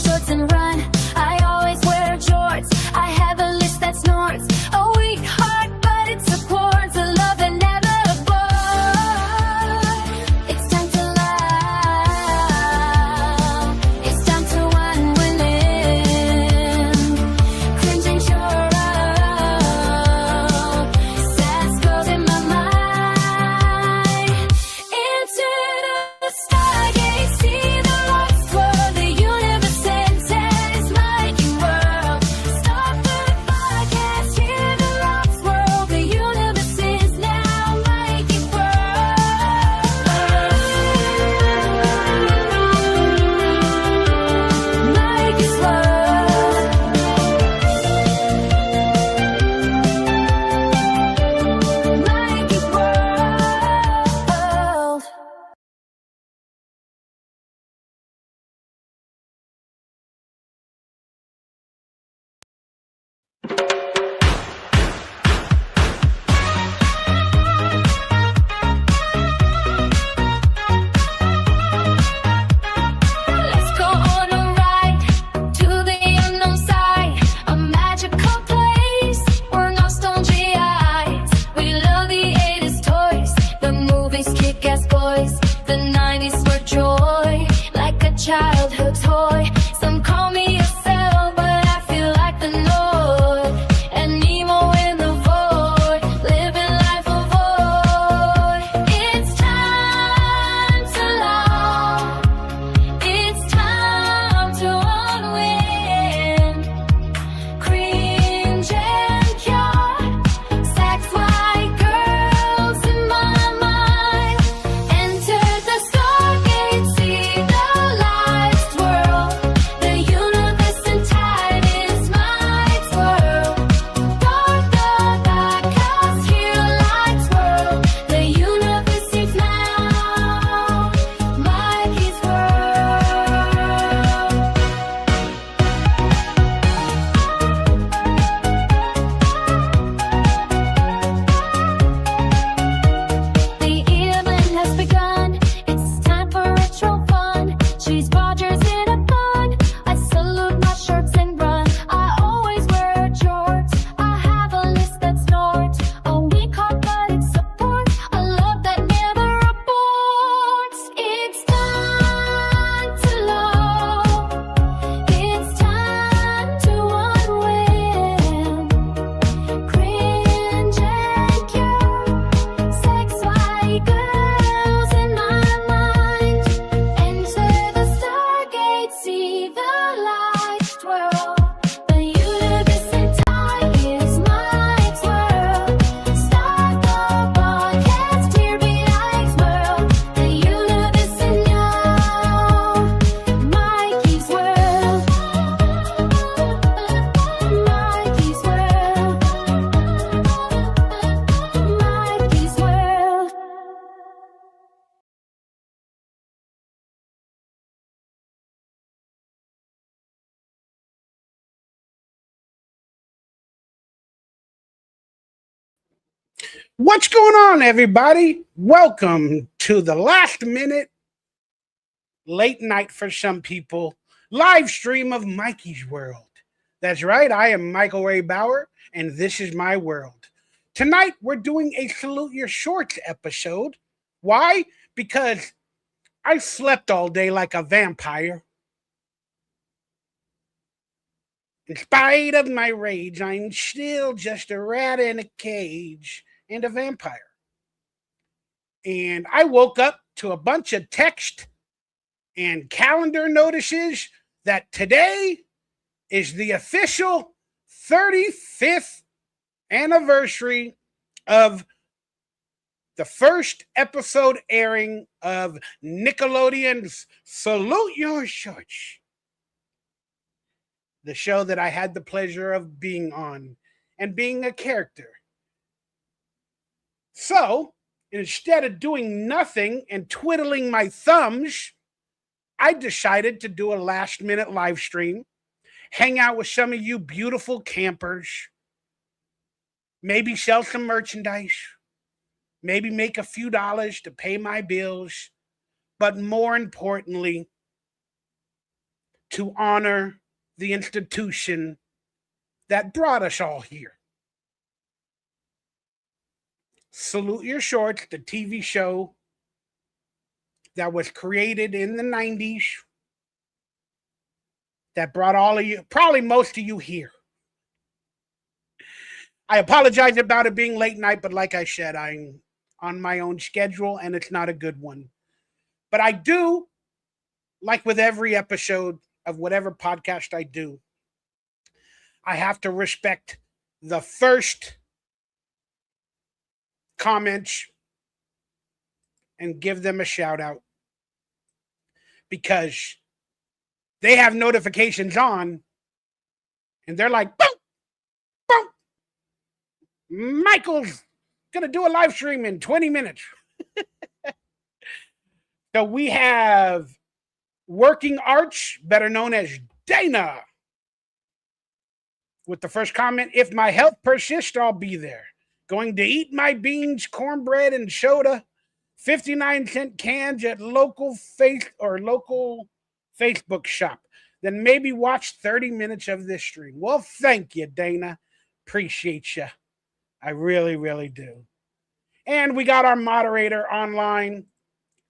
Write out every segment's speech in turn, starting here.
shorts and run. I always wear jorts. I have a list that snorts. A weak heart, but it supports a love that never bore. It's time to love. It's time to unwind. Cringing sure of sad scrolls in my mind. Into the stargate, see the lights twirl. The universe enters Mikey world. Stop the podcast, hear the rocks swirl. The universe is now Mikey world. Mikey's world. Mikey world. Let's go on a ride to the unknown side, a magical place where nostalgia hides. We love the 80s toys, the movies, kick-ass boys. The 90s were joy, like a childhood toy. Some call me a cell, but I feel like the Lord. And Nemo in the void, living life avoid. It's time to love. It's time to unwind. Cringe and cure. Sex white girls in my mind. Enter the stargate, see the lights twirl. The universe and tide is my twirl. Dark the podcast, hear lights swirl. The universe is now Mikey's world. The evening has begun. It's time for retro fun. Cheese Rogers in a bun. I salute my shirts and run. I always wear jorts. I have a list that snorts. A weak heart, but it supports a love that never aborts. It's time to love. It's time to unwind. Cringe and cure. Sex white girls in my mind. Enter the stargate, see the lights twirl. The universe and tide is my twirl. Start the podcast, hear me like swirl. The universe and now Mikey's world. Mikey's world. Mikey's world. What's going on, everybody? Welcome to the last minute, late night for some people, live stream of Mikey's World. That's right, I am MichaelRayBower, and this is my world. Tonight, we're doing a Salute Your Shorts episode. Why? Because I slept all day like a vampire. In spite of my rage, I'm still just a rat in a cage and a vampire. And I woke up to a bunch of text and calendar notices that today is the official 35th anniversary of the first episode airing of Nickelodeon's Salute Your Shorts, the show that I had the pleasure of being on and being a character. So, instead of doing nothing and twiddling my thumbs, I decided to do a last-minute live stream, hang out with some of you beautiful campers, maybe sell some merchandise, maybe make a few dollars to pay my bills, but more importantly, to honor the institution that brought us all here. Salute Your Shorts, the TV show that was created in the 90s that brought all of you, probably most of you here. I apologize about it being late night, but like I said, I'm on my own schedule and it's not a good one. But I do, like with every episode of whatever podcast I do, I have to respect the first comments and give them a shout out because they have notifications on and they're like, boom, boom, Michael's going to do a live stream in 20 minutes. So we have Working Arch, better known as Dana, with the first comment, if my health persists, I'll be there. Going to eat my beans, cornbread, and soda. 59-cent cans at local Facebook shop. Then maybe watch 30 minutes of this stream. Well, thank you, Dana. Appreciate you. I really, really do. And we got our moderator online.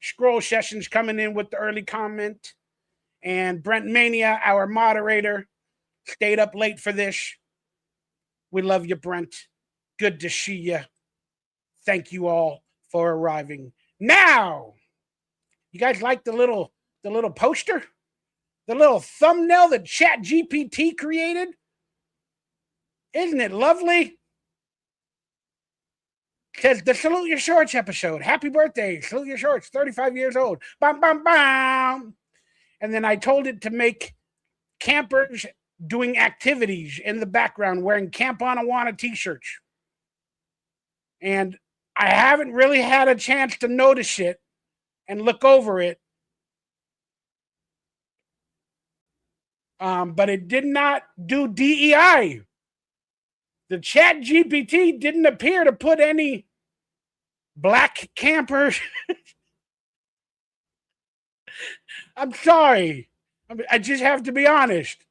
Scroll Sessions coming in with the early comment. And Brent Mania, our moderator, stayed up late for this. We love you, Brent. Good to see you. Thank you all for arriving. Now, you guys like the little poster? The little thumbnail that ChatGPT created? Isn't it lovely? It says the Salute Your Shorts episode. Happy birthday, Salute Your Shorts, 35 years old. Bam, bam, bam. And then I told it to make campers doing activities in the background wearing Camp on Awana t-shirts. And I haven't really had a chance to notice it and look over it. But it did not do DEI. The ChatGPT didn't appear to put any black campers. I'm sorry. I just have to be honest.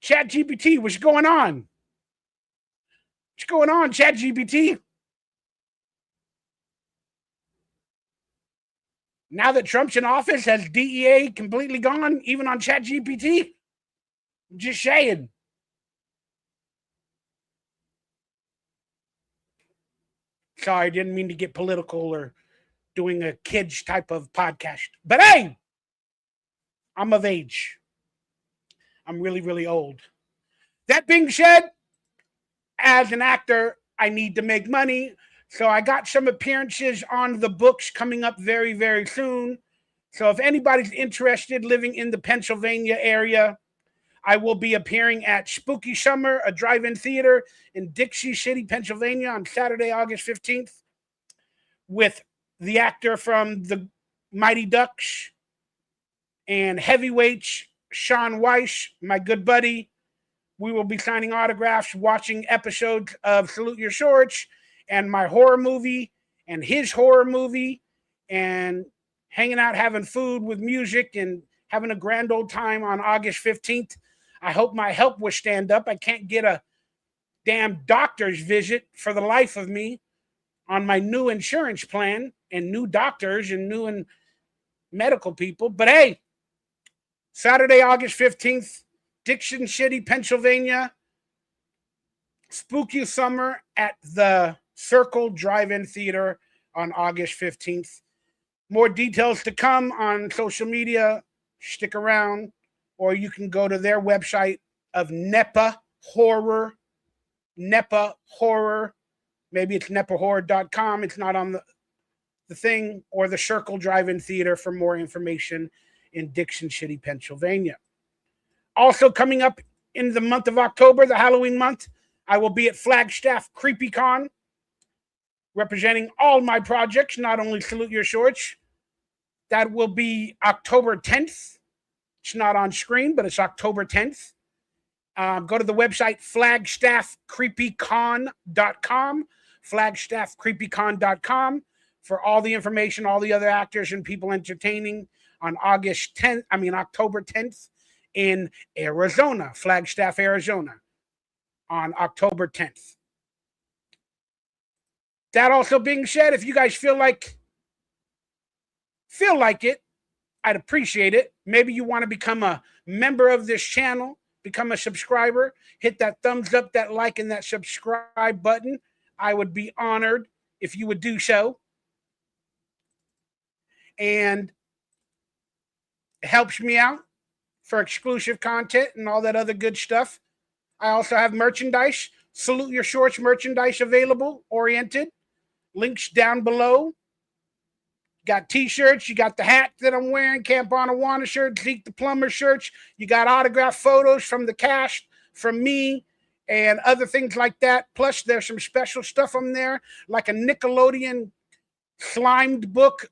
ChatGPT, what's going on? What's going on, ChatGPT? Now that Trump's in office, has DEA completely gone, even on ChatGPT? I'm just saying. Sorry, I didn't mean to get political or doing a kids type of podcast. But hey, I'm of age. I'm really, really old. That being said, as an actor, I need to make money. So I got some appearances on the books coming up very, very soon. So if anybody's interested living in the Pennsylvania area, I will be appearing at Spooky Summer, a drive-in theater in Dixie City, Pennsylvania on Saturday, August 15th with the actor from the Mighty Ducks and Heavyweights, Sean Weiss, my good buddy. We will be signing autographs, watching episodes of Salute Your Shorts and my horror movie and his horror movie and hanging out, having food with music and having a grand old time on August 15th. I hope my help will stand up. I can't get a damn doctor's visit for the life of me on my new insurance plan and new doctors and new medical people. But hey, Saturday, August 15th, Dixon City, Pennsylvania, Spooky Summer at the Circle Drive-In Theater on August 15th. More details to come on social media. Stick around, or you can go to their website of NEPA Horror. NEPA Horror. Maybe it's nepahorror.com. It's not on the thing, or the Circle Drive-In Theater for more information in Dixon City, Pennsylvania. Also coming up in the month of October, the Halloween month, I will be at Flagstaff CreepyCon, representing all my projects, not only Salute Your Shorts. That will be October 10th. It's not on screen, but it's October 10th. Go to the website flagstaffcreepycon.com, flagstaffcreepycon.com for all the information, all the other actors and people entertaining on October 10th in Arizona, Flagstaff, Arizona, on October 10th. That also being said, if you guys feel like it, I'd appreciate it. Maybe you want to become a member of this channel, become a subscriber, hit that thumbs up, that like, and that subscribe button. I would be honored if you would do so. And it helps me out for exclusive content and all that other good stuff. I also have merchandise, Salute Your Shorts merchandise available, oriented. Links down below. Got t-shirts, you got the hat that I'm wearing, Camp on Awana shirt, Zeke the Plumber shirts. You got autographed photos from the cast, from me, and other things like that. Plus, there's some special stuff on there, like a Nickelodeon slimed book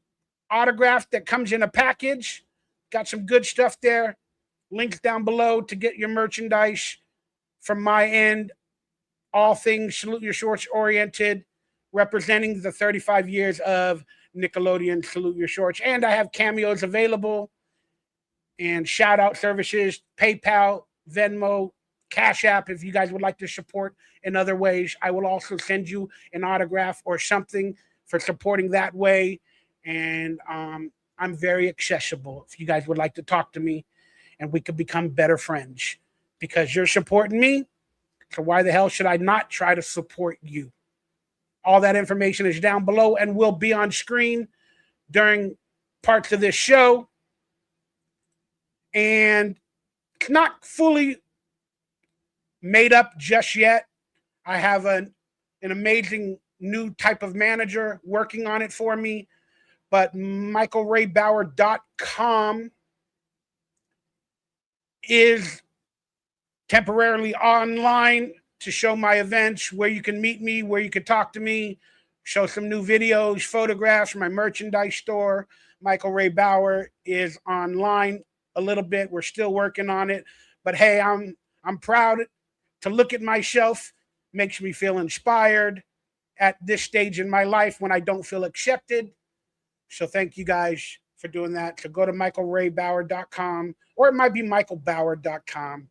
autograph that comes in a package. Got some good stuff there. Links down below to get your merchandise from my end. All things Salute Your Shorts oriented, representing the 35 years of Nickelodeon Salute Your Shorts. And I have Cameos available and shout out services, PayPal, Venmo, Cash App. If you guys would like to support in other ways, I will also send you an autograph or something for supporting that way. And I'm very accessible if you guys would like to talk to me, and we could become better friends because you're supporting me. So why the hell should I not try to support you? All that information is down below and will be on screen during parts of this show. And it's not fully made up just yet. I have an amazing new type of manager working on it for me. But MichaelRayBower.com is temporarily online to show my events, where you can meet me, where you can talk to me, show some new videos, photographs, my merchandise store. Michael Ray Bower is online a little bit. We're still working on it. But hey, I'm proud to look at myself. Makes me feel inspired at this stage in my life when I don't feel accepted. So thank you guys for doing that. So go to MichaelRayBower.com, or it might be MichaelBower.com.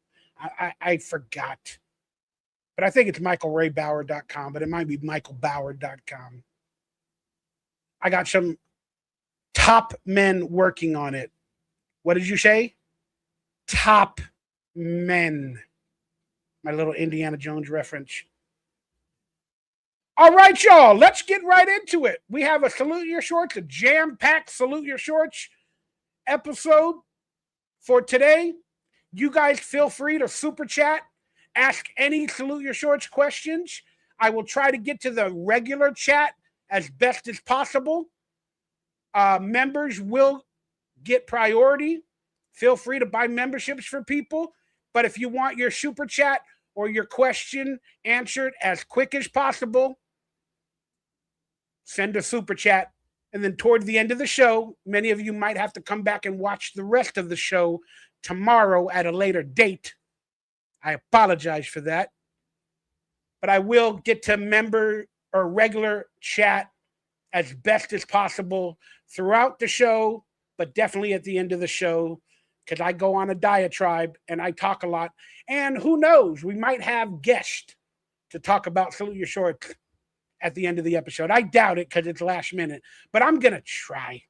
I forgot. But I think it's MichaelRayBower.com, but it might be MichaelBower.com. I got some top men working on it. What did you say? Top men. My little Indiana Jones reference. All right, y'all, let's get right into it. We have a Salute Your Shorts, a jam-packed Salute Your Shorts episode for today. You guys feel free to super chat. Ask any Salute Your Shorts questions. I will try to get to the regular chat as best as possible. Members will get priority. Feel free to buy memberships for people. But if you want your super chat or your question answered as quick as possible, send a super chat. And then toward the end of the show, many of you might have to come back and watch the rest of the show tomorrow at a later date. I apologize for that. But I will get to member or regular chat as best as possible throughout the show, but definitely at the end of the show, because I go on a diatribe and I talk a lot. And who knows, we might have guests to talk about Salute Your Shorts at the end of the episode. I doubt it because it's last minute, but I'm going to try.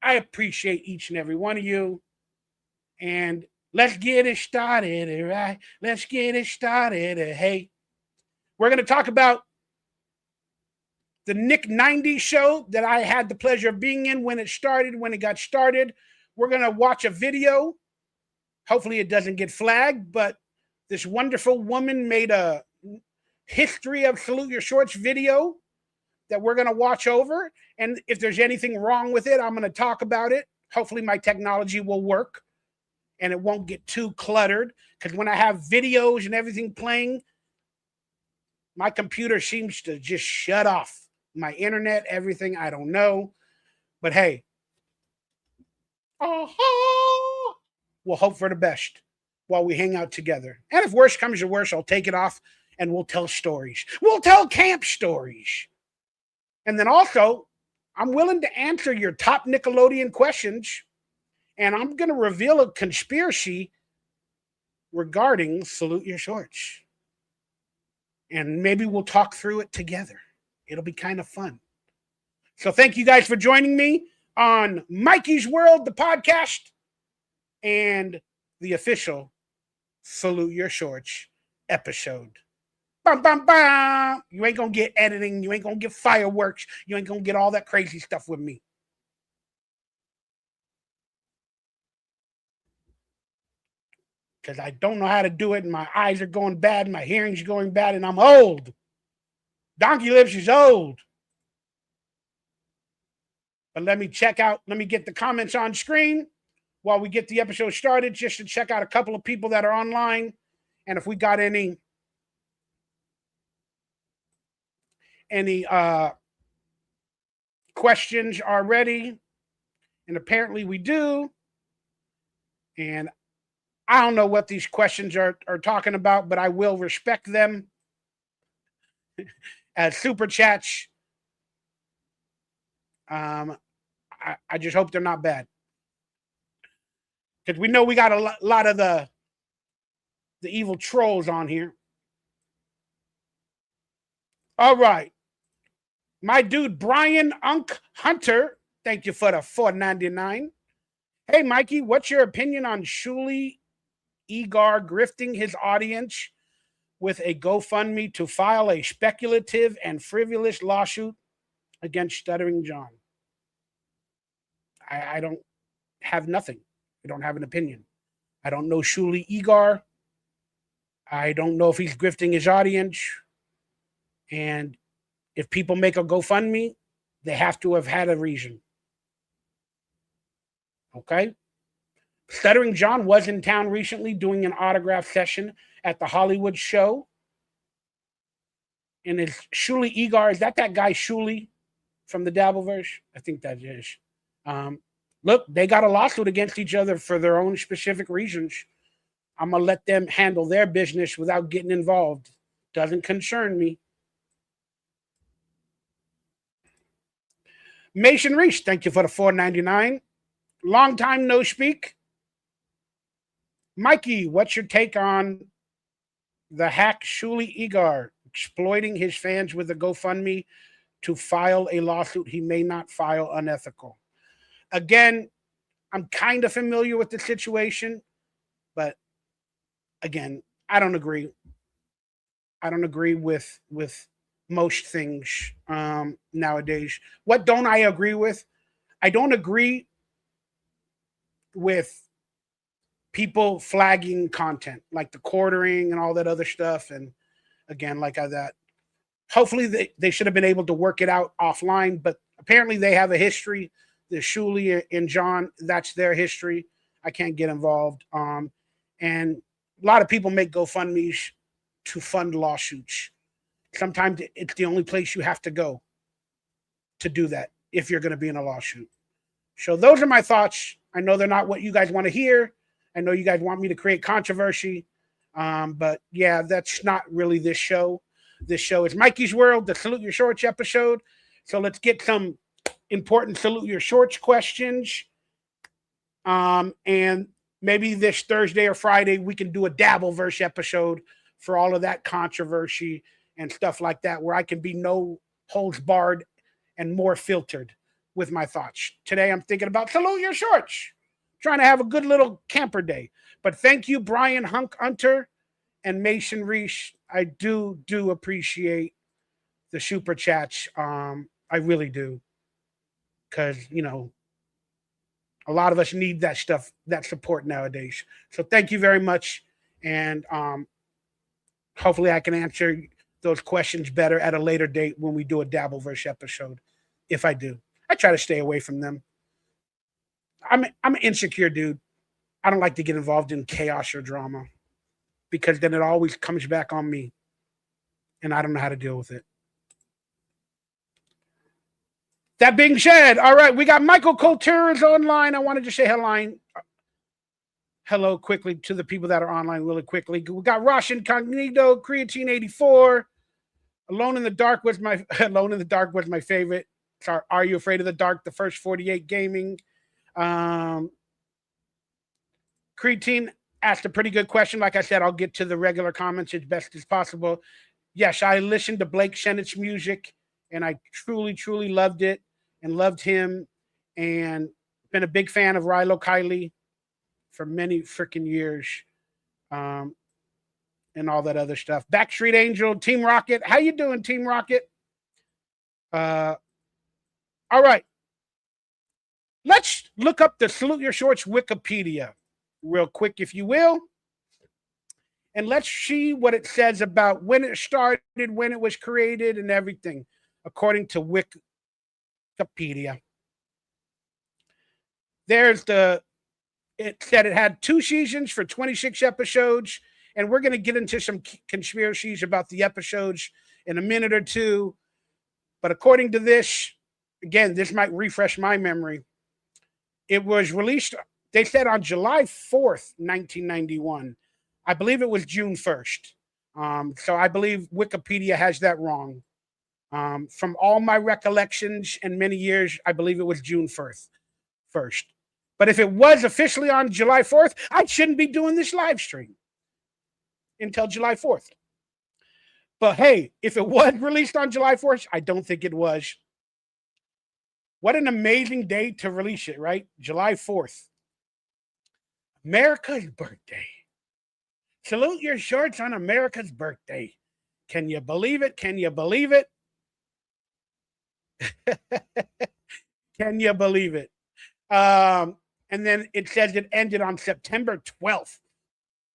I appreciate each and every one of you. And let's get it started, right? Let's get it started. Hey, we're going to talk about the Nick 90's show that I had the pleasure of being in when it got started. We're going to watch a video. Hopefully it doesn't get flagged, but this wonderful woman made a history of Salute Your Shorts video that we're going to watch over. And if there's anything wrong with it, I'm going to talk about it. Hopefully my technology will work and it won't get too cluttered, because when I have videos and everything playing, my computer seems to just shut off. My internet, everything, I don't know. But hey, we'll hope for the best while we hang out together. And if worse comes to worse, I'll take it off and we'll tell stories. We'll tell camp stories. And then also, I'm willing to answer your top Nickelodeon questions, and I'm going to reveal a conspiracy regarding Salute Your Shorts. And maybe we'll talk through it together. It'll be kind of fun. So thank you guys for joining me on Mikey's World, the podcast, and the official Salute Your Shorts episode. Bum, bum, bum. You ain't going to get editing. You ain't going to get fireworks. You ain't going to get all that crazy stuff with me. Because I don't know how to do it, and my eyes are going bad, and my hearing's going bad, and I'm old. DonkeyLips is old. But let me get the comments on screen while we get the episode started, just to check out a couple of people that are online. And if we got any questions already, and apparently we do. And I don't know what these questions are talking about, but I will respect them as super chats. I just hope they're not bad, because we know we got a lot of the evil trolls on here. All right. My dude, Brian Unk Hunter, thank you for the $4.99. Hey, Mikey, what's your opinion on Shuli Egar grifting his audience with a GoFundMe to file a speculative and frivolous lawsuit against Stuttering John? I don't have nothing. I don't have an opinion. I don't know Shuli Egar. I don't know if he's grifting his audience. And if people make a GoFundMe, they have to have had a reason. Okay? Stuttering John was in town recently doing an autograph session at the Hollywood show. And is Shuli Egar, is that guy Shuli from the Dabbleverse? I think that is. Look, they got a lawsuit against each other for their own specific reasons. I'm going to let them handle their business without getting involved. Doesn't concern me. Mason Reese, thank you for the $4.99. Long time no speak. Mikey, what's your take on the hack Shuli Egar exploiting his fans with a GoFundMe to file a lawsuit he may not file? Unethical. Again, I'm kind of familiar with the situation, but again, I don't agree. I don't agree with most things nowadays. What don't I agree with? I don't agree with people flagging content, like the quartering and all that other stuff. And again, like that, hopefully they should have been able to work it out offline, but apparently they have a history. The Shuli and John, that's their history. I can't get involved. And a lot of people make GoFundMes to fund lawsuits. Sometimes it's the only place you have to go to do that if you're going to be in a lawsuit. So those are my thoughts. I know they're not what you guys want to hear. I know you guys want me to create controversy. But yeah, that's not really this show. This show is Mikey's World, the Salute Your Shorts episode. So let's get some important Salute Your Shorts questions. And maybe this Thursday or Friday, we can do a Dabbleverse episode for all of that controversy and stuff like that, where I can be no holds barred and more filtered with my thoughts. Today, I'm thinking about Salute Your Shorts, trying to have a good little camper day. But thank you, Brian Hunter and Mason Reese. I do appreciate the super chats. I really do. Because, you know, a lot of us need that stuff, that support nowadays. So thank you very much. And hopefully I can answer those questions better at a later date when we do a Dabbleverse episode. If I do, I try to stay away from them. I'm an insecure dude. I don't like to get involved in chaos or drama, because then it always comes back on me, and I don't know how to deal with it. That being said, all right, we got Michael Couture is online. I wanted to say hello quickly to the people that are online really quickly. We got Rosh Incognito, Creatine 84. Alone in the Dark was my favorite. Are You Afraid of the Dark? The First 48 Gaming. Creatine asked a pretty good question. Like I said, I'll get to the regular comments as best as possible. Yes, I listened to Blake Shennett's music, and I truly, truly loved it and loved him, and been a big fan of Rilo Kiley for many freaking years, and all that other stuff. Backstreet Angel, Team Rocket. How you doing, Team Rocket? All right. Let's look up the Salute Your Shorts Wikipedia real quick, if you will. And let's see what it says about when it started, when it was created, and everything, according to Wikipedia. It said it had 2 seasons for 26 episodes, and we're going to get into some conspiracies about the episodes in a minute or two. But according to this, again, this might refresh my memory. It was released, they said, on July 4th, 1991. I believe it was June 1st. So I believe Wikipedia has that wrong. From all my recollections and many years, I believe it was June 1st. But if it was officially on July 4th, I shouldn't be doing this live stream until July 4th. But hey, if it was released on July 4th, I don't think it was. What an amazing day to release it, right? July 4th. America's birthday. Salute Your Shorts on America's birthday. Can you believe it? Can you believe it? Can you believe it? And then it says it ended on September 12th,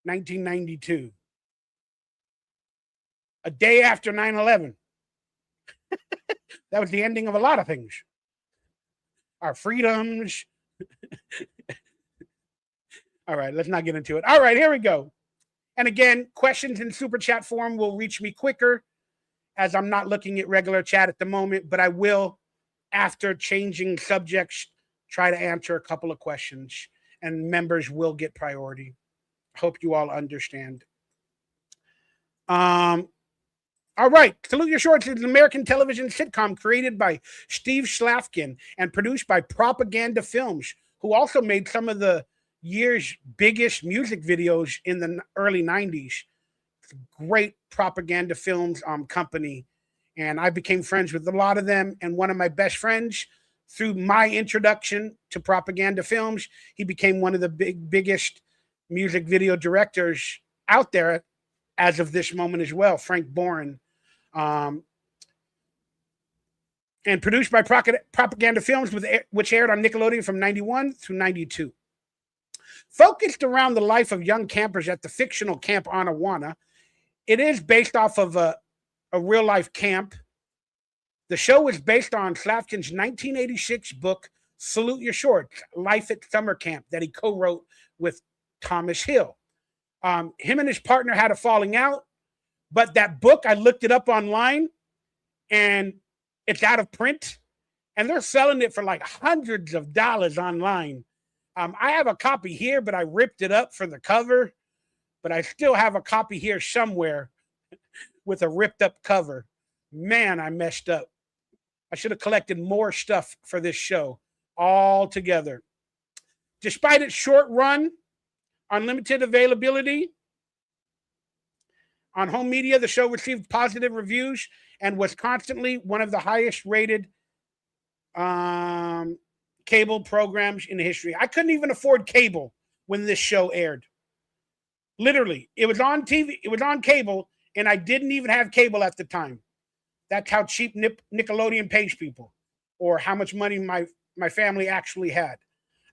1992. A day after 9/11. That was the ending of a lot of things. Our freedoms. All right, let's not get into it. All right, here we go. And again, questions in super chat form will reach me quicker, as I'm not looking at regular chat at the moment, but I will, after changing subjects, try to answer a couple of questions, and members will get priority. Hope you all understand. All right. Salute Your Shorts is an American television sitcom created by Steve Slafkin and produced by Propaganda Films, who also made some of the year's biggest music videos in the early 90s. Great Propaganda Films company. And I became friends with a lot of them. And one of my best friends, through my introduction to Propaganda Films, he became one of the biggest music video directors out there as of this moment as well, Frank Boren. And produced by Propaganda Films, which aired on Nickelodeon from 91 through 92. Focused around the life of young campers at the fictional Camp Anawana, it is based off of a real-life camp. The show is based on Slafkin's 1986 book, Salute Your Shorts, Life at Summer Camp, that he co-wrote with Thomas Hill. Him and his partner had a falling out, but that book, I looked it up online, and it's out of print, and they're selling it for like hundreds of dollars online. I have a copy here, but I ripped it up for the cover, but I still have a copy here somewhere with a ripped up cover. Man, I messed up. I should have collected more stuff for this show all together. Despite its short run, unlimited availability on home media, the show received positive reviews and was constantly one of the highest rated cable programs in history. I couldn't even afford cable when this show aired. Literally, it was on TV, it was on cable, and I didn't even have cable at the time. That's how cheap Nickelodeon pays people, or how much money my family actually had.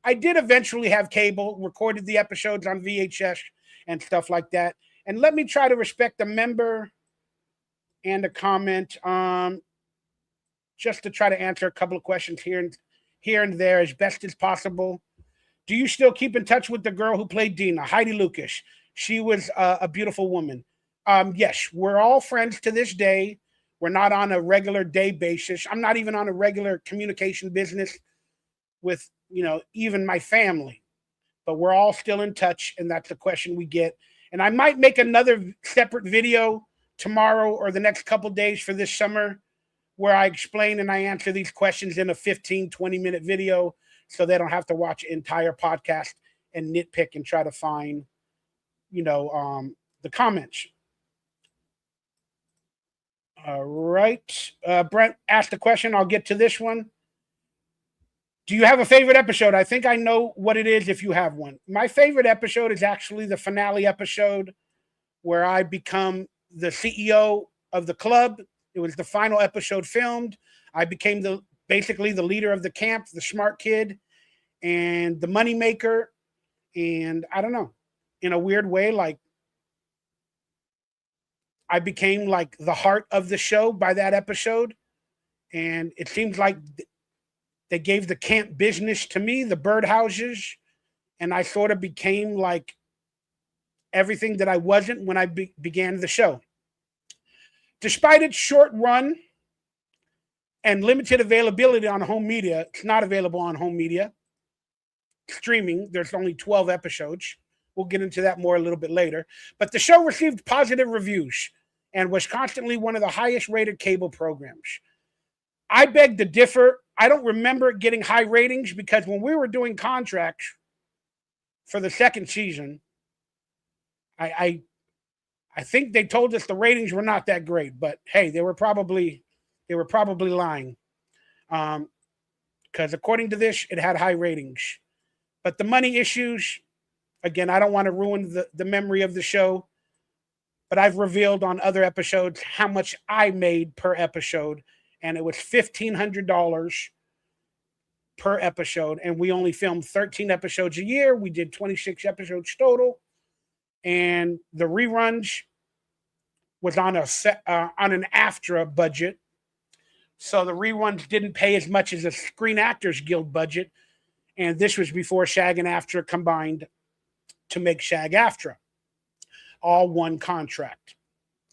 I did eventually have cable, recorded the episodes on VHS and stuff like that. And let me try to respect a member and a comment, just to try to answer a couple of questions here and there as best as possible. Do you still keep in touch with the girl who played Dina, Heidi Lucas? She was a beautiful woman. Yes, we're all friends to this day. We're not on a regular day basis. I'm not even on a regular communication business with, even my family. But we're all still in touch, and that's the question we get. And I might make another separate video tomorrow or the next couple days for this summer where I explain and I answer these questions in a 15, 20-minute video so they don't have to watch entire podcast and nitpick and try to find, the comments. All right. Brent asked a question. I'll get to this one. Do you have a favorite episode? I think I know what it is if you have one. My favorite episode is actually the finale episode where I become the CEO of the club. It was the final episode filmed. I became basically the leader of the camp, the smart kid, and the money maker. And I don't know, in a weird way, like I became like the heart of the show by that episode. And it seems like they gave the camp business to me, the birdhouses, and I sort of became like everything that I wasn't when I began the show. Despite its short run and limited availability on home media, it's not available on home media. Streaming, there's only 12 episodes. We'll get into that more a little bit later. But the show received positive reviews and was constantly one of the highest rated cable programs. I beg to differ. I don't remember it getting high ratings because when we were doing contracts for the second season, I think they told us the ratings were not that great, but hey, they were probably lying. Because according to this, it had high ratings. But the money issues, again, I don't want to ruin the memory of the show, but I've revealed on other episodes how much I made per episode, and it was $1,500 per episode, and we only filmed 13 episodes a year. We did 26 episodes total, and the reruns was on an AFTRA budget, so the reruns didn't pay as much as a Screen Actors Guild budget, and this was before SAG and AFTRA combined to make SAG-AFTRA, all one contract.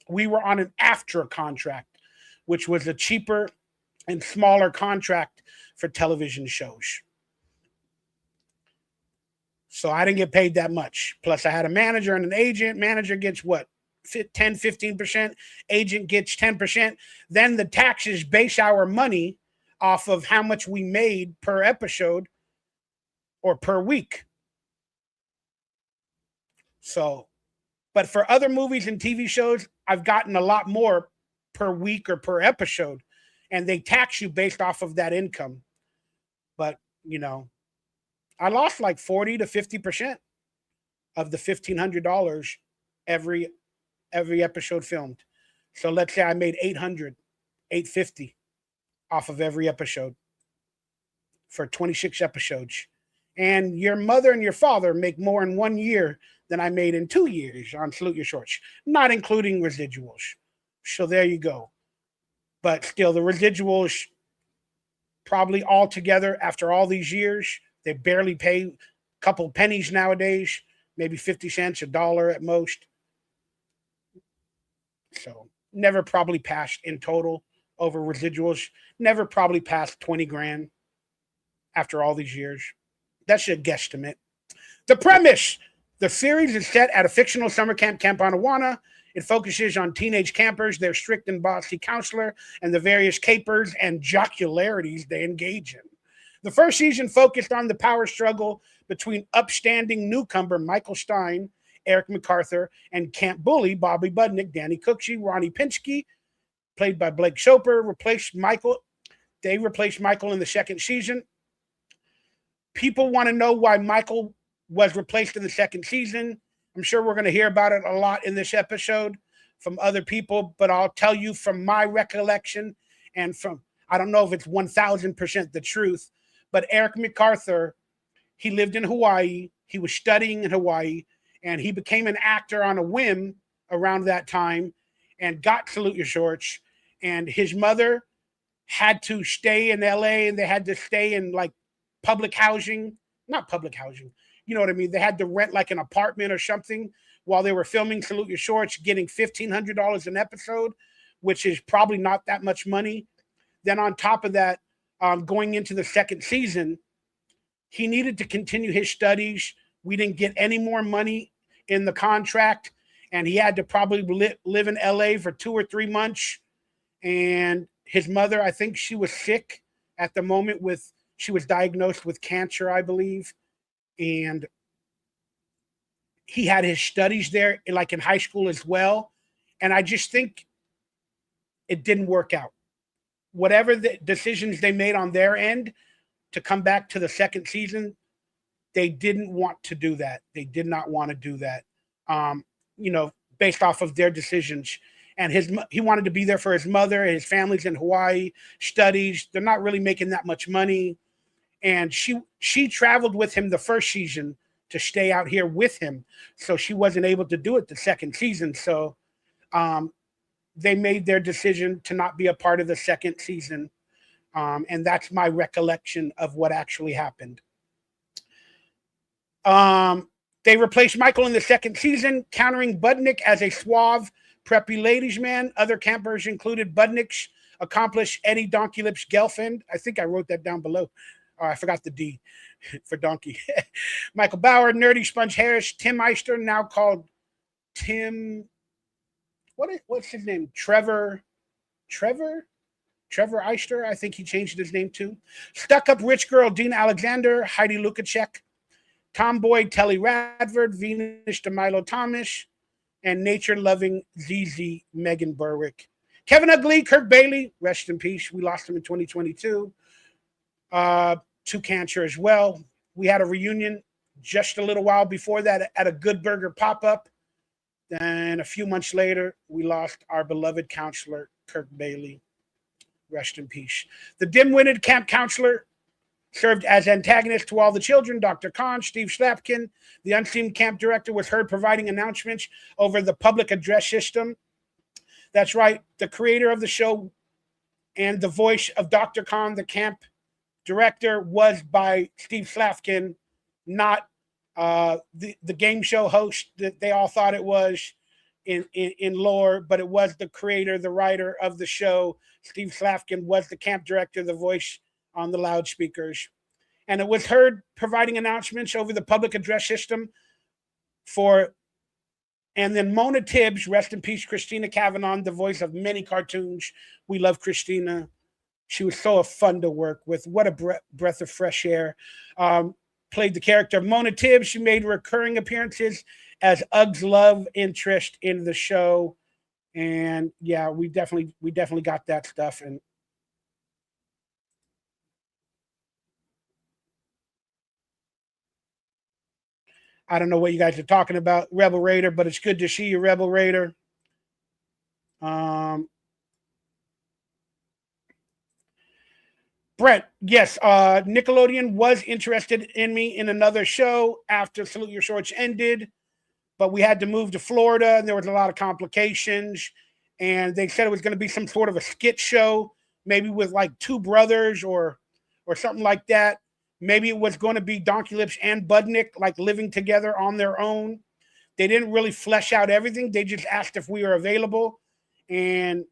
We were on an AFTRA contract, which was a cheaper and smaller contract for television shows. So I didn't get paid that much. Plus I had a manager and an agent. Manager gets what? 10, 15%. Agent gets 10%. Then the taxes base our money off of how much we made per episode or per week. So, but for other movies and TV shows, I've gotten a lot more per week or per episode, and they tax you based off of that income. But, I lost like 40 to 50% of the $1,500 every episode filmed. So let's say I made $800, $850 off of every episode for 26 episodes. And your mother and your father make more in 1 year than I made in 2 years on Salute Your Shorts, not including residuals. So there you go. But still, the residuals probably all together after all these years, they barely pay a couple pennies nowadays, maybe 50 cents, $1 at most. So never probably passed in total over residuals, never probably passed 20 grand after all these years. That's a guesstimate. The premise: the series is set at a fictional summer camp, Camp Anawana. It focuses on teenage campers, their strict and bossy counselor, and the various capers and jocularities they engage in. The first season focused on the power struggle between upstanding newcomer Michael Stein, Eric MacArthur, and camp bully Bobby Budnick, Danny Cooksey, Ronnie Pinsky, played by Blake Soper, replaced Michael. They replaced Michael in the second season. People want to know why Michael was replaced in the second season. I'm sure we're going to hear about it a lot in this episode from other people, but I'll tell you from my recollection and from, I don't know if it's 1000% the truth, but Eric MacArthur, he lived in Hawaii. He was studying in Hawaii, and he became an actor on a whim around that time and got Salute Your Shorts. And his mother had to stay in LA, and they had to stay in like public housing, not public housing. You know what I mean? They had to rent like an apartment or something while they were filming Salute Your Shorts, getting $1,500 an episode, which is probably not that much money. Then on top of that, going into the second season, he needed to continue his studies. We didn't get any more money in the contract, and he had to probably live in LA for 2 or 3 months. And his mother, I think she was sick at the moment she was diagnosed with cancer, I believe. And he had his studies there, like in high school as well. And I just think it didn't work out. Whatever the decisions they made on their end to come back to the second season, they didn't want to do that. They did not want to do that, based off of their decisions. And he wanted to be there for his mother. His family's in Hawaii, studies. They're not really making that much money. And she traveled with him the first season to stay out here with him. So she wasn't able to do it the second season. So they made their decision to not be a part of the second season. And that's my recollection of what actually happened. They replaced Michael in the second season, countering Budnick as a suave, preppy ladies' man. Other campers included Budnick's accomplished Eddie DonkeyLips girlfriend. I think I wrote that down below. Oh, I forgot the D for donkey. Michael Bauer, Nerdy Sponge Harris, Tim Eister, now called Tim. What's his name? Trevor Eister, I think he changed his name to. Stuck-up rich girl Dina Alexander, Heidi Lukacek, Tomboy Telly Radford, Venus DeMilo Thomas, and nature-loving ZZ Megan Berwick. Kevin Ugly, Kirk Bailey, rest in peace. We lost him in 2022 to cancer as well. We had a reunion just a little while before that at a Good Burger pop-up. Then a few months later, we lost our beloved counselor, Kirk Bailey. Rest in peace. The dim-witted camp counselor served as antagonist to all the children. Dr. Khan, Steve Slapkin, the unseen camp director, was heard providing announcements over the public address system. That's right. The creator of the show and the voice of Dr. Khan, the camp director, was by Steve Slapkin, not the game show host that they all thought it was in lore, but it was the creator, the writer of the show. Steve Slapkin was the camp director, the voice on the loudspeakers. And it was heard providing announcements over the public address system and then Mona Tibbs, rest in peace, Christina Cavanaugh, the voice of many cartoons. We love Christina. She was so fun to work with. What a breath of fresh air. Played the character of Mona Tibbs. She made recurring appearances as Ug's love interest in the show. And yeah, we definitely got that stuff. And I don't know what you guys are talking about, Rebel Raider, but it's good to see you, Rebel Raider. Brett, yes, Nickelodeon was interested in me in another show after Salute Your Shorts ended, but we had to move to Florida, and there was a lot of complications, and they said it was going to be some sort of a skit show, maybe with like two brothers or something like that. Maybe it was going to be DonkeyLips and Budnick like living together on their own. They didn't really flesh out everything. They just asked if we were available, and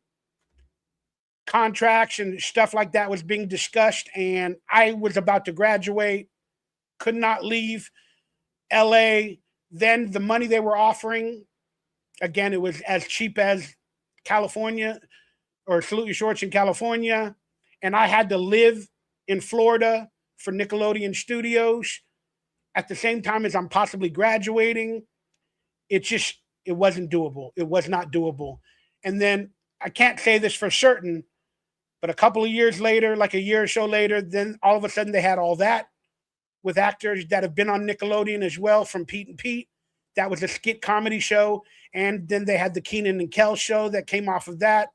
contracts and stuff like that was being discussed. And I was about to graduate, could not leave LA. Then the money they were offering, again, it was as cheap as California or Salute Your Shorts in California. And I had to live in Florida for Nickelodeon Studios at the same time as I'm possibly graduating. It wasn't doable. It was not doable. And then I can't say this for certain, but a couple of years later, like a year or so later, then all of a sudden they had all that with actors that have been on Nickelodeon as well, from Pete and Pete. That was a skit comedy show. And then they had the Keenan and Kel show that came off of that.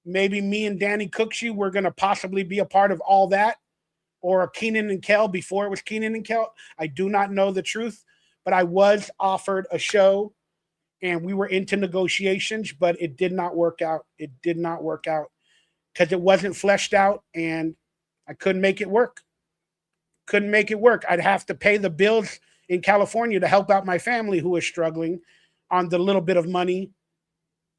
Maybe me and Danny Cooksey were going to possibly be a part of all that, or Keenan and Kel before it was Keenan and Kel. I do not know the truth, but I was offered a show and we were into negotiations, but it did not work out. It did not work out because it wasn't fleshed out and I couldn't make it work. Couldn't make it work. I'd have to pay the bills in California to help out my family who was struggling on the little bit of money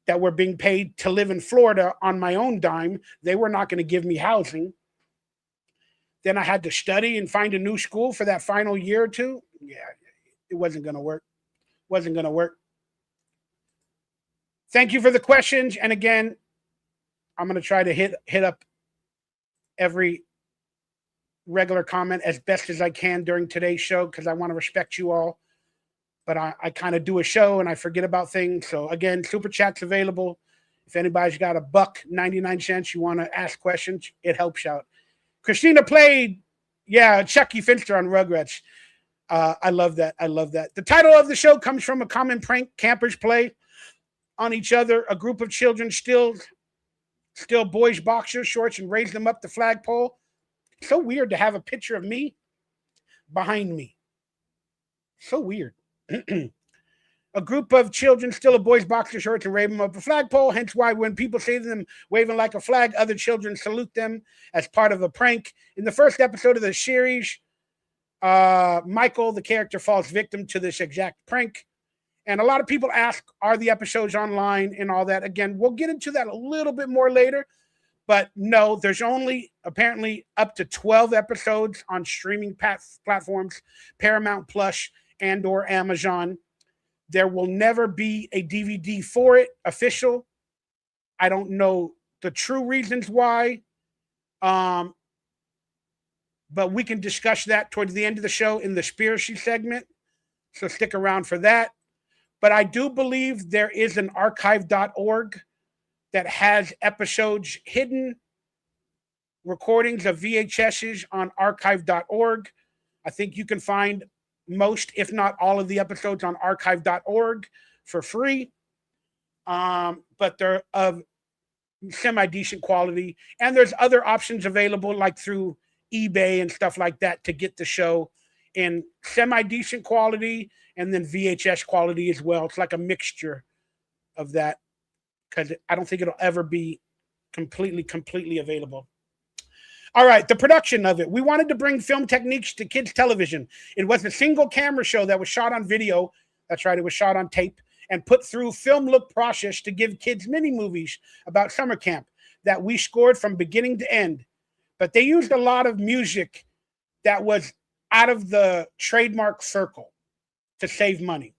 that were being paid to live in Florida on my own dime. They were not going to give me housing. Then I had to study and find a new school for that final year or two. Yeah, it wasn't going to work. Wasn't going to work. Thank you for the questions. And again, I'm going to try to hit up every regular comment as best as I can during today's show because I want to respect you all. But I kind of do a show and I forget about things. So again, Super Chat's available. If anybody's got $1.99, you want to ask questions, it helps out. Christina played, Chucky Finster on Rugrats. I love that. I love that. The title of the show comes from a common prank campers play on each other. A group of children steal boys' boxer shorts and raise them up the flagpole. So weird to have a picture of me behind me. So weird. A group of children steal a boy's boxer shorts and wave them up a flagpole, hence why when people see them waving like a flag, other children salute them as part of a prank. In the first episode of the series, Michael, the character, falls victim to this exact prank. And a lot of people ask, are the episodes online and all that? Again, we'll get into that a little bit more later. But no, there's only apparently up to 12 episodes on streaming platforms, Paramount Plus and or Amazon. There will never be a DVD for it, official. I don't know the true reasons why. But we can discuss that towards the end of the show in the Spiracy segment. So stick around for that. But I do believe there is an archive.org that has episodes hidden, recordings of VHSs on archive.org. I think you can find most, if not all of the episodes on archive.org for free. But they're of semi-decent quality. And there's other options available like through eBay and stuff like that to get the show in semi-decent quality and then VHS quality as well. It's like a mixture of that because I don't think it'll ever be completely available. All right, the production of it. We wanted to bring film techniques to kids' television. It was a single camera show that was shot on video. That's right, it was shot on tape and put through film look process to give kids mini movies about summer camp that we scored from beginning to end. But they used a lot of music that was out of the trademark circle to save money.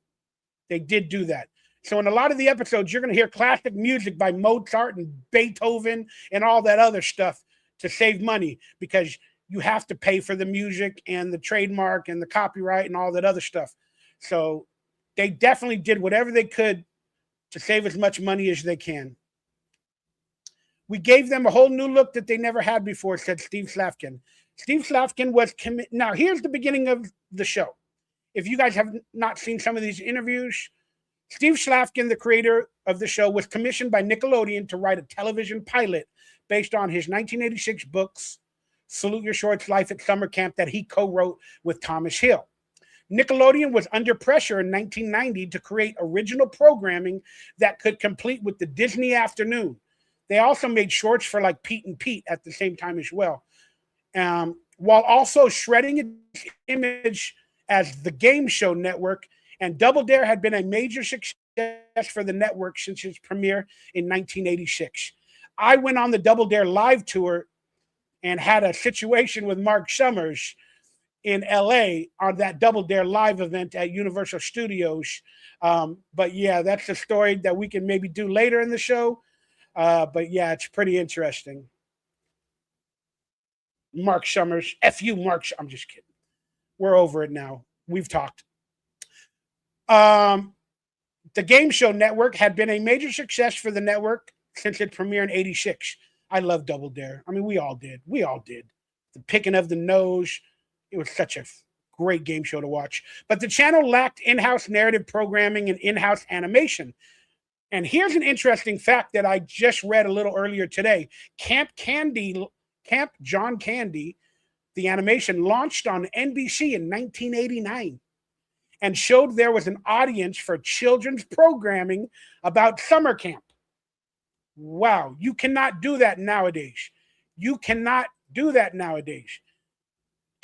They did do that. So in a lot of the episodes, you're going to hear classic music by Mozart and Beethoven and all that other stuff to save money because you have to pay for the music and the trademark and the copyright and all that other stuff. So they definitely did whatever they could to save as much money as they can. We gave them a whole new look that they never had before, said Steve Slavkin. Steve Slavkin was now here's the beginning of the show. If you guys have not seen some of these interviews, Steve Slavkin, the creator of the show, was commissioned by Nickelodeon to write a television pilot based on his 1986 books, Salute Your Shorts, Life at Summer Camp, that he co-wrote with Thomas Hill. Nickelodeon was under pressure in 1990 to create original programming that could compete with the Disney Afternoon. They also made shorts for like Pete and Pete at the same time as well. While also shredding its image as the Game Show Network, and Double Dare had been a major success for the network since its premiere in 1986. I went on the Double Dare live tour and had a situation with Mark Summers in LA on that Double Dare live event at Universal Studios. But yeah, that's a story that we can maybe do later in the show. But yeah, it's pretty interesting. Mark Summers, F you, Mark. I'm just kidding. We're over it now. We've talked. The Game Show Network had been a major success for the network since its premiere in 86. I love Double Dare. I mean, we all did. We all did. The picking of the nose. It was such a great game show to watch. But the channel lacked in-house narrative programming and in-house animation. And here's an interesting fact that I just read a little earlier today. Camp John Candy, the animation, launched on NBC in 1989 and showed there was an audience for children's programming about summer camp. Wow, you cannot do that nowadays. You cannot do that nowadays.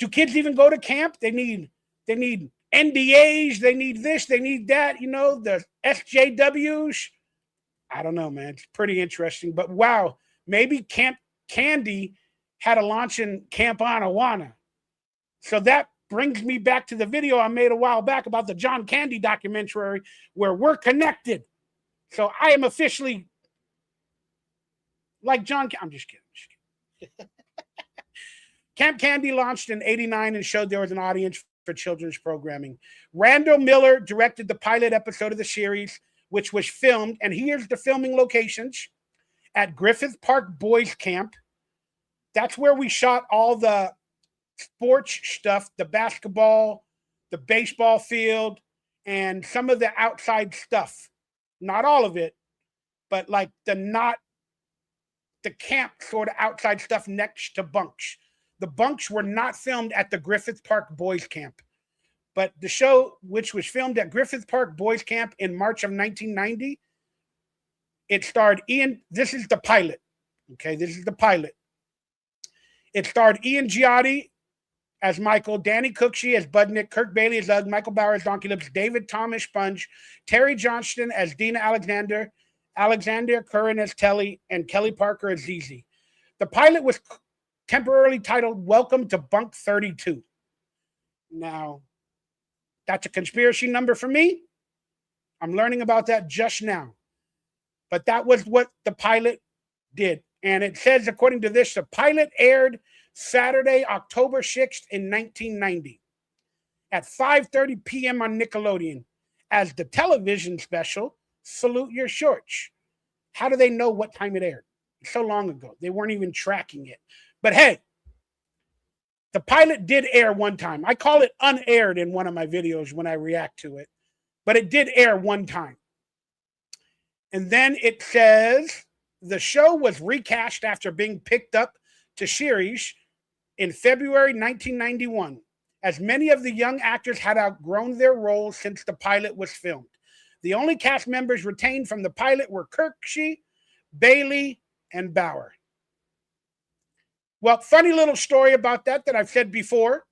Do kids even go to camp? They need NDAs, they need this, they need that, you know, the SJWs. I don't know, man. It's pretty interesting. But wow, maybe Camp Candy had a launch in Camp Anawana. So that brings me back to the video I made a while back about the John Candy documentary where we're connected. So I am officially Like John, I'm just kidding. Camp Candy launched in '89 and showed there was an audience for children's programming. Randall Miller directed the pilot episode of the series, which was filmed, and here's the filming locations, at Griffith Park Boys Camp. That's where we shot all the sports stuff, the basketball, the baseball field, and some of the outside stuff. Not all of it, but like the camp sort of outside stuff next to bunks. The bunks were not filmed at the Griffith Park Boys Camp. But the show, which was filmed at Griffith Park Boys Camp in March of 1990, it starred Ian. This is the pilot. Okay, this is the pilot. It starred Ian Giotti as Michael, Danny Cooksey as Budnick, Kirk Bailey as Ugg, Michael Bauer as DonkeyLips, David Thomas Sponge, Terry Johnston as Dina Alexander, Alexander Curran as Telly, and Kelly Parker as Zizi. The pilot was temporarily titled Welcome to Bunk 32. Now, that's a conspiracy number for me. I'm learning about that just now. But that was what the pilot did. And it says, according to this, the pilot aired Saturday, October 6th in 1990 at 5:30 p.m. on Nickelodeon as the television special, Salute Your Shorts. How do they know what time it aired? So long ago. They weren't even tracking it. But hey, the pilot did air one time. I call it unaired in one of my videos when I react to it. But it did air one time. And then it says the show was recast after being picked up to series in February 1991, as many of the young actors had outgrown their roles since the pilot was filmed. The only cast members retained from the pilot were Cooksey, Bailey, and Bauer. Well, funny little story about that I've said before.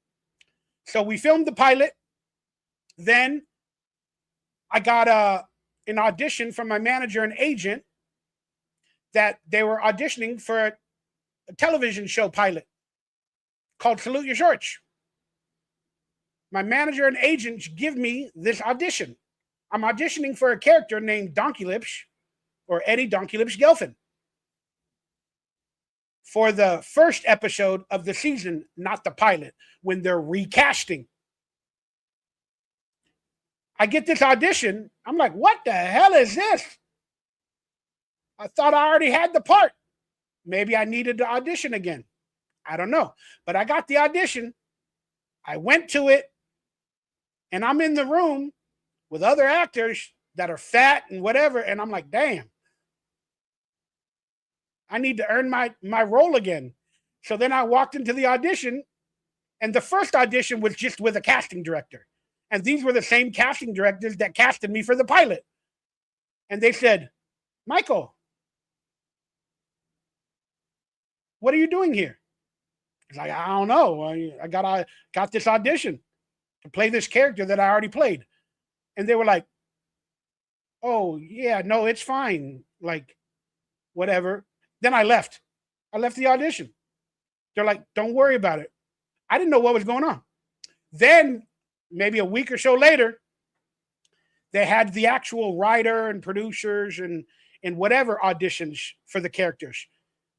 So we filmed the pilot. Then I got an audition from my manager and agent that they were auditioning for a television show pilot called Salute Your Shorts. My manager and agent give me this audition. I'm auditioning for a character named DonkeyLips, or Eddie DonkeyLips Gelfin, for the first episode of the season, not the pilot, when they're recasting. I get this audition. I'm like, what the hell is this? I thought I already had the part. Maybe I needed to audition again. I don't know. But I got the audition. I went to it. And I'm in the room with other actors that are fat and whatever. And I'm like, damn. I need to earn my role again. So then I walked into the audition. And the first audition was just with a casting director. And these were the same casting directors that casted me for the pilot. And they said, Michael, what are you doing here? It's like, I don't know. I got this audition to play this character that I already played. And they were like, oh, yeah, no, it's fine. Like, whatever. Then I left. I left the audition. They're like, don't worry about it. I didn't know what was going on. Then maybe a week or so later, they had the actual writer and producers and whatever auditions for the characters.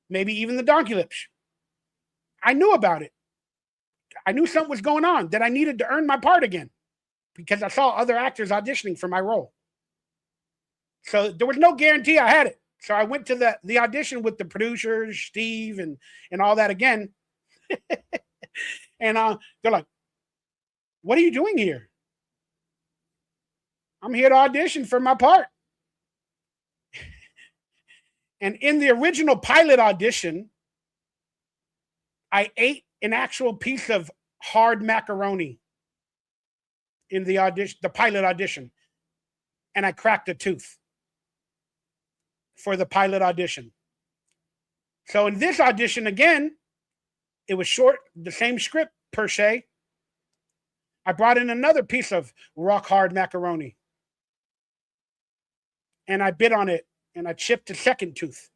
Maybe even the DonkeyLips. I knew about it. I knew something was going on, that I needed to earn my part again because I saw other actors auditioning for my role. So there was no guarantee I had it. So I went to the audition with the producers, Steve, and all that again. And they're like, what are you doing here? I'm here to audition for my part. And in the original pilot audition, I ate an actual piece of hard macaroni in the audition, the pilot audition, and I cracked a tooth for the pilot audition. So in this audition again, it was short, the same script per se. I brought in another piece of rock hard macaroni, and I bit on it, and I chipped a second tooth.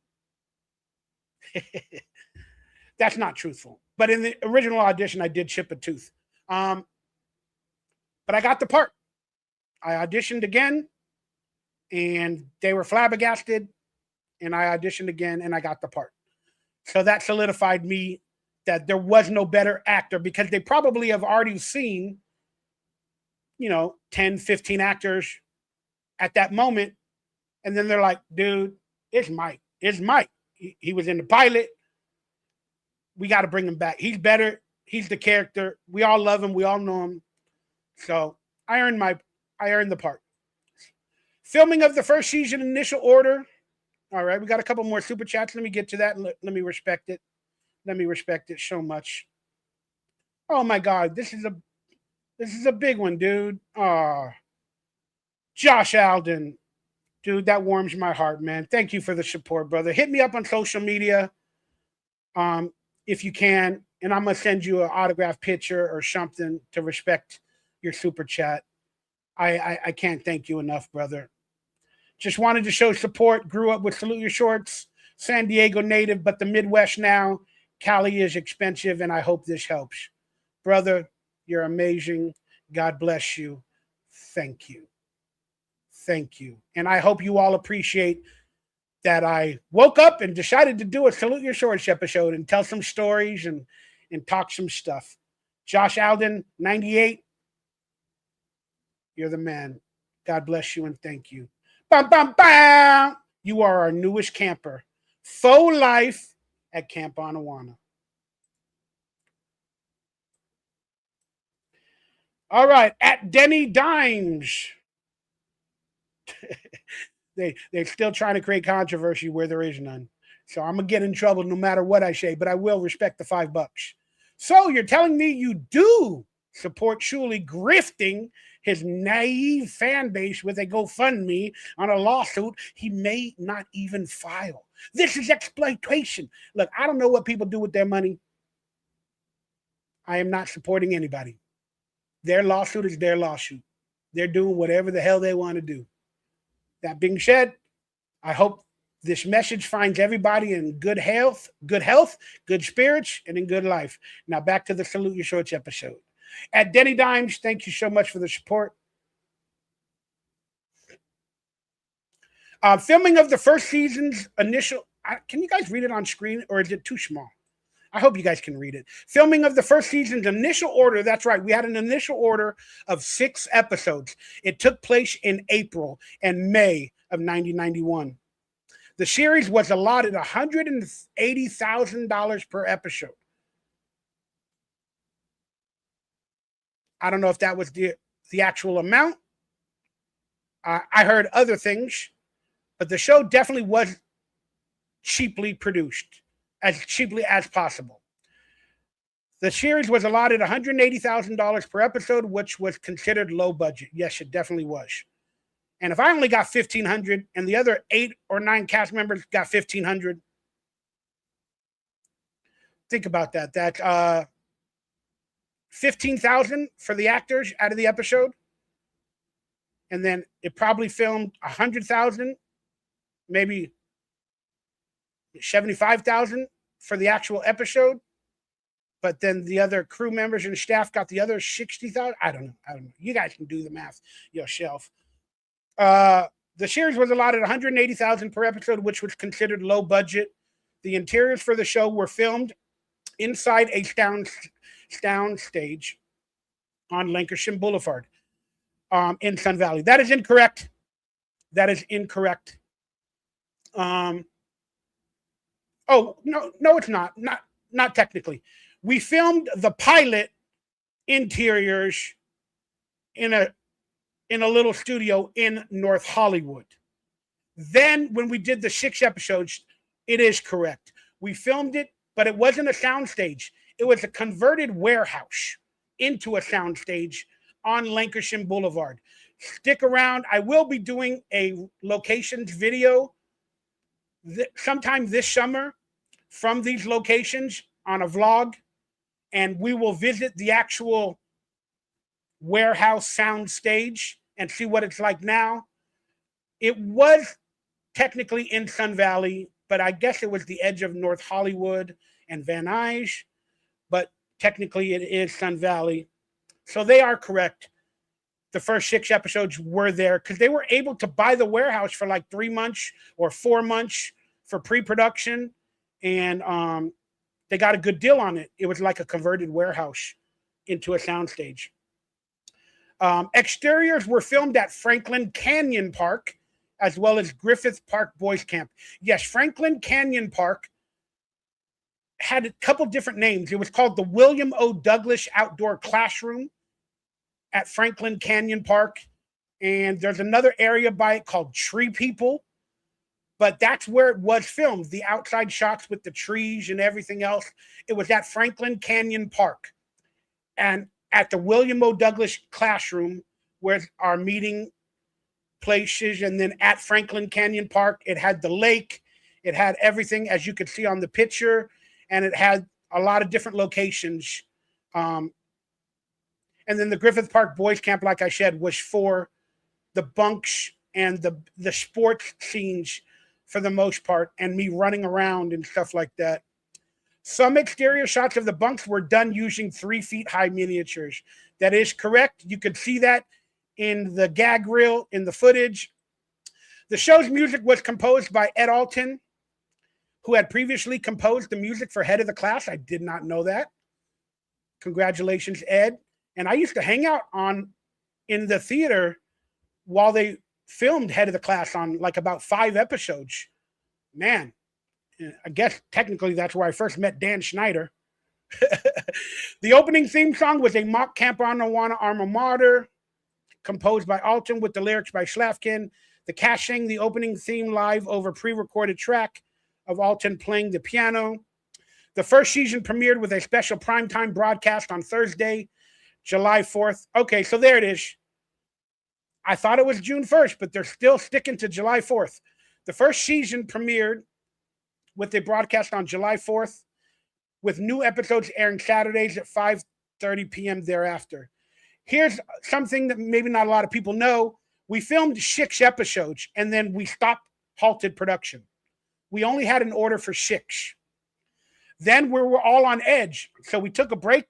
That's not truthful. But in the original audition, I did chip a tooth. But I got the part. I auditioned again, and they were flabbergasted. and I auditioned again, and I got the part. So that solidified me that there was no better actor, because they probably have already seen, 10, 15 actors at that moment. And then they're like, dude, it's Mike. It's Mike. He was in the pilot. We got to bring him back. He's better. He's the character. We all love him. We all know him. So I earned the part. Filming of the first season, initial order. All right, we got a couple more super chats. Let me get to that. And let me respect it. Let me respect it so much. Oh my God, this is a big one, dude. Josh Alden, dude, that warms my heart, man. Thank you for the support, brother. Hit me up on social media, if you can, and I'm gonna send you an autographed picture or something to respect your super chat. I can't thank you enough, brother. Just wanted to show support. Grew up with Salute Your Shorts, San Diego native, but the Midwest now. Cali is expensive, and I hope this helps. Brother, you're amazing. God bless you. Thank you. Thank you. And I hope you all appreciate that I woke up and decided to do a Salute Your Shorts episode and tell some stories and talk some stuff. Josh Alden, 98. You're the man. God bless you and thank you. Bam, bam, bam. You are our newest camper. Faux life at Camp Anawana. All right, at Denny Dimes. They're still trying to create controversy where there is none. So I'm going to get in trouble no matter what I say, but I will respect the $5. So you're telling me you do support Shuli grifting his naive fan base with a GoFundMe on a lawsuit he may not even file. This is exploitation. Look, I don't know what people do with their money. I am not supporting anybody. Their lawsuit is their lawsuit. They're doing whatever the hell they want to do. That being said, I hope this message finds everybody in good health, good spirits, and in good life. Now back to the Salute Your Shorts episode. At Denny Dimes, thank you so much for the support. Filming of the first season's initial... can you guys read it on screen, or is it too small? I hope you guys can read it. Filming of the first season's initial order. That's right. We had an initial order of 6 episodes. It took place in April and May of 1991. The series was allotted $180,000 per episode. I don't know if that was the actual amount. I heard other things, but the show definitely was cheaply produced, as cheaply as possible. The series was allotted $180,000 per episode, which was considered low budget. Yes, it definitely was. And if I only got $1,500 and the other 8 or 9 cast members got $1,500, think about that. That's $15,000 for the actors out of the episode, and then it probably filmed $100,000, maybe $75,000 for the actual episode. But then the other crew members and staff got the other $60,000. I don't know. You guys can do the math yourself. The series was allotted $180,000 per episode, which was considered low budget. The interiors for the show were filmed inside a sound stage on Lancashire Boulevard in Sun Valley. That is incorrect. That is incorrect. Oh, no, it's not. Not technically. We filmed the pilot interiors in a little studio in North Hollywood. Then when we did the 6 episodes, it is correct. We filmed it, but it wasn't a soundstage. It was a converted warehouse into a soundstage on Lancashire Boulevard. Stick around. I will be doing a locations video sometime this summer from these locations on a vlog, and we will visit the actual warehouse sound stage and see what it's like now. It was technically in Sun Valley, but I guess it was the edge of North Hollywood and Van Nuys, but technically it is Sun Valley. So they are correct. The first 6 episodes were there because they were able to buy the warehouse for like 3 months or 4 months for pre-production, and they got a good deal on it. It was like a converted warehouse into a soundstage. Exteriors were filmed at Franklin Canyon Park, as well as Griffith Park Boys Camp. Yes, Franklin Canyon Park had a couple different names. It was called the William O. Douglas Outdoor Classroom at Franklin Canyon Park. And there's another area by it called Tree People. But that's where it was filmed. The outside shots with the trees and everything else. It was at Franklin Canyon Park. And at the William O. Douglas Classroom, where our meeting places, and then at Franklin Canyon Park, it had the lake. It had everything, as you could see on the picture. And it had a lot of different locations. And then the Griffith Park Boys Camp, like I said, was for the bunks and the sports scenes for the most part, and me running around and stuff like that. Some exterior shots of the bunks were done using 3 feet high miniatures. That is correct. You could see that in the gag reel, in the footage. The show's music was composed by Ed Alton, who had previously composed the music for Head of the Class. I did not know that. Congratulations, Ed. And I used to hang out in the theater while they filmed Head of the Class on like about 5 episodes. Man, I guess technically that's where I first met Dan Schneider. The opening theme song was a mock Camp Anawana Alma Mater, composed by Alton with the lyrics by Slavkin. The cast sang the opening theme live over pre-recorded track of Alton playing the piano. The first season premiered with a special primetime broadcast on Thursday, July 4th. Okay, so there it is. I thought it was June 1st, but they're still sticking to July 4th. The first season premiered with a broadcast on July 4th, with new episodes airing Saturdays at 5:30 p.m. thereafter. Here's something that maybe not a lot of people know. We filmed 6 episodes, and then we halted production. We only had an order for 6. Then we were all on edge. So we took a break,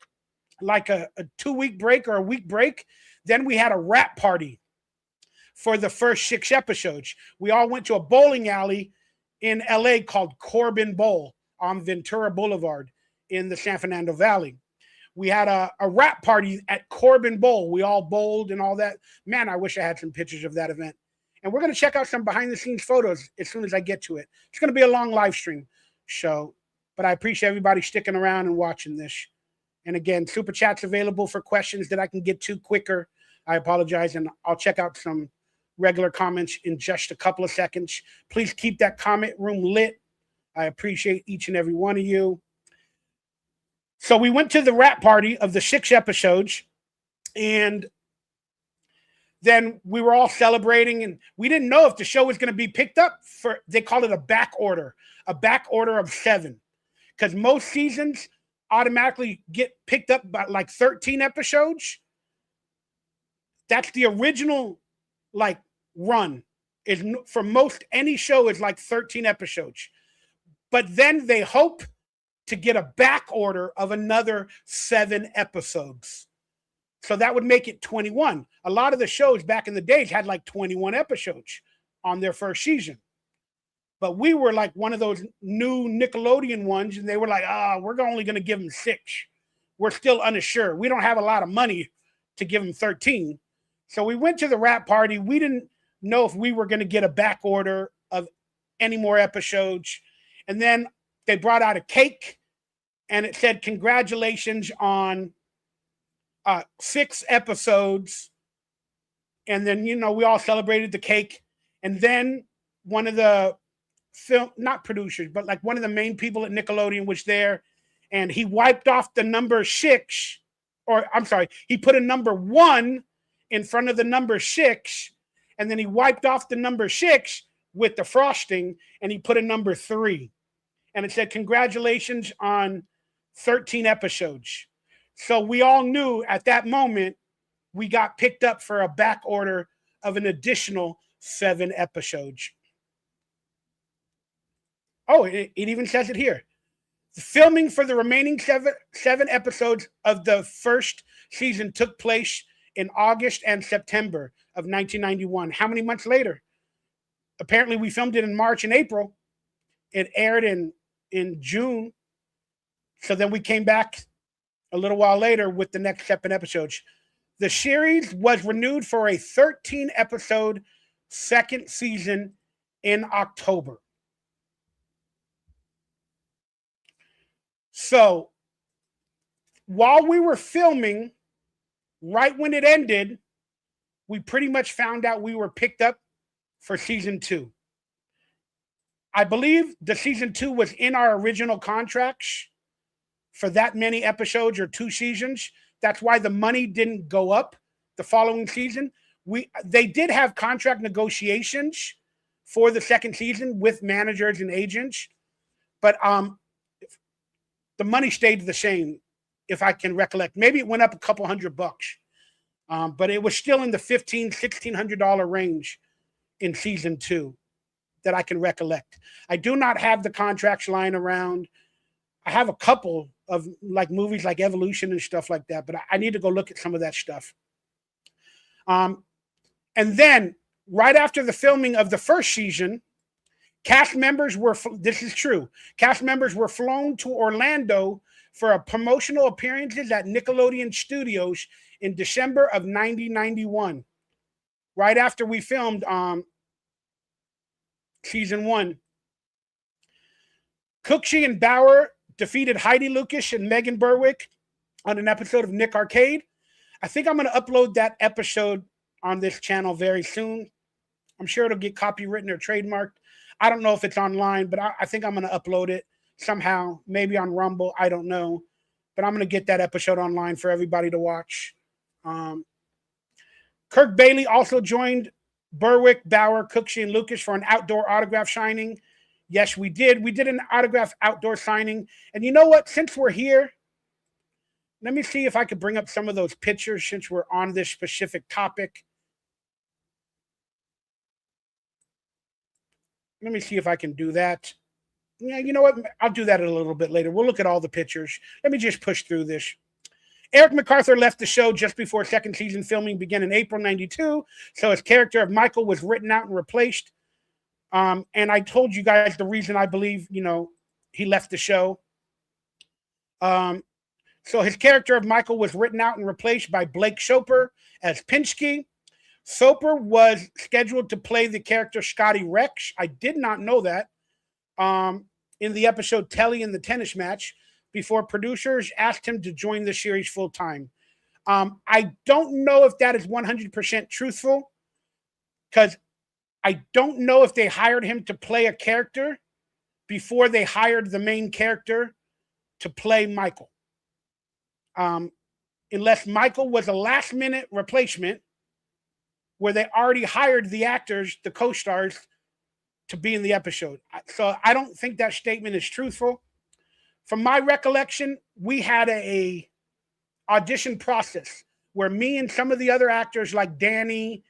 like a 2-week break or a week break. Then we had a wrap party for the first 6 episodes. We all went to a bowling alley in LA called Corbin Bowl on Ventura Boulevard in the San Fernando Valley. We had a wrap party at Corbin Bowl. We all bowled and all that. Man, I wish I had some pictures of that event. And we're going to check out some behind-the-scenes photos as soon as I get to it. It's going to be a long live stream show, but I appreciate everybody sticking around and watching this. And again, Super Chat's available for questions that I can get to quicker. I apologize, and I'll check out some regular comments in just a couple of seconds. Please keep that comment room lit. I appreciate each and every one of you. So we went to the wrap party of the 6 episodes, and then we were all celebrating, and we didn't know if the show was going to be picked up for, they call it a back order of 7, because most seasons automatically get picked up by like 13 episodes. That's the original like run, is for most any show is like 13 episodes. But then they hope to get a back order of another 7 episodes. So that would make it 21. A lot of the shows back in the days had like 21 episodes on their first season. But we were like one of those new Nickelodeon ones, and they were like, we're only going to give them 6. We're still unassured. We don't have a lot of money to give them 13. So we went to the wrap party. We didn't know if we were going to get a back order of any more episodes. And then they brought out a cake, and it said, congratulations on 6 episodes. And then, we all celebrated the cake. And then one of the not producers, but like one of the main people at Nickelodeon was there, and he wiped off the number 6, or I'm sorry, he put a number 1 in front of the number 6, and then he wiped off the number 6 with the frosting, and he put a number 3. And it said, congratulations on 13 episodes. So we all knew at that moment we got picked up for a back order of an additional 7 episodes. Oh, it even says it here. The filming for the remaining 7 episodes of the first season took place in August and September of 1991. How many months later? Apparently we filmed it in March and April. It aired in June. So then we came back a little while later with the next 7 episodes. The series was renewed for a 13 episode second season in October. So while we were filming, right when it ended, we pretty much found out we were picked up for season 2. I believe the season 2 was in our original contracts for that many episodes or 2 seasons. That's why the money didn't go up the following season. They did have contract negotiations for the second season with managers and agents, but the money stayed the same, if I can recollect. Maybe it went up a couple $100, but it was still in the $1,500–$1,600 range in season 2 that I can recollect. I do not have the contracts lying around. I have a couple of like movies like Evolution and stuff like that, but I need to go look at some of that stuff. And then right after the filming of the first season, cast members were, this is true, cast members were flown to Orlando for a promotional appearances at Nickelodeon Studios in December of 1991. Right after we filmed season 1. Cooksey and Bower defeated Heidi Lucas and Megan Berwick on an episode of Nick Arcade. I think I'm going to upload that episode on this channel very soon. I'm sure it'll get copywritten or trademarked. I don't know if it's online, but I think I'm going to upload it somehow, maybe on Rumble. I don't know. But I'm going to get that episode online for everybody to watch. Kirk Bailey also joined Berwick, Bower, Cooksey, and Lucas for an outdoor autograph signing. Yes, we did. We did an autograph outdoor signing. And you know what? Since we're here, let me see if I could bring up some of those pictures since we're on this specific topic. Let me see if I can do that. Yeah, you know what? I'll do that a little bit later. We'll look at all the pictures. Let me just push through this. Eric MacArthur left the show just before second season filming began in April 92, so his character of Michael was written out and replaced. And I told you guys the reason I believe, he left the show. So his character of Michael was written out and replaced by Blake Soper as Pinsky. Soper was scheduled to play the character Scotty Rex. I did not know that. In the episode Telly in the Tennis Match, before producers asked him to join the series full time. I don't know if that is 100% truthful, because I don't know if they hired him to play a character before they hired the main character to play Michael. Unless Michael was a last-minute replacement where they already hired the actors, the co-stars, to be in the episode. So I don't think that statement is truthful. From my recollection, we had a audition process where me and some of the other actors like Danny,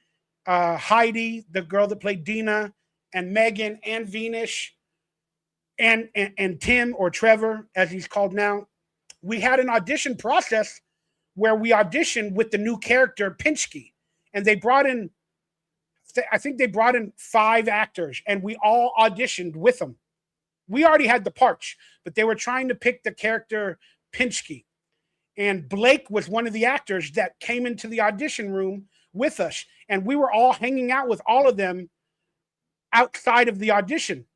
Heidi, the girl that played Dina, and Megan and Venus, and Tim, or Trevor, as he's called now, we had an audition process where we auditioned with the new character Pinsky. And they brought in, I think they brought in 5 actors, and we all auditioned with them. We already had the parts, but they were trying to pick the character Pinsky. And Blake was one of the actors that came into the audition room with us. And we were all hanging out with all of them outside of the audition.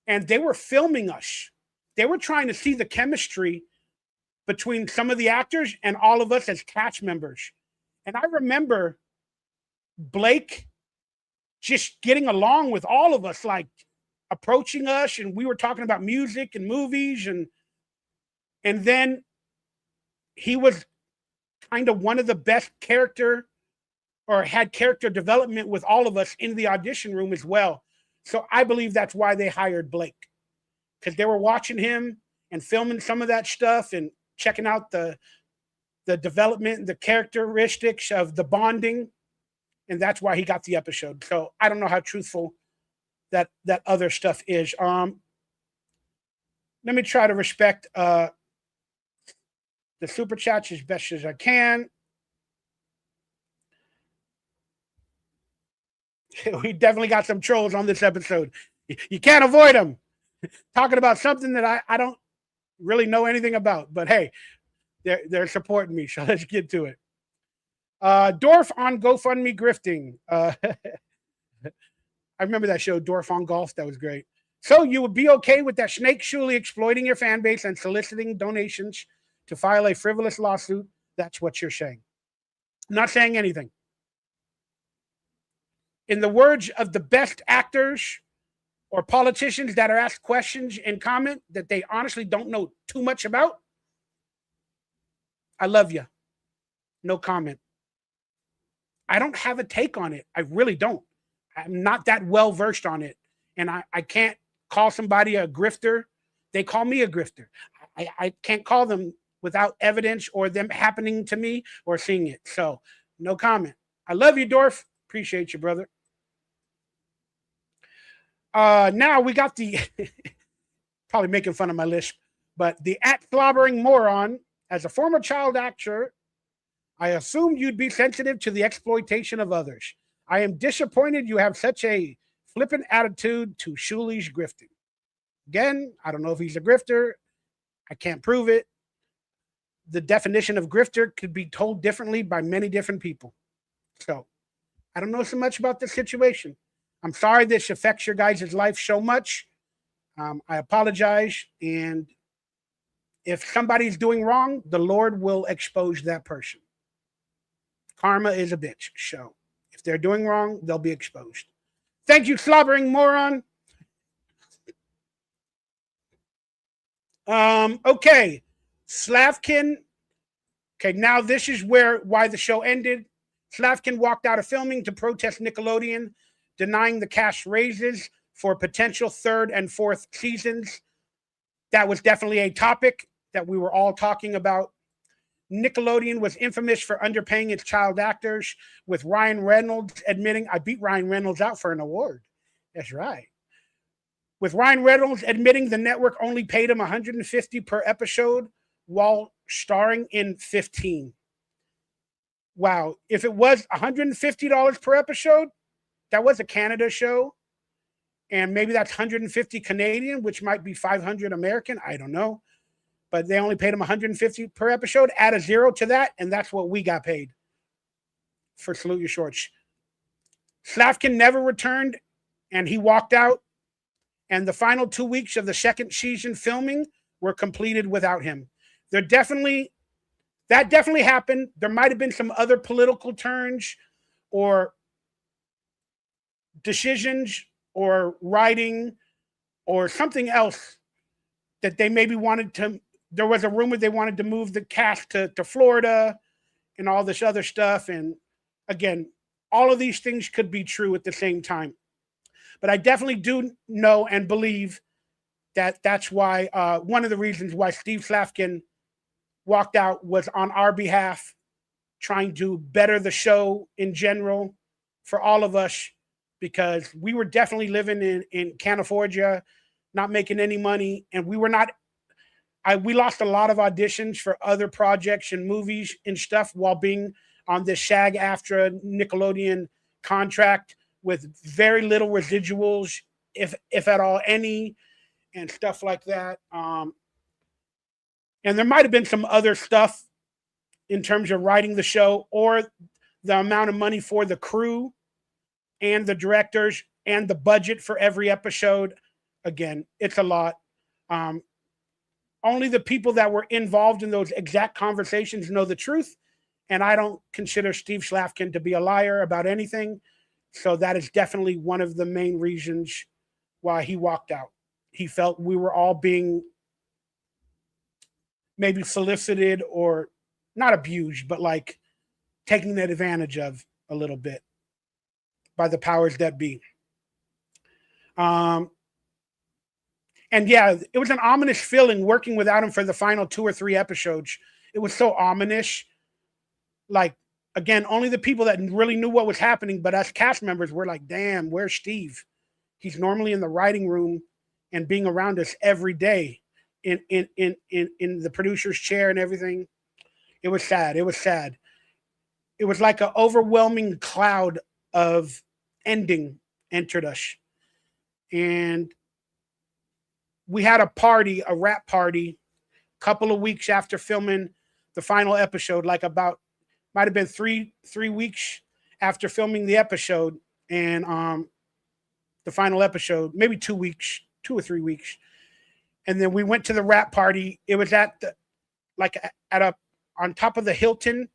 And they were filming us. They were trying to see the chemistry between some of the actors and all of us as cast members. And I remember Blake just getting along with all of us, like approaching us, and we were talking about music and movies, and then he was kind of one of the best character, or had character development with all of us in the audition room as well. So I believe that's why they hired Blake, because they were watching him and filming some of that stuff and checking out the development and the characteristics of the bonding. And that's why he got the episode. So I don't know how truthful that other stuff is. Let me try to respect the super chats as best as I can. We definitely got some trolls on this episode. You can't avoid them. talking about something that I don't really know anything about. But hey, they're supporting me, so let's get to it. Dorf on GoFundMe grifting. I remember that show, Dorf on Golf. That was great. So you would be okay with that snake surely exploiting your fan base and soliciting donations to file a frivolous lawsuit? That's what you're saying. I'm not saying anything. In the words of the best actors or politicians that are asked questions and comment that they honestly don't know too much about, I love you. No comment. I don't have a take on it. I really don't. I'm not that well versed on it. And I can't call somebody a grifter. They call me a grifter. I can't call them without evidence or them happening to me or seeing it. So no comment. I love you, Dorf. Appreciate you, brother. Now we got the probably making fun of my list, but the slobbering moron. As a former child actor, I assumed you'd be sensitive to the exploitation of others. I am disappointed you have such a flippant attitude to Shuli's grifting. Again, I don't know if he's a grifter. I can't prove it. The definition of grifter could be told differently by many different people. So I don't know so much about this situation. I'm sorry this affects your guys' life so much. I apologize. And if somebody's doing wrong, the Lord will expose that person. Karma is a bitch. So if they're doing wrong, they'll be exposed. Thank you, slobbering moron. Okay. Slavkin. Okay, now this is why the show ended. Slavkin walked out of filming to protest Nickelodeon denying the cash raises for potential third and fourth seasons. That was definitely a topic that we were all talking about. Nickelodeon was infamous for underpaying its child actors, with Ryan Reynolds admitting, I beat Ryan Reynolds out for an award. That's right. With Ryan Reynolds admitting the network only paid him $150 per episode while starring in 15. Wow. If it was $150 per episode, that was a Canada show. And maybe that's 150 Canadian, which might be 500 American. I don't know. But they only paid him 150 per episode. Add a zero to that, and that's what we got paid for Salute Your Shorts. Slavkin never returned, and he walked out. And the final 2 weeks of the second season filming were completed without him. That definitely happened. There might have been some other political turns or decisions or writing or something else that they maybe wanted to. There was a rumor they wanted to move the cast to Florida and all this other stuff. And again, all of these things could be true at the same time. But I definitely do know and believe that that's why one of the reasons why Steve Slavkin walked out was on our behalf, trying to better the show in general for all of us, because we were definitely living in California, not making any money. And we were not, we lost a lot of auditions for other projects and movies and stuff while being on this SAG-AFTRA Nickelodeon contract with very little residuals, if at all any, and stuff like that. And there might have been some other stuff in terms of writing the show or the amount of money for the crew and the directors and the budget for every episode. Again, it's a lot. Only the people that were involved in those exact conversations know the truth. And I don't consider Steve Slavkin to be a liar about anything. So that is definitely one of the main reasons why he walked out. He felt we were all being maybe solicited or not abused, but like taking advantage of a little bit by the powers that be. And yeah, it was an ominous feeling working without him for the final 2 or 3 episodes. It was so ominous. Like, again, only the people that really knew what was happening, but us cast members were like, damn, where's Steve? He's normally in the writing room and being around us every day in the producer's chair and everything. It was sad. It was sad. It was like an overwhelming cloud of ending entered us. And we had a party, a rap party, a couple of weeks after filming the final episode, like about might have been three weeks after filming the episode, and the final episode, maybe 2 weeks, 2 or 3 weeks. And then we went to the rap party. It was at the, like at a, on top of the Hilton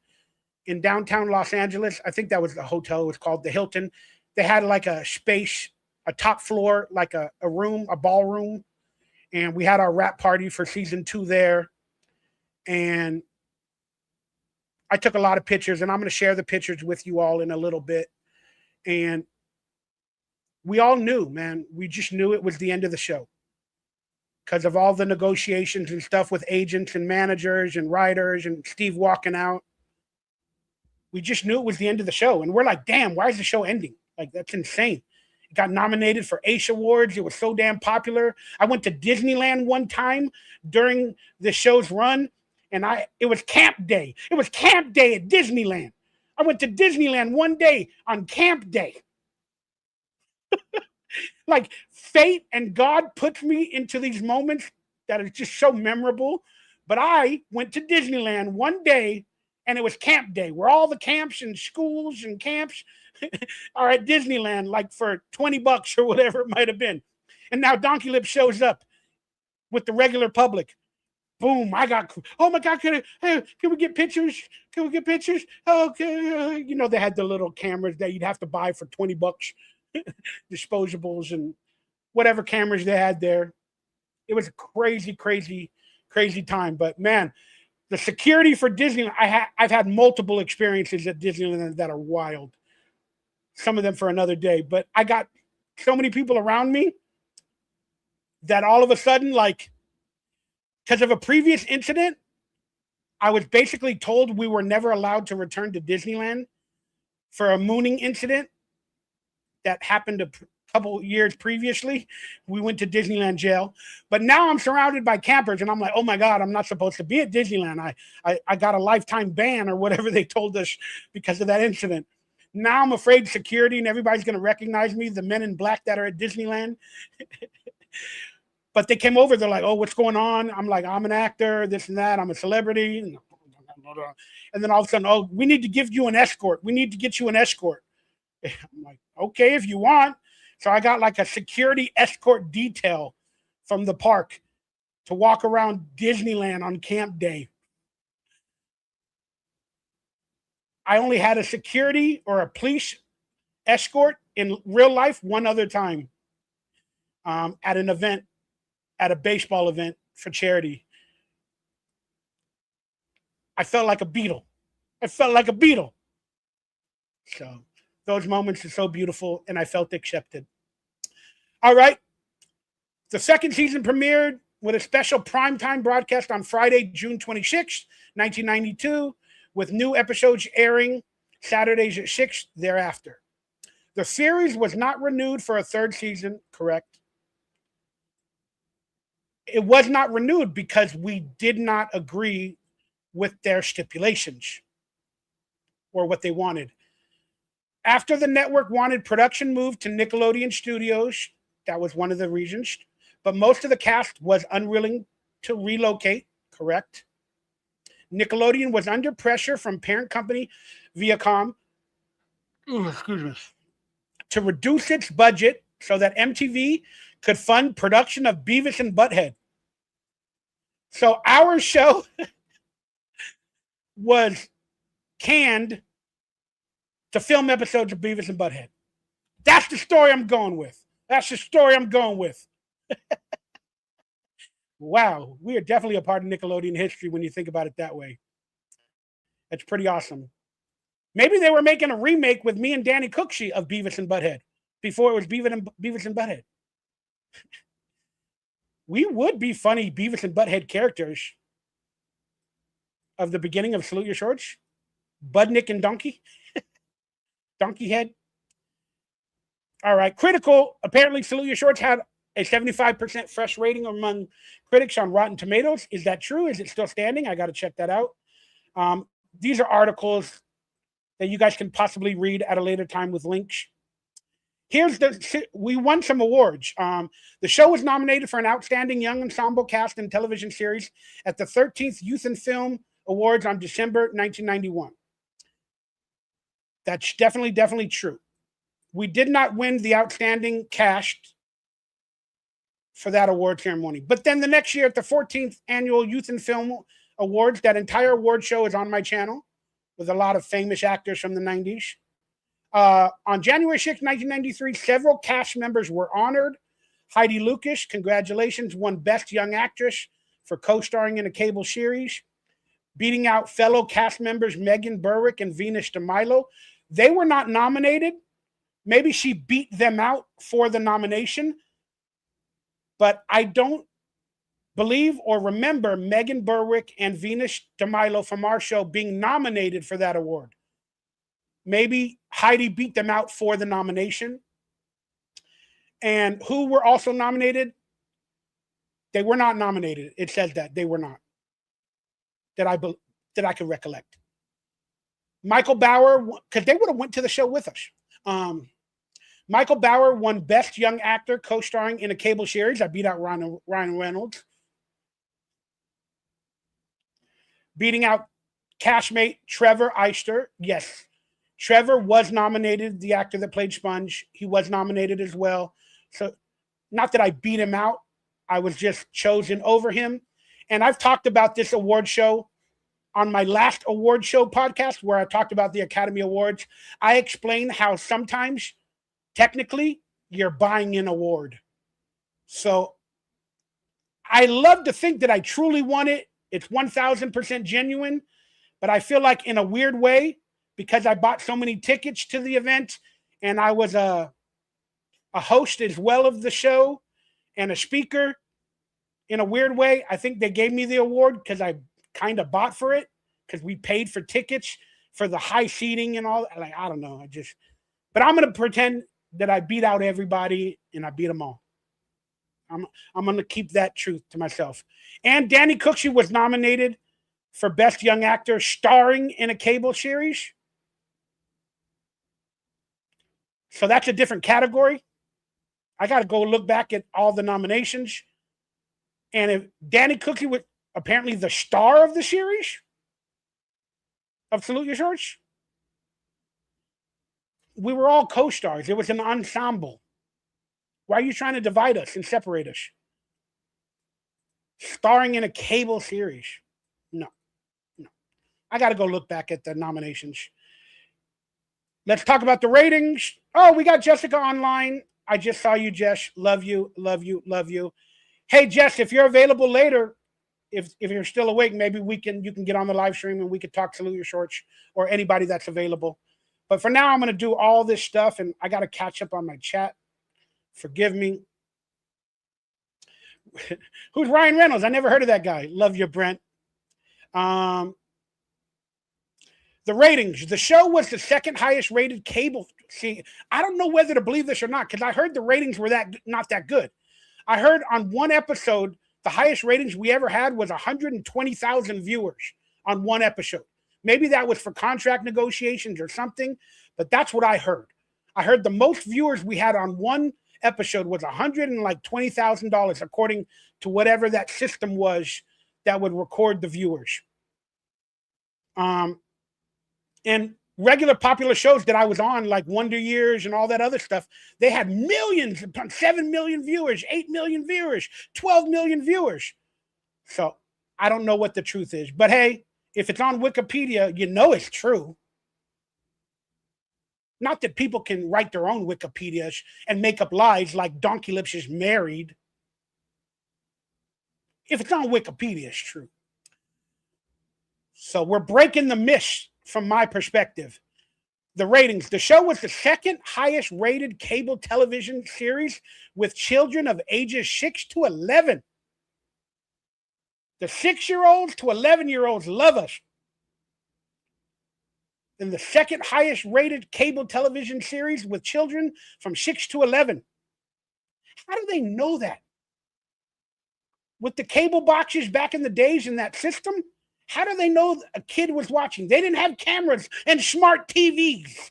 in downtown Los Angeles. I think that was the hotel. It was called the Hilton. They had like a space, a top floor, like a room, a ballroom. And we had our rap party for season 2 there. And I took a lot of pictures, and I'm going to share the pictures with you all in a little bit. And we all knew, man, we just knew it was the end of the show because of all the negotiations and stuff with agents and managers and writers and Steve walking out. We just knew it was the end of the show. And we're like, damn, why is the show ending? Like, that's insane. It got nominated for Ace Awards. It was so damn popular. I went to Disneyland one time during the show's run, and it was camp day. It was camp day at Disneyland. I went to Disneyland one day on camp day. Like, fate and God puts me into these moments that are just so memorable. But I went to Disneyland one day, and it was camp day, where all the camps and schools and camps are at Disneyland, like for $20 or whatever it might have been. And now DonkeyLips shows up with the regular public. Boom! Oh my God! Can we get pictures? Can we get pictures? Okay, you know, they had the little cameras that you'd have to buy for $20, disposables and whatever cameras they had there. It was a crazy, crazy, crazy time. But man, the security for Disneyland, I've had multiple experiences at Disneyland that are wild. Some of them for another day. But I got so many people around me that all of a sudden, like, because of a previous incident, I was basically told we were never allowed to return to Disneyland for a mooning incident that happened a couple years previously. We went to Disneyland jail. But now I'm surrounded by campers, and I'm like, oh my God, I'm not supposed to be at Disneyland. I got a lifetime ban or whatever they told us because of that incident. Now I'm afraid security and everybody's going to recognize me, the men in black that are at Disneyland. But they came over. They're like, oh, what's going on? I'm like, I'm an actor, this and that. I'm a celebrity. And then all of a sudden, oh, we need to give you an escort. We need to get you an escort. I'm like, okay, if you want. So I got like a security escort detail from the park to walk around Disneyland on camp day. I only had a security or a police escort in real life one other time at an event, at a baseball event for charity. I felt like a Beatle. I felt like a Beatle. So those moments are so beautiful, and I felt accepted. All right. The second season premiered with a special primetime broadcast on Friday, June 26th, 1992, with new episodes airing Saturdays at 6 thereafter. The series was not renewed for a third season, correct? It was not renewed because we did not agree with their stipulations or what they wanted. After the network wanted production moved to Nickelodeon Studios, that was one of the reasons, but most of the cast was unwilling to relocate, correct? Nickelodeon was under pressure from parent company Viacom to reduce its budget so that MTV could fund production of Beavis and Butthead. So our show was canned to film episodes of Beavis and Butthead. That's the story I'm going with. That's the story I'm going with. Wow, we are definitely a part of Nickelodeon history when you think about it that way. That's pretty awesome. Maybe they were making a remake with me and Danny Cookshee of Beavis and Butthead before it was Beavis and Butthead. We would be funny Beavis and Butthead characters of the beginning of Salute Your Shorts. Budnick and Donkey. Donkey Head. All right. Critical. Apparently, Salute Your Shorts had a 75% fresh rating among critics on Rotten Tomatoes. Is that true? Is it still standing? I got to check that out. These are articles that you guys can possibly read at a later time with links. We won some awards. The show was nominated for an Outstanding Young Ensemble Cast in Television Series at the 13th Youth and Film Awards on December 1991. That's definitely true. We did not win the Outstanding Cast for that award ceremony. But then the next year at the 14th Annual Youth and Film Awards, that entire award show is on my channel with a lot of famous actors from the 90s. On January 6, 1993, several cast members were honored. Heidi Lucas, congratulations, won Best Young Actress for co-starring in a cable series, beating out fellow cast members Megan Berwick and Venus DeMilo. They were not nominated. Maybe she beat them out for the nomination, but I don't believe or remember Megan Berwick and Venus DeMilo from our show being nominated for that award. Maybe Heidi beat them out for the nomination. And who were also nominated? They were not nominated. It says that they were not. That I can recollect. Michael Bauer, because they would have went to the show with us. Michael Bauer won Best Young Actor co-starring in a cable series. I beat out Ryan Reynolds. Beating out castmate Trevor Eister. Yes. Trevor was nominated, the actor that played Sponge. He was nominated as well. So not that I beat him out. I was just chosen over him. And I've talked about this award show on my last award show podcast where I talked about the Academy Awards. I explained how sometimes, technically, you're buying an award. So I love to think that I truly won it. It's 1,000% genuine. But I feel like in a weird way, because I bought so many tickets to the event and I was a host as well of the show and a speaker, in a weird way, I think they gave me the award because I kind of bought for it because we paid for tickets for the high seating and all. Like, I don't know. But I'm going to pretend that I beat out everybody and I beat them all. I'm going to keep that truth to myself. And Danny Cooksey was nominated for Best Young Actor starring in a cable series. So that's a different category. I got to go look back at all the nominations. And if Danny Cooksey was apparently the star of the series of Salute Your Shorts, we were all co-stars. It was an ensemble. Why are you trying to divide us and separate us? Starring in a cable series. No. I got to go look back at the nominations. Let's talk about the ratings. Oh, we got Jessica online. I just saw you, Jess. Love you, love you, love you. Hey, Jess, if you're available later, if you're still awake, maybe you can get on the live stream and we could talk Salute Your Shorts or anybody that's available. But for now, I'm going to do all this stuff and I got to catch up on my chat. Forgive me. Who's Ryan Reynolds? I never heard of that guy. Love you, Brent. The ratings. The show was the second highest rated cable. See, I don't know whether to believe this or not because I heard the ratings were not that good. I heard on one episode, the highest ratings we ever had was 120,000 viewers on one episode. Maybe that was for contract negotiations or something, but that's what I heard. I heard the most viewers we had on one episode was $120,000 according to whatever that system was that would record the viewers. And regular popular shows that I was on, like Wonder Years and all that other stuff, they had millions, 7 million viewers, 8 million viewers, 12 million viewers. So I don't know what the truth is. But hey, if it's on Wikipedia, you know it's true. Not that people can write their own Wikipedias and make up lies like DonkeyLips is married. If it's on Wikipedia, it's true. So we're breaking the myth from my perspective. The ratings. The show was the second highest rated cable television series with children of ages 6 to 11. The 6-year-olds to 11-year-olds love us. And the second highest rated cable television series with children from 6 to 11. How do they know that? With the cable boxes back in the days in that system, how do they know a kid was watching? They didn't have cameras and smart TVs.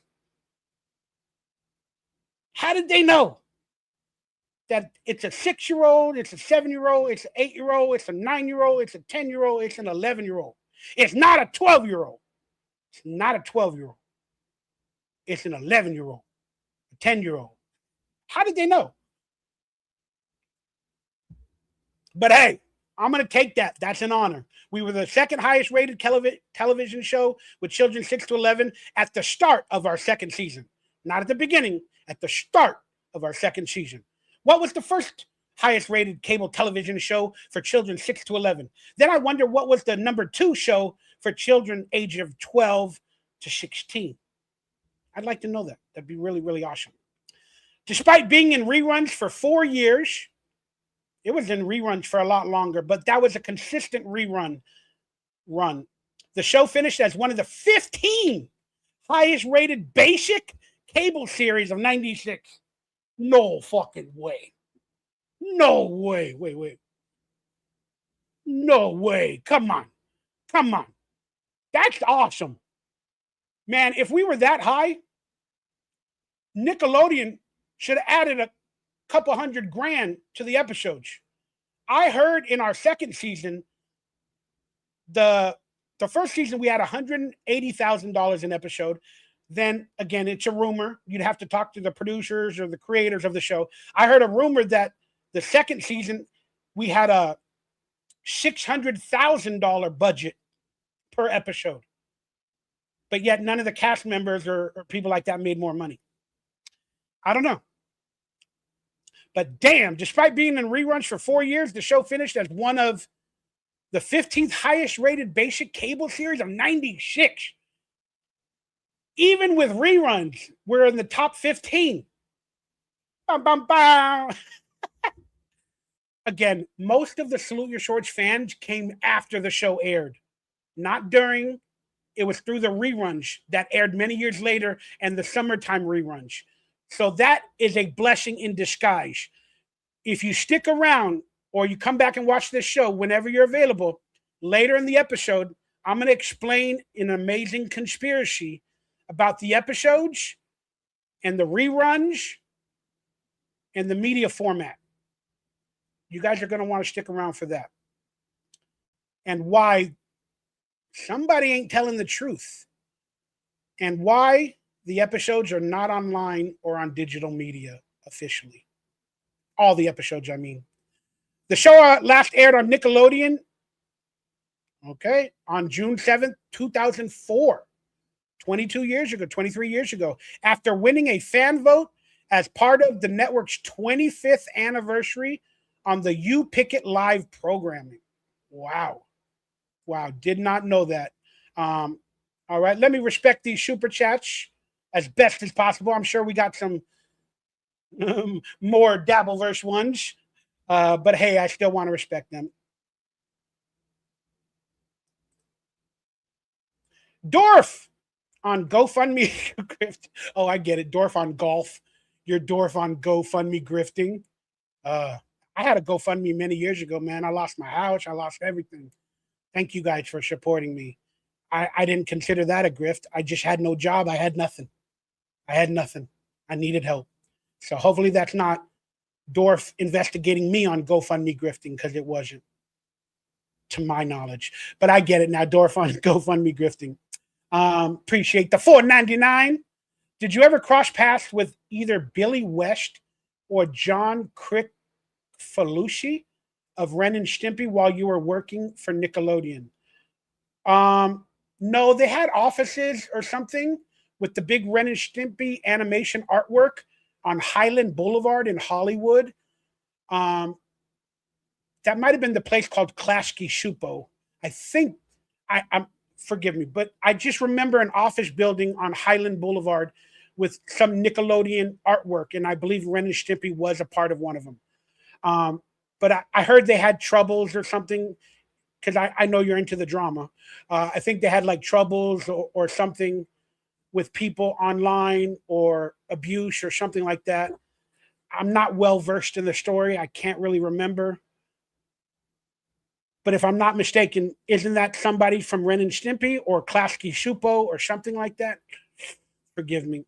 How did they know that it's a 6-year-old, it's a 7-year-old, it's an 8-year-old, it's a 9-year-old, it's a 10-year-old, it's an 11-year-old. It's not a 12-year-old. It's not a 12-year-old. It's an 11-year-old, a 10-year-old. How did they know? But hey, I'm going to take that. That's an honor. We were the second highest rated television show with children 6 to 11 at the start of our second season. Not at the beginning, at the start of our second season. What was the first highest rated cable television show for children 6 to 11? Then I wonder what was the number 2 show for children age of 12 to 16. I'd like to know that. That'd be really, really awesome. Despite being in reruns for 4 years, it was in reruns for a lot longer, but that was a consistent run. The show finished as one of the 15 highest rated basic cable series of 96. No fucking way. No way. Wait. No way. Come on. That's awesome. Man, if we were that high, Nickelodeon should have added a couple $100,000 to the episodes. I heard in our second season, the first season we had $180,000 an episode. Then again, it's a rumor. You'd have to talk to the producers or the creators of the show. I heard a rumor that the second season we had a $600,000 budget per episode. But yet none of the cast members or people like that made more money. I don't know. But damn, despite being in reruns for 4 years, the show finished as one of the 15th highest rated basic cable series of 96. Even with reruns, we're in the top 15. Bum, bum, bum. Again, most of the Salute Your Shorts fans came after the show aired, not during. It was through the reruns that aired many years later and the summertime reruns. So that is a blessing in disguise. If you stick around or you come back and watch this show whenever you're available, later in the episode, I'm going to explain an amazing conspiracy about the episodes and the reruns and the media format. You guys are going to want to stick around for that. And why somebody ain't telling the truth. And why the episodes are not online or on digital media officially. All the episodes, I mean. The show last aired on Nickelodeon, on June 7th, 2004. 23 years ago, after winning a fan vote as part of the network's 25th anniversary on the You Pick It Live programming. Wow. Did not know that. All right, let me respect these super chats as best as possible. I'm sure we got some more Dabbleverse ones, but hey, I still want to respect them. Dorf on GoFundMe grift. Oh, I get it. Dorf on golf. You're Dorf on GoFundMe grifting. I had a GoFundMe many years ago, man. I lost my house. I lost everything. Thank you guys for supporting me. I didn't consider that a grift. I just had no job. I had nothing. I needed help. So hopefully that's not Dorf investigating me on GoFundMe grifting, because it wasn't, to my knowledge. But I get it now. Dorf on GoFundMe grifting. Appreciate the $4.99. Did you ever cross paths with either Billy West or John Crick-Falucci of Ren and Stimpy while you were working for Nickelodeon? No, they had offices or something with the big Ren and Stimpy animation artwork on Highland Boulevard in Hollywood. That might have been the place called Klasky Shupo. I think I'm forgive me, but I just remember an office building on Highland Boulevard with some Nickelodeon artwork, and I believe Ren and Stimpy was a part of one of them. But I heard they had troubles or something, because I know you're into the drama. I think they had like troubles or something with people online or abuse or something like that. I'm not well versed in the story. I can't really remember. But if I'm not mistaken, isn't that somebody from Ren and Stimpy or Klasky Shupo or something like that? Forgive me.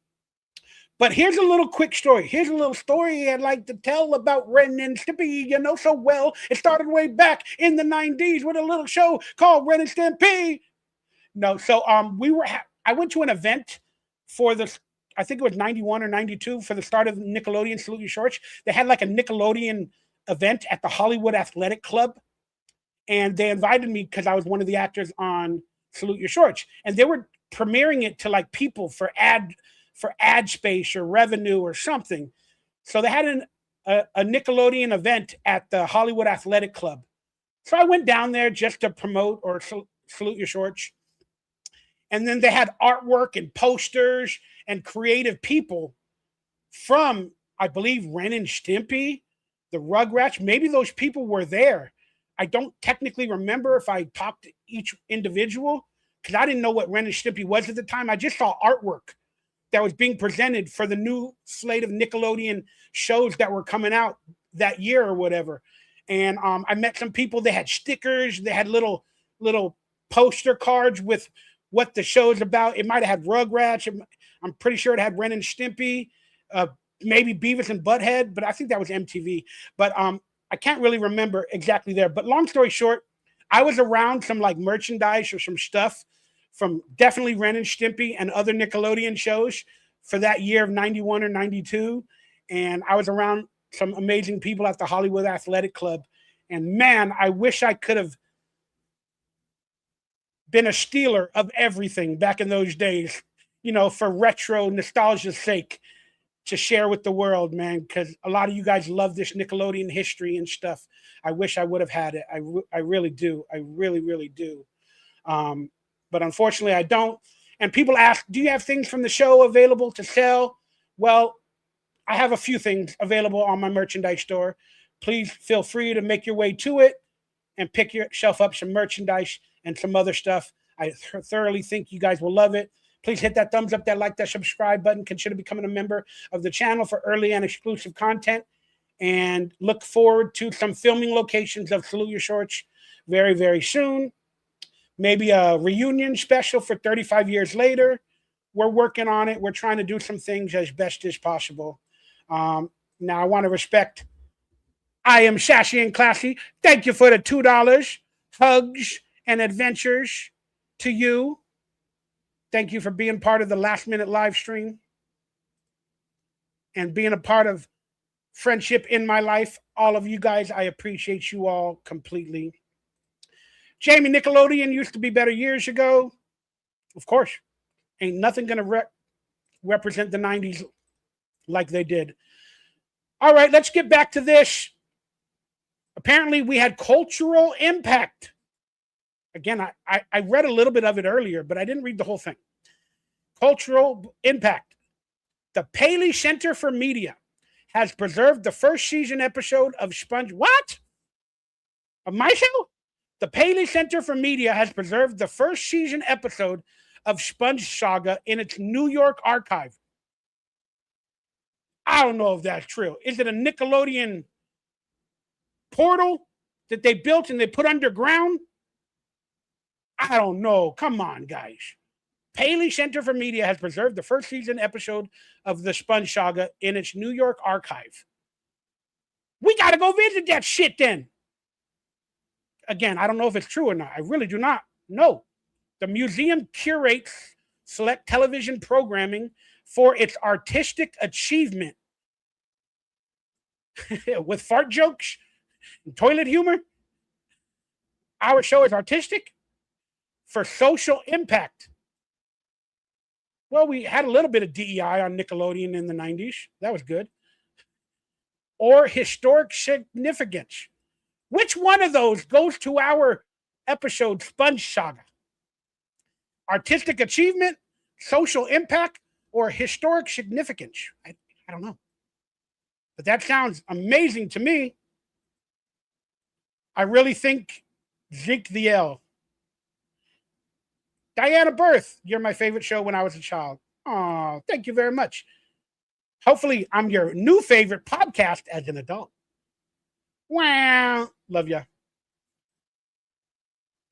But here's a little quick story. Here's a little story I'd like to tell about Ren and Stimpy. You know so well. It started way back in the 90s with a little show called Ren and Stimpy. No, so I went to an event for the, I think it was 91 or 92 for the start of Nickelodeon Salute Your Shorts. They had like a Nickelodeon event at the Hollywood Athletic Club. And they invited me because I was one of the actors on Salute Your Shorts. And they were premiering it to like people for ad space or revenue or something. So they had a Nickelodeon event at the Hollywood Athletic Club. So I went down there just to promote or Salute Your Shorts. And then they had artwork and posters and creative people from, I believe, Ren and Stimpy, the Rugrats. Maybe those people were there. I don't technically remember if I talked to each individual because I didn't know what Ren and Stimpy was at the time. I just saw artwork that was being presented for the new slate of Nickelodeon shows that were coming out that year or whatever. And I met some people. They had stickers. They had little poster cards with what the show's about. It might have had Rugrats. I'm pretty sure it had Ren and Stimpy, maybe Beavis and Butthead, but I think that was MTV. But I can't really remember exactly there. But long story short, I was around some like merchandise or some stuff from definitely Ren and Stimpy and other Nickelodeon shows for that year of 91 or 92. And I was around some amazing people at the Hollywood Athletic Club. And man, I wish I could have been a stealer of everything back in those days, you know, for retro nostalgia's sake, to share with the world, man, because a lot of you guys love this Nickelodeon history and stuff. I wish I would have had it. I really do. I really, really do. But unfortunately, I don't. And people ask, do you have things from the show available to sell? Well, I have a few things available on my merchandise store. Please feel free to make your way to it and pick yourself up some merchandise and some other stuff. I thoroughly think you guys will love it. Please hit that thumbs up, that like, that subscribe button. Consider becoming a member of the channel for early and exclusive content. And look forward to some filming locations of Salute Your Shorts very, very soon. Maybe a reunion special for 35 years later. We're working on it. We're trying to do some things as best as possible. Now, I want to respect I Am Sassy and Classy. Thank you for the $2. Hugs and adventures to you. Thank you for being part of the last minute live stream and being a part of friendship in my life. All of you guys, I appreciate you all completely. Jamie, Nickelodeon used to be better years ago. Of course, ain't nothing going to represent the 90s like they did. All right, let's get back to this. Apparently, we had cultural impact. Again, I read a little bit of it earlier, but I didn't read the whole thing. Cultural impact. The Paley Center for Media has preserved the first season episode of Sponge. What? Of my show? The Paley Center for Media has preserved the first season episode of Sponge Saga in its New York archive. I don't know if that's true. Is it a Nickelodeon portal that they built and they put underground? I don't know. Come on, guys. Paley Center for Media has preserved the first season episode of the Sponge Saga in its New York archive. We got to go visit that shit then. Again, I don't know if it's true or not. I really do not know. The museum curates select television programming for its artistic achievement. With fart jokes and toilet humor. Our show is artistic. For social impact. Well, we had a little bit of DEI on Nickelodeon in the 90s. That was good. Or historic significance. Which one of those goes to our episode Sponge Saga? Artistic achievement, social impact, or historic significance? I don't know. But that sounds amazing to me. I really think Zeke the L. Diana Birth, you're my favorite show when I was a child. Oh, thank you very much. Hopefully, I'm your new favorite podcast as an adult. Wow. Love ya.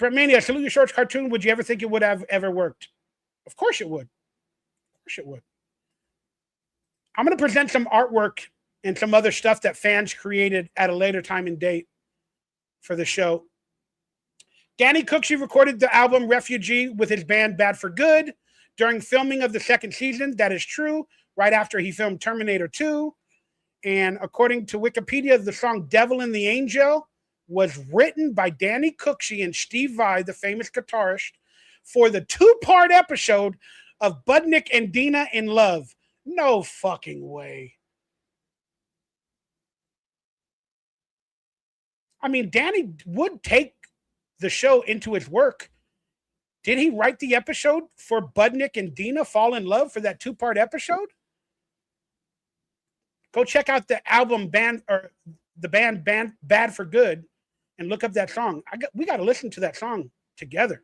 Bretmania, Salute Your Shorts cartoon. Would you ever think it would have ever worked? Of course it would. Of course it would. I'm going to present some artwork and some other stuff that fans created at a later time and date for the show. Danny Cooksey recorded the album Refugee with his band Bad for Good during filming of the second season. That is true. Right after he filmed Terminator 2. And according to Wikipedia, the song Devil in the Angel was written by Danny Cooksey and Steve Vai, the famous guitarist, for the 2-part episode of Budnick and Dina in Love. No fucking way. I mean, Danny would take the show into his work. Did he write the episode for Budnick and Dina Fall in Love for that 2-part episode? Go check out the album band or the band Bad for Good and look up that song. We got to listen to that song together.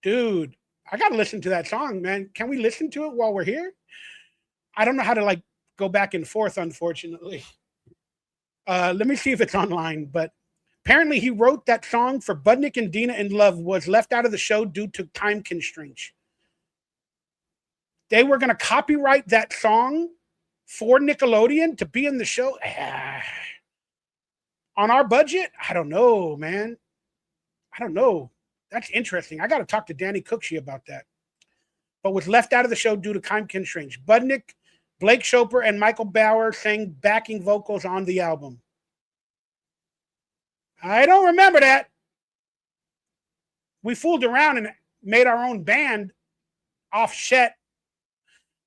Dude, I got to listen to that song, man. Can we listen to it while we're here? I don't know how to like go back and forth, unfortunately. Let me see if it's online, but apparently he wrote that song for Budnick and Dina in Love, was left out of the show due to time constraints. They were going to copyright that song for Nickelodeon to be in the show. On our budget? I don't know, man. I don't know. That's interesting. I got to talk to Danny Cooksey about that. But was left out of the show due to time constraints. Budnick, Blake Schoper, and MichaelRayBower sang backing vocals on the album. I don't remember that. We fooled around and made our own band offset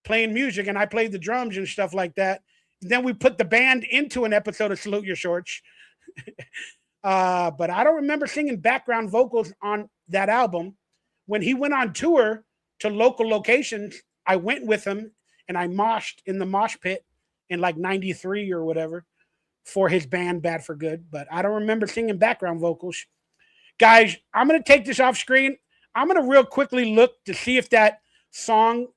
playing music, and I played the drums and stuff like that. And then we put the band into an episode of Salute Your Shorts. But I don't remember singing background vocals on that album. When he went on tour to local locations, I went with him and I moshed in the mosh pit in like 93 or whatever for his band Bad for Good. But I don't remember singing background vocals. Guys, I'm going to take this off screen. I'm going to real quickly look to see if that song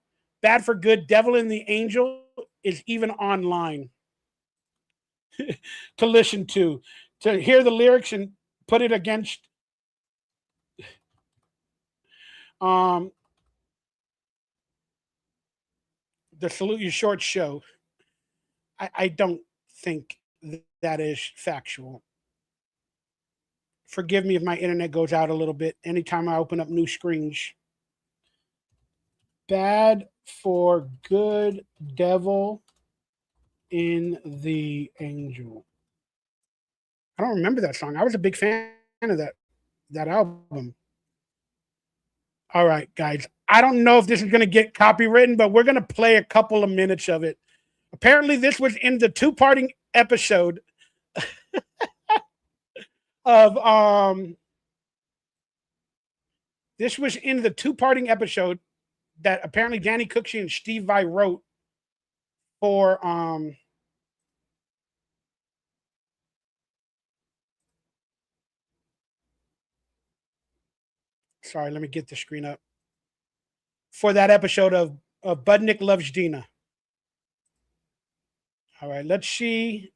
Bad for Good, Devil in the Angel is even online to listen to hear the lyrics and put it against the Salute Your Shorts show. I don't think that is factual. Forgive me if my internet goes out a little bit anytime I open up new screens. Bad for Good, Devil in the Angel. I don't remember that song. I was a big fan of that album. All right, guys. I don't know if this is going to get copywritten, but we're going to play a couple of minutes of it. Apparently, this was in the 2-parting episode of this was in the 2-parting episode that apparently Danny Cooksey and Steve Vai wrote for sorry, let me get the screen up. For that episode of Budnick Loves Dina. All right, let's see.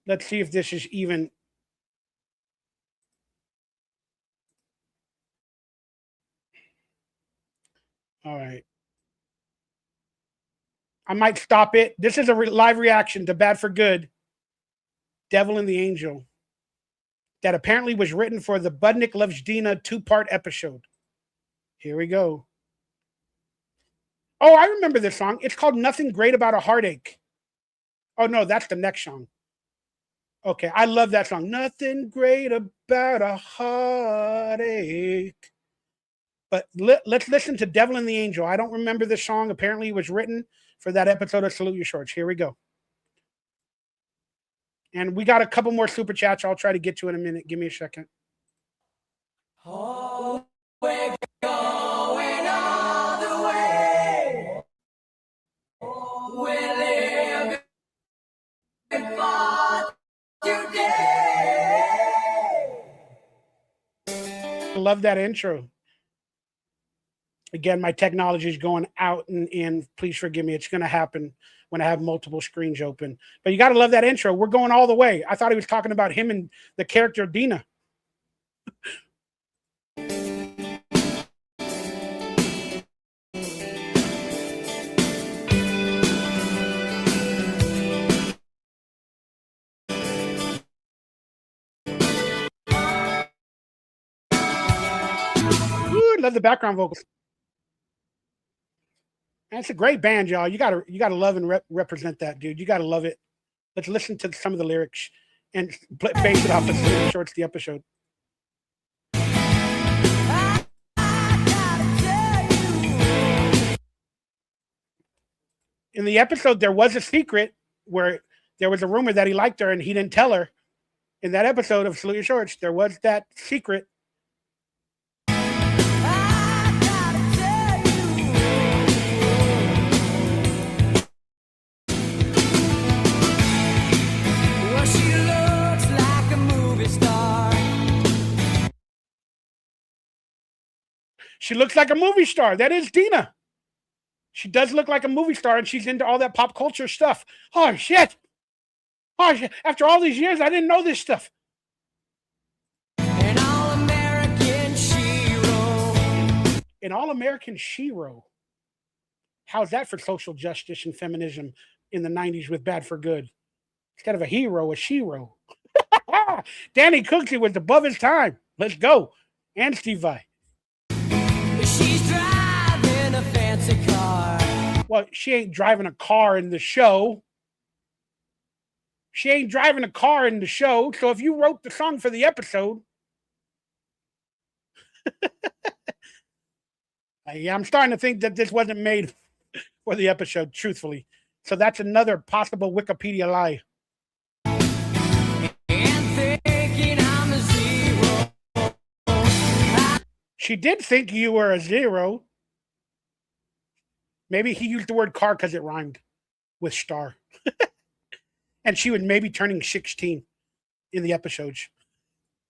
Let's see if this is even. All right. I might stop it. This is a live reaction to Bad for Good, Devil and the Angel, that apparently was written for the Budnick Loves Dina 2-part episode. Here we go. Oh, I remember this song. It's called Nothing Great About a Heartache. Oh, no, that's the next song. Okay, I love that song. Nothing great about a heartache. But let's listen to Devil and the Angel. I don't remember this song. Apparently it was written for that episode of Salute Your Shorts. Here we go. And we got a couple more super chats I'll try to get to in a minute. Give me a second. Oh, we're going all the way. We're living for today. I love that intro. Again, my technology is going out and in. Please forgive me. It's going to happen when I have multiple screens open. But you got to love that intro. We're going all the way. I thought he was talking about him and the character Dina. love the background vocals. And it's a great band, y'all. You gotta love and represent that, dude. You gotta love it. Let's listen to some of the lyrics and base it off the shorts, the episode. In the episode, there was a secret where there was a rumor that he liked her and he didn't tell her. In that episode of Salute Your Shorts, there was that secret. She looks like a movie star. That is Dina. She does look like a movie star, and she's into all that pop culture stuff. Oh, shit. Oh, shit. After all these years, I didn't know this stuff. An all-American shero. An all-American shero. How's that for social justice and feminism in the 90s with Bad for Good? Instead of a hero, a shero. Danny Cooksey was above his time. Let's go. And Steve Vai. She's driving a fancy car. Well, she ain't driving a car in the show. She ain't driving a car in the show. So if you wrote the song for the episode, yeah, I'm starting to think that this wasn't made for the episode, truthfully. So that's another possible Wikipedia lie. And thinking I'm a zero. She did think you were a zero. Maybe he used the word car because it rhymed with star. And she was maybe turning 16 in the episodes.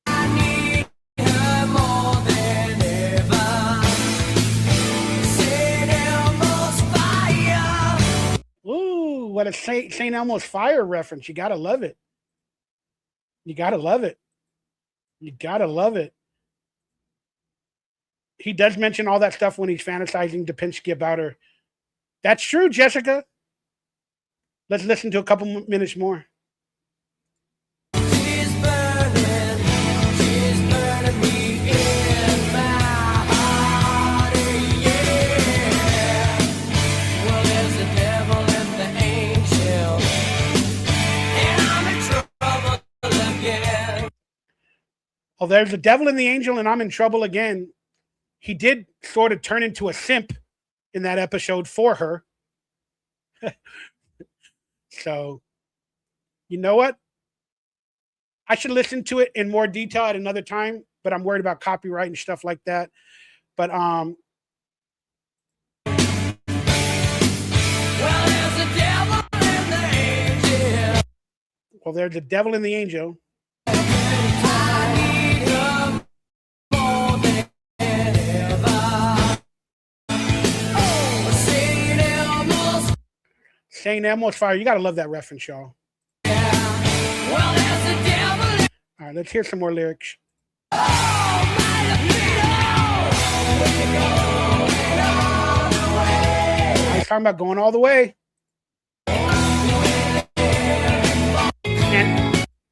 I need her more than ever. St. Elmo's fire. Ooh, what a St. Elmo's Fire reference. You got to love it. You got to love it. You got to love it. He does mention all that stuff when he's fantasizing Dupinski about her. That's true, Jessica. Let's listen to a couple minutes more. She's burning me in my heart, yeah. Well, there's the devil and the angel, and I'm in trouble again. Oh, there's the devil and the angel, and I'm in trouble again. He did sort of turn into a simp in that episode for her. So, you know what? I should listen to it in more detail at another time, but I'm worried about copyright and stuff like that. But Well, there's the devil and the angel. well, there's the devil and the angel. I need her more than ever. Oh, St. Elmo's. St. Elmo's Fire. You got to love that reference, y'all. Well, there's the devil. All right, let's hear some more lyrics. Oh, my I was talking about going all the way.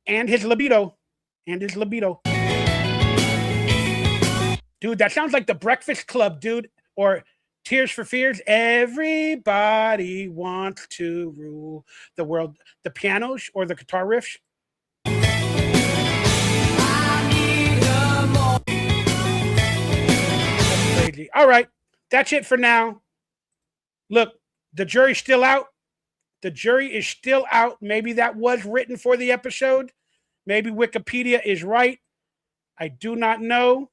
And his libido. And his libido. Dude, that sounds like the Breakfast Club, dude. Or Tears for Fears. Everybody wants to rule the world. The pianos or the guitar riffs. Crazy. All right. That's it for now. Look, the jury's still out. The jury is still out. Maybe that was written for the episode. Maybe Wikipedia is right. I do not know.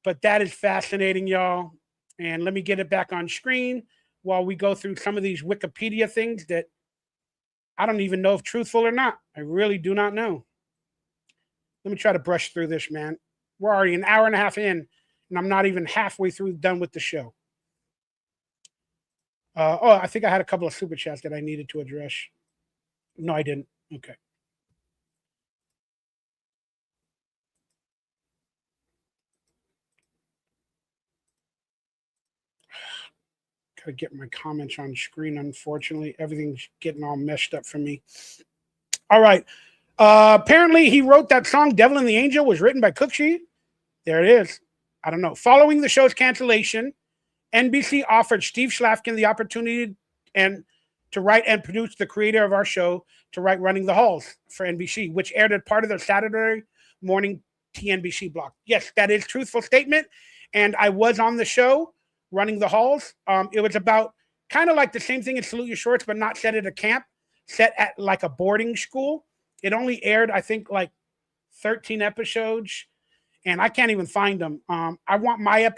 But that is fascinating, y'all. And let me get it back on screen while we go through some of these Wikipedia things that I don't even know if truthful or not. I really do not know. Let me try to brush through this, man. We're already an hour and a half in, and I'm not even halfway through done with the show. I think I had a couple of super chats that I needed to address. No, I didn't. Okay. Gotta get my comments on screen. Unfortunately, everything's getting all messed up for me. All right. Apparently, he wrote that song "Devil and the Angel" was written by Cooksey. There it is. I don't know. Following the show's cancellation, NBC offered Steve Schlafkin the opportunity to write and produce the creator of our show to write Running the Halls for NBC, which aired as part of their Saturday morning TNBC block. Yes, that is a truthful statement. And I was on the show, Running the Halls. It was about kind of like the same thing as Salute Your Shorts, but not set at a camp, set at like a boarding school. It only aired, I think, like 13 episodes, and I can't even find them. I want my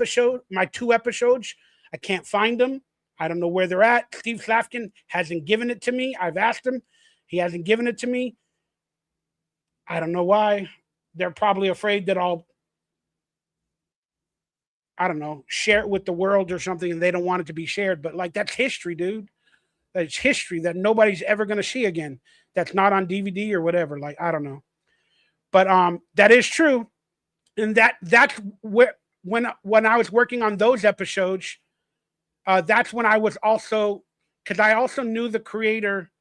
2 episodes. I can't find them. I don't know where they're at. Steve Schlafkin hasn't given it to me. I've asked him. He hasn't given it to me. I don't know why. They're probably afraid that I'll, I don't know, share it with the world or something, and they don't want it to be shared. But like, that's history, dude. That's history that nobody's ever going to see again. That's not on DVD or whatever. Like, I don't know. But that is true. And that's where, when I was working on those episodes, that's when I was also, because I also knew the creator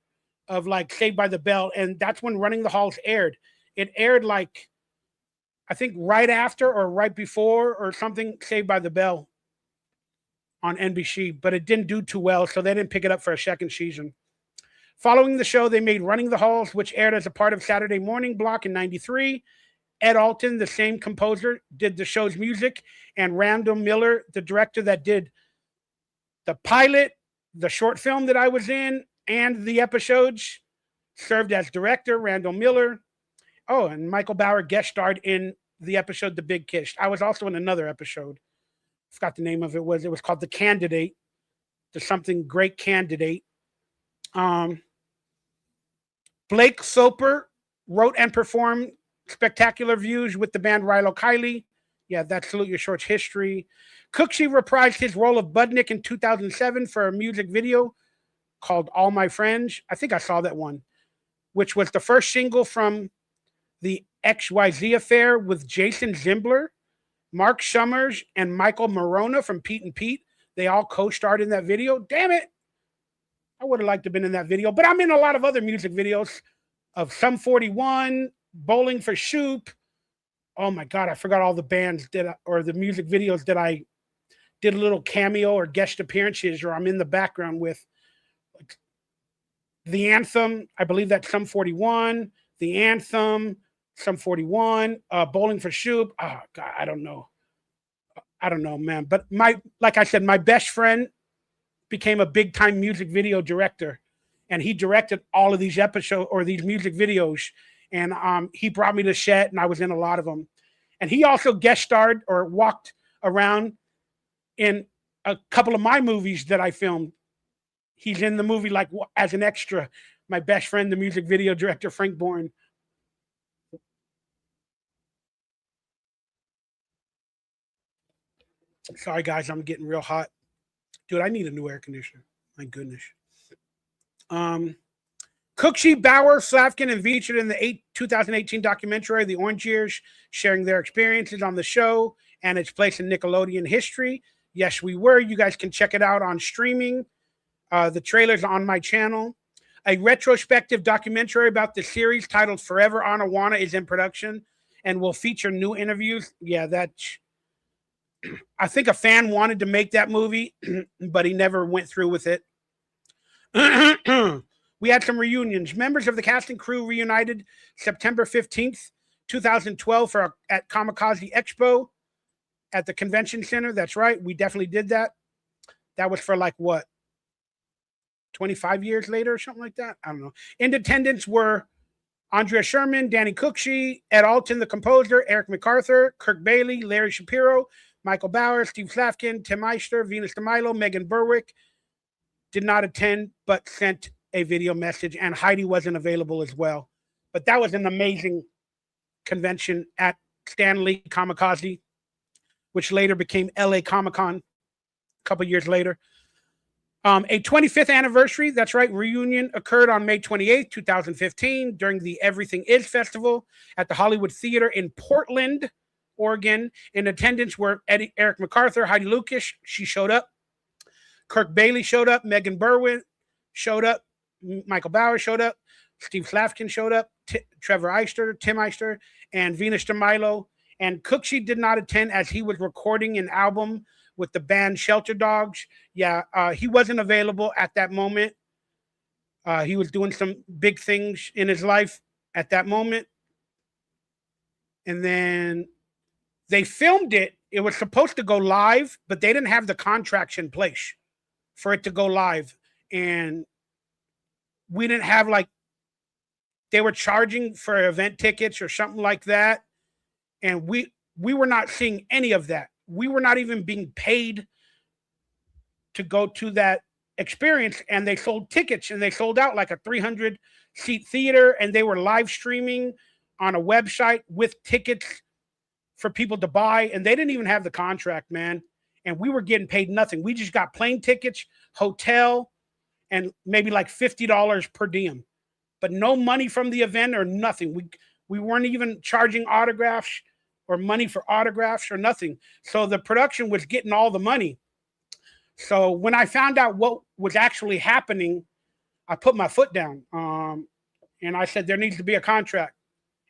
of like Saved by the Bell, and that's when Running the Halls aired. It aired like, I think right after or right before or something, Saved by the Bell on NBC, but it didn't do too well, so they didn't pick it up for a second season. Following the show, they made Running the Halls, which aired as a part of Saturday Morning Block in '93. Ed Alton, the same composer, did the show's music, and Randall Miller, the director that did the pilot, the short film that I was in, and the episodes, served as director. Randall Miller. Oh, and MichaelRayBower guest starred in the episode The Big Kiss. I was also in another episode. I forgot the name of it. It was called The Candidate. The something great candidate. Blake Soper wrote and performed Spectacular Views with the band Rilo Kiley. Yeah, that's Salute Your Shorts history. Cooksey reprised his role of Budnick in 2007 for a music video called All My Friends. I think I saw that one, which was the first single from the XYZ Affair with Jason Zimbler, Mark Summers, and Michael Morona from Pete and Pete. They all co-starred in that video. Damn it. I would have liked to have been in that video, but I'm in a lot of other music videos of Sum 41, Bowling for Soup. Oh my God, I forgot all the bands or the music videos that I did a little cameo or guest appearances, or I'm in the background with. Like, The Anthem, I believe that's Sum 41. The Anthem, Sum 41, Bowling for Soup. Oh God, I don't know. I don't know, man. But like I said, my best friend became a big time music video director, and he directed all of these episodes or these music videos. And he brought me to set, and I was in a lot of them. And he also guest starred or walked around in a couple of my movies that I filmed. He's in the movie like as an extra. My best friend, the music video director, Frank Bourne. Sorry, guys, I'm getting real hot. Dude, I need a new air conditioner. My goodness. Cooksey, Bauer, Schlafkin, and featured in the 2018 documentary, The Orange Years, sharing their experiences on the show and its place in Nickelodeon history. Yes, we were. You guys can check it out on streaming. The trailer's on my channel. A retrospective documentary about the series titled Forever on Awana is in production and will feature new interviews. Yeah, that's... I think a fan wanted to make that movie, but he never went through with it. We had some reunions. Members of the cast and crew reunited September 15th, 2012 at Kamikaze Expo at the Convention Center. That's right. We definitely did that. That was for like what? 25 years later or something like that? I don't know. In attendance were Andrea Sherman, Danny Cooksey, Ed Alton, the composer, Eric MacArthur, Kirk Bailey, Larry Shapiro, MichaelRayBower, Steve Schlafkin, Tim Eister, Venus DeMilo, Megan Berwick. Did not attend, but sent a video message, and Heidi wasn't available as well. But that was an amazing convention at Stanley Kamikaze, which later became LA Comic-Con a couple years later. A 25th anniversary, that's right, reunion occurred on May 28th, 2015 during the Everything Is Festival at the Hollywood Theater in Portland, Oregon. In attendance were Eric MacArthur, Heidi Lucas, she showed up. Kirk Bailey showed up. Megan Berwick showed up. MichaelRayBower showed up. Steve Schlafkin showed up. Trevor Eister, Tim Eister, and Venus DeMilo. And Cooksey did not attend as he was recording an album with the band Shelter Dogs. Yeah, he wasn't available at that moment. He was doing some big things in his life at that moment. And then they filmed it. It was supposed to go live, but they didn't have the contracts in place for it to go live. And we didn't have, like, they were charging for event tickets or something like that. And we were not seeing any of that. We were not even being paid to go to that experience. And they sold tickets, and they sold out like a 300-seat theater, and they were live streaming on a website with tickets for people to buy. And they didn't even have the contract, man. And we were getting paid nothing. We just got plane tickets, hotel, and maybe like $50 per diem, but no money from the event or nothing. We weren't even charging autographs or money for autographs or nothing. So the production was getting all the money. So when I found out what was actually happening, I put my foot down. And I said, there needs to be a contract,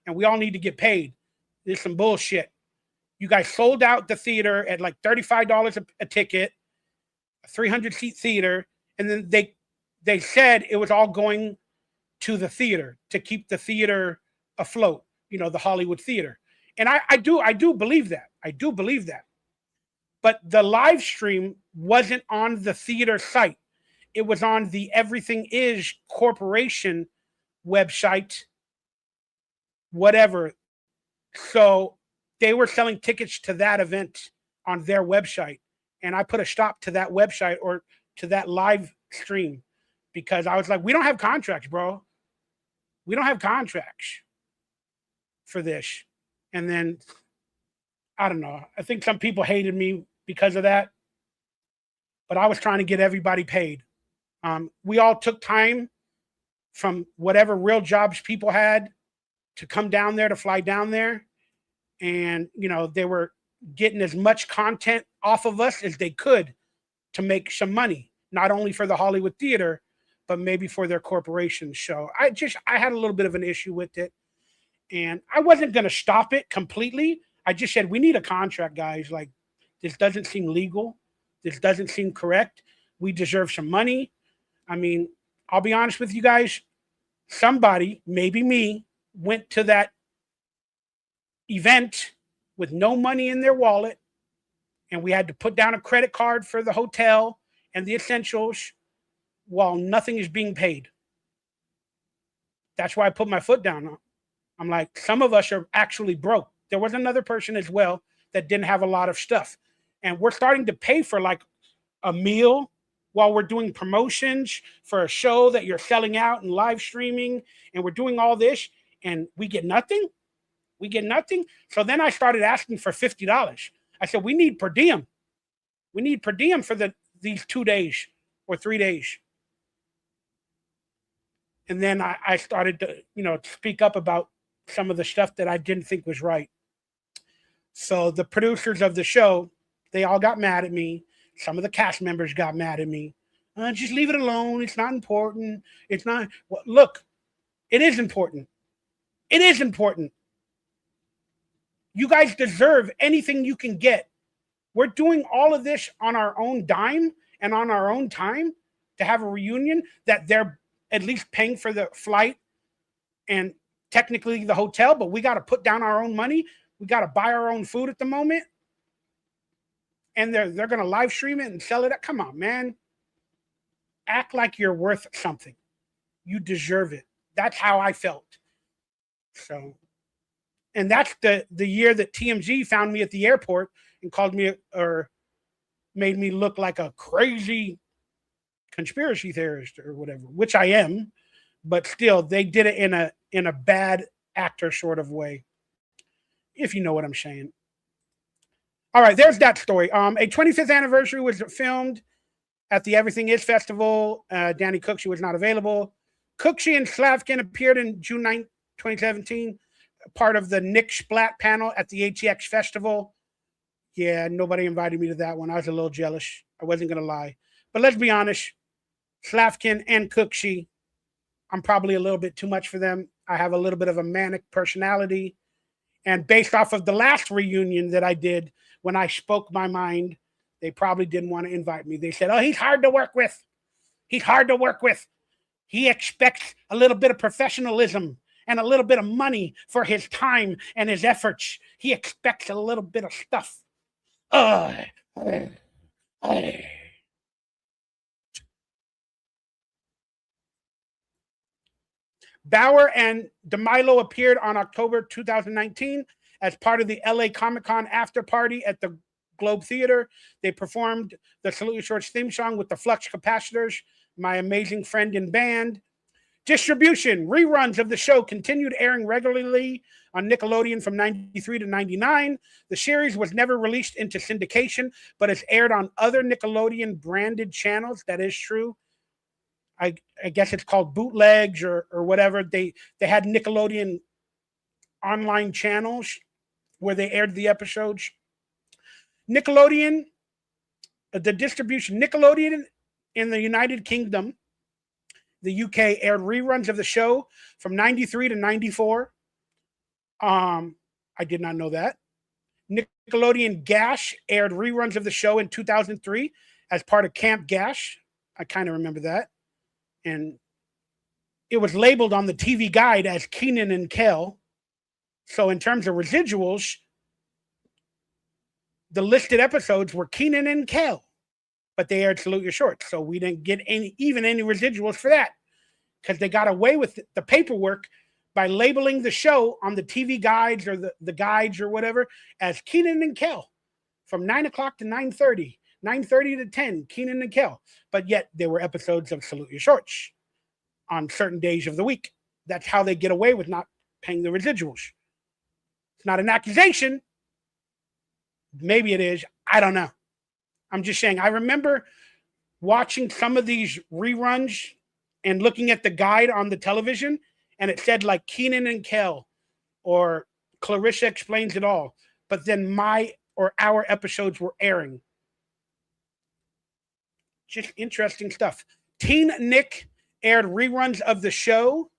and we all need to get paid. This is some bullshit. You guys sold out the theater at like $35 a ticket, a 300-seat theater. And then they said it was all going to the theater to keep the theater afloat, the Hollywood theater. And I do believe that. I do believe that. But the live stream wasn't on the theater site. It was on the Everything Is Corporation website, whatever. So they were selling tickets to that event on their website. And I put a stop to that website or to that live stream because I was like, we don't have contracts, bro. We don't have contracts for this. And then, I don't know. I think some people hated me because of that. But I was trying to get everybody paid. We all took time from whatever real jobs people had to come down there, to fly down there. And, they were getting as much content off of us as they could to make some money, not only for the Hollywood theater, but maybe for their corporation. So I had a little bit of an issue with it. And I wasn't going to stop it completely. I just said, we need a contract, guys. Like, this doesn't seem legal. This doesn't seem correct. We deserve some money. I mean, I'll be honest with you guys. Somebody, maybe me, went to that event with no money in their wallet, and we had to put down a credit card for the hotel and the essentials while nothing is being paid. That's why I put my foot down. I'm like, some of us are actually broke. There was another person as well that didn't have a lot of stuff. And we're starting to pay for like a meal while we're doing promotions for a show that you're selling out and live streaming. And we're doing all this and we get nothing. We get nothing. So then I started asking for $50. I said, we need per diem. We need per diem for these 2 days or 3 days. And then I started to, speak up about some of the stuff that I didn't think was right. So the producers of the show, they all got mad at me. Some of the cast members got mad at me. Just leave it alone. It's not important. It's not. Well, look, it is important. It is important. You guys deserve anything you can get. We're doing all of this on our own dime and on our own time to have a reunion that they're at least paying for the flight and technically the hotel, but we got to put down our own money. We got to buy our own food at the moment. And they're going to live stream it and sell it. Come on, man. Act like you're worth something. You deserve it. That's how I felt. So, and that's the year that TMZ found me at the airport and called me or made me look like a crazy conspiracy theorist or whatever, which I am, but still they did it in a bad actor sort of way, if you know what I'm saying. All right, there's that story. A 25th anniversary was filmed at the Everything Is Festival. Danny Cooksey was not available. Cooksey and Slavkin appeared in June 9, 2017, part of the Nick Splat panel at the ATX Festival. Yeah, nobody invited me to that one. I was a little jealous. I wasn't going to lie. But let's be honest, Slavkin and Cooksey, I'm probably a little bit too much for them. I have a little bit of a manic personality, And based off of the last reunion that I did when I spoke my mind, they probably didn't want to invite me. They said, oh, he's hard to work with. He's hard to work with. He expects a little bit of professionalism and a little bit of money for his time and his efforts. He expects a little bit of stuff. Bower and DeMilo appeared on October 2019 as part of the LA Comic-Con after party at the Globe Theater. They performed the Salute Your Shorts theme song with the Flux Capacitors, My Amazing Friend and Band. Distribution, reruns of the show continued airing regularly on Nickelodeon from 93 to 99. The series was never released into syndication, but it's aired on other Nickelodeon branded channels. That is true. I guess it's called bootlegs or whatever. They had Nickelodeon online channels where they aired the episodes. Nickelodeon, the distribution, Nickelodeon in the United Kingdom, the UK, aired reruns of the show from 93 to 94. I did not know that. Nickelodeon Gash aired reruns of the show in 2003 as part of Camp Gash. I kind of remember that. And it was labeled on the TV guide as Kenan and Kel. So in terms of residuals, the listed episodes were Kenan and Kel, but they aired Salute Your Shorts. So we didn't get any residuals for that because they got away with the paperwork by labeling the show on the TV guides or the guides or whatever as Kenan and Kel from 9 o'clock to 9:30. 9:30 to 10, Kenan and Kel. But yet there were episodes of Salute Your Shorts on certain days of the week. That's how they get away with not paying the residuals. It's not an accusation. Maybe it is. I don't know. I'm just saying, I remember watching some of these reruns and looking at the guide on the television, and it said like Kenan and Kel or Clarissa Explains It All. But then our episodes were airing. Just interesting stuff. Teen Nick aired reruns of the show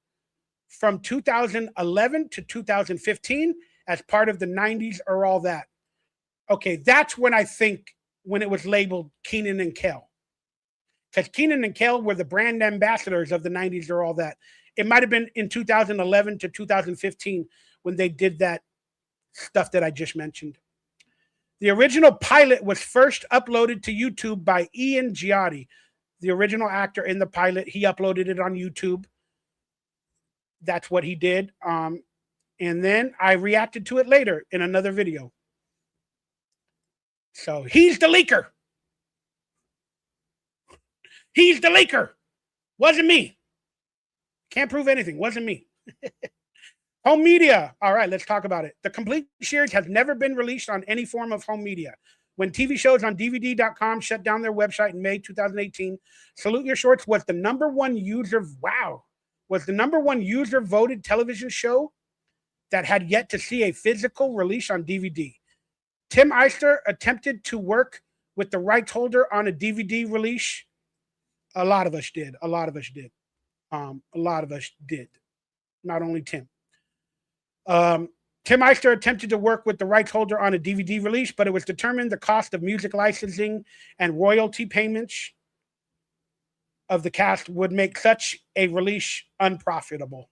from 2011 to 2015 as part of the 90s or All That. Okay, that's when I think when it was labeled Kenan and Kel. Because Kenan and Kel were the brand ambassadors of the 90s or All That. It might have been in 2011 to 2015 when they did that stuff that I just mentioned. The original pilot was first uploaded to YouTube by Ian Giotti, the original actor in the pilot. He uploaded it on YouTube. That's what he did. And then I reacted to it later in another video. So he's the leaker. He's the leaker. Wasn't me. Can't prove anything. Wasn't me. Home media. All right, let's talk about it. The complete series has never been released on any form of home media. When TV shows on DVD.com shut down their website in May 2018, Salute Your Shorts was the number one user voted television show that had yet to see a physical release on DVD. Tim Eister attempted to work with the rights holder on a DVD release. A lot of us did. Not only Tim. Tim Eister attempted to work with the rights holder on a DVD release, but it was determined the cost of music licensing and royalty payments of the cast would make such a release unprofitable.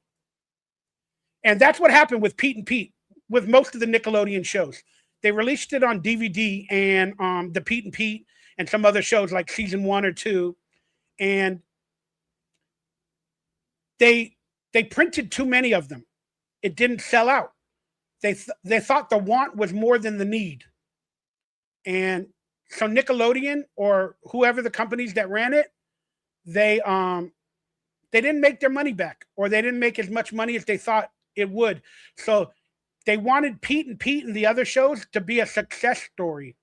And that's what happened with Pete and Pete, with most of the Nickelodeon shows. They released it on DVD and the Pete and Pete and some other shows like season 1 or 2. And they printed too many of them. It didn't sell out. They thought the want was more than the need. And so Nickelodeon or whoever the companies that ran it, they didn't make their money back, or they didn't make as much money as they thought it would. So they wanted Pete and Pete and the other shows to be a success story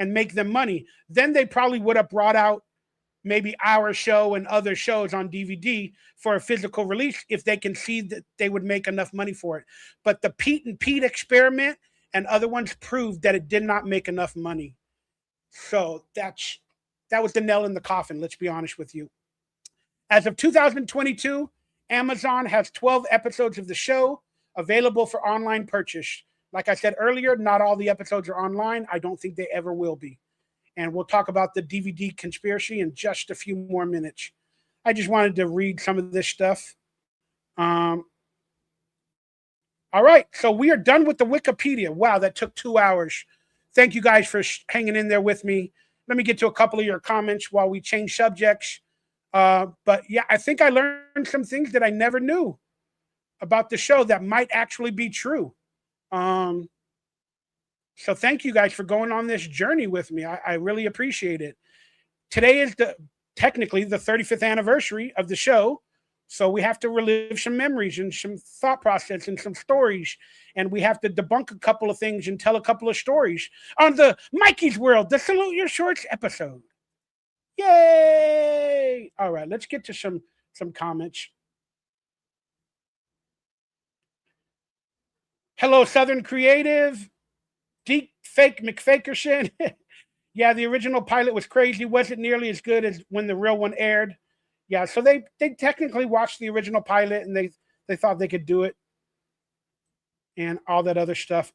and make them money. Then they probably would have brought out maybe our show and other shows on DVD for a physical release if they can see that they would make enough money for it. But the Pete and Pete experiment and other ones proved that it did not make enough money. So that was the nail in the coffin, let's be honest with you. As of 2022, Amazon has 12 episodes of the show available for online purchase. Like I said earlier, not all the episodes are online. I don't think they ever will be. And we'll talk about the DVD conspiracy in just a few more minutes. I just wanted to read some of this stuff. All right, so we are done with the Wikipedia. Wow, that took 2 hours. Thank you guys for hanging in there with me. Let me get to a couple of your comments while we change subjects. But yeah, I think I learned some things that I never knew about the show that might actually be true. So thank you guys for going on this journey with me. I really appreciate it. Today is technically the 35th anniversary of the show. So we have to relive some memories and some thought process and some stories. And we have to debunk a couple of things and tell a couple of stories on the Mikey's World, the Salute Your Shorts episode. Yay! All right, let's get to some comments. Hello, Southern Creative. Deep Fake McFakerson. Yeah, the original pilot was crazy. Wasn't nearly as good as when the real one aired. Yeah, so they technically watched the original pilot and they thought they could do it and all that other stuff.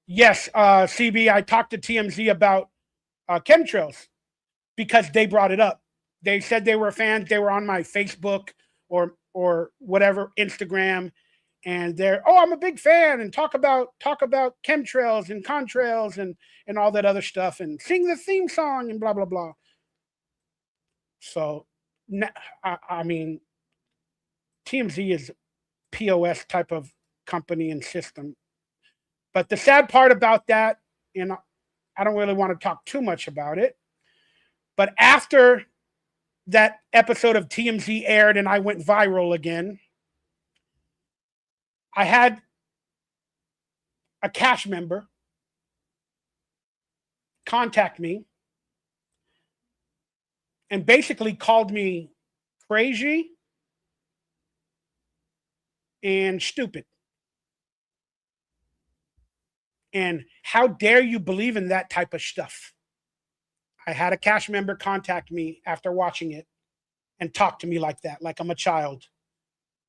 Yes, CB, I talked to TMZ about chemtrails because they brought it up. They said they were fans. They were on my Facebook or whatever, Instagram, and they're, oh, I'm a big fan, and talk about chemtrails and contrails and all that other stuff, and sing the theme song and blah blah blah. So, I mean, TMZ is POS type of company and system. But the sad part about that, and I don't really want to talk too much about it, but after that episode of TMZ aired and I went viral again, I had a cast member contact me and basically called me crazy and stupid. And how dare you believe in that type of stuff? I had a cast member contact me after watching it and talk to me like that, like I'm a child.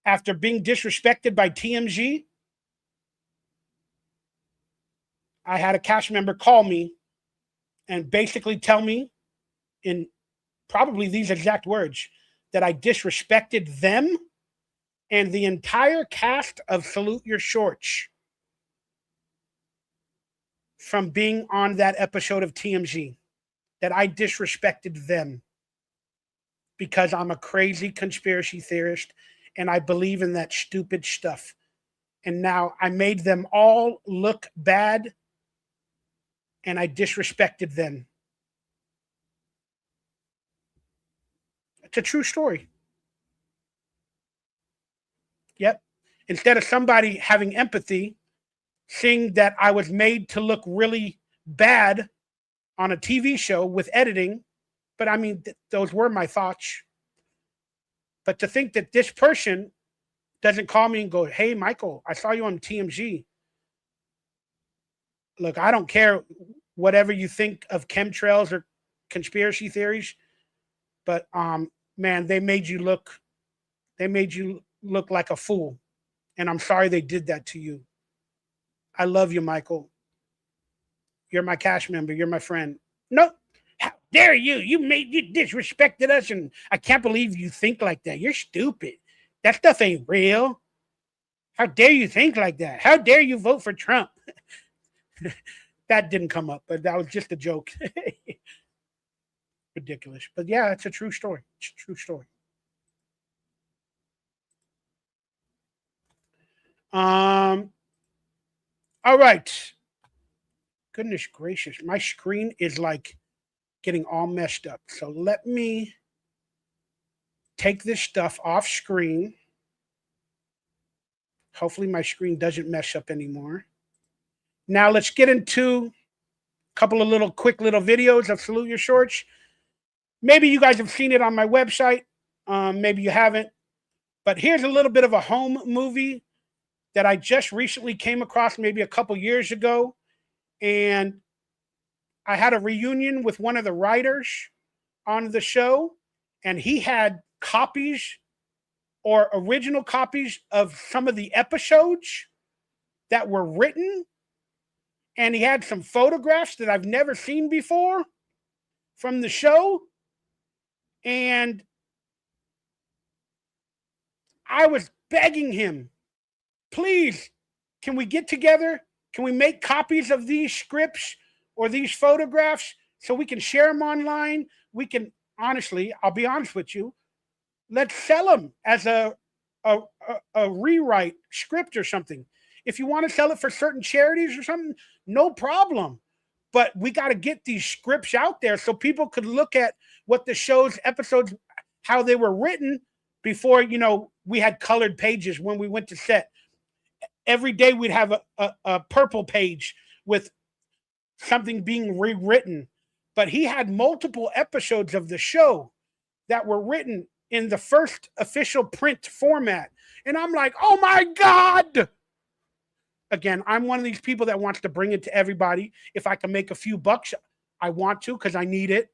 After being disrespected by TMZ, I had a cast member call me and basically tell me in probably these exact words that I disrespected them and the entire cast of Salute Your Shorts from being on that episode of TMZ, that I disrespected them because I'm a crazy conspiracy theorist and I believe in that stupid stuff. And now I made them all look bad and I disrespected them. It's a true story. Yep. Instead of somebody having empathy, seeing that I was made to look really bad on a TV show with editing, but I mean, those were my thoughts. But to think that this person doesn't call me and go, hey, Michael, I saw you on TMZ. Look, I don't care whatever you think of chemtrails or conspiracy theories, but man, they made you look like a fool. And I'm sorry they did that to you. I love you, Michael. You're my cast member. You're my friend. No, how dare you? You disrespected us, and I can't believe you think like that. You're stupid. That stuff ain't real. How dare you think like that? How dare you vote for Trump? That didn't come up, but that was just a joke. Ridiculous. But yeah, it's a true story. It's a true story. All right. Goodness gracious. My screen is like getting all messed up. So let me take this stuff off screen. Hopefully my screen doesn't mess up anymore. Now let's get into a couple of little quick little videos of Salute Your Shorts. Maybe you guys have seen it on my website. Maybe you haven't. But here's a little bit of a home movie that I just recently came across maybe a couple years ago. And I had a reunion with one of the writers on the show. and he had copies or original copies of some of the episodes that were written, and he had some photographs that I've never seen before from the show. And I was begging him, please, can we get together? Can we make copies of these scripts or these photographs so we can share them online? We can, honestly, I'll be honest with you, let's sell them as a rewrite script or something. If you want to sell it for certain charities or something, no problem. But we got to get these scripts out there so people could look at what the show's episodes, how they were written before, you know, we had colored pages when we went to set. Every day we'd have a purple page with something being rewritten. But he had multiple episodes of the show that were written in the first official print format. And I'm like, oh my God. Again, I'm one of these people that wants to bring it to everybody. If I can make a few bucks, I want to because I need it.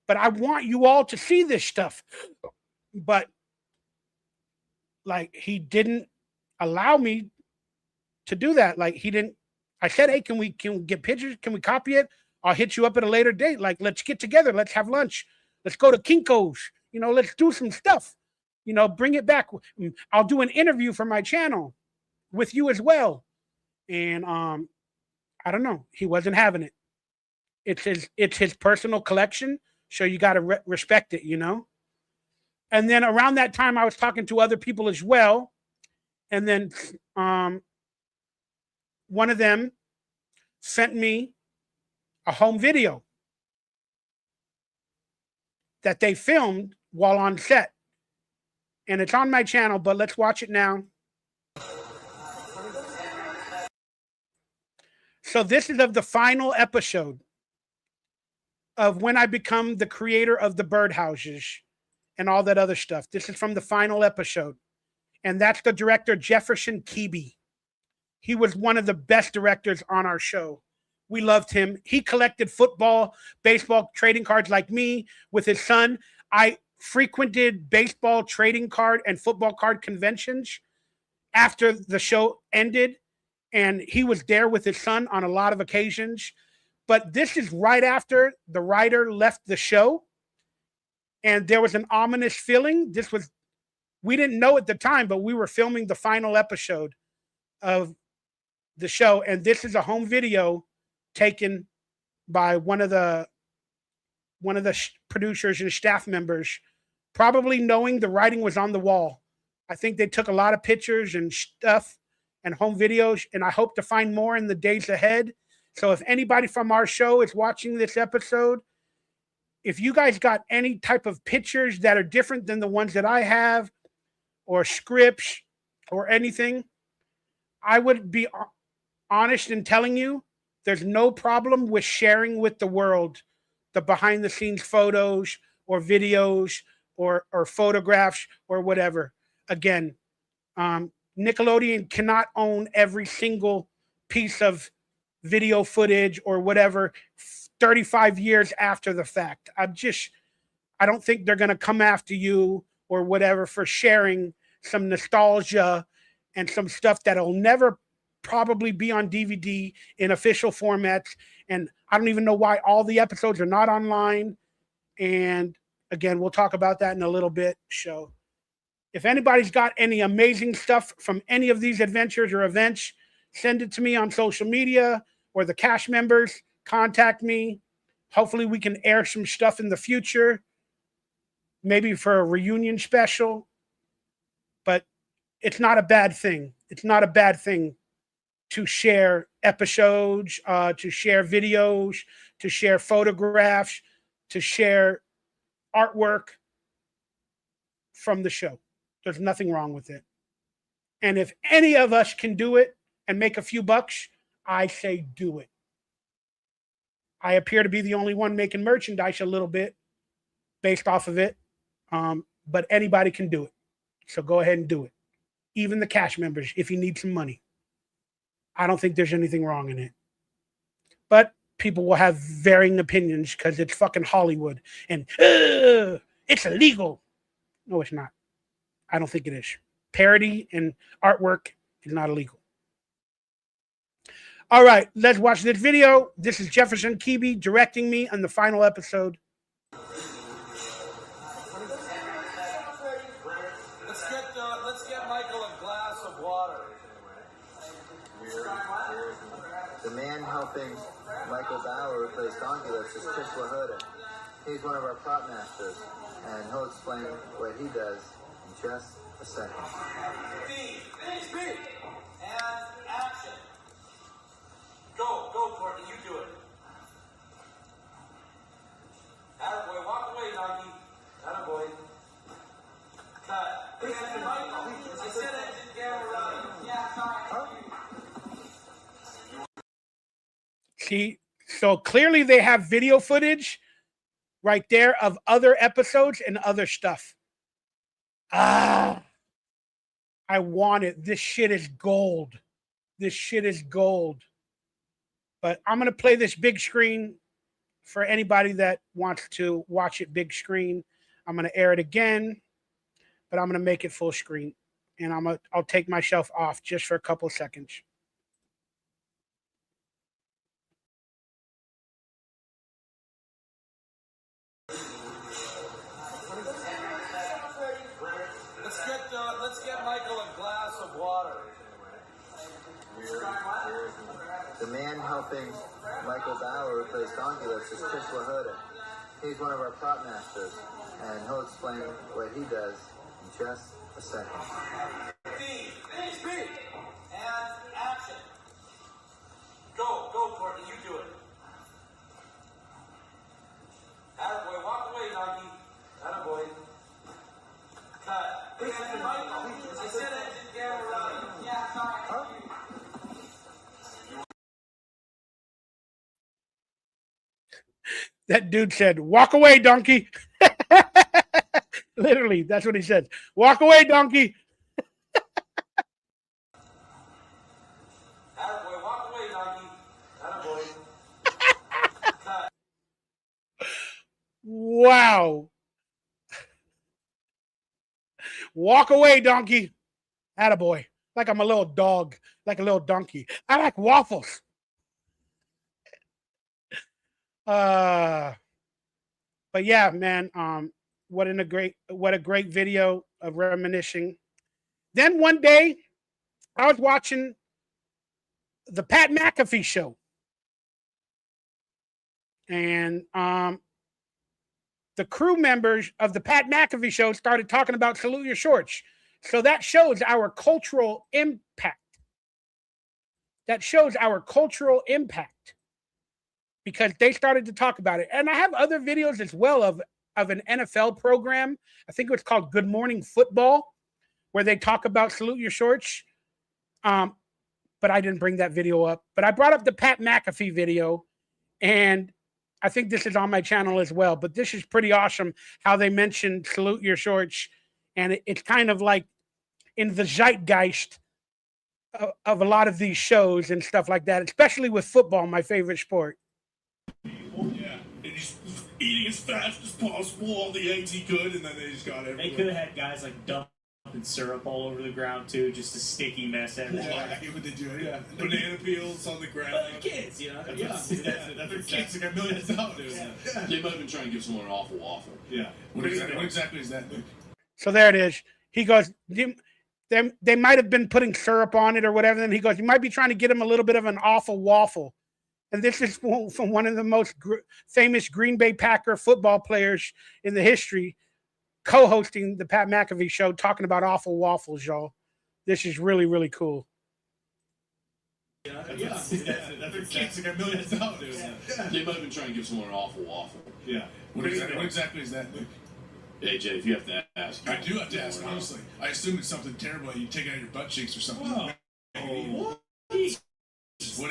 But I want you all to see this stuff. But like, he didn't allow me to do that. Like, he didn't. I said, hey, can we get pictures? Can we copy it? I'll hit you up at a later date. Like, let's get together. Let's have lunch. Let's go to Kinko's. You know, let's do some stuff. You know, bring it back. I'll do an interview for my channel with you as well. And I don't know. He wasn't having it. It's his personal collection, so you got to respect it, you know. And then around that time, I was talking to other people as well. And then one of them sent me a home video that they filmed while on set. And it's on my channel, but let's watch it now. So this is of the final episode of when I become the creator of the birdhouses and all that other stuff. This is from the final episode. And that's the director, Jefferson Keeby. He was one of the best directors on our show. We loved him. He collected football, baseball trading cards like me with his son. I frequented baseball trading card and football card conventions after the show ended. And he was there with his son on a lot of occasions. But this is right after the writer left the show. And there was an ominous feeling. We didn't know at the time, but we were filming the final episode of the show. And this is a home video taken by one of the producers and staff members, probably knowing the writing was on the wall. I think they took a lot of pictures and stuff and home videos, and I hope to find more in the days ahead. So if anybody from our show is watching this episode, if you guys got any type of pictures that are different than the ones that I have, or scripts or anything, I would be honest in telling you there's no problem with sharing with the world the behind the scenes photos or videos or photographs or whatever. Again, Nickelodeon cannot own every single piece of video footage or whatever 35 years after the fact. I don't think they're going to come after you or whatever for sharing some nostalgia and some stuff that'll never probably be on DVD in official formats. And I don't even know why all the episodes are not online. And again, we'll talk about that in a little bit. So if anybody's got any amazing stuff from any of these adventures or events, send it to me on social media, or the cast members contact me. Hopefully we can air some stuff in the future, maybe for a reunion special. But it's not a bad thing. It's not a bad thing to share episodes, to share videos, to share photographs, to share artwork from the show. There's nothing wrong with it. And if any of us can do it and make a few bucks, I say do it. I appear to be the only one making merchandise a little bit based off of it, but anybody can do it. So go ahead and do it. Even the cash members, if you need some money. I don't think there's anything wrong in it. But people will have varying opinions because it's fucking Hollywood. And, It's illegal. No, it's not. I don't think it is. Parody and artwork is not illegal. All right, let's watch this video. This is Jefferson Keeby directing me on the final episode. Let's get Michael a glass of water. The man helping MichaelRayBower replace DonkeyLips is Chris Lahoda. He's one of our prop masters, and he'll explain what he does in just a second. Speed, and action. Go, Courtney, you do it. Attaboy, walk away, Donkey. Attaboy. Cut. Michael, I said I didn't get around. Yeah, sorry. See, so clearly they have video footage right there of other episodes and other stuff. I want it. This shit is gold. This shit is gold. But I'm going to play this big screen for anybody that wants to watch it big screen. I'm going to air it again, but I'm going to make it full screen. And I'll take myself off just for a couple seconds. Let's get Michael a glass of water. The man helping MichaelRayBower replace DonkeyLips is Chris Lahoda. He's one of our prop masters, and he'll explain what he does in just a second. Speed, and action. Go, Courtney, you do it. Attaboy, walk away, Donkey. Attaboy. Cut. Michael, I said I didn't get around. Yeah, sorry. That dude said, "Walk away, donkey." Literally, that's what he said. "Walk away, donkey." Attaboy, walk away, Donkey. Attaboy. Cut. Wow. "Walk away, donkey." Attaboy. Like I'm a little dog, like a little donkey. I like waffles. But yeah, man, what a great video of reminiscing. Then one day I was watching the Pat McAfee show. And the crew members of the Pat McAfee show started talking about Salute Your Shorts. So that shows our cultural impact. That shows our cultural impact. Because they started to talk about it. And I have other videos as well of an NFL program. I think it was called Good Morning Football, where they talk about Salute Your Shorts. But I didn't bring that video up. But I brought up the Pat McAfee video, and I think this is on my channel as well. But this is pretty awesome how they mentioned Salute Your Shorts. And it's kind of like in the zeitgeist of a lot of these shows and stuff like that, especially with football, my favorite sport. Yeah, and he's eating as fast as possible, all the eggs he could, and then they just got everywhere. They could have had guys like dumping syrup all over the ground too, just a sticky mess everywhere. Yeah, what they do, yeah. Banana peels on the ground. But the kids, you know, That's kids like $1 million. Yeah. They might have been trying to give someone an awful waffle. Yeah. What exactly is that, Luke? So there it is. He goes, they might have been putting syrup on it or whatever. Then he goes, you might be trying to get him a little bit of an awful waffle. And this is from one of the most famous Green Bay Packer football players in the history, co-hosting the Pat McAfee show, talking about awful waffles, y'all. This is really, really cool. That's kids like $1 million. They might have been trying to give someone an awful waffle. Yeah. What exactly is that, Luke? Hey, Jay, if you have to ask. I do have to ask, honestly. I assume it's something terrible. You take it out of your butt cheeks or something. What? What is it? What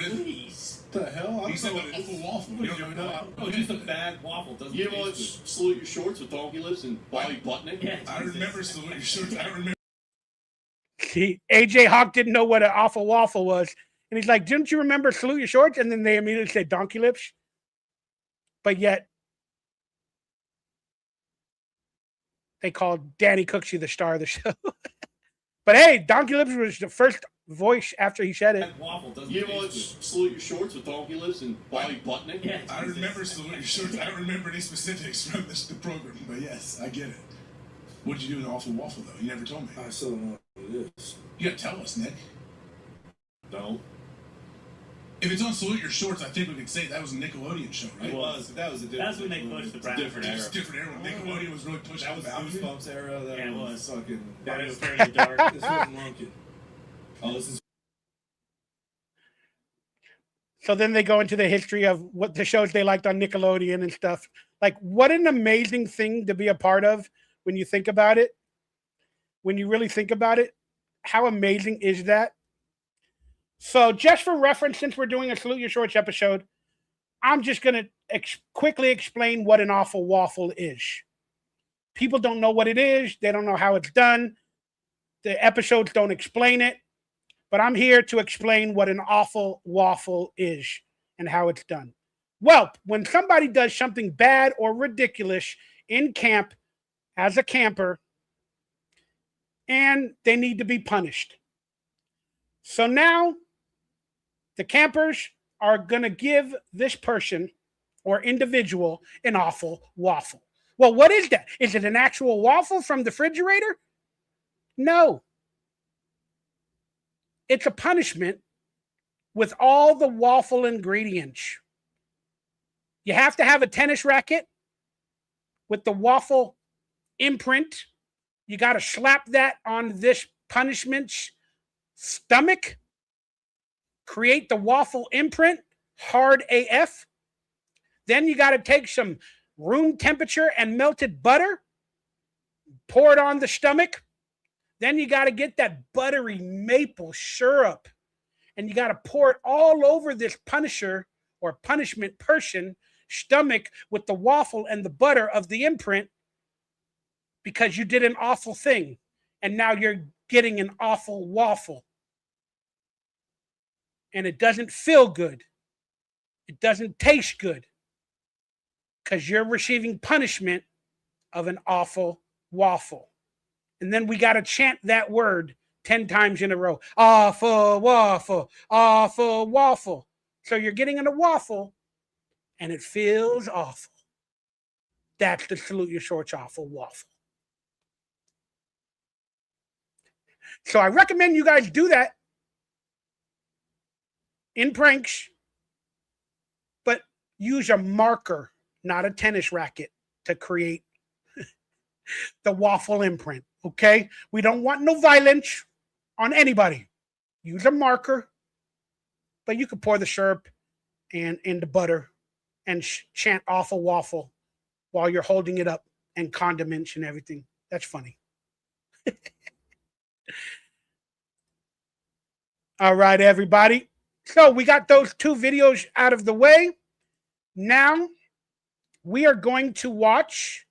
the hell? He said an awful waffle. You don't know. Oh, just a bad waffle. Doesn't You taste watch Salute Your Shorts with DonkeyLips and Bobby Butnick? Yeah, I remember Salute Your Shorts. I don't remember. See, AJ Hawk didn't know what an awful waffle was. And he's like, didn't you remember Salute Your Shorts? And then they immediately said DonkeyLips. But yet, they called Danny Cooksey the star of the show. But hey, DonkeyLips was the first voice after he said it. That waffle doesn't You taste watch Salute Your Shorts with DonkeyLips and Bobby Butnick? good. Yeah, I Jesus. remember Salute Your Shorts. I don't remember any specifics from the program, but yes, I get it. What'd you do with Awful Waffle, though? You never told me. I still don't know what it is. You gotta tell us, Nick. No. If it's on Salute Your Shorts, I think we could say that was a Nickelodeon show, right? It was. That was a different. That's when they pushed the brand. different It era. was a different era. When Nickelodeon was really pushing That was the boundaries. Goosebumps era. That Yeah, it was was. fucking. That was fairly dark. This wasn't Lunkin. Oh, this is. So then they go into the history of what the shows they liked on Nickelodeon and stuff. Like, what an amazing thing to be a part of when you think about it. When you really think about it, how amazing is that? So just for reference, since we're doing a Salute Your Shorts episode, I'm just going to quickly explain what an awful waffle is. People don't know what it is. They don't know how it's done. The episodes don't explain it. But I'm here to explain what an awful waffle is and how it's done. Well, when somebody does something bad or ridiculous in camp as a camper, and they need to be punished. So now the campers are going to give this person or individual an awful waffle. Well, what is that? Is it an actual waffle from the refrigerator? No. It's a punishment with all the waffle ingredients. You have to have a tennis racket with the waffle imprint. You got to slap that on this punishment's stomach. Create the waffle imprint, hard AF. Then you got to take some room temperature and melted butter, pour it on the stomach. Then you got to get that buttery maple syrup and you got to pour it all over this punisher or punishment person stomach with the waffle and the butter of the imprint because you did an awful thing and now you're getting an awful waffle. And it doesn't feel good. It doesn't taste good because you're receiving punishment of an awful waffle. And then we got to chant that word 10 times in a row. Awful waffle, awful waffle. So you're getting in a waffle and it feels awful. That's the Salute Your Shorts awful waffle. So I recommend you guys do that in pranks, but use a marker, not a tennis racket, to create the waffle imprint. Okay? We don't want no violence on anybody. Use a marker, but you can pour the syrup and in the butter and chant awful waffle while you're holding it up and condiments and everything. That's funny. All right, everybody. So we got those two videos out of the way. Now we are going to watch,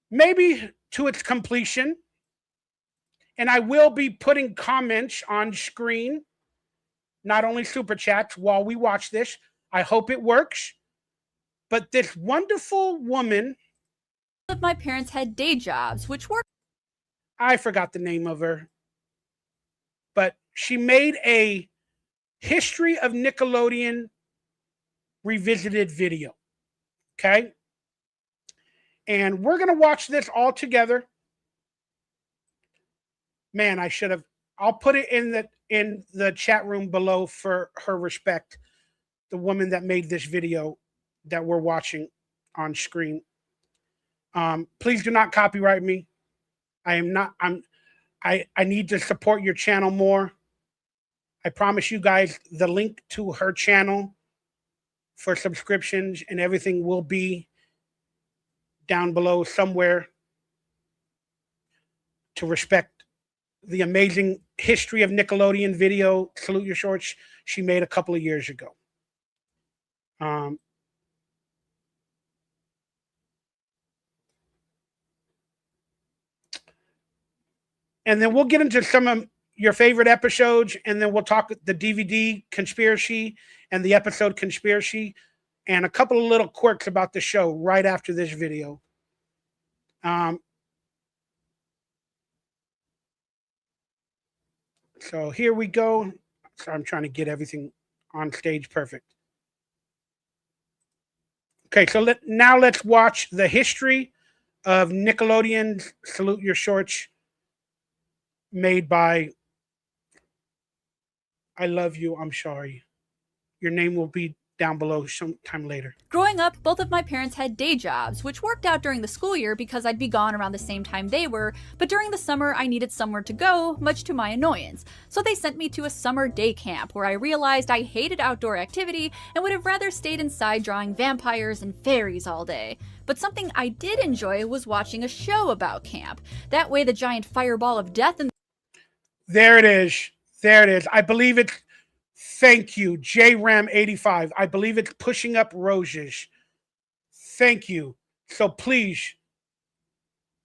maybe to its completion, and I will be putting comments on screen, not only super chats, while we watch this. I hope it works. But this wonderful woman, of my parents had day jobs, which were I forgot the name of her, but she made a history of Nickelodeon revisited video. Okay? And we're going to watch this all together. Man, I should have. I'll put it in the chat room below for her respect. The woman that made this video that we're watching on screen. Please do not copyright me. I need to support your channel more. I promise you guys the link to her channel for subscriptions and everything will be down below somewhere to respect the amazing history of Nickelodeon video, Salute Your Shorts, she made a couple of years ago. And then we'll get into some of your favorite episodes, and then we'll talk the DVD Conspiracy and the episode Conspiracy and a couple of little quirks about the show right after this video. So here we go. So I'm trying to get everything on stage perfect. Okay, so now let's watch the history of Nickelodeon's Salute Your Shorts, made by I Love You, I'm Sorry. Your name will be down below sometime later. Growing up, both of my parents had day jobs, which worked out during the school year because I'd be gone around the same time they were, but during the summer I needed somewhere to go, much to my annoyance. So they sent me to a summer day camp where I realized I hated outdoor activity and would have rather stayed inside drawing vampires and fairies all day. But something I did enjoy was watching a show about camp. That way the giant fireball of death and There it is. There it is. I believe it's, thank you, JRAM85. I believe it's Pushing Up Roses. Thank you. So please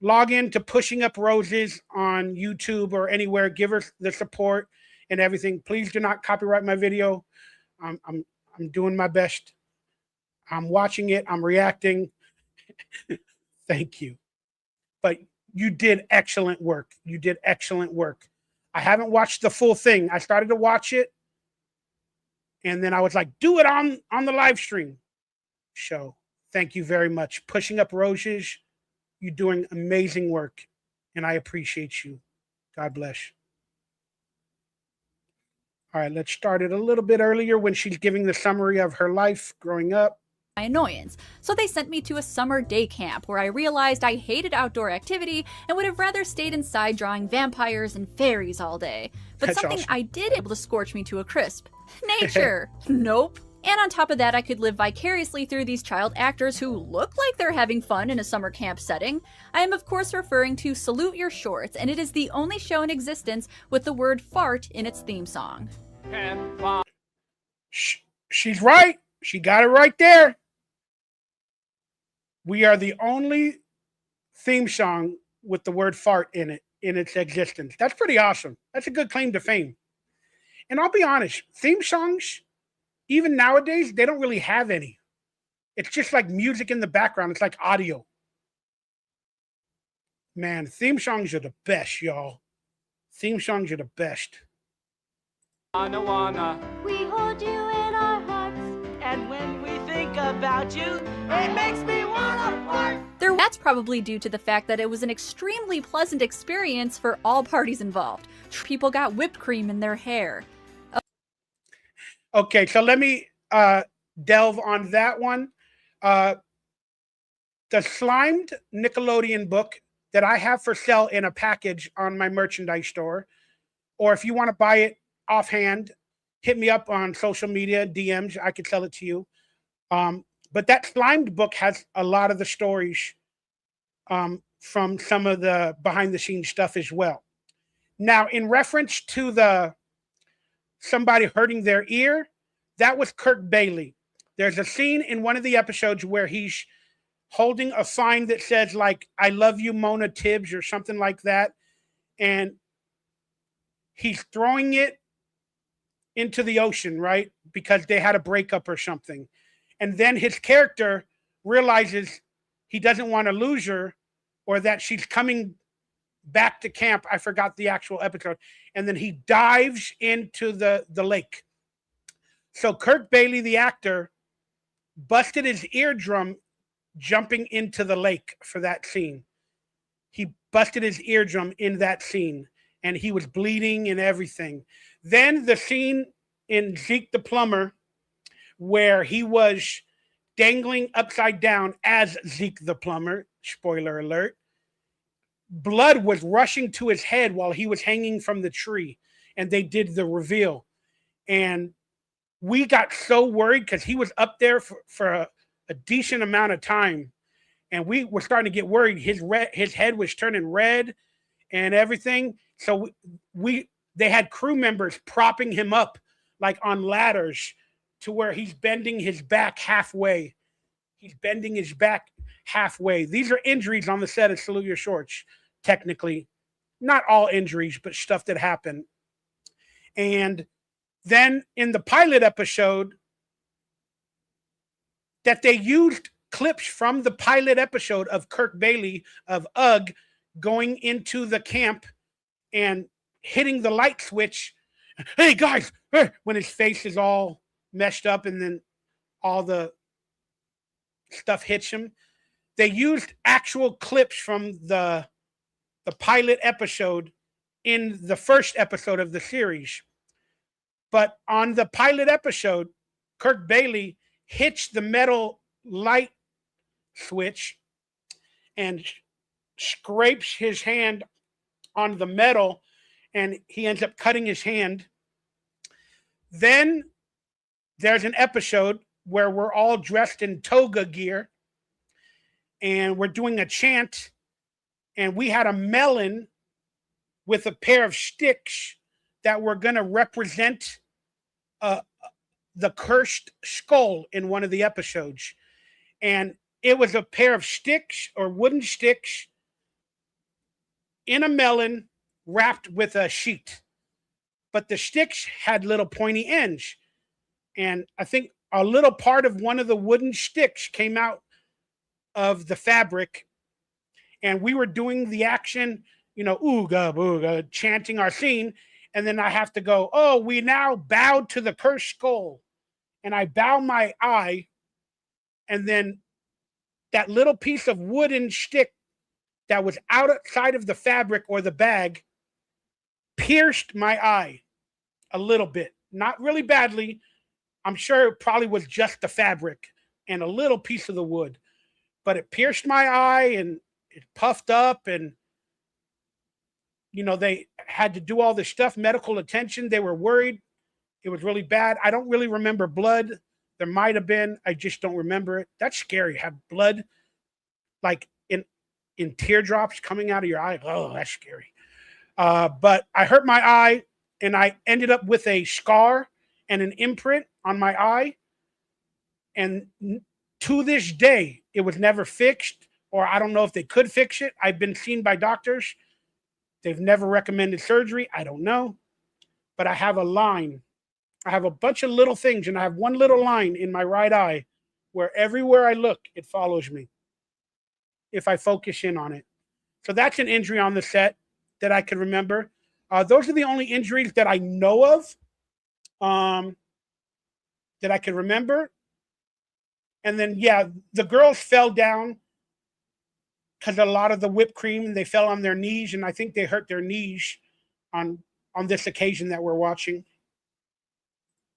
log in to Pushing Up Roses on YouTube or anywhere. Give us the support and everything. Please do not copyright my video. I'm doing my best. I'm watching it. I'm reacting. Thank you. But you did excellent work. You did excellent work. I haven't watched the full thing. I started to watch it, and then I was like, do it on the live stream show. Thank you very much. Pushing Up Roses, you're doing amazing work, and I appreciate you. God bless. All right, let's start it a little bit earlier when she's giving the summary of her life growing up. my annoyance. So they sent me to a summer day camp where I realized I hated outdoor activity and would have rather stayed inside drawing vampires and fairies all day. But That's something awesome. I did able to scorch me to a crisp. Nature. Nope. And on top of that, I could live vicariously through these child actors who look like they're having fun in a summer camp setting. I am of course referring to Salute Your Shorts, and it is the only show in existence with the word fart in its theme song. She's right. She got it right there. We are the only theme song with the word fart in it, in its existence. That's pretty awesome. That's a good claim to fame. And I'll be honest, theme songs, even nowadays, they don't really have any. It's just like music in the background. It's like audio. Man, theme songs are the best, y'all. Theme songs are the best. We hold you in our hearts, and when we think about you, it makes me wanna fart. That's probably due to the fact that it was an extremely pleasant experience for all parties involved. People got whipped cream in their hair. Okay, so let me delve on that one. The Slimed Nickelodeon book that I have for sale in a package on my merchandise store, or if you want to buy it offhand, hit me up on social media, DMs, I could sell it to you. But that Slimed book has a lot of the stories from some of the behind the scenes stuff as well. Now, in reference to the somebody hurting their ear, that was Kirk Bailey. There's a scene in one of the episodes where he's holding a sign that says like, I love you, Mona Tibbs, or something like that. And he's throwing it into the ocean, right? Because they had a breakup or something. And then his character realizes he doesn't want to lose her, or that she's coming back to camp. I forgot the actual episode. And then he dives into the lake. So Kirk Bailey, the actor, busted his eardrum jumping into the lake for that scene. He busted his eardrum in that scene, and he was bleeding and everything. Then the scene in Zeke the Plumber, where he was dangling upside down as Zeke the Plumber, spoiler alert, blood was rushing to his head while he was hanging from the tree, and they did the reveal. And we got so worried because he was up there for a decent amount of time, and we were starting to get worried. His head was turning red and everything. So they had crew members propping him up like on ladders to where he's bending his back halfway. He's bending his back halfway. These are injuries on the set of Salute Your Shorts, technically. Not all injuries, but stuff that happened. And then in the pilot episode that they used clips from the pilot episode of Kirk Bailey of UGG going into the camp and hitting the light switch. Hey guys, hey, when his face is all messed up and then all the stuff hits him. They used actual clips from the pilot episode in the first episode of the series. But on the pilot episode, Kirk Bailey hits the metal light switch and scrapes his hand on the metal, and he ends up cutting his hand. Then there's an episode where we're all dressed in toga gear and we're doing a chant, and we had a melon with a pair of sticks that were going to represent the cursed skull in one of the episodes. And it was a pair of sticks or wooden sticks in a melon wrapped with a sheet. But the sticks had little pointy ends. And I think a little part of one of the wooden sticks came out of the fabric. And we were doing the action, ooga booga, chanting our scene. And then I have to go, oh, we now bow to the cursed skull. And I bow my eye. And then that little piece of wooden stick that was outside of the fabric or the bag pierced my eye a little bit. Not really badly. I'm sure it probably was just the fabric and a little piece of the wood. But it pierced my eye and it puffed up, and they had to do all this stuff, medical attention. They were worried. It was really bad. I don't really remember blood. There might have been. I just don't remember it. That's scary. Have blood like in teardrops coming out of your eye. Oh, that's scary. But I hurt my eye, and I ended up with a scar and an imprint on my eye. And to this day, it was never fixed, or I don't know if they could fix it. I've been seen by doctors. They've never recommended surgery. I don't know. But I have a line. I have a bunch of little things, and I have one little line in my right eye where everywhere I look, it follows me if I focus in on it. So that's an injury on the set that I can remember. Those are the only injuries that I know of that I can remember. And then, yeah, the girls fell down because a lot of the whipped cream, they fell on their knees, and I think they hurt their knees on this occasion that we're watching.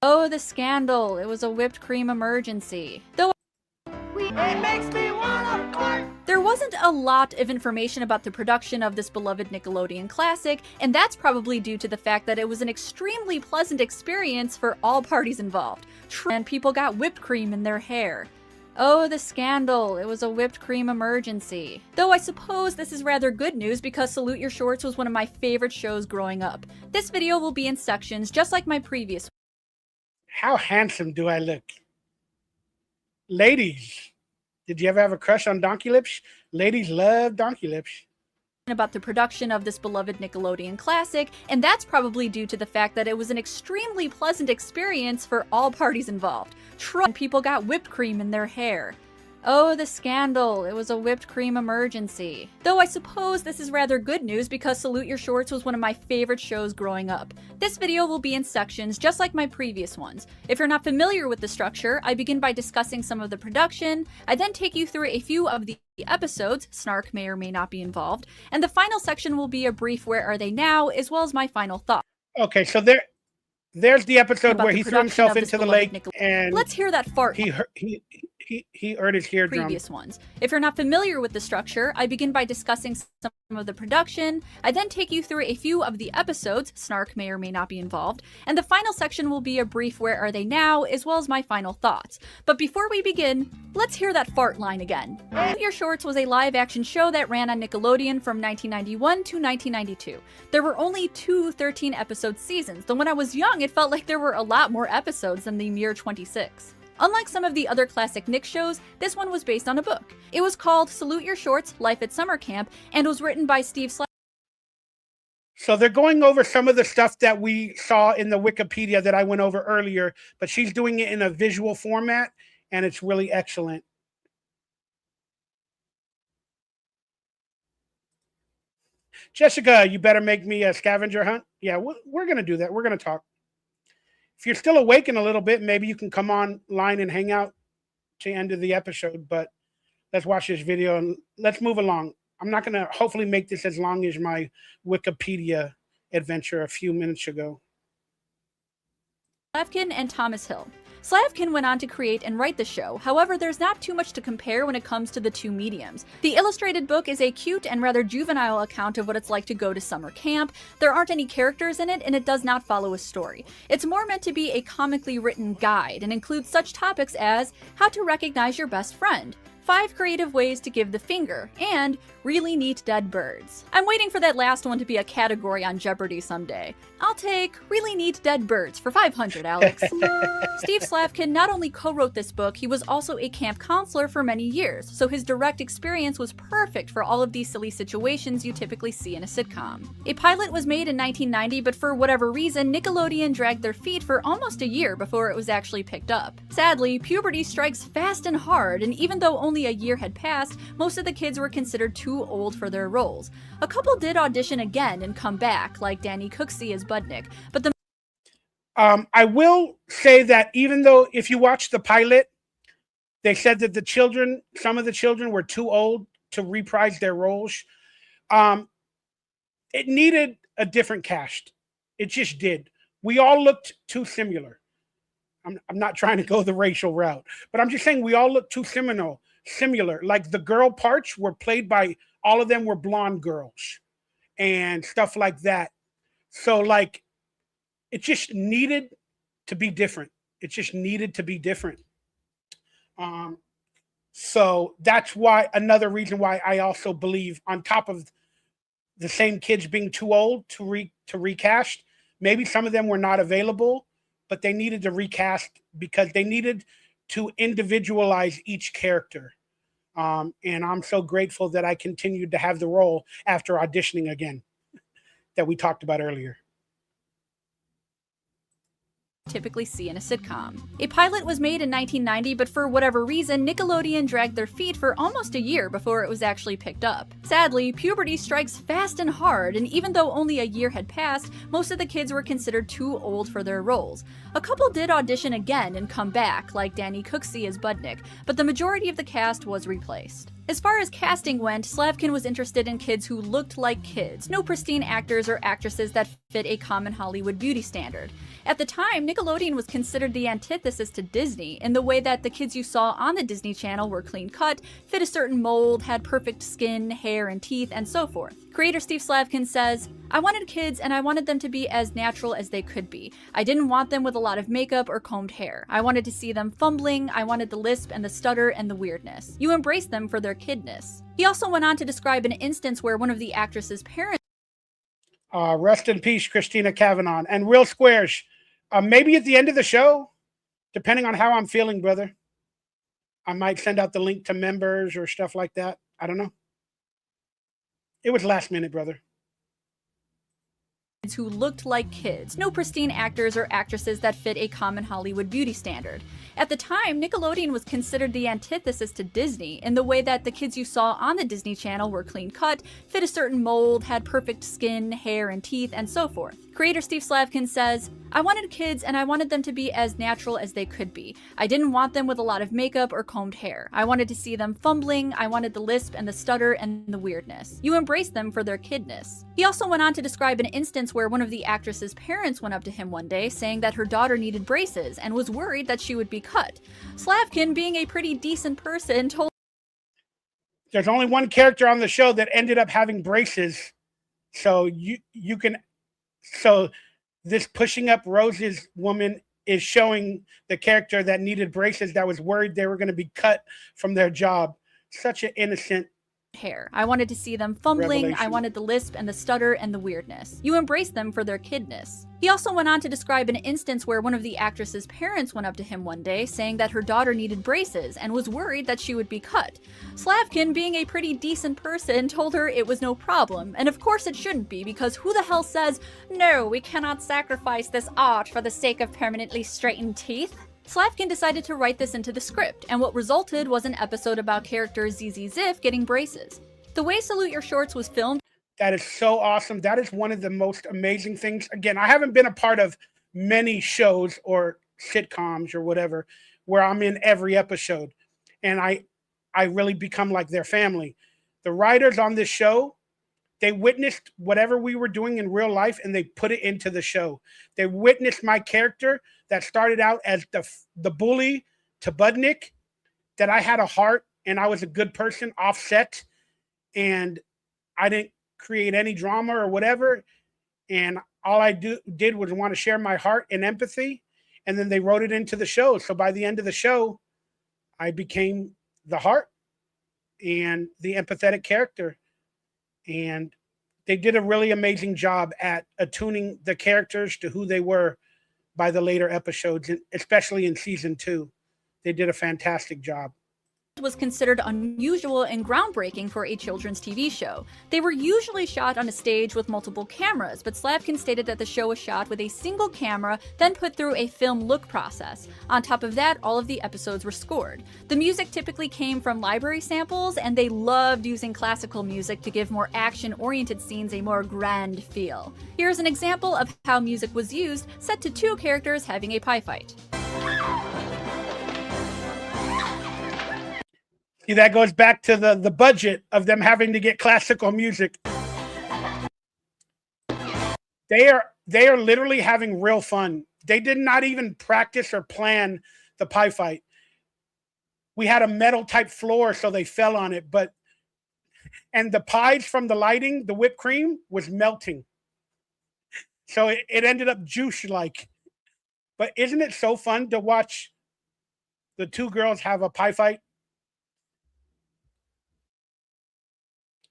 Oh, the scandal. It was a whipped cream emergency. Though It makes me wanna fart. there wasn't a lot of information about the production of this beloved Nickelodeon classic, and that's probably due to the fact that it was an extremely pleasant experience for all parties involved. And people got whipped cream in their hair. Oh, the scandal. It was a whipped cream emergency. Though I suppose this is rather good news because Salute Your Shorts was one of my favorite shows growing up. This video will be in sections just like my previous. How handsome do I look? Ladies, did you ever have a crush on DonkeyLips? Ladies love DonkeyLips. About the production of this beloved Nickelodeon classic, and that's probably due to the fact that it was an extremely pleasant experience for all parties involved. And people got whipped cream in their hair. Oh, the scandal. It was a whipped cream emergency. Though I suppose this is rather good news because Salute Your Shorts was one of my favorite shows growing up. This video will be in sections just like my previous ones. If you're not familiar with the structure, I begin by discussing some of the production, I then take you through a few of the episodes, snark may or may not be involved, and the final section will be a brief where are they now, as well as my final thoughts. Okay, so there's the episode where he threw himself into the lake, and let's hear that fart. He earned his eardrum. Previous ones. If you're not familiar with the structure, I begin by discussing some of the production, I then take you through a few of the episodes, snark may or may not be involved, and the final section will be a brief where are they now, as well as my final thoughts. But before we begin, let's hear that fart line again. Salute Your Shorts was a live-action show that ran on Nickelodeon from 1991 to 1992. There were only 2 13-episode seasons, though when I was young it felt like there were a lot more episodes than the mere 26. Unlike some of the other classic Nick shows, this one was based on a book. It was called Salute Your Shorts, Life at Summer Camp, and was written by Steve Slash. So they're going over some of the stuff that we saw in the Wikipedia that I went over earlier, but she's doing it in a visual format, and it's really excellent. Jessica, you better make me a scavenger hunt. Yeah, we're going to do that. We're going to talk. If you're still awake in a little bit, maybe you can come online and hang out to the end of the episode. But let's watch this video and let's move along. I'm not going to hopefully make this as long as my Wikipedia adventure a few minutes ago. Slavkin and Thomas Hill. Slavkin went on to create and write the show, however there's not too much to compare when it comes to the two mediums. The illustrated book is a cute and rather juvenile account of what it's like to go to summer camp. There aren't any characters in it and it does not follow a story. It's more meant to be a comically written guide and includes such topics as how to recognize your best friend, 5 creative ways to give the finger, and really neat dead birds. I'm waiting for that last one to be a category on Jeopardy someday. I'll take really neat dead birds for 500, Alex. Steve Slavkin not only co-wrote this book, he was also a camp counselor for many years, so his direct experience was perfect for all of these silly situations you typically see in a sitcom. A pilot was made in 1990, but for whatever reason, Nickelodeon dragged their feet for almost a year before it was actually picked up. Sadly, puberty strikes fast and hard, and even though only a year had passed, most of the kids were considered too old for their roles. A couple did audition again and come back, like Danny Cooksey as Budnick, but the I will say that even though if you watch the pilot, they said that some of the children were too old to reprise their roles. It needed a different cast. It just did. We all looked too similar. I'm not trying to go the racial route, but I'm just saying we all looked too similar. Like the girl parts were played by, all of them were blonde girls and stuff like that. So like, it just needed to be different. It just needed to be different. So that's why, another reason why I also believe, on top of the same kids being too old to recast, maybe some of them were not available, but they needed to recast because they needed to individualize each character. And I'm so grateful that I continued to have the role after auditioning again that we talked about earlier. Typically see in a sitcom. A pilot was made in 1990, but for whatever reason, Nickelodeon dragged their feet for almost a year before it was actually picked up. Sadly, puberty strikes fast and hard, and even though only a year had passed, most of the kids were considered too old for their roles. A couple did audition again and come back, like Danny Cooksey as Budnick, but the majority of the cast was replaced. As far as casting went, Slavkin was interested in kids who looked like kids, no pristine actors or actresses that fit a common Hollywood beauty standard. At the time, Nickelodeon was considered the antithesis to Disney in the way that the kids you saw on the Disney Channel were clean-cut, fit a certain mold, had perfect skin, hair, and teeth, and so forth. Creator Steve Slavkin says, "I wanted kids and I wanted them to be as natural as they could be. I didn't want them with a lot of makeup or combed hair. I wanted to see them fumbling, I wanted the lisp and the stutter and the weirdness. You embrace them for their kidness." He also went on to describe an instance where one of the actress's parents Rest in peace, Christina Cavanaugh. And real squares, maybe at the end of the show, depending on how I'm feeling, brother, I might send out the link to members or stuff like that. I don't know. It was last minute, brother. Who looked like kids, no pristine actors or actresses that fit a common Hollywood beauty standard. At the time, Nickelodeon was considered the antithesis to Disney in the way that the kids you saw on the Disney Channel were clean-cut, fit a certain mold, had perfect skin, hair, and teeth, and so forth. Creator Steve Slavkin says, "I wanted kids and I wanted them to be as natural as they could be. I didn't want them with a lot of makeup or combed hair. I wanted to see them fumbling, I wanted the lisp and the stutter and the weirdness. You embrace them for their kidness." He also went on to describe an instance where one of the actress's parents went up to him one day saying that her daughter needed braces and was worried that she would be cut. Slavkin, being a pretty decent person, told There's only one character on the show that ended up having braces. So you can, so this pushing up roses woman is showing the character that needed braces that was worried they were going to be cut from their job. Such an innocent hair. I wanted to see them fumbling, revelation. I wanted the lisp and the stutter and the weirdness. You embrace them for their kidness. He also went on to describe an instance where one of the actress's parents went up to him one day saying that her daughter needed braces and was worried that she would be cut. Slavkin, being a pretty decent person, told her it was no problem, and of course it shouldn't be, because who the hell says, "No, we cannot sacrifice this art for the sake of permanently straightened teeth"? Slavkin decided to write this into the script, and what resulted was an episode about character ZZ Ziff getting braces. The way Salute Your Shorts was filmed That is so awesome. That is one of the most amazing things. Again, I haven't been a part of many shows or sitcoms or whatever where I'm in every episode, and I really become like their family. The writers on this show, they witnessed whatever we were doing in real life and they put it into the show. They witnessed my character that started out as the bully to Budnick, that I had a heart and I was a good person, offset, and I didn't create any drama or whatever. And all I did was want to share my heart and empathy. And then they wrote it into the show. So by the end of the show, I became the heart and the empathetic character. And they did a really amazing job at attuning the characters to who they were by the later episodes, especially in season 2. They did a fantastic job. Was considered unusual and groundbreaking for a children's TV show. They were usually shot on a stage with multiple cameras, but Slavkin stated that the show was shot with a single camera, then put through a film look process. On top of that, all of the episodes were scored. The music typically came from library samples, and they loved using classical music to give more action-oriented scenes a more grand feel. Here's an example of how music was used, set to 2 characters having a pie fight. See, that goes back to the budget of them having to get classical music. They are literally having real fun. They did not even practice or plan the pie fight. We had a metal type floor, so they fell on it, and the pies from the lighting, the whipped cream was melting. So it ended up juice-like. But isn't it so fun to watch the 2 girls have a pie fight?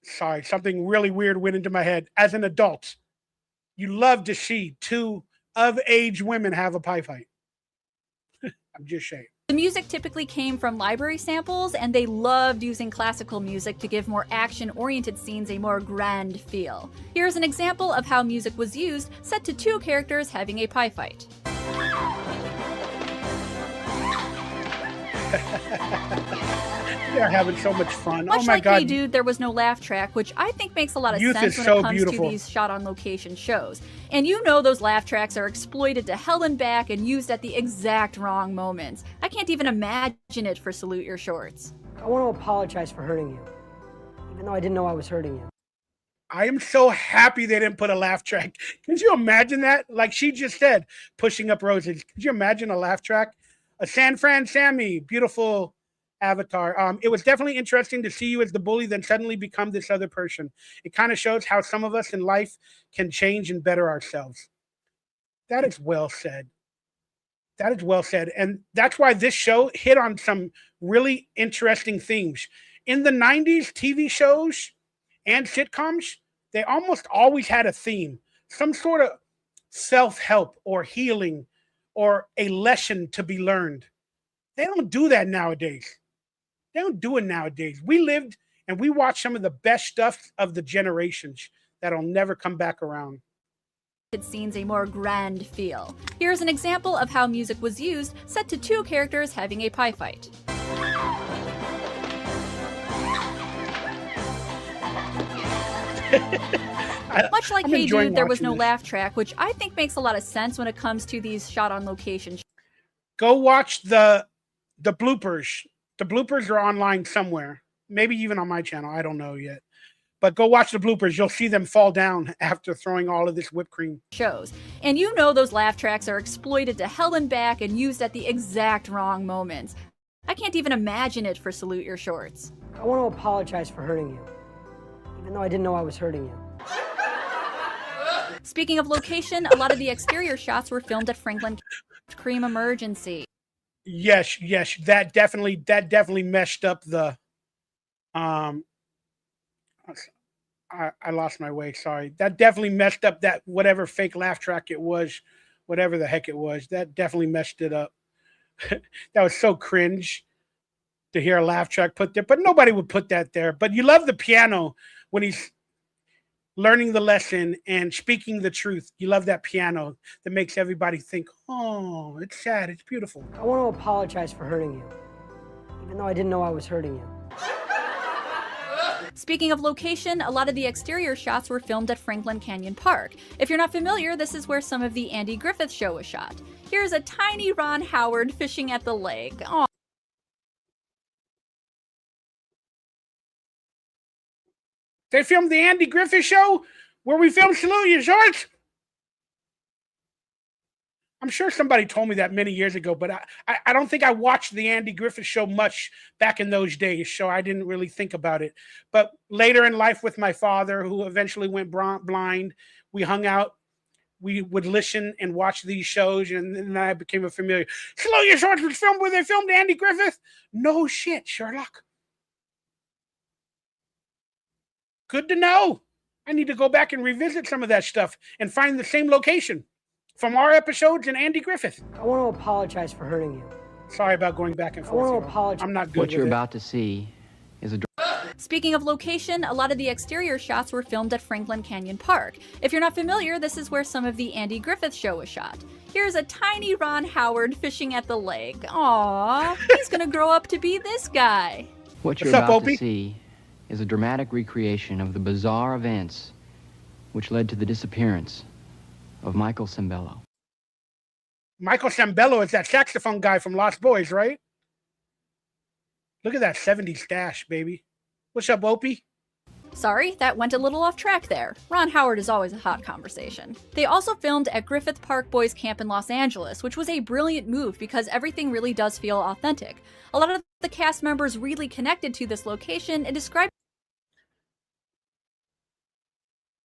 Sorry, something really weird went into my head. As an adult, you love to see 2 of-age women have a pie fight. I'm just saying. The music typically came from library samples, and they loved using classical music to give more action-oriented scenes a more grand feel. Here's an example of how music was used, set to 2 characters having a pie fight. They're having so much fun. Much oh my like God. Hey Dude, there was no laugh track, which I think makes a lot of Youth sense is when so it comes beautiful. to these shot-on-location shows. And you know those laugh tracks are exploited to hell and back and used at the exact wrong moments. I can't even imagine it for Salute Your Shorts. I want to apologize for hurting you, even though I didn't know I was hurting you. I am so happy they didn't put a laugh track. Could you imagine that? Like she just said, pushing up roses. Could you imagine a laugh track? A San Fran Sammy, beautiful avatar. It was definitely interesting to see you as the bully, then suddenly become this other person. It kind of shows how some of us in life can change and better ourselves. That is well said. That is well said. And that's why this show hit on some really interesting themes. In the 90s TV shows and sitcoms, they almost always had a theme, some sort of self-help or healing or a lesson to be learned. They don't do that nowadays. They don't do it nowadays. We lived and we watched some of the best stuff of the generations that'll never come back around. Scenes a more grand feel. Here's an example of how music was used, set to 2 characters having a pie fight. Much like Hey Dude, there was no laugh track, which I think makes a lot of sense when it comes to these shot-on-location. Go watch the bloopers. The bloopers are online somewhere, maybe even on my channel. I don't know yet. But go watch the bloopers. You'll see them fall down after throwing all of this whipped cream. Shows. And you know those laugh tracks are exploited to hell and back and used at the exact wrong moments. I can't even imagine it for Salute Your Shorts. I want to apologize for hurting you, even though I didn't know I was hurting you. Speaking of location, a lot of the exterior shots were filmed at Franklin Cream Emergency. Yes, that definitely messed up the I lost my way, sorry. That definitely messed up that whatever fake laugh track it was, whatever the heck it was. That definitely messed it up. That was so cringe to hear a laugh track put there, but nobody would put that there. But you love the piano when he's learning the lesson and speaking the truth. You love that piano that makes everybody think, oh, it's sad, it's beautiful. I want to apologize for hurting you, even though I didn't know I was hurting you. Speaking of location, a lot of the exterior shots were filmed at Franklin Canyon Park. If you're not familiar, this is where some of the Andy Griffith Show was shot. Here's a tiny Ron Howard fishing at the lake. Aww. They filmed the Andy Griffith Show where we filmed Salute You Shorts. I'm sure somebody told me that many years ago, but I don't think I watched the Andy Griffith Show much back in those days, so I didn't really think about it. But later in life with my father, who eventually went blind, we hung out. We would listen and watch these shows, and then I became a familiar. Salute You Shorts was filmed where they filmed Andy Griffith? No shit, Sherlock. Good to know. I need to go back and revisit some of that stuff and find the same location from our episodes and Andy Griffith. I want to apologize for hurting you. Sorry about going back and I forth. want to apologize. I'm not good What you're with it. about to see is a Speaking of location, a lot of the exterior shots were filmed at Franklin Canyon Park. If you're not familiar, this is where some of the Andy Griffith Show was shot. Here's a tiny Ron Howard fishing at the lake. Aww, he's gonna grow up to be this guy. What you're What's up, about Opie? to see is a dramatic recreation of the bizarre events which led to the disappearance of Michael Sembello. Michael Sembello is that saxophone guy from Lost Boys, right? Look at that 70s stash, baby. What's up, Opie? Sorry, that went a little off track there. Ron Howard is always a hot conversation. They also filmed at Griffith Park Boys Camp in Los Angeles, which was a brilliant move because everything really does feel authentic. A lot of the cast members really connected to this location and described.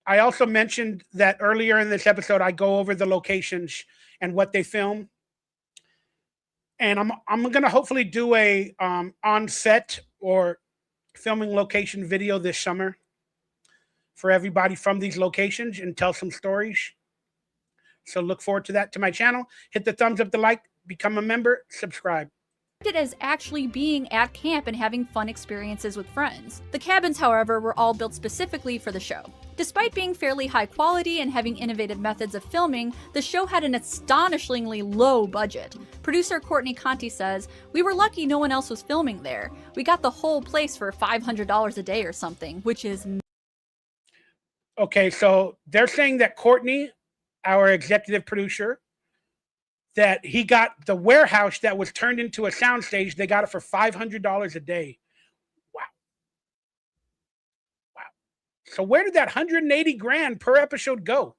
I also mentioned that earlier in this episode, I go over the locations and what they film. And I'm going to hopefully do a on-set or filming location video this summer for everybody from these locations and tell some stories. So look forward to that to my channel. Hit the thumbs up, the like, become a member, subscribe. It as actually being at camp and having fun experiences with friends. The cabins, however, were all built specifically for the show. Despite being fairly high quality and having innovative methods of filming, the show had an astonishingly low budget. Producer Courtney Conti says, "We were lucky no one else was filming there. We got the whole place for $500 a day or something, which is..." Okay, so they're saying that Courtney, our executive producer, that he got the warehouse that was turned into a soundstage, they got it for $500 a day. Wow. Wow. So where did that 180 grand per episode go?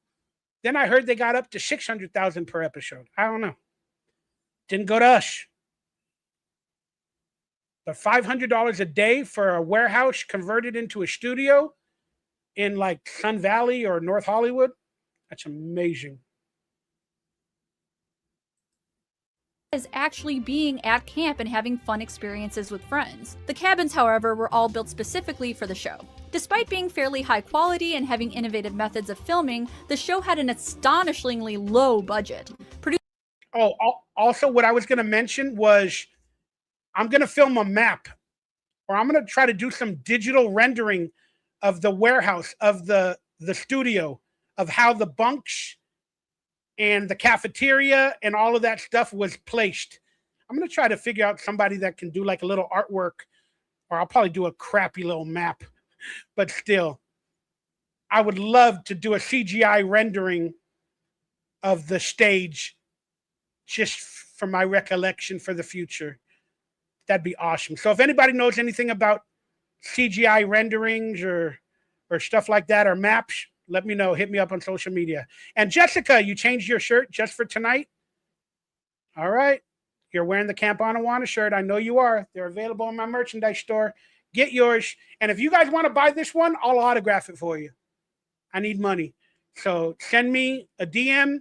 Then I heard they got up to 600,000 per episode. I don't know. Didn't go to us. But $500 a day for a warehouse converted into a studio in like Sun Valley or North Hollywood, that's amazing. Is actually being at camp and having fun experiences with friends. The cabins, however, were all built specifically for the show. Despite being fairly high quality and having innovative methods of filming, the show had an astonishingly low budget. Also what I was going to mention was I'm going to film a map, or I'm going to try to do some digital rendering of the warehouse, of the studio, of how the bunks and the cafeteria and all of that stuff was placed. I'm going to try to figure out somebody that can do like a little artwork, or I'll probably do a crappy little map, but still, I would love to do a CGI rendering of the stage just for my recollection for the future. That'd be awesome. So if anybody knows anything about CGI renderings or stuff like that, or maps, let me know. Hit me up on social media. And Jessica, you changed your shirt just for tonight? All right. You're wearing the Camp Anawana shirt. I know you are. They're available in my merchandise store. Get yours. And if you guys want to buy this one, I'll autograph it for you. I need money. So send me a DM.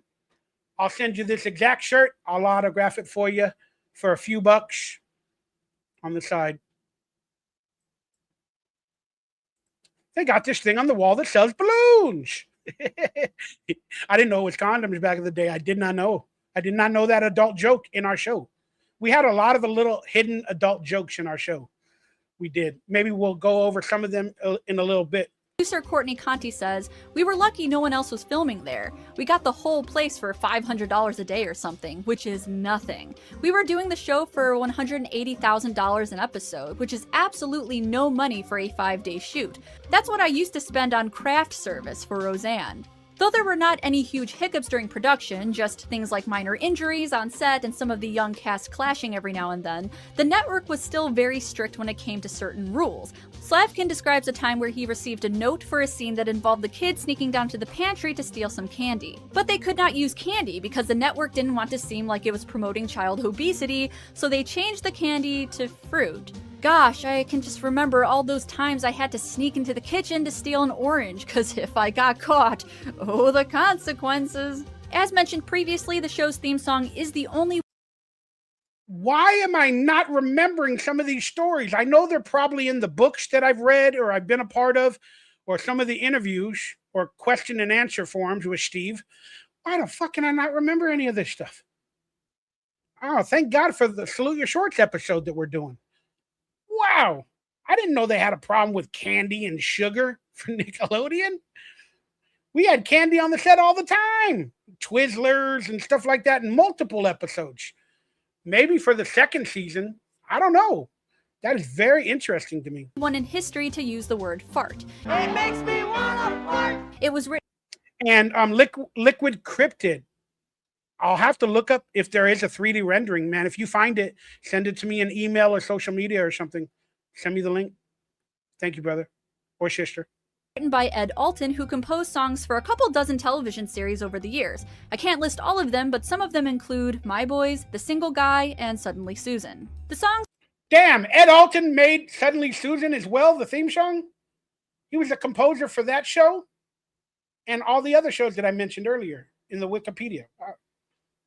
I'll send you this exact shirt. I'll autograph it for you for a few bucks on the side. They got this thing on the wall that sells balloons. I didn't know it was condoms back in the day. I did not know. I did not know that adult joke in our show. We had a lot of the little hidden adult jokes in our show. We did. Maybe we'll go over some of them in a little bit. Producer Courtney Conti says, "We were lucky no one else was filming there. We got the whole place for $500 a day or something, which is nothing. We were doing the show for $180,000 an episode, which is absolutely no money for a 5-day shoot. That's what I used to spend on craft service for Roseanne." Though there were not any huge hiccups during production, just things like minor injuries on set and some of the young cast clashing every now and then, the network was still very strict when it came to certain rules. Slavkin describes a time where he received a note for a scene that involved the kids sneaking down to the pantry to steal some candy. But they could not use candy because the network didn't want to seem like it was promoting child obesity, so they changed the candy to fruit. Gosh, I can just remember all those times I had to sneak into the kitchen to steal an orange, cause if I got caught, oh, the consequences. As mentioned previously, the show's theme song is the only. Why am I not remembering some of these stories? I know they're probably in the books that I've read or I've been a part of, or some of the interviews or question and answer forums with Steve. Why the fuck can I not remember any of this stuff? Oh, thank God for the Salute Your Shorts episode that we're doing. Wow, I didn't know they had a problem with candy and sugar for Nickelodeon. We had candy on the set all the time. Twizzlers and stuff like that in multiple episodes. Maybe for the second season. I don't know. That is very interesting to me. One in history to use the word fart. It makes me wanna fart. It was written. And Liquid Cryptid. I'll have to look up if there is a 3D rendering, man. If you find it, send it to me in email or social media or something. Send me the link. Thank you, brother or sister. Written by Ed Alton, who composed songs for a couple dozen television series over the years. I can't list all of them, but some of them include My Boys, The Single Guy, and Suddenly Susan. The songs. Damn, Ed Alton made Suddenly Susan as well, the theme song. He was a composer for that show and all the other shows that I mentioned earlier in the Wikipedia.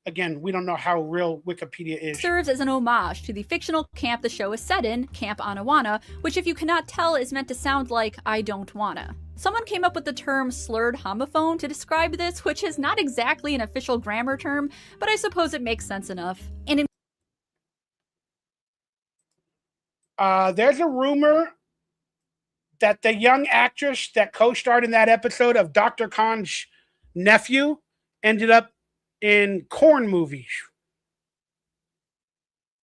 Again, we don't know how real Wikipedia is. Serves as an homage to the fictional camp the show is set in, Camp Anawanna, which if you cannot tell is meant to sound like I don't wanna. Someone came up with the term slurred homophone to describe this, which is not exactly an official grammar term, but I suppose it makes sense enough. And there's a rumor that the young actress that co-starred in that episode of Dr. Khan's nephew ended up in Korn movies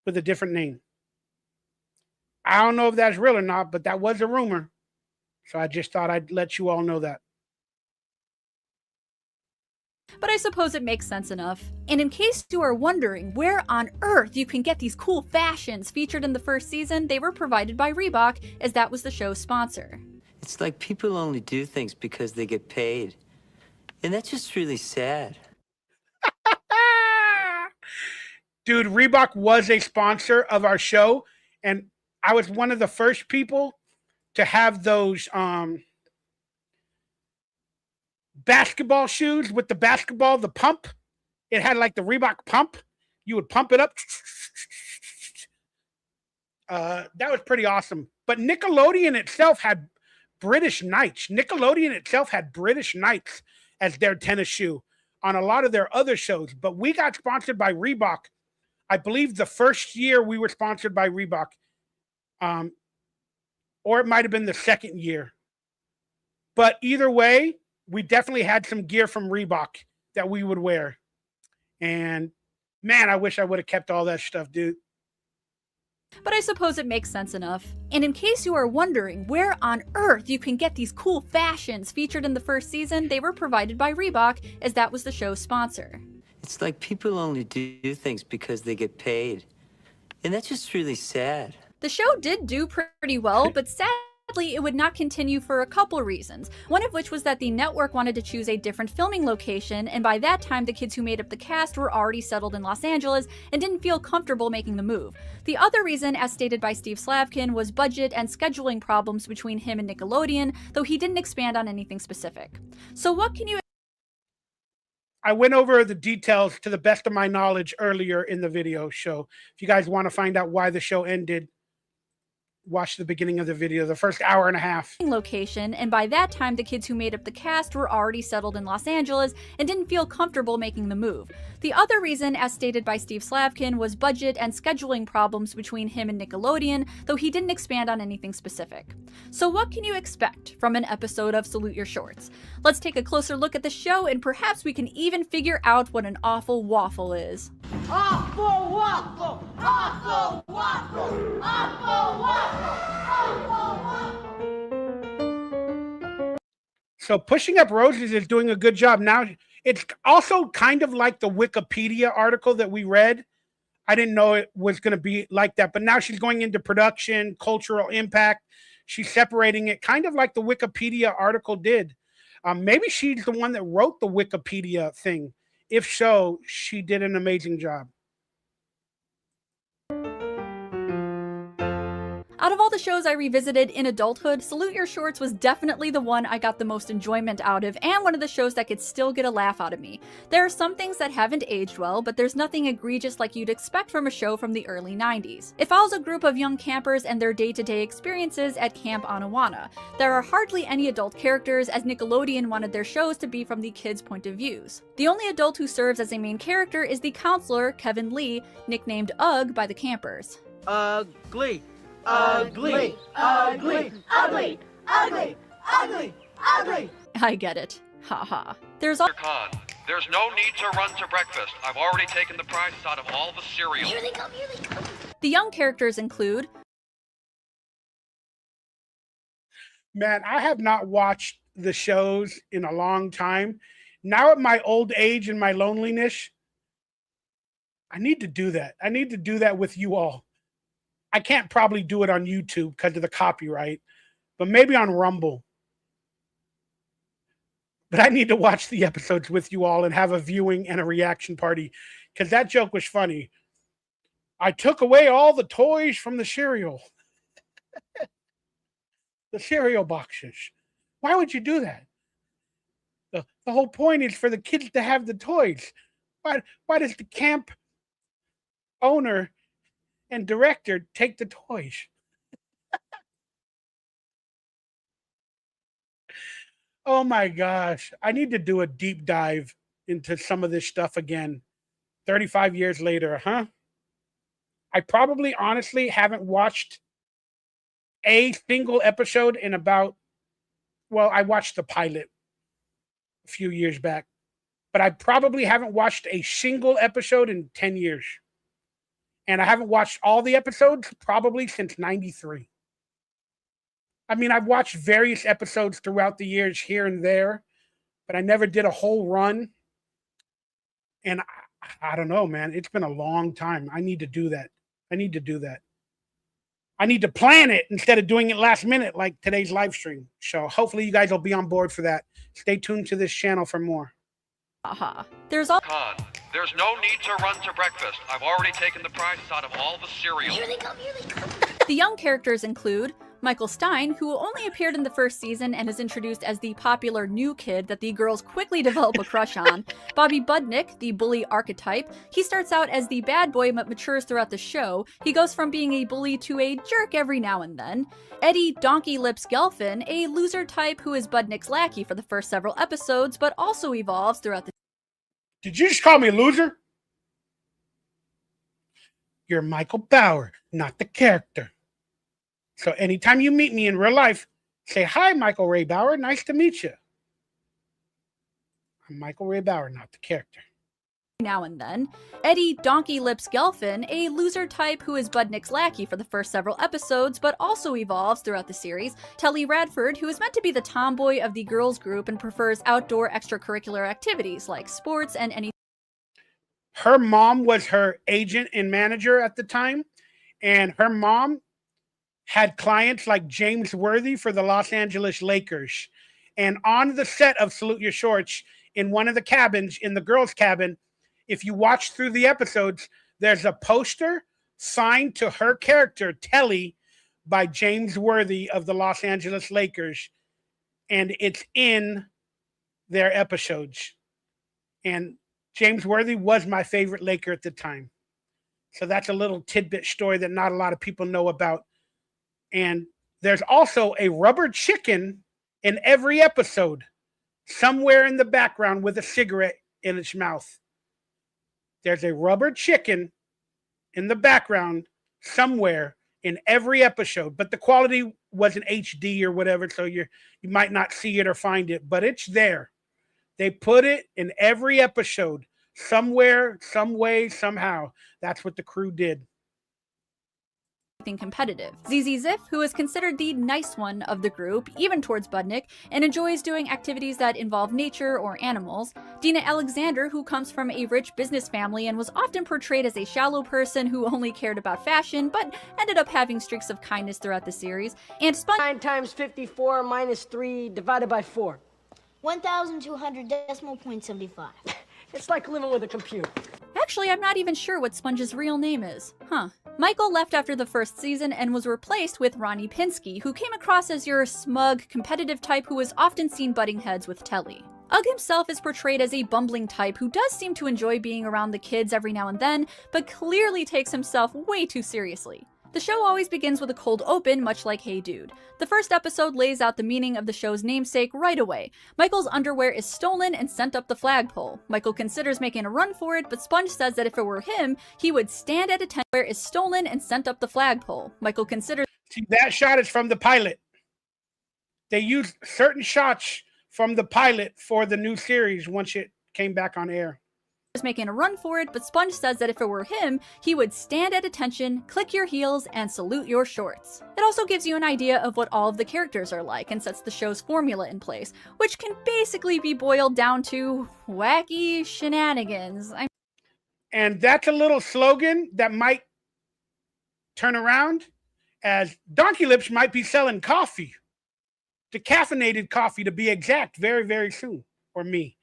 with a different name. I don't know if that's real or not, but that was a rumor. So I just thought I'd let you all know that. But I suppose it makes sense enough. And in case you are wondering where on earth you can get these cool fashions featured in the first season, they were provided by Reebok, as that was the show's sponsor. It's like people only do things because they get paid. And that's just really sad. Dude, Reebok was a sponsor of our show, and I was one of the first people to have those basketball shoes with the basketball, the pump. It had like the Reebok pump. You would pump it up. That was pretty awesome. But Nickelodeon itself had British Knights. Nickelodeon itself had British Knights as their tennis shoe on a lot of their other shows. But we got sponsored by Reebok. I believe the first year we were sponsored by Reebok. Or it might have been the second year. But either way, we definitely had some gear from Reebok that we would wear. And man, I wish I would have kept all that stuff, dude. But I suppose it makes sense enough. And in case you are wondering where on earth you can get these cool fashions featured in the first season, they were provided by Reebok, as that was the show's sponsor. It's like people only do things because they get paid. And that's just really sad. The show did do pretty well, but sadly it would not continue for a couple reasons. One of which was that the network wanted to choose a different filming location, and by that time the kids who made up the cast were already settled in Los Angeles and didn't feel comfortable making the move. The other reason, as stated by Steve Slavkin, was budget and scheduling problems between him and Nickelodeon, though he didn't expand on anything specific. So what can you... I went over the details to the best of my knowledge earlier in the video show. If you guys want to find out why the show ended, watch the beginning of the video, the first hour and a half. Location, and by that time the kids who made up the cast were already settled in Los Angeles and didn't feel comfortable making the move. The other reason, as stated by Steve Slavkin, was budget and scheduling problems between him and Nickelodeon, though he didn't expand on anything specific. So what can you expect from an episode of Salute Your Shorts? Let's take a closer look at the show, and perhaps we can even figure out what an awful waffle is. Awful waffle! Awful waffle! Awful waffle! So Pushing Up Roses is doing a good job. Now, it's also kind of like the Wikipedia article that we read. I didn't know it was going to be like that, but now she's going into production, cultural impact. She's separating it kind of like the Wikipedia article did. Maybe she's the one that wrote the Wikipedia thing. If so, she did an amazing job. Out of all the shows I revisited in adulthood, Salute Your Shorts was definitely the one I got the most enjoyment out of, and one of the shows that could still get a laugh out of me. There are some things that haven't aged well, but there's nothing egregious like you'd expect from a show from the early 90s. It follows a group of young campers and their day-to-day experiences at Camp Anawana. There are hardly any adult characters, as Nickelodeon wanted their shows to be from the kids' point of views. The only adult who serves as a main character is the counselor, Kevin Lee, nicknamed Ugg by the campers. Ugly! Ugly! Ugly! Ugly! Ugly! Ugly! Ugly! I get it. Haha. There's no need to run to breakfast. I've already taken the price out of all the cereal. Here they come, here they come. The young characters include... Man, I have not watched the shows in a long time. Now at my old age and my loneliness, I need to do that. I need to do that with you all. I can't probably do it on YouTube because of the copyright, but maybe on Rumble. But I need to watch the episodes with you all and have a viewing and a reaction party, because that joke was funny. I took away all the toys from the cereal. The cereal boxes. Why would you do that? The whole point is for the kids to have the toys. Why does the camp owner and director take the toys? Oh my gosh. I need to do a deep dive into some of this stuff again. 35 years later, huh? I probably honestly haven't watched a single episode in about, well, I watched the pilot a few years back, but I probably haven't watched a single episode in 10 years. And I haven't watched all the episodes probably since 93. I mean, I've watched various episodes throughout the years here and there, but I never did a whole run. And I don't know, man. It's been a long time. I need to do that. I need to do that. I need to plan it instead of doing it last minute like today's live stream. So hopefully you guys will be on board for that. Stay tuned to this channel for more. There's all... There's no need to run to breakfast. I've already taken the price out of all the cereal. Here they come, here they come. The young characters include Michael Stein, who only appeared in the first season and is introduced as the popular new kid that the girls quickly develop a crush on. Bobby Budnick, the bully archetype. He starts out as the bad boy but matures throughout the show. He goes from being a bully to a jerk every now and then. Eddie DonkeyLips Gelfin, a loser type who is Budnick's lackey for the first several episodes, but also evolves throughout the... Did you just call me a loser? You're Michael Bauer, not the character. So anytime you meet me in real life, say, hi, MichaelRayBower. Nice to meet you. I'm MichaelRayBower, not the character. Now and then. Eddie DonkeyLips Gelfin, a loser type who is Budnick's lackey for the first several episodes, but also evolves throughout the series. Telly Radford, who is meant to be the tomboy of the girls group and prefers outdoor extracurricular activities like sports and any... Her mom was her agent and manager at the time, and her mom had clients like James Worthy for the Los Angeles Lakers. And on the set of Salute Your Shorts, in one of the cabins, in the girls' cabin, if you watch through the episodes, there's a poster signed to her character, Telly, by James Worthy of the Los Angeles Lakers. And it's in their episodes. And James Worthy was my favorite Laker at the time. So that's a little tidbit story that not a lot of people know about. And there's also a rubber chicken in every episode, somewhere in the background with a cigarette in its mouth. There's a rubber chicken in the background somewhere in every episode, but the quality wasn't HD or whatever, so you might not see it or find it, but it's there. They put it in every episode, somewhere, some way, somehow. That's what the crew did. Competitive. ZZ Ziff, who is considered the nice one of the group, even towards Budnick, and enjoys doing activities that involve nature or animals. Dina Alexander, who comes from a rich business family and was often portrayed as a shallow person who only cared about fashion, but ended up having streaks of kindness throughout the series. And 9 times 54 minus 3 divided by 4. 1,200 decimal point 75. It's like living with a computer. Actually, I'm not even sure what Sponge's real name is. Huh. Michael left after the first season and was replaced with Ronnie Pinsky, who came across as your smug, competitive type who was often seen butting heads with Telly. Ugg himself is portrayed as a bumbling type who does seem to enjoy being around the kids every now and then, but clearly takes himself way too seriously. The show always begins with a cold open, much like Hey Dude. The first episode lays out the meaning of the show's namesake right away. Michael's underwear is stolen and sent up the flagpole. Michael considers making a run for it, but Sponge says that if it were him, he would stand at attention. Where is stolen and sent up the flagpole. Michael considers... See, that shot is from the pilot. They used certain shots from the pilot for the new series once it came back on air. Making a run for it, but Sponge says that if it were him, he would stand at attention, click your heels, and salute your shorts. It also gives you an idea of what all of the characters are like and sets the show's formula in place, which can basically be boiled down to wacky shenanigans. And that's a little slogan that might turn around, as DonkeyLips might be selling coffee, decaffeinated coffee to be exact, very, very soon, or me,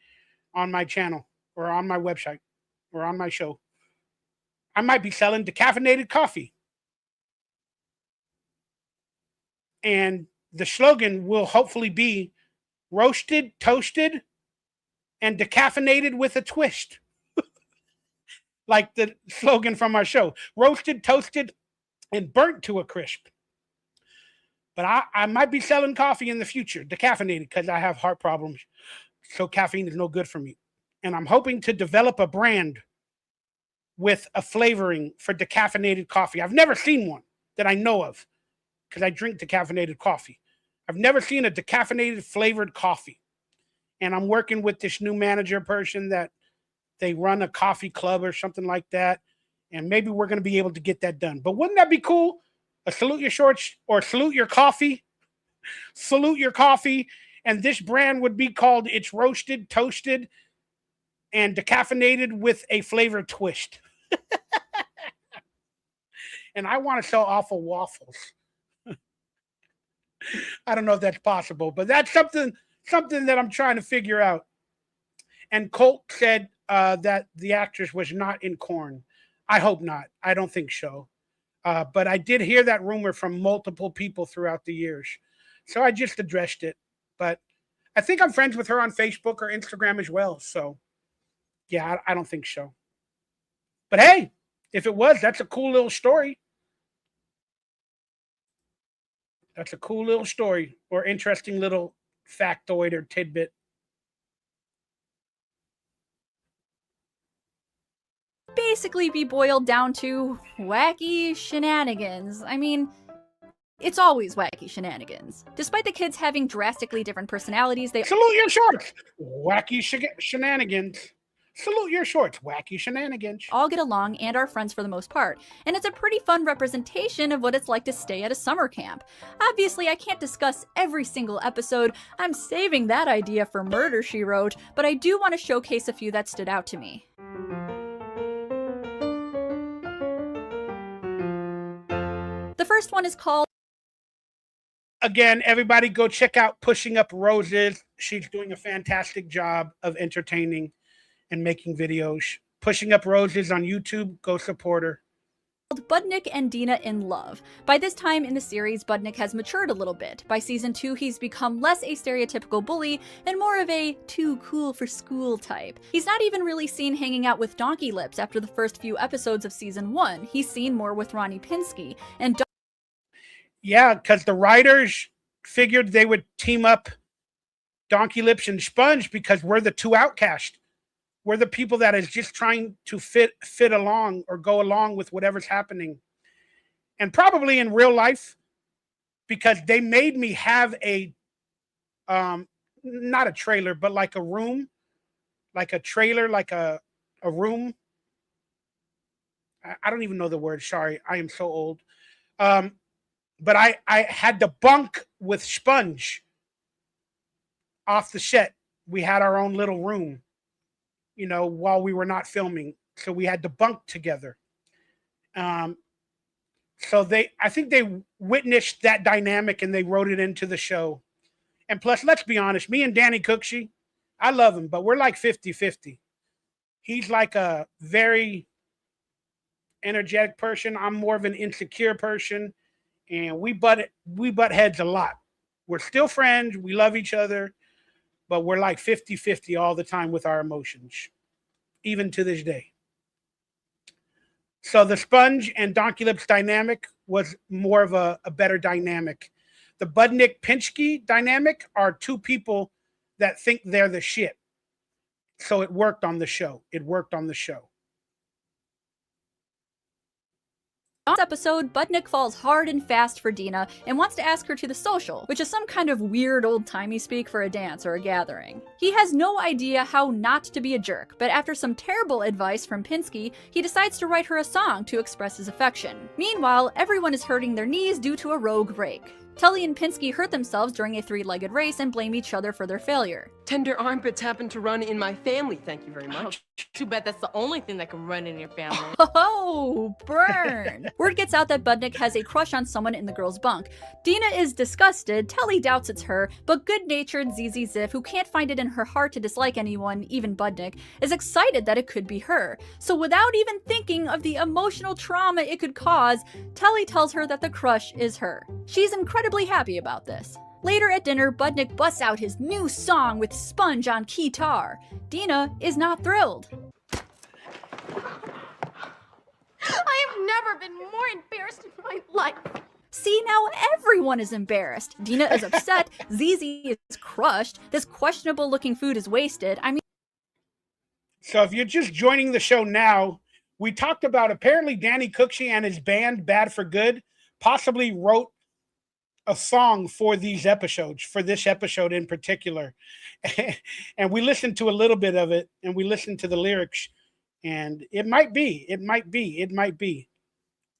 on my channel. Or on my website, or on my show. I might be selling decaffeinated coffee. And the slogan will hopefully be roasted, toasted, and decaffeinated with a twist. Like the slogan from our show. Roasted, toasted, and burnt to a crisp. But I might be selling coffee in the future, decaffeinated, because I have heart problems. So caffeine is no good for me. And I'm hoping to develop a brand with a flavoring for decaffeinated coffee. I've never seen one that I know of, because I drink decaffeinated coffee. I've never seen a decaffeinated flavored coffee. And I'm working with this new manager person that they run a coffee club or something like that. And maybe we're going to be able to get that done. But wouldn't that be cool? A salute your shorts or salute your coffee. Salute your coffee. And this brand would be called It's Roasted, Toasted, and decaffeinated with a flavor twist. And I want to sell awful waffles. I don't know if that's possible, but that's something that I'm trying to figure out. And Colt said that the actress was not in Korn. I hope not. I don't think so. But I did hear that rumor from multiple people throughout the years. So I just addressed it. But I think I'm friends with her on Facebook or Instagram as well. So yeah, I don't think so. But hey, if it was, that's a cool little story. That's a cool little story or interesting little factoid or tidbit. Basically be boiled down to wacky shenanigans. I mean, it's always wacky shenanigans. Despite the kids having drastically different personalities, they... Salute your shorts! Wacky shenanigans. Salute your shorts, wacky shenanigans. All get along and are friends for the most part, and it's a pretty fun representation of what it's like to stay at a summer camp. Obviously, I can't discuss every single episode. I'm saving that idea for Murder, She Wrote, but I do want to showcase a few that stood out to me. The first one is called... Again, everybody go check out Pushing Up Roses. She's doing a fantastic job of entertaining and making videos. Pushing Up Roses on YouTube. Go support her. Budnick and Dina in Love. By this time in the series, Budnick has matured a little bit. By season 2, he's become less a stereotypical bully and more of a too cool for school type. He's not even really seen hanging out with DonkeyLips after the first few episodes of season 1. He's seen more with Ronnie Pinsky, and Yeah, because the writers figured they would team up DonkeyLips and Sponge because we're the two outcasts. We're the people that is just trying to fit along or go along with whatever's happening. And probably in real life, because they made me have a not a trailer, but like a room, like a trailer, like a room. I don't even know the word. Sorry, I am so old. But I had to bunk with Sponge off the set. We had our own little room, you know, while we were not filming. So we had to bunk together. So I think they witnessed that dynamic and they wrote it into the show. And plus, let's be honest, me and Danny Cooksey, I love him, but we're like 50-50. He's like a very energetic person. I'm more of an insecure person, and we butt heads a lot. We're still friends. We love each other, but we're like 50-50 all the time with our emotions, even to this day. So the Sponge and DonkeyLips dynamic was more of a better dynamic. The Budnick-Pinsky dynamic are two people that think they're the shit. So it worked on the show. It worked on the show. On this episode, Budnick falls hard and fast for Dina and wants to ask her to the social, which is some kind of weird old-timey speak for a dance or a gathering. He has no idea how not to be a jerk, but after some terrible advice from Pinsky, he decides to write her a song to express his affection. Meanwhile, everyone is hurting their knees due to a rogue rake. Tully and Pinsky hurt themselves during a three-legged race and blame each other for their failure. Tender armpits happen to run in my family, thank you very much. Too bad that's the only thing that can run in your family. Oh, burn! Word gets out that Budnick has a crush on someone in the girl's bunk. Dina is disgusted, Tully doubts it's her, but good-natured Zizi Ziff, who can't find it in her heart to dislike anyone, even Budnick, is excited that it could be her. So without even thinking of the emotional trauma it could cause, Tully tells her that the crush is her. She's incredibly happy about this. Later at dinner, Budnick busts out his new song with Sponge on keytar. Dina is not thrilled. I have never been more embarrassed in my life. See, now everyone is embarrassed. Dina is upset, Zizi is crushed, this questionable looking food is wasted. I mean... So if you're just joining the show now, we talked about apparently Danny Cooksey and his band, Bad for Good, possibly wrote a song for these episodes, for this episode in particular. And we listened to a little bit of it and we listened to the lyrics, and it might be.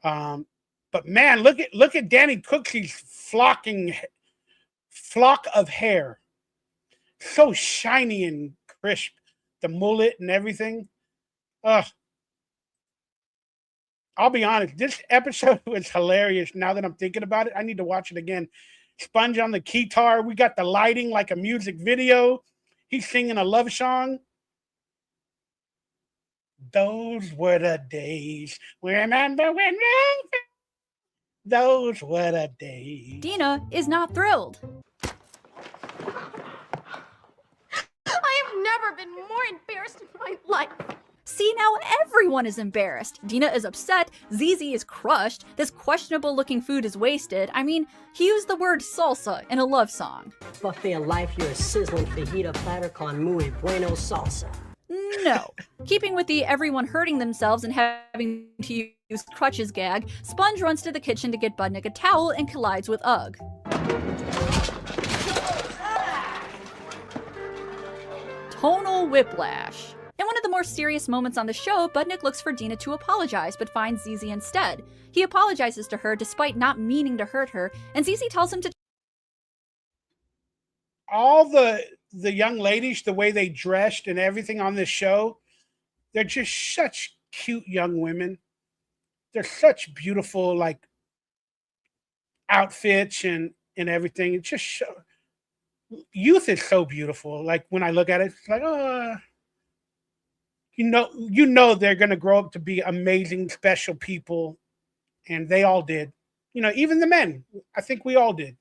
But man, look at Danny Cooksey's flock of hair. So shiny and crisp. The mullet and everything. I'll be honest, this episode was hilarious. Now that I'm thinking about it, I need to watch it again. Sponge on the keytar. We got the lighting like a music video. He's singing a love song. Those were the days. Remember when those were the days. Dina is not thrilled. I have never been more embarrassed in my life. See, now everyone is embarrassed. Dina is upset, Zizi is crushed, this questionable looking food is wasted. I mean, he used the word salsa in a love song. Buffet of life, you're a sizzling fajita platter con muy bueno salsa. No. Keeping with the everyone hurting themselves and having to use crutches gag, Sponge runs to the kitchen to get Budnick a towel and collides with Ugg. Tonal whiplash. In one of the more serious moments on the show, Budnick looks for Dina to apologize, but finds Zizi instead. He apologizes to her despite not meaning to hurt her, and Zizi tells him to... All the young ladies, the way they dressed and everything on this show, they're just such cute young women. They're such beautiful, like, outfits and everything. It's just youth is so beautiful. Like, when I look at it, it's like, oh... You know they're going to grow up to be amazing, special people, and they all did. You know, even the men. I think we all did.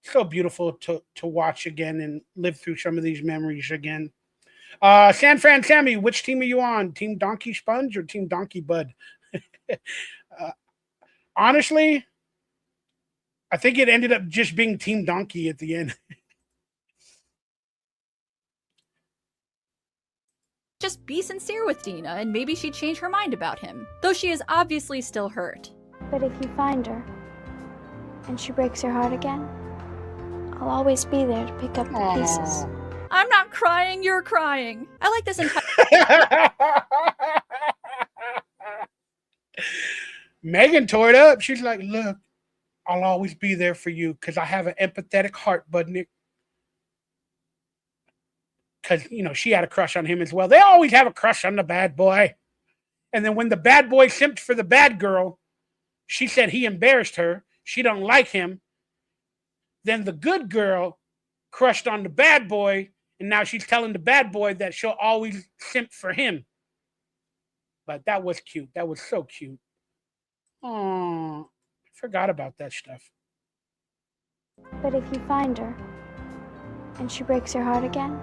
So beautiful to watch again and live through some of these memories again. San Fran Sammy, which team are you on? Team Donkey Sponge or Team Donkey Bud? Honestly, I think it ended up just being Team Donkey at the end. Just be sincere with Dina, and maybe she'd change her mind about him, though she is obviously still hurt. But if you find her, and she breaks your heart again, I'll always be there to pick up the pieces. I'm not crying, you're crying. I like this entire... Megan tore it up. She's like, look, I'll always be there for you because I have an empathetic heart, Budnick. Because, you know, she had a crush on him as well. They always have a crush on the bad boy. And then when the bad boy simped for the bad girl, she said he embarrassed her. She don't like him. Then the good girl crushed on the bad boy, and now she's telling the bad boy that she'll always simp for him. But that was cute. That was so cute. Oh, I forgot about that stuff. But if you find her, and she breaks your heart again,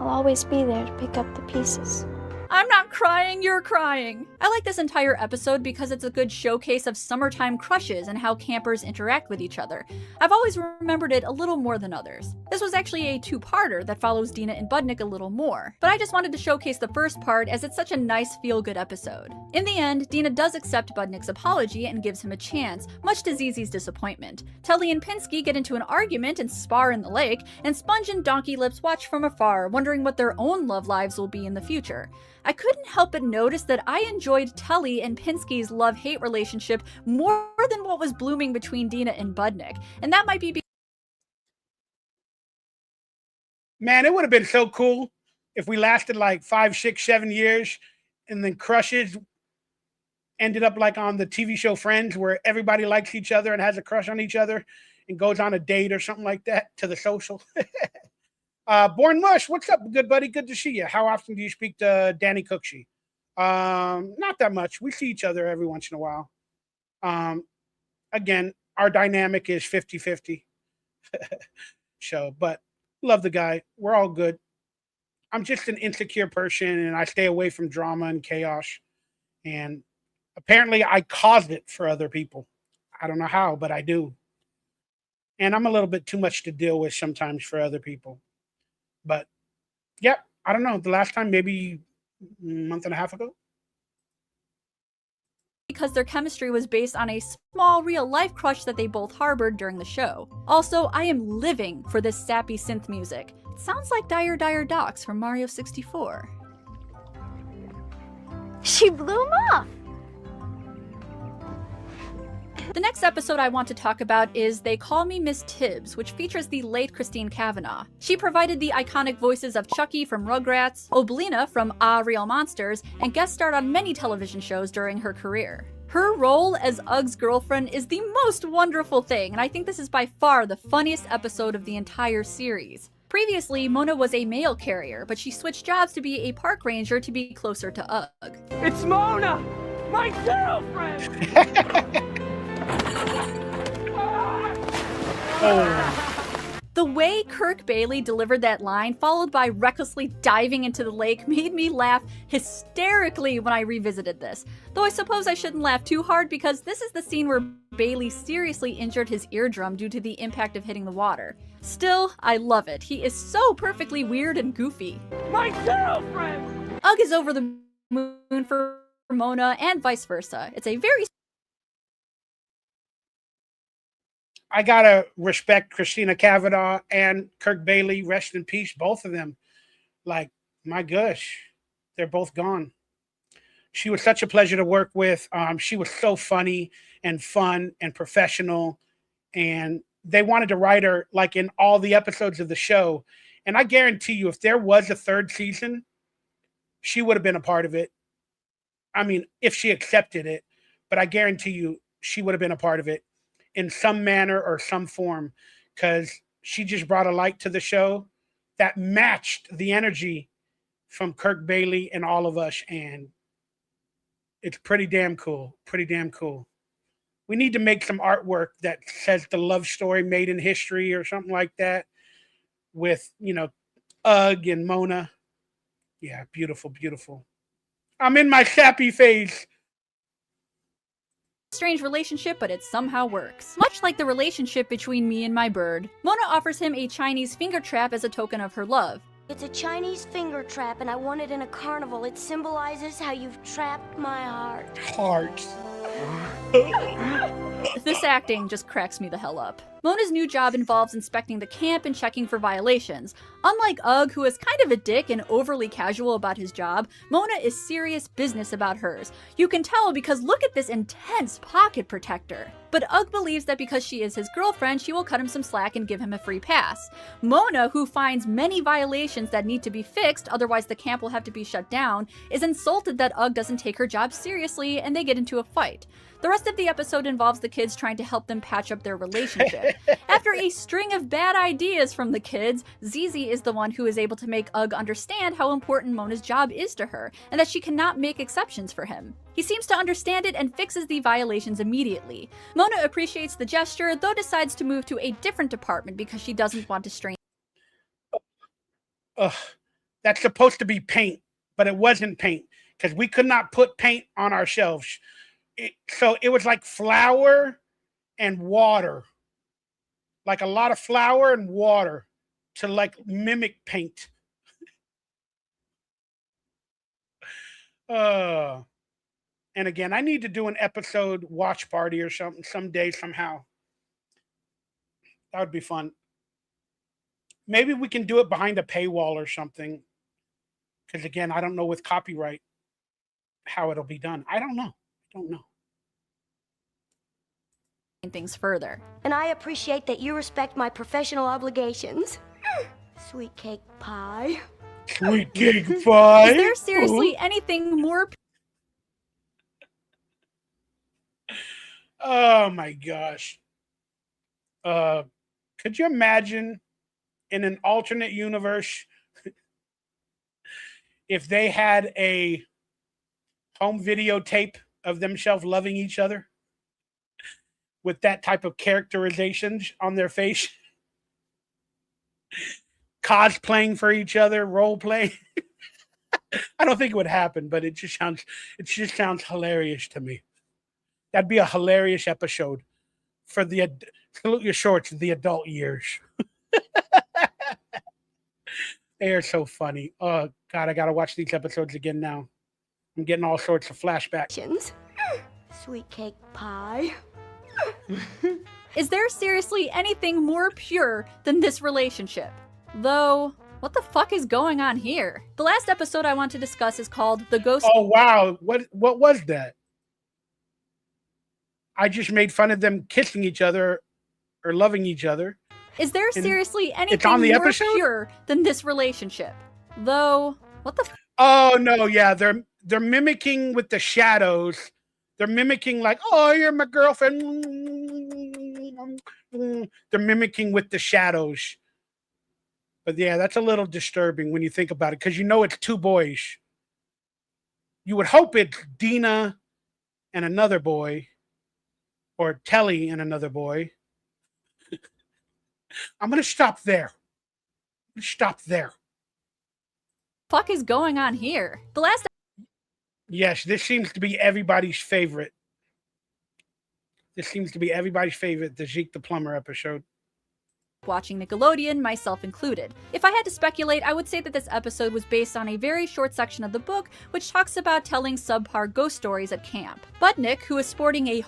I'll always be there to pick up the pieces. I'm not crying, you're crying. I like this entire episode because it's a good showcase of summertime crushes and how campers interact with each other. I've always remembered it a little more than others. This was actually a two-parter that follows Dina and Budnick a little more, but I just wanted to showcase the first part as it's such a nice feel-good episode. In the end, Dina does accept Budnick's apology and gives him a chance, much to Zizi's disappointment. Telly and Pinsky get into an argument and spar in the lake, and Sponge and DonkeyLips watch from afar, wondering what their own love lives will be in the future. I couldn't help but notice that I enjoyed Telly and Pinsky's love-hate relationship more than what was blooming between Dina and Budnick, and that might be because... Man, it would have been so cool if we lasted like 5, 6, 7 years, and then crushes ended up like on the TV show Friends, where everybody likes each other and has a crush on each other and goes on a date or something like that to the social. Born Mush, what's up, good buddy? Good to see you. How often do you speak to Danny Cookshee? Not that much. We see each other every once in a while. Again, our dynamic is 50-50. So, but love the guy. We're all good. I'm just an insecure person, and I stay away from drama and chaos. And apparently I caused it for other people. I don't know how, but I do. And I'm a little bit too much to deal with sometimes for other people. But, yeah, I don't know. The last time, maybe a month and a half ago. Because their chemistry was based on a small real-life crush that they both harbored during the show. Also, I am living for this sappy synth music. It sounds like Dire Dire Docks from Mario 64. She blew him off. The next episode I want to talk about is They Call Me Miss Tibbs, which features the late Christine Cavanaugh. She provided the iconic voices of Chucky from Rugrats, Oblina from Ah Real Monsters, and guest starred on many television shows during her career. Her role as Ug's girlfriend is the most wonderful thing, and I think this is by far the funniest episode of the entire series. Previously, Mona was a mail carrier, but she switched jobs to be a park ranger to be closer to Ugg. It's Mona! My girlfriend! The way Kirk Bailey delivered that line, followed by recklessly diving into the lake, made me laugh hysterically when I revisited this. Though I suppose I shouldn't laugh too hard because this is the scene where Bailey seriously injured his eardrum due to the impact of hitting the water. Still, I love it. He is so perfectly weird and goofy. My girlfriend! Ugg is over the moon for Mona and vice versa. It's a very... I gotta respect Christina Cavanaugh and Kirk Bailey. Rest in peace, both of them. Like, my gosh, they're both gone. She was such a pleasure to work with. She was so funny and fun and professional. And they wanted to write her like in all the episodes of the show. And I guarantee you, if there was a third season, she would have been a part of it. I mean, if she accepted it, but I guarantee you she would have been a part of it in some manner or some form, because she just brought a light to the show that matched the energy from Kirk Bailey and all of us. And it's pretty damn cool. Pretty damn cool. We need to make some artwork that says the love story made in history or something like that with, you know, Ugg and Mona. Yeah, beautiful, beautiful. I'm in my sappy phase. strange relationship, but it somehow works. Much like the relationship between me and my bird, Mona offers him a Chinese finger trap as a token of her love. It's a Chinese finger trap, and I won it in a carnival. It symbolizes how you've trapped my heart. Heart. This acting just cracks me the hell up. Mona's new job involves inspecting the camp and checking for violations. Unlike Ugg, who is kind of a dick and overly casual about his job, Mona is serious business about hers. You can tell because look at this intense pocket protector. But Ugg believes that because she is his girlfriend, she will cut him some slack and give him a free pass. Mona, who finds many violations that need to be fixed, otherwise the camp will have to be shut down, is insulted that Ugg doesn't take her job seriously, and they get into a fight. The rest of the episode involves the kids trying to help them patch up their relationship. After a string of bad ideas from the kids, Zizi is the one who is able to make Ugg understand how important Mona's job is to her, and that she cannot make exceptions for him. He seems to understand it and fixes the violations immediately. Mona appreciates the gesture, though decides to move to a different department because she doesn't want to strain. That's supposed to be paint, but it wasn't paint because we could not put paint on our shelves. So it was like flour and water, like a lot of flour and water to like mimic paint. And again, I need to do an episode watch party or something someday, somehow. That would be fun. Maybe we can do it behind a paywall or something. Because again, I don't know with copyright how it'll be done. I don't know. Things further. And I appreciate that you respect my professional obligations. Sweet cake pie. Sweet cake pie. Is there seriously anything more? Oh my gosh. Could you imagine in an alternate universe if they had a home videotape of themselves loving each other with that type of characterizations on their face? Cosplaying for each other, role playing. I don't think it would happen, but it just sounds hilarious to me. That'd be a hilarious episode for the Salute Your Shorts, the adult years. They are so funny. Oh God, I gotta watch these episodes again now. I'm getting all sorts of flashbacks. Sweet cake pie. Is there seriously anything more pure than this relationship? Though, what the fuck is going on here? The last episode I want to discuss is called The Ghost. Oh wow, what was that? I just made fun of them kissing each other or loving each other. Is there seriously anything it's on the more episode? pure than this relationship? Though, what the Oh no, yeah, they're mimicking with the shadows. They're mimicking like, oh, you're my girlfriend. They're mimicking with the shadows. But yeah, that's a little disturbing when you think about it, because you know it's two boys. You would hope it's Dina and another boy, or Telly and another boy. I'm going to stop there. fuck is going on here? The last Yes, this seems to be everybody's favorite. The Zeke the Plumber episode. watching Nickelodeon, myself included. If I had to speculate, I would say that this episode was based on a very short section of the book, which talks about telling subpar ghost stories at camp. But Nick, who is sporting a...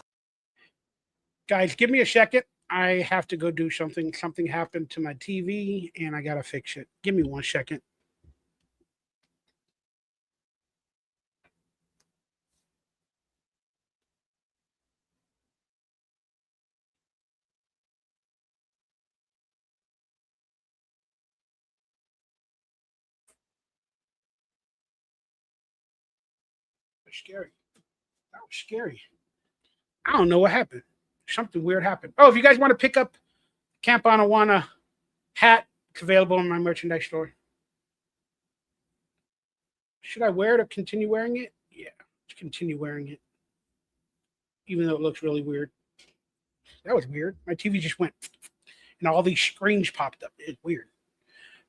Guys, give me a second. I have to go do something. Something happened to my TV, and I gotta fix it. Give me 1 second. Scary. That was scary. I don't know what happened. Something weird happened. Oh, if you guys want to pick up Camp Anawana hat, it's available in my merchandise store. Should I wear it or continue wearing it? Yeah, let's continue wearing it. Even though it looks really weird. That was weird. My TV just went and all these screens popped up. It's weird.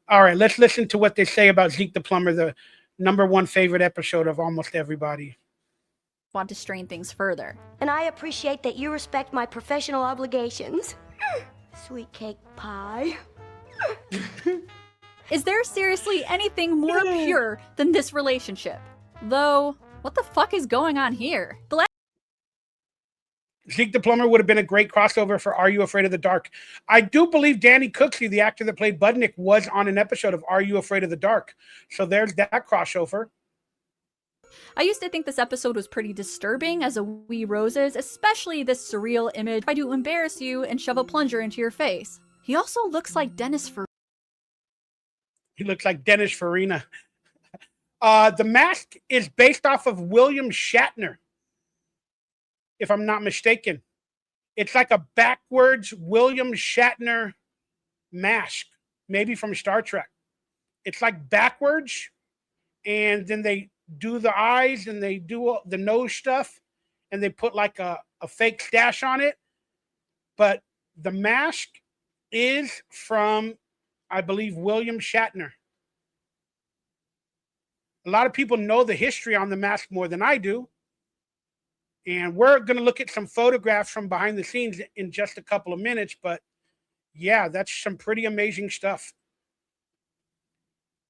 All right, let's listen to what they say about Zeke the Plumber, the #1 favorite episode of almost everybody. want to strain things further. And I appreciate that you respect my professional obligations. Sweet cake pie. Is there seriously anything more pure than this relationship? Though, what the fuck is going on here? Zeke the Plumber would have been a great crossover for Are You Afraid of the Dark? I do believe Danny Cooksey, the actor that played Budnick, was on an episode of Are You Afraid of the Dark? So there's that crossover. I used to think this episode was pretty disturbing as a wee roses, especially this surreal image try to embarrass you and shove a plunger into your face. He also looks like Dennis Farina. He looks like Dennis Farina. The mask is based off of William Shatner, if I'm not mistaken. It's like a backwards William Shatner mask, maybe from Star Trek. It's like backwards, and then they do the eyes and they do the nose stuff, and they put like a fake stash on it. But the mask is from, I believe, William Shatner. A lot of people know the history on the mask more than I do. And we're going to look at some photographs from behind the scenes in just a couple of minutes. But yeah, that's some pretty amazing stuff.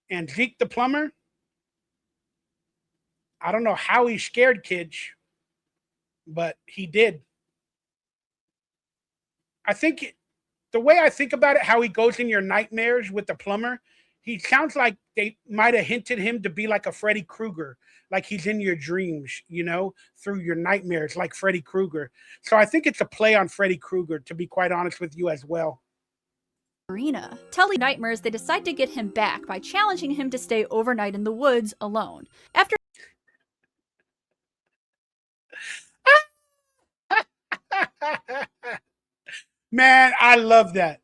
And Zeke the Plumber, I don't know how he scared kids, but he did. I think the way I think about it, how he goes in your nightmares with the plumber, he sounds like they might have hinted him to be like a Freddy Krueger, like he's in your dreams, you know, through your nightmares, like Freddy Krueger. So I think it's a play on Freddy Krueger, to be quite honest with you as well. Farina. Telling nightmares, they decide to get him back by challenging him to stay overnight in the woods alone. After Man, I love that.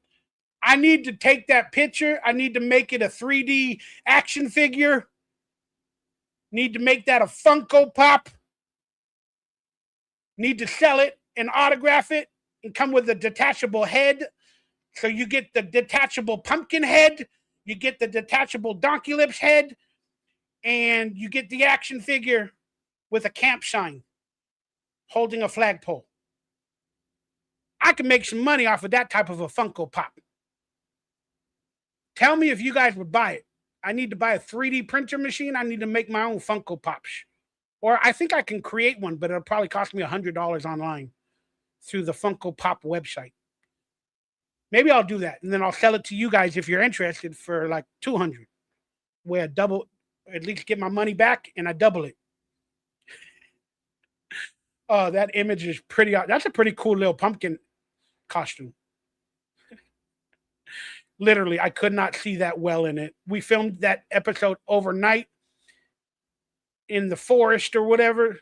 I need to take that picture. I need to make it a 3D action figure. Need to make that a Funko Pop. Need to sell it and autograph it and come with a detachable head. So you get the detachable pumpkin head, you get the detachable DonkeyLips head, and you get the action figure with a camp sign holding a flagpole. I can make some money off of that type of a Funko Pop. Tell me if you guys would buy it. I need to buy a 3D printer machine. I need to make my own Funko Pops. Or I think I can create one, but it'll probably cost me $100 online through the Funko Pop website. Maybe I'll do that, and then I'll sell it to you guys if you're interested for like $200, where I double, at least get my money back, and I double it. Oh, that image is pretty. That's a pretty cool little pumpkin costume. Literally, I could not see that well in it. We filmed that episode overnight in the forest or whatever.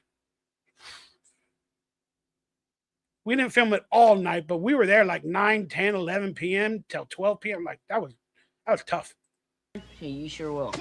We didn't film it all night, but we were there like 9, 10, 11 p.m. till 12 p.m. Like that was tough. Hey, you sure will.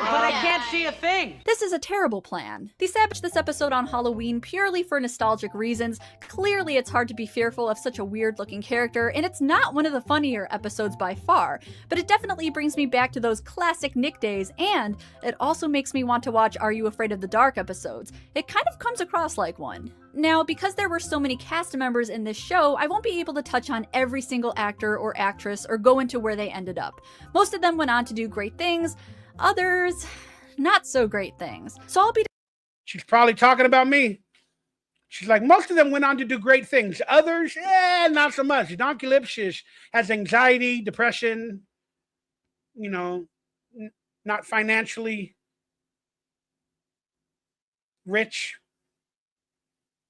But I can't see a thing. This is a terrible plan. They sabotaged this episode on Halloween purely for nostalgic reasons. Clearly, it's hard to be fearful of such a weird-looking character, and it's not one of the funnier episodes by far, but it definitely brings me back to those classic Nick days, and it also makes me want to watch Are You Afraid of the Dark episodes. It kind of comes across like one. Now, because there were so many cast members in this show, I won't be able to touch on every single actor or actress or go into where they ended up. Most of them went on to do great things, others, not so great things. So I'll be... She's probably talking about me. She's like, most of them went on to do great things. Others, not so much. DonkeyLips has anxiety, depression, you know, not financially rich.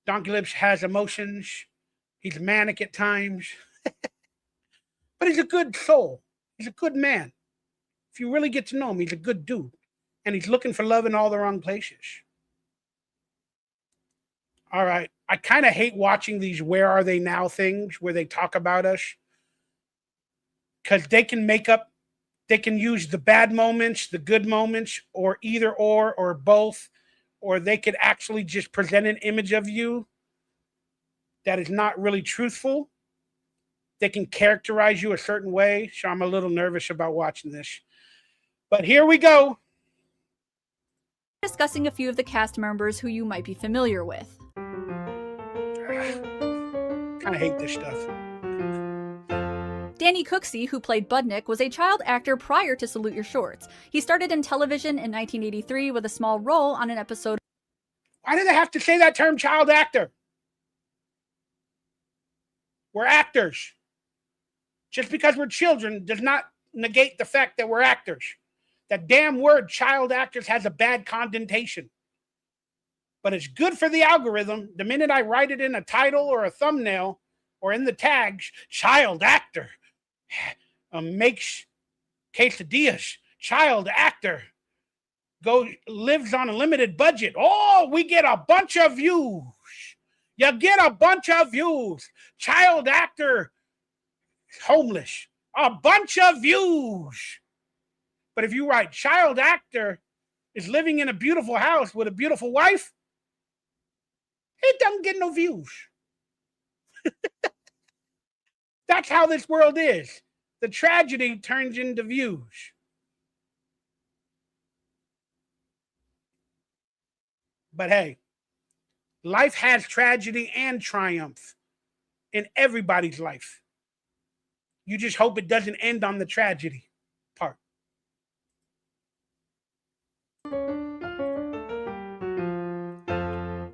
DonkeyLips has emotions. He's manic at times. But he's a good soul. He's a good man. If you really get to know him, he's a good dude. And he's looking for love in all the wrong places. All right. I kind of hate watching these Where Are They Now things where they talk about us. Because they can use the bad moments, the good moments, or either or both. Or they could actually just present an image of you that is not really truthful. They can characterize you a certain way. So I'm a little nervous about watching this. But here we go. discussing a few of the cast members who you might be familiar with. Kind of hate this stuff. Danny Cooksey, who played Budnick, was a child actor prior to Salute Your Shorts. He started in television in 1983 with a small role on an episode. Why do they have to say that term, child actor? We're actors. Just because we're children does not negate the fact that we're actors. That damn word, child actors, has a bad connotation. But it's good for the algorithm. The minute I write it in a title or a thumbnail or in the tags, child actor makes quesadillas, child actor lives on a limited budget. Oh, we get a bunch of views. You get a bunch of views. Child actor homeless. A bunch of views. But if you write child actor is living in a beautiful house with a beautiful wife, it doesn't get no views. That's how this world is. The tragedy turns into views. But hey, life has tragedy and triumph in everybody's life. You just hope it doesn't end on the tragedy part.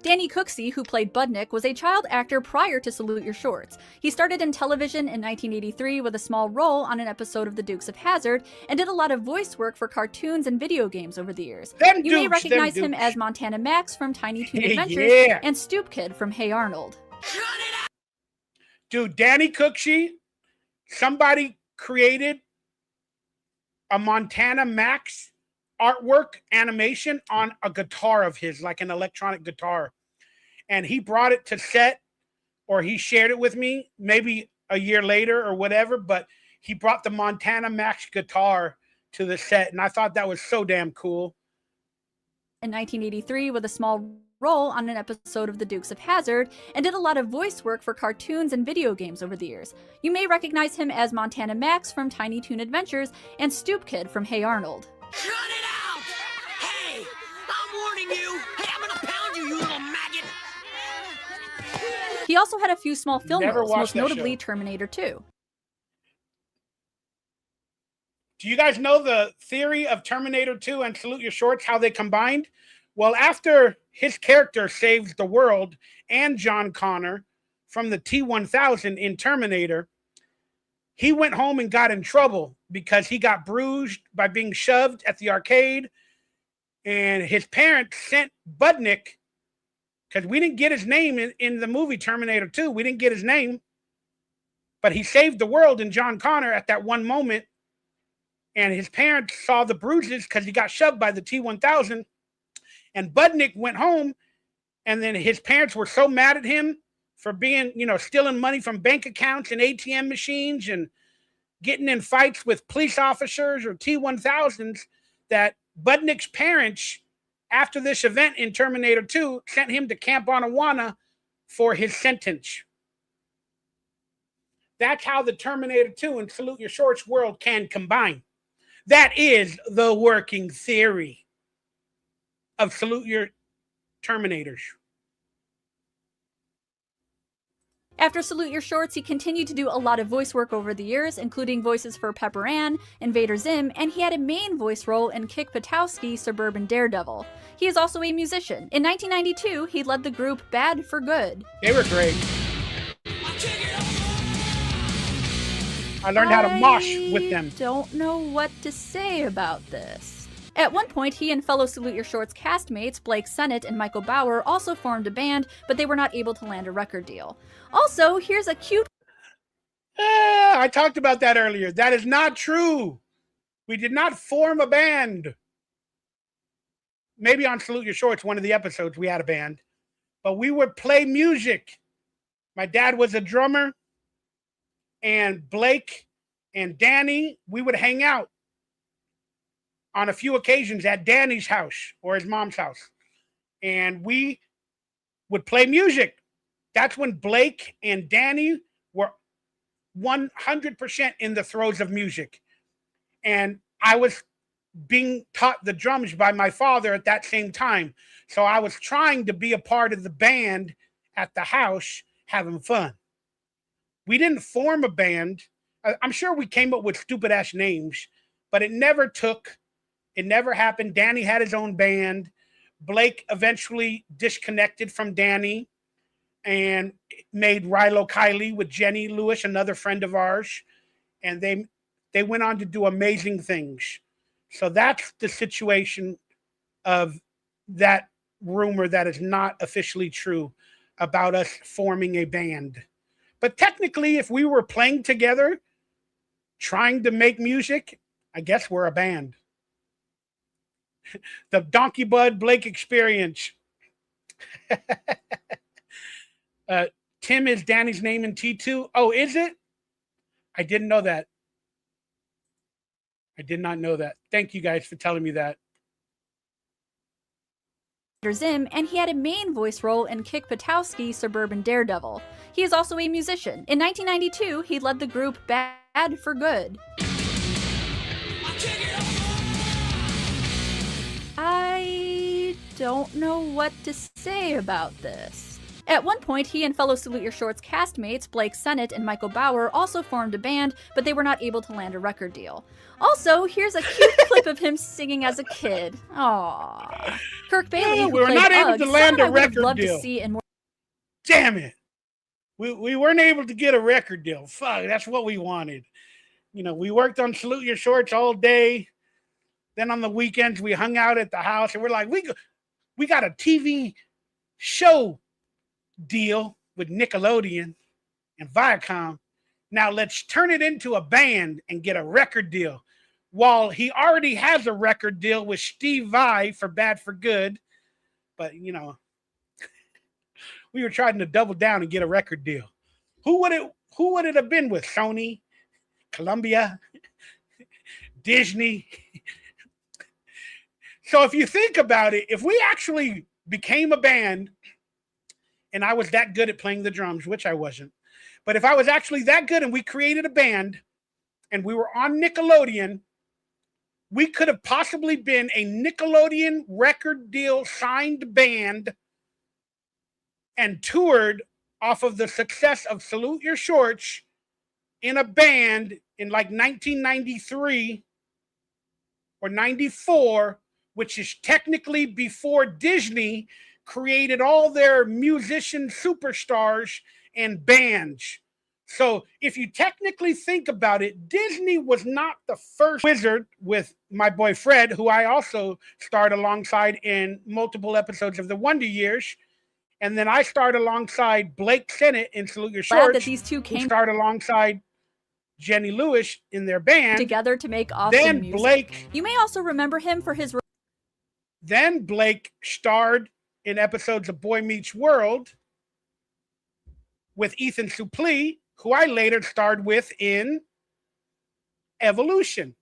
Danny Cooksey, who played Budnick, was a child actor prior to Salute Your Shorts. He started in television in 1983 with a small role on an episode of The Dukes of Hazzard and did a lot of voice work for cartoons and video games over the years. You may recognize him as Montana Max from Tiny Toon Adventures and Stoop Kid from Hey Arnold. Dude, Danny Cooksey, somebody created a Montana Max artwork animation on a guitar of his, like an electronic guitar. And he brought it to set, or he shared it with me maybe a year later or whatever, but he brought the Montana Max guitar to the set, and I thought that was so damn cool. In 1983 with a small role on an episode of The Dukes of Hazzard and did a lot of voice work for cartoons and video games over the years. You may recognize him as Montana Max from Tiny Toon Adventures and Stoop Kid from Hey Arnold. Cut it out! Hey! I'm warning you! Hey, I'm gonna pound you, you little maggot! He also had a few small film roles, most that notably show. Terminator 2. Do you guys know the theory of Terminator 2 and Salute Your Shorts, how they combined? Well, after his character saves the world and John Connor from the T-1000 in Terminator, he went home and got in trouble because he got bruised by being shoved at the arcade. And his parents sent Budnick, because we didn't get his name in the movie Terminator 2. We didn't get his name. But he saved the world in John Connor at that one moment. And his parents saw the bruises because he got shoved by the T-1000. And Budnick went home. And then his parents were so mad at him for being, stealing money from bank accounts and ATM machines and getting in fights with police officers or T-1000s, that Budnick's parents, after this event in Terminator 2, sent him to Camp Onawana for his sentence. That's how the Terminator 2 and Salute Your Shorts world can combine. That is the working theory of Salute Your Terminators. After Salute Your Shorts, he continued to do a lot of voice work over the years, including voices for Pepper Ann, Invader Zim, and he had a main voice role in Kick Patowski, Suburban Daredevil. He is also a musician. In 1992, he led the group Bad for Good. They were great. I learned how to mosh with them. Don't know what to say about this. At one point, he and fellow Salute Your Shorts castmates Blake Sennett and MichaelRayBower also formed a band, but they were not able to land a record deal. Also, here's a cute... I talked about that earlier. That is not true. We did not form a band. Maybe on Salute Your Shorts, one of the episodes, we had a band. But we would play music. My dad was a drummer. And Blake and Danny, we would hang out on a few occasions at Danny's house or his mom's house. And we would play music. That's when Blake and Danny were 100% in the throes of music. And I was being taught the drums by my father at that same time. So I was trying to be a part of the band at the house, having fun. We didn't form a band. I'm sure we came up with stupid ass names, but it never took. It never happened. Danny had his own band. Blake eventually disconnected from Danny and made Rilo Kiley with Jenny Lewis, another friend of ours. And they went on to do amazing things. So that's the situation of that rumor that is not officially true about us forming a band. But technically, if we were playing together, trying to make music, I guess we're a band. The Donkey Bud Blake experience. Tim is Danny's name in T2. Oh, is it? I didn't know that. I did not know that. Thank you guys for telling me that. Zim, and he had a main voice role in Kick Buttowski's Suburban Daredevil. He is also a musician. In 1992, he led the group Bad for Good. I don't know what to say about this. At one point, he and fellow Salute Your Shorts castmates Blake Sennett and MichaelRayBower also formed a band, but they were not able to land a record deal. Also, here's a cute clip of him singing as a kid. Aww. Kirk Bailey, who we were played not able Ugg, to land a record love deal. To see in more. Damn it. We weren't able to get a record deal. Fuck, that's what we wanted. You know, we worked on Salute Your Shorts all day. Then on the weekends, we hung out at the house, and we're like, we got a TV show deal with Nickelodeon and Viacom. Now let's turn it into a band and get a record deal. While he already has a record deal with Steve Vai for Bad for Good, but you know, we were trying to double down and get a record deal. Who would it have been with? Sony, Columbia, Disney. So if you think about it, if we actually became a band and I was that good at playing the drums, which I wasn't, but if I was actually that good and we created a band and we were on Nickelodeon, we could have possibly been a Nickelodeon record deal signed band and toured off of the success of Salute Your Shorts in a band in like 1993 or 94, which is technically before Disney created all their musician superstars and bands. So if you technically think about it, Disney was not the first wizard with my boy Fred, who I also starred alongside in multiple episodes of The Wonder Years. And then I starred alongside Blake Sennett in Salute Your Shorts. That these two came starred alongside Jenny Lewis in their band together to make awesome music. Blake, you may also remember him for his. Then Blake starred in episodes of Boy Meets World with Ethan Suplee, who I later starred with in Evolution.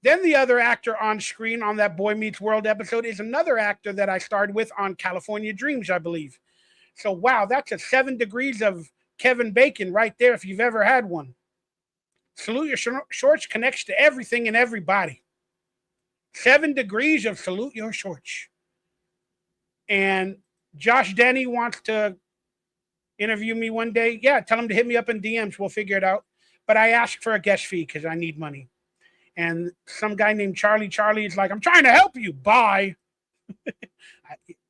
Then the other actor on screen on that Boy Meets World episode is another actor that I starred with on California Dreams, I believe. So, wow, that's a 7 degrees of Kevin Bacon right there if you've ever had one. Salute Your Shorts connects to everything and everybody. 7 degrees of Salute Your Shorts. And Josh Denny wants to interview me one day. Yeah, tell him to hit me up in DMs. We'll figure it out. But I asked for a guest fee because I need money. And some guy named Charlie is like, I'm trying to help you. Bye.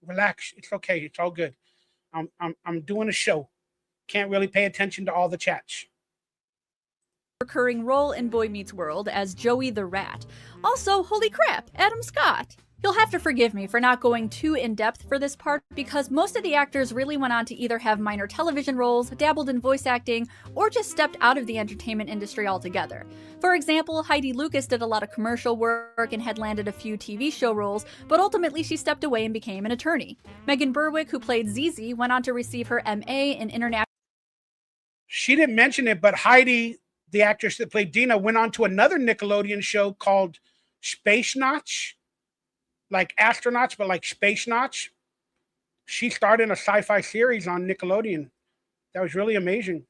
Relax. It's okay. It's all good. I'm doing a show. Can't really pay attention to all the chats. Recurring role in Boy Meets World as Joey the Rat. Also, holy crap, Adam Scott. You'll have to forgive me for not going too in-depth for this part because most of the actors really went on to either have minor television roles, dabbled in voice acting, or just stepped out of the entertainment industry altogether. For example, Heidi Lucas did a lot of commercial work and had landed a few TV show roles, but ultimately she stepped away and became an attorney. Megan Berwick, who played Zizi, went on to receive her MA in international... She didn't mention it, but Heidi, the actress that played Dina, went on to another Nickelodeon show called Space Notch. Like astronauts, but like space notch. She starred in a sci-fi series on Nickelodeon. That was really amazing.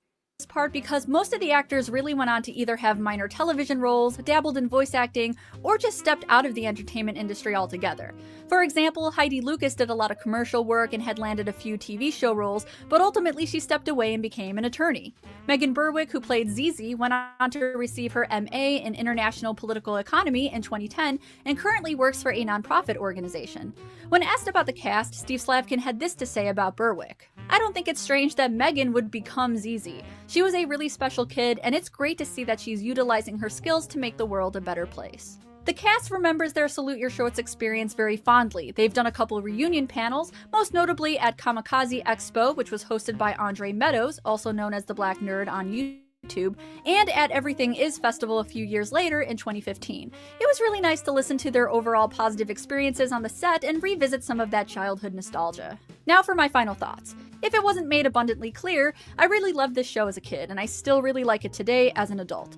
part because most of the actors really went on to either have minor television roles, dabbled in voice acting, or just stepped out of the entertainment industry altogether. For example, Heidi Lucas did a lot of commercial work and had landed a few TV show roles, but ultimately she stepped away and became an attorney. Megan Berwick, who played Zizi, went on to receive her MA in International Political Economy in 2010 and currently works for a nonprofit organization. When asked about the cast, Steve Slavkin had this to say about Berwick. "I don't think it's strange that Megan would become Zizi. She was a really special kid, and it's great to see that she's utilizing her skills to make the world a better place." The cast remembers their Salute Your Shorts experience very fondly. They've done a couple reunion panels, most notably at Kamikaze Expo, which was hosted by Andre Meadows, also known as the Black Nerd on YouTube, and at Everything Is Festival a few years later in 2015. It was really nice to listen to their overall positive experiences on the set and revisit some of that childhood nostalgia. Now for my final thoughts. If it wasn't made abundantly clear, I really loved this show as a kid, and I still really like it today as an adult.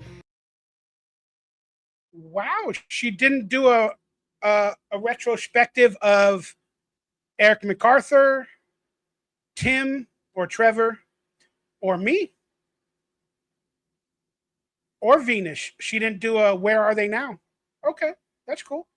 Wow, she didn't do a retrospective of Eric MacArthur, Tim, or Trevor, or me, or Venus. She didn't do a Where Are They Now? Okay, that's cool.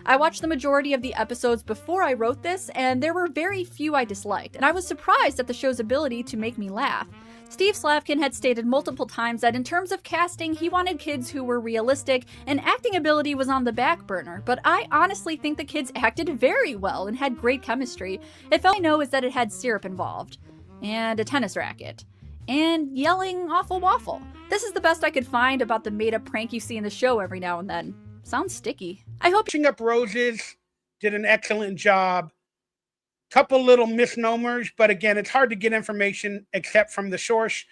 I watched the majority of the episodes before I wrote this, and there were very few I disliked, and I was surprised at the show's ability to make me laugh. Steve Slavkin had stated multiple times that in terms of casting, he wanted kids who were realistic, and acting ability was on the back burner, but I honestly think the kids acted very well and had great chemistry. If all I know is that it had syrup involved, and a tennis racket, and yelling awful waffle. This is the best I could find about the made-up prank you see in the show every now and then. Sounds sticky. I hope Pushing Up Roses did an excellent job. Couple little misnomers, but again, it's hard to get information except from the source.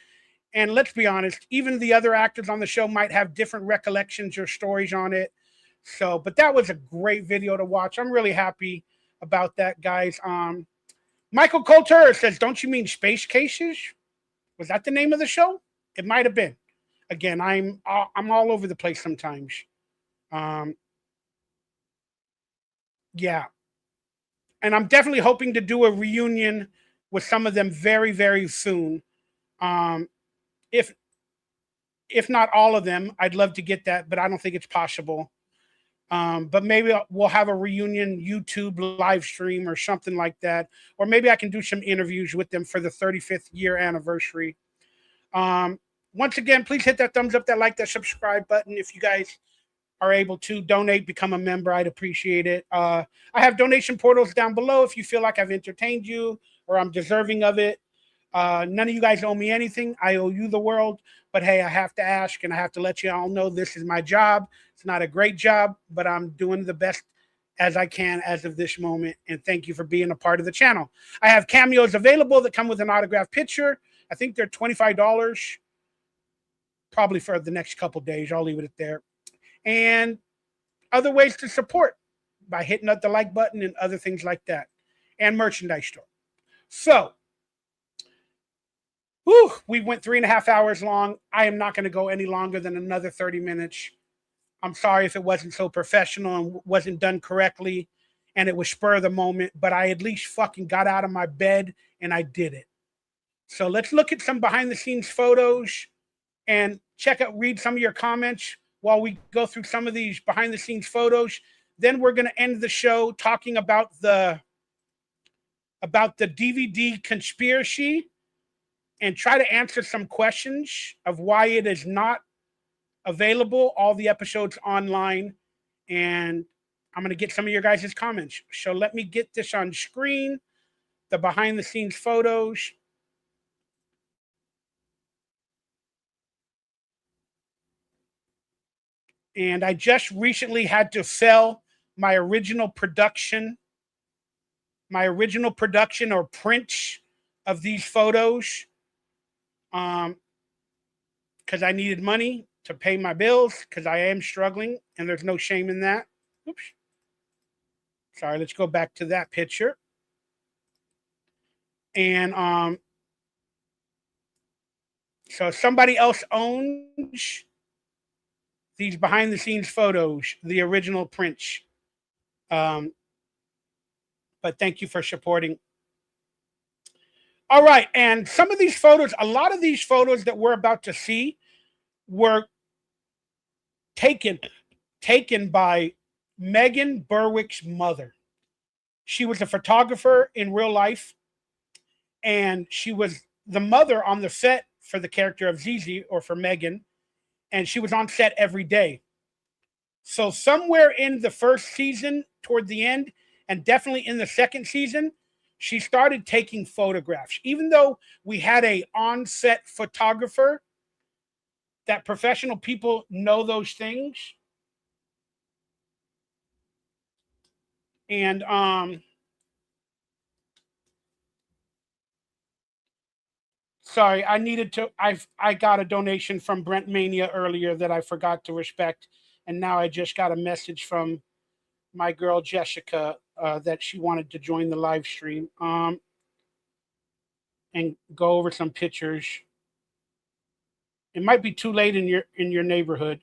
And let's be honest, even the other actors on the show might have different recollections or stories on it. So, but that was a great video to watch. I'm really happy about that, guys. Michael Coulter says, "Don't you mean Space Cases?" Was that the name of the show? It might have been. Again, I'm all over the place sometimes. Yeah. And I'm definitely hoping to do a reunion with some of them very, very soon. If not all of them, I'd love to get that, but I don't think it's possible. But maybe we'll have a reunion YouTube live stream or something like that. Or maybe I can do some interviews with them for the 35th year anniversary. Once again, please hit that thumbs up, that like, that subscribe button. If you guys are able to donate, become a member, I'd appreciate it. I have donation portals down below if you feel like I've entertained you or I'm deserving of it. None of you guys owe me anything. I owe you the world. But hey, I have to ask and I have to let you all know this is my job. It's not a great job, but I'm doing the best as I can as of this moment. And thank you for being a part of the channel. I have cameos available that come with an autographed picture. I think they're $25, probably for the next couple days. I'll leave it there. And other ways to support by hitting up the like button and other things like that, and merchandise store. So, we went 3.5 hours long. I am not going to go any longer than another 30 minutes. I'm sorry if it wasn't so professional and wasn't done correctly and it was spur of the moment, but I at least fucking got out of my bed and I did it. So let's look at some behind the scenes photos and read some of your comments while we go through some of these behind the scenes photos. Then we're going to end the show talking about the DVD conspiracy and try to answer some questions of why it is not available, all the episodes online. And I'm going to get some of your guys' comments. So let me get this on screen, the behind the scenes photos. And I just recently had to sell my original production or prints of these photos because I needed money to pay my bills because I am struggling and there's no shame in that. Oops. Sorry, let's go back to that picture. And so somebody else owns these behind the scenes photos, the original prints. But thank you for supporting. All right, and some of these photos, a lot of these photos that we're about to see were taken by Megan Berwick's mother. She was a photographer in real life, and she was the mother on the set for the character of Zizi, or for Megan, and she was on set every day. So somewhere in the first season, toward the end, and definitely in the second season, she started taking photographs. Even though we had a on-set photographer, that professional people know those things. And sorry, I got a donation from Brent Mania earlier that I forgot to respect, and now I just got a message from my girl Jessica that she wanted to join the live stream and go over some pictures. It might be too late in your neighborhood,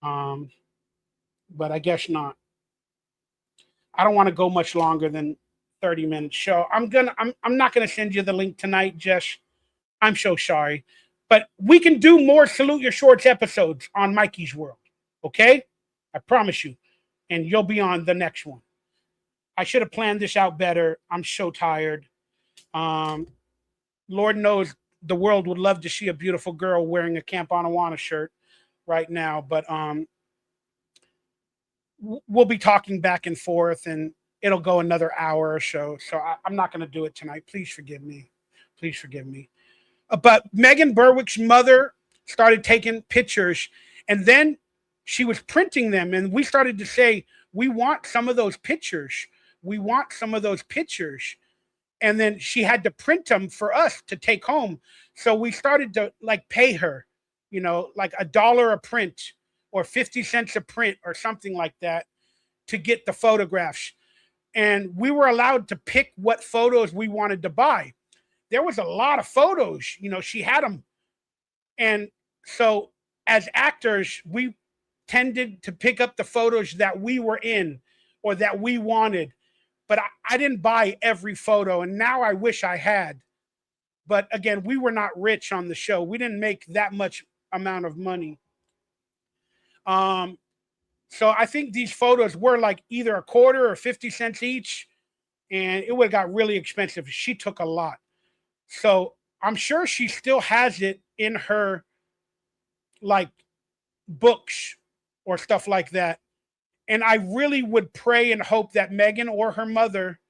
but I guess not. I don't want to go much longer than 30 minutes. So I'm not gonna send you the link tonight, Jess. I'm so sorry, but we can do more Salute Your Shorts episodes on Mikey's World. Okay, I promise you, and you'll be on the next one. I should have planned this out better. I'm so tired. Lord knows the world would love to see a beautiful girl wearing a Camp Anawana shirt right now, but we'll be talking back and forth, and it'll go another hour or so. So I'm not going to do it tonight. Please forgive me. Please forgive me. But Megan Berwick's mother started taking pictures, and then she was printing them, and we started to say, we want some of those pictures. We want some of those pictures. And then she had to print them for us to take home. So we started to like pay her, you know, like $1 a print or 50 cents a print or something like that to get the photographs. And we were allowed to pick what photos we wanted to buy. There was a lot of photos, you know, she had them. And so as actors, we tended to pick up the photos that we were in or that we wanted. But I didn't buy every photo, and now I wish I had. But again, we were not rich on the show. We didn't make that much amount of money. So I think these photos were like either a quarter or 50 cents each, and it would have got really expensive. She took a lot. So I'm sure she still has it in her like books or stuff like that. And I really would pray and hope that Megan or her mother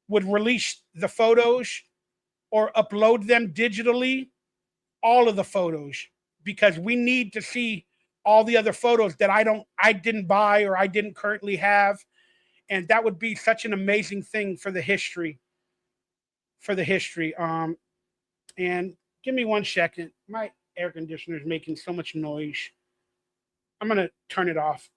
would release the photos or upload them digitally, all of the photos, because we need to see all the other photos that I didn't buy or I didn't currently have. And that would be such an amazing thing for the history. And give me 1 second. My air conditioner is making so much noise. I'm going to turn it off.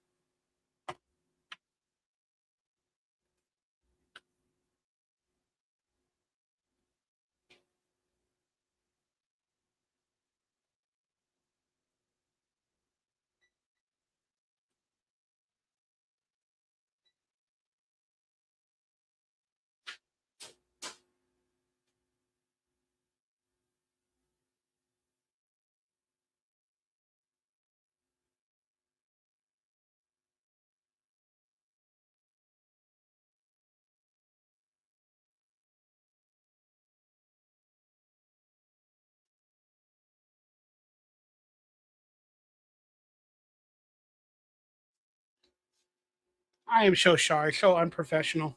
I am so sorry, so unprofessional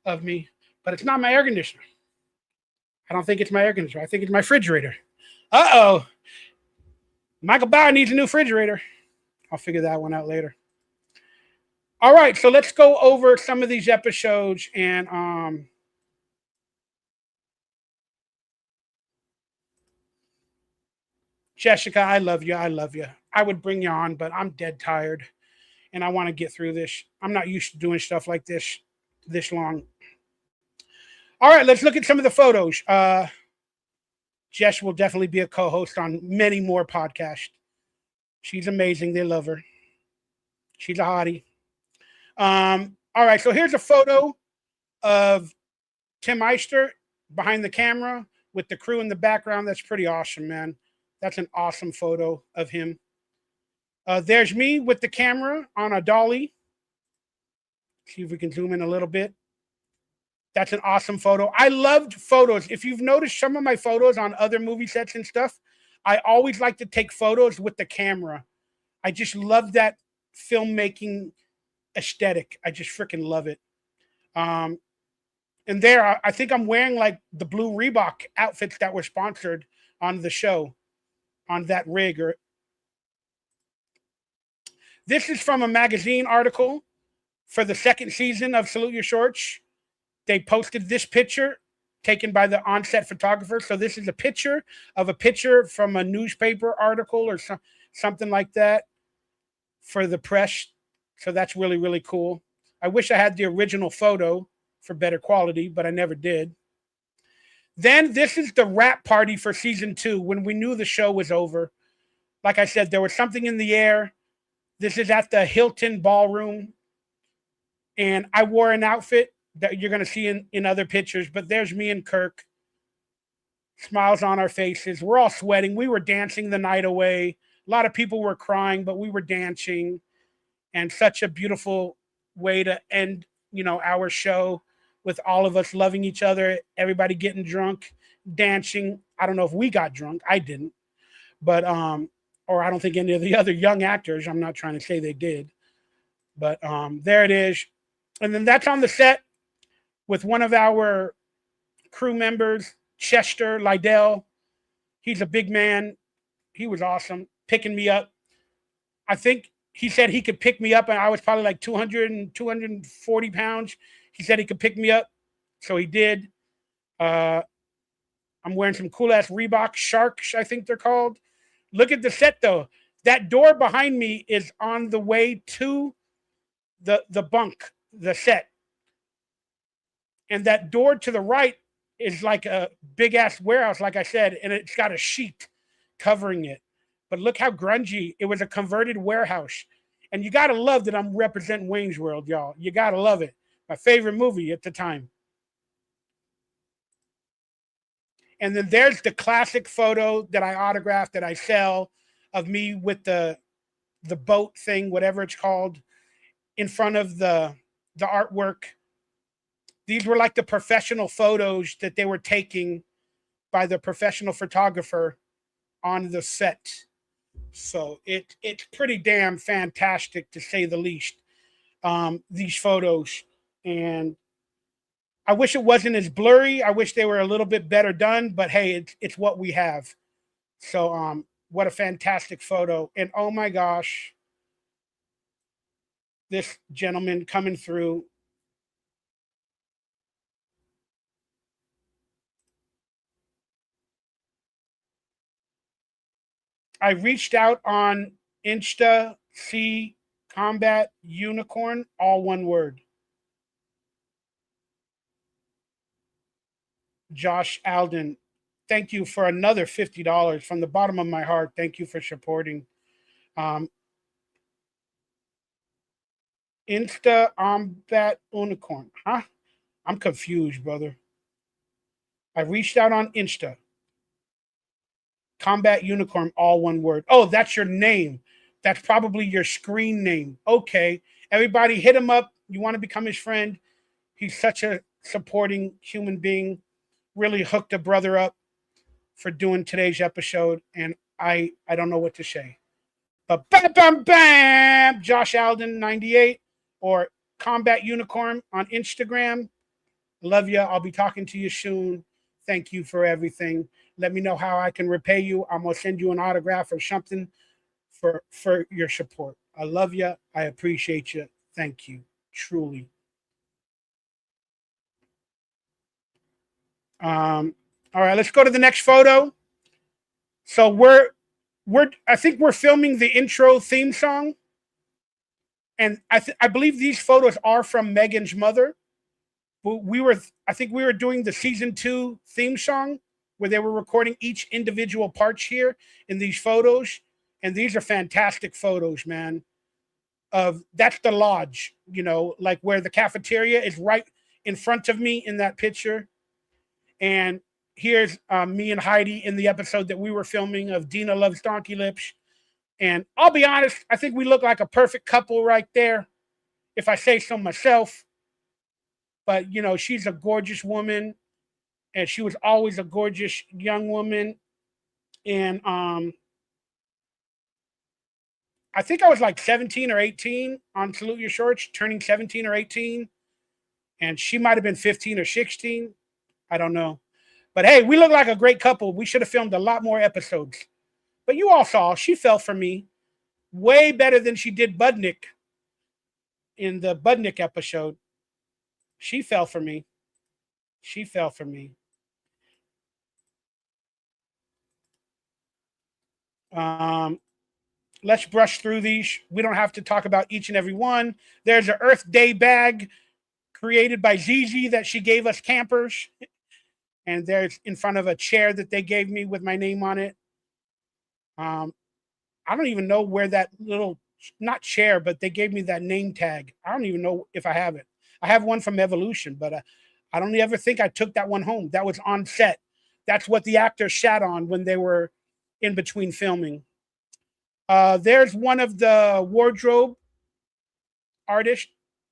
of me, but it's not my air conditioner. I don't think it's my air conditioner. I think it's my refrigerator. Uh-oh. Michael Bauer needs a new refrigerator. I'll figure that one out later. All right, so let's go over some of these episodes and Jessica, I love you. I love you. I would bring you on, but I'm dead tired and I want to get through this. I'm not used to doing stuff like this long. All right, let's look at some of the photos. Jess will definitely be a co-host on many more podcasts. She's amazing. They love her. She's a hottie. All right, so here's a photo of Tim Eister behind the camera with the crew in the background. That's pretty awesome, man. That's an awesome photo of him. There's me with the camera on a dolly. See if we can zoom in a little bit. That's an awesome photo. I loved photos. If you've noticed some of my photos on other movie sets and stuff, I always like to take photos with the camera. I just love that filmmaking aesthetic. I just freaking love it. And there, I think I'm wearing like the blue Reebok outfits that were sponsored on the show, on that rig. This is from a magazine article for the second season of Salute Your Shorts. They posted this picture taken by the on-set photographer. So this is a picture from a newspaper article or something like that for the press. So that's really, really cool. I wish I had the original photo for better quality, but I never did. Then this is the wrap party for season 2 when we knew the show was over. Like I said, there was something in the air. This is at the Hilton Ballroom. And I wore an outfit that you're going to see in other pictures, but there's me and Kirk. Smiles on our faces. We're all sweating. We were dancing the night away. A lot of people were crying, but we were dancing. And such a beautiful way to end, our show with all of us loving each other, everybody getting drunk, dancing. I don't know if we got drunk. I didn't. But, or I don't think any of the other young actors, I'm not trying to say they did. But there it is. And then that's on the set with one of our crew members, Chester Lydell. He's a big man. He was awesome, picking me up. I think he said he could pick me up, and I was probably like 240 pounds. He said he could pick me up, so he did. I'm wearing some cool-ass Reebok Sharks, I think they're called. Look at the set, though. That door behind me is on the way to the bunk, the set. And that door to the right is like a big-ass warehouse, like I said, and it's got a sheet covering it. But look how grungy. It was a converted warehouse. And you got to love that I'm representing Wayne's World, y'all. You got to love it. My favorite movie at the time. And then there's the classic photo that I autographed, that I sell, of me with the boat thing, whatever it's called, in front of the artwork. These were like the professional photos that they were taking by the professional photographer on the set. So it's pretty damn fantastic, to say the least, these photos. And I wish it wasn't as blurry. I wish they were a little bit better done, but hey, it's what we have. So what a fantastic photo. And oh my gosh, this gentleman coming through. I reached out on Insta, see Combat Unicorn, all one word. Josh Alden, thank you for another $50 from the bottom of my heart. Thank you for supporting. Insta Combat Unicorn, huh? I'm confused, brother. I reached out on Insta. Combat Unicorn, all one word. Oh, that's your name. That's probably your screen name. Okay. Everybody hit him up. You want to become his friend. He's such a supporting human being. Really hooked a brother up for doing today's episode. And I don't know what to say. But bam, bam, bam. Josh Alden 98 or Combat Unicorn on Instagram. Love you. I'll be talking to you soon. Thank you for everything. Let me know how I can repay you. I'm going to send you an autograph or something for your support. I love you. I appreciate you. Thank you. Truly. All right, let's go to the next photo. So I think we're filming the intro theme song. And I believe these photos are from Megan's mother. But I think we were doing the season 2 theme song, where they were recording each individual parts here in these photos. And these are fantastic photos, man. That's the lodge, like where the cafeteria is right in front of me in that picture. And here's me and Heidi in the episode that we were filming of Dina Loves DonkeyLips. And I'll be honest, I think we look like a perfect couple right there, if I say so myself. But, you know, she's a gorgeous woman, and she was always a gorgeous young woman. And I think I was like 17 or 18 on Salute Your Shorts, turning 17 or 18. And she might have been 15 or 16. I don't know. But hey, we look like a great couple. We should have filmed a lot more episodes. But you all saw, she fell for me way better than she did Budnick in the Budnick episode. She fell for me. She fell for me. Let's brush through these. We don't have to talk about each and every one. There's an Earth Day bag created by Zizi that she gave us campers. And there's in front of a chair that they gave me with my name on it. I don't even know where that little, not chair, but they gave me that name tag. I don't even know if I have it. I have one from Evolution, but I don't ever think I took that one home. That was on set. That's what the actors sat on when they were in between filming. There's one of the wardrobe artists.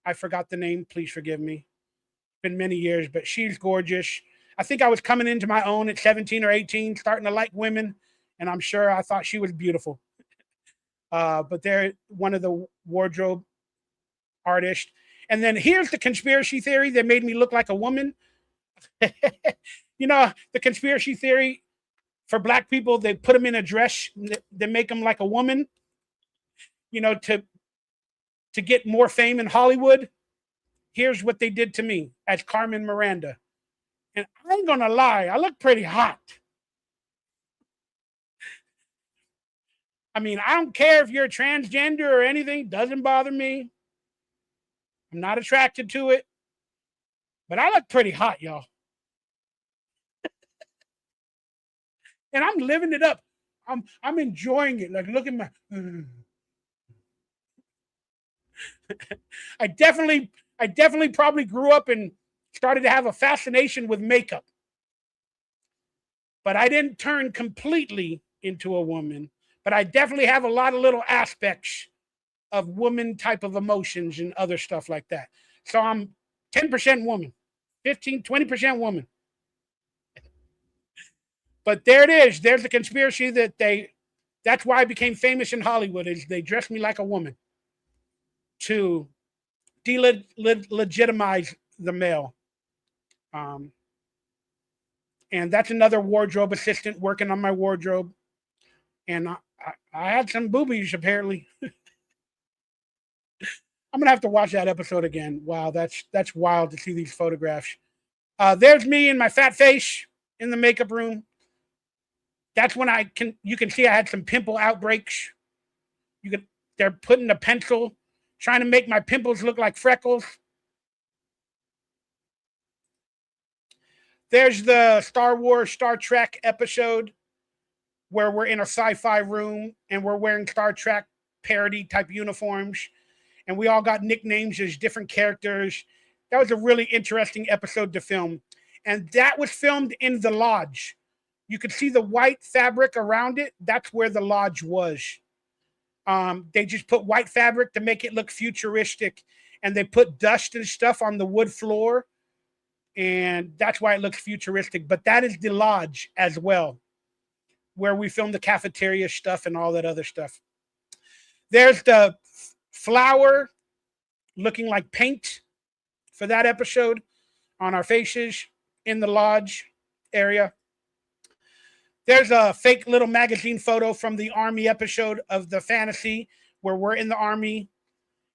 I forgot the name. Please forgive me. It's been many years, but she's gorgeous. I think I was coming into my own at 17 or 18, starting to like women, and I'm sure I thought she was beautiful. But they're one of the wardrobe artists. And then here's the conspiracy theory that made me look like a woman. You know, the conspiracy theory for Black people, they put them in a dress, they make them like a woman, you know, to get more fame in Hollywood. Here's what they did to me as Carmen Miranda. And I ain't gonna lie, I look pretty hot. I mean, I don't care if you're transgender or anything, doesn't bother me. I'm not attracted to it. But I look pretty hot, y'all. And I'm living it up. I'm enjoying it. Like, look at my I definitely probably grew up and started to have a fascination with makeup. But I didn't turn completely into a woman. But I definitely have a lot of little aspects of woman type of emotions and other stuff like that. So I'm 10% woman, 15, 20% woman. But there it is. There's a conspiracy that's why I became famous in Hollywood, is they dressed me like a woman to delegitimize the male. And that's another wardrobe assistant working on my wardrobe. And I had some boobies, apparently. I'm gonna have to watch that episode again. Wow, that's wild to see these photographs. There's me in my fat face in the makeup room. That's when you can see I had some pimple outbreaks. They're putting a pencil, trying to make my pimples look like freckles. There's the Star Wars, Star Trek episode where we're in a sci-fi room and we're wearing Star Trek parody type uniforms. And we all got nicknames as different characters. That was a really interesting episode to film. And that was filmed in the lodge. You could see the white fabric around it. That's where the lodge was. They just put white fabric to make it look futuristic. And they put dust and stuff on the wood floor. And that's why it looks futuristic. But that is the lodge as well, where we filmed the cafeteria stuff and all that other stuff. There's the flower looking like paint for that episode on our faces in the lodge area. There's a fake little magazine photo from the Army episode of the fantasy where we're in the Army,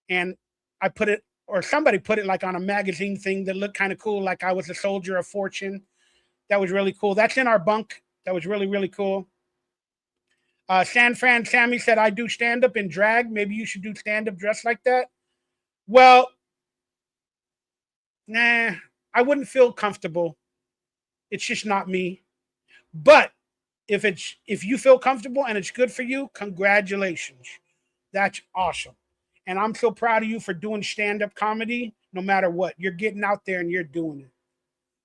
and I put it, or somebody put it like on a magazine thing that looked kind of cool, like I was a soldier of fortune. That was really cool. That's in our bunk. That was really, really cool. San Fran Sammy said, I do stand-up in drag. Maybe you should do stand-up dressed like that. Well, nah, I wouldn't feel comfortable. It's just not me. But if you feel comfortable and it's good for you, congratulations. That's awesome. And I'm so proud of you for doing stand-up comedy no matter what. You're getting out there and you're doing it.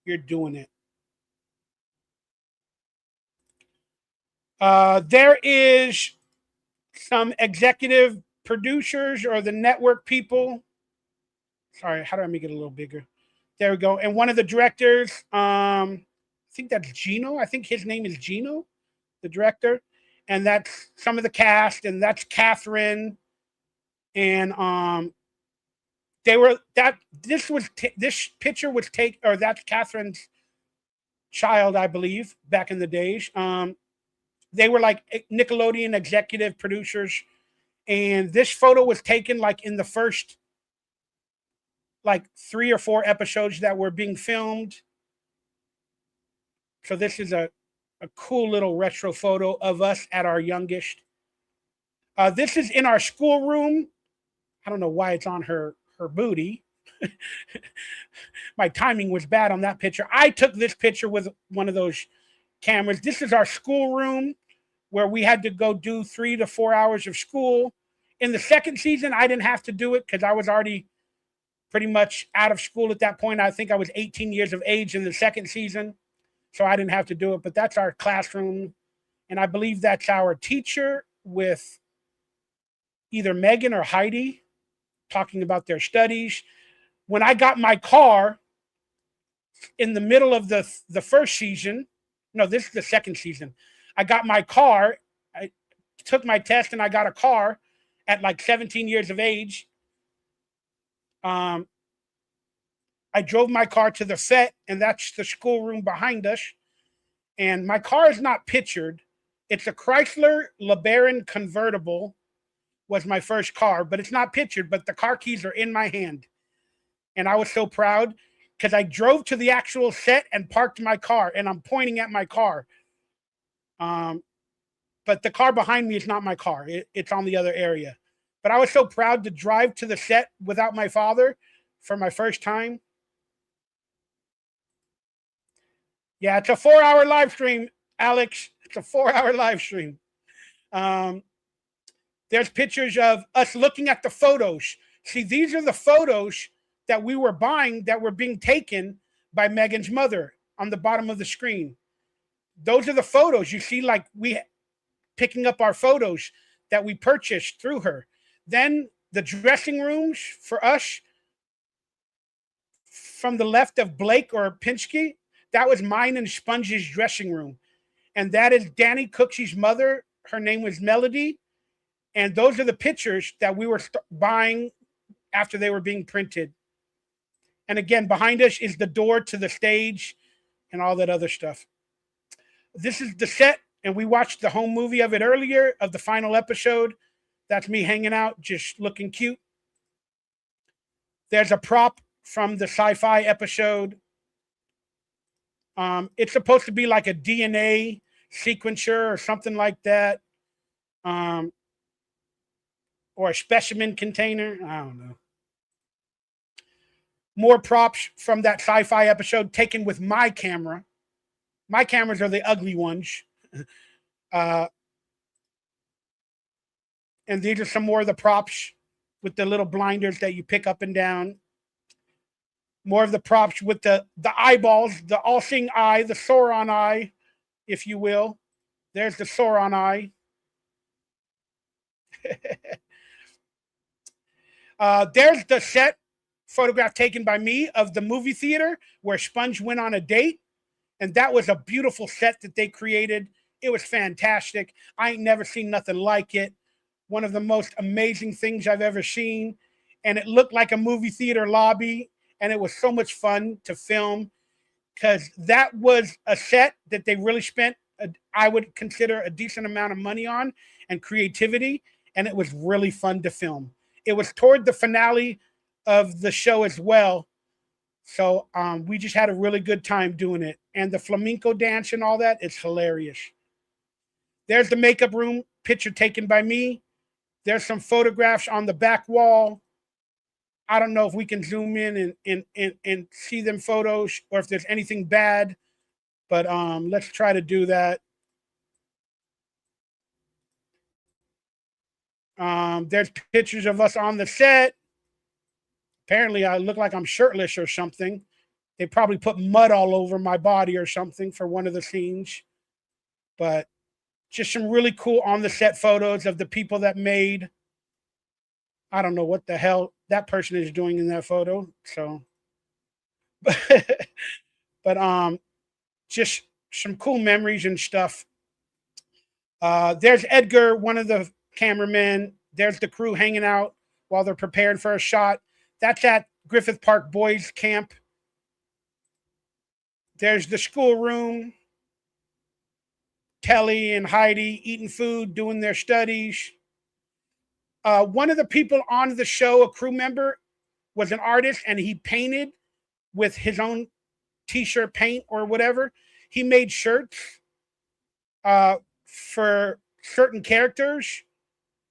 You're doing it. There is some executive producers or the network people. Sorry, how do I make it a little bigger? There we go. And one of the directors, I think that's Gino. I think his name is Gino, the director. And that's some of the cast, and that's Catherine. And this picture was taken, or that's Catherine's child, I believe, back in the days. They were like Nickelodeon executive producers, and this photo was taken like in the first like 3 or 4 episodes that were being filmed. So this is a cool little retro photo of us at our youngest. This is in our schoolroom. I don't know why it's on her booty. My timing was bad on that picture. I took this picture with one of those cameras. This is our schoolroom where we had to go do 3 to 4 hours of school. In the second season, I didn't have to do it because I was already pretty much out of school at that point. I think I was 18 years of age in the second season, so I didn't have to do it. But that's our classroom, and I believe that's our teacher with either Megan or Heidi talking about their studies. When I got my car in the middle of the first season, no, this is the second season. I got my car, I took my test and I got a car at like 17 years of age. I drove my car to the set, and that's the schoolroom behind us. And my car is not pictured. It's a Chrysler LeBaron convertible, was my first car, but it's not pictured, but the car keys are in my hand. And I was so proud because I drove to the actual set and parked my car, and I'm pointing at my car. But the car behind me is not my car. It's on the other area. But I was so proud to drive to the set without my father for my first time. Yeah, it's a 4-hour live stream, Alex. It's a 4-hour live stream. There's pictures of us looking at the photos. See, these are the photos that we were buying that were being taken by Megan's mother on the bottom of the screen. Those are the photos you see, like we picking up our photos that we purchased through her. Then the dressing rooms for us from the left of Blake or Pinsky, that was mine and Sponge's dressing room. And that is Danny Cooksey's mother. Her name was Melody. And those are the pictures that we were buying after they were being printed. And again, behind us is the door to the stage and all that other stuff. This is the set, and we watched the home movie of it earlier, of the final episode. That's me hanging out, just looking cute. There's a prop from the sci-fi episode. It's supposed to be like a DNA sequencer or something like that. Or a specimen container. I don't know. More props from that sci-fi episode taken with my camera. My cameras are the ugly ones. And these are some more of the props with the little blinders that you pick up and down. More of the props with the eyeballs, the all-seeing eye, the Sauron eye, if you will. There's the Sauron eye. There's the set photograph taken by me of the movie theater where Sponge went on a date. And that was a beautiful set that they created. It was fantastic. I ain't never seen nothing like it. One of the most amazing things I've ever seen. And it looked like a movie theater lobby. And it was so much fun to film because that was a set that they really spent, I would consider, a decent amount of money on and creativity. And it was really fun to film. It was toward the finale of the show as well. So we just had a really good time doing it. And the flamenco dance and all that, it's hilarious. There's the makeup room, picture taken by me. There's some photographs on the back wall. I don't know if we can zoom in and see them photos or if there's anything bad, but let's try to do that. There's pictures of us on the set. Apparently, I look like I'm shirtless or something. They probably put mud all over my body or something for one of the scenes. But Just some really cool on the set photos of the people that made. I don't know what the hell that person is doing in that photo. So, but just some cool memories and stuff. There's Edgar, one of the cameramen. There's the crew hanging out while they're preparing for a shot. That's at Griffith Park Boys Camp. There's the schoolroom. Kelly and Heidi eating food, doing their studies. One of the people on the show, a crew member, was an artist, and he painted with his own t-shirt paint or whatever. He made shirts for certain characters,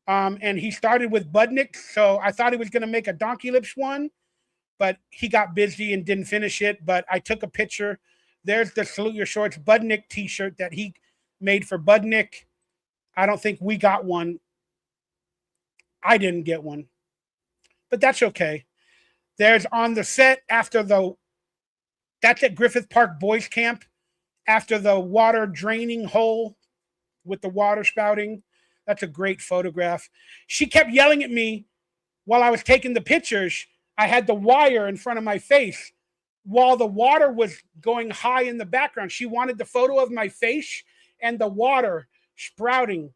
and he started with Budnick. So I thought he was going to make a DonkeyLips one, but he got busy and didn't finish it. But I took a picture. There's the Salute Your Shorts Budnick t-shirt that he made for Budnick. I don't think we got one. I didn't get one, but that's okay. There's on the set after that's at Griffith Park Boys Camp, after the water draining hole with the water spouting. That's a great photograph. She kept yelling at me while I was taking the pictures. I had the wire in front of my face while the water was going high in the background. She wanted the photo of my face and the water sprouting,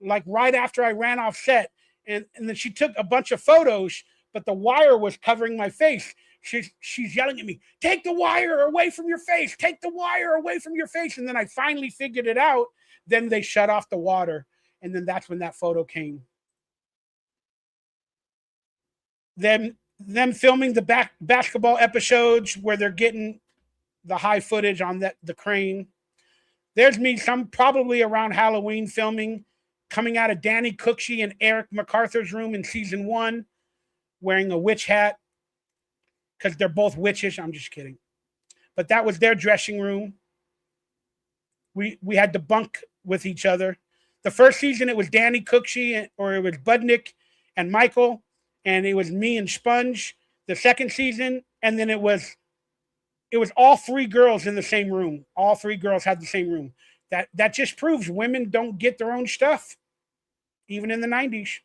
like right after I ran off set. And then she took a bunch of photos, but the wire was covering my face. She's yelling at me, take the wire away from your face, take the wire away from your face. And then I finally figured it out. Then they shut off the water. And then that's when that photo came. Them filming the basketball episodes where they're getting the high footage on the crane. There's me, probably around Halloween, filming, coming out of Danny Cooksey and Eric MacArthur's room in season 1, wearing a witch hat, because they're both witches. I'm just kidding. But that was their dressing room. We had to bunk with each other. The first season, it was Danny Cooksey, or it was Budnick and Michael, and it was me and Sponge. The second season, and then it was all 3 girls in the same room. All 3 girls had the same room. That just proves women don't get their own stuff, even in the 90s.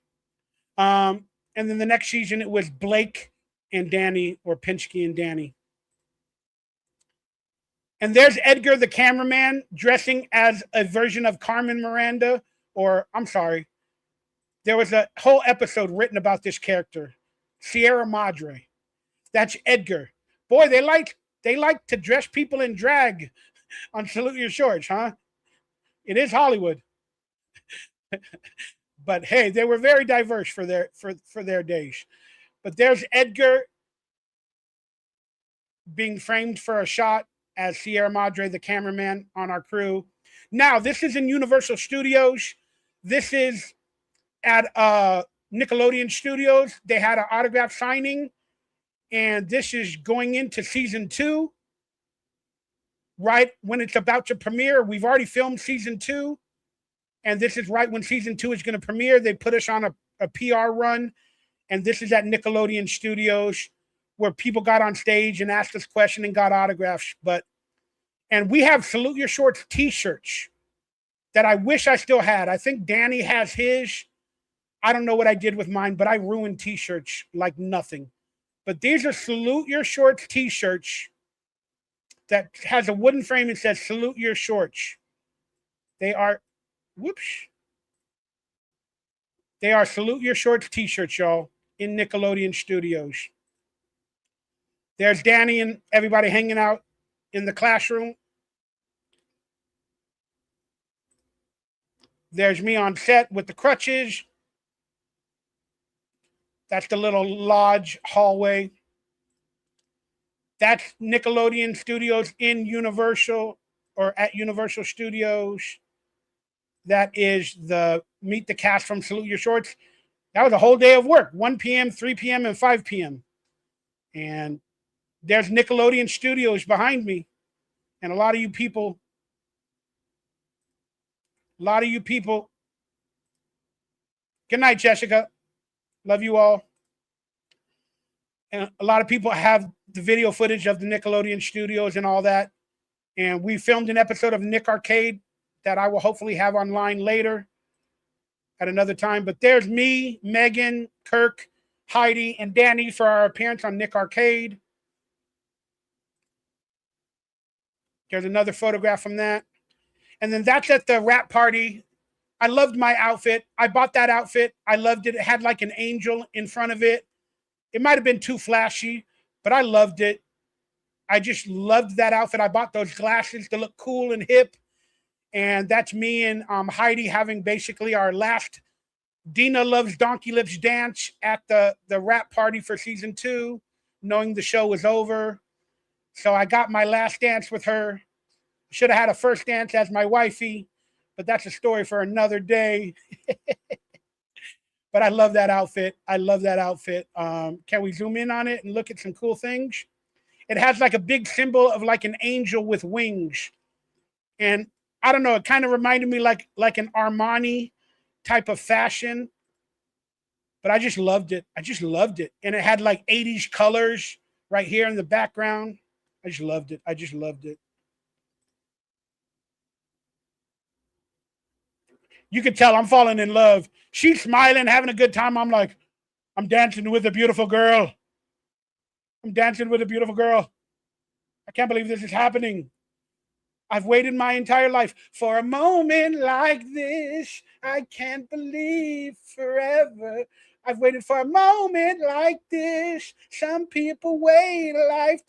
And then the next season, it was Blake and Danny, or Pinsky and Danny. And there's Edgar, the cameraman, dressing as a version of Carmen Miranda, or I'm sorry. There was a whole episode written about this character, Sierra Madre. That's Edgar. Boy, they like to dress people in drag on Salute Your Shorts, huh? It is Hollywood. But hey, they were very diverse for their days. But there's Edgar being framed for a shot as Sierra Madre, the cameraman on our crew. Now, this is in Universal Studios. This is at Nickelodeon Studios. They had an autograph signing, and this is going into season 2. Right when it's about to premiere. We've already filmed season 2, and this is right when season 2 is going to premiere. They put us on a PR run, and this is at Nickelodeon Studios, where people got on stage and asked us questions and got autographs. And we have Salute Your Shorts t-shirts that I wish I still had. I think Danny has his. I don't know what I did with mine, but I ruined t-shirts like nothing. But these are Salute Your Shorts t-shirts that has a wooden frame and says Salute Your Shorts. They are Salute Your Shorts t-shirts, y'all, in Nickelodeon Studios. There's Danny and everybody hanging out in the classroom. There's me on set with the crutches. That's the little lodge hallway. That's Nickelodeon Studios in Universal, or at Universal Studios. That is the Meet the Cast from Salute Your Shorts. That was a whole day of work, 1 p.m., 3 p.m., and 5 p.m. And there's Nickelodeon Studios behind me. And a lot of you people. Good night, Jessica. Love you all. And a lot of people have the video footage of the Nickelodeon Studios and all that. And we filmed an episode of Nick Arcade that I will hopefully have online later at another time. But there's me, Megan, Kirk, Heidi, and Danny for our appearance on Nick Arcade. There's another photograph from that. And then that's at the wrap party. I loved my outfit. I bought that outfit. I loved it. It had like an angel in front of it. It might have been too flashy, but I loved it. I just loved that outfit. I bought those glasses to look cool and hip. And that's me and Heidi having basically our last Dina Loves DonkeyLips dance at the wrap party for season 2, knowing the show was over. So I got my last dance with her. Should have had a first dance as my wifey, but that's a story for another day. But I love that outfit. I love that outfit. Can we zoom in on it and look at some cool things? It has like a big symbol of like an angel with wings. And I don't know, it kind of reminded me like an Armani type of fashion. But I just loved it. I just loved it. And it had like 80s colors right here in the background. I just loved it. I just loved it. You could tell I'm falling in love. She's smiling, having a good time. I'm like, I'm dancing with a beautiful girl. I'm dancing with a beautiful girl. I can't believe this is happening. I've waited my entire life for a moment like this. I can't believe forever. I've waited for a moment like this. Some people wait a life.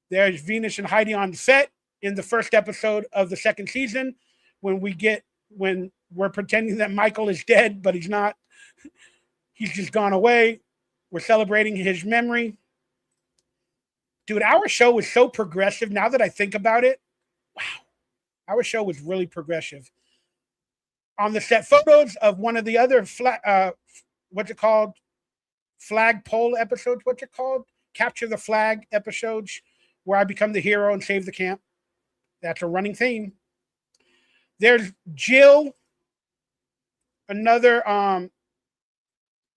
There's Venus and Heidi on set in the first episode of the second season when we're pretending that Michael is dead, but he's not. He's just gone away. We're celebrating his memory. Dude, our show was so progressive. Now that I think about it, wow. Our show was really progressive. On the set photos of one of the other flagpole episodes, capture the flag episodes, where I become the hero and save the camp. That's a running theme. There's Jill, another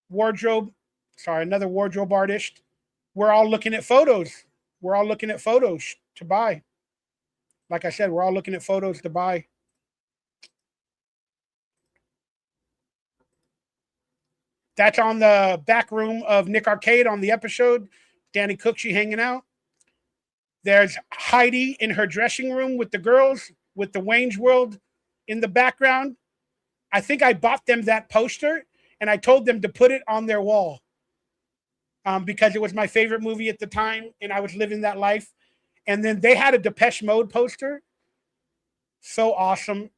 wardrobe artist. We're all looking at photos. We're all looking at photos to buy. Like I said, we're all looking at photos to buy. That's on the back room of Nick Arcade on the episode. Danny Cookshee hanging out. There's Heidi in her dressing room with the girls, with the Wayne's World in the background. I think I bought them that poster, and I told them to put it on their wall because it was my favorite movie at the time, and I was living that life. And then they had a Depeche Mode poster. So awesome.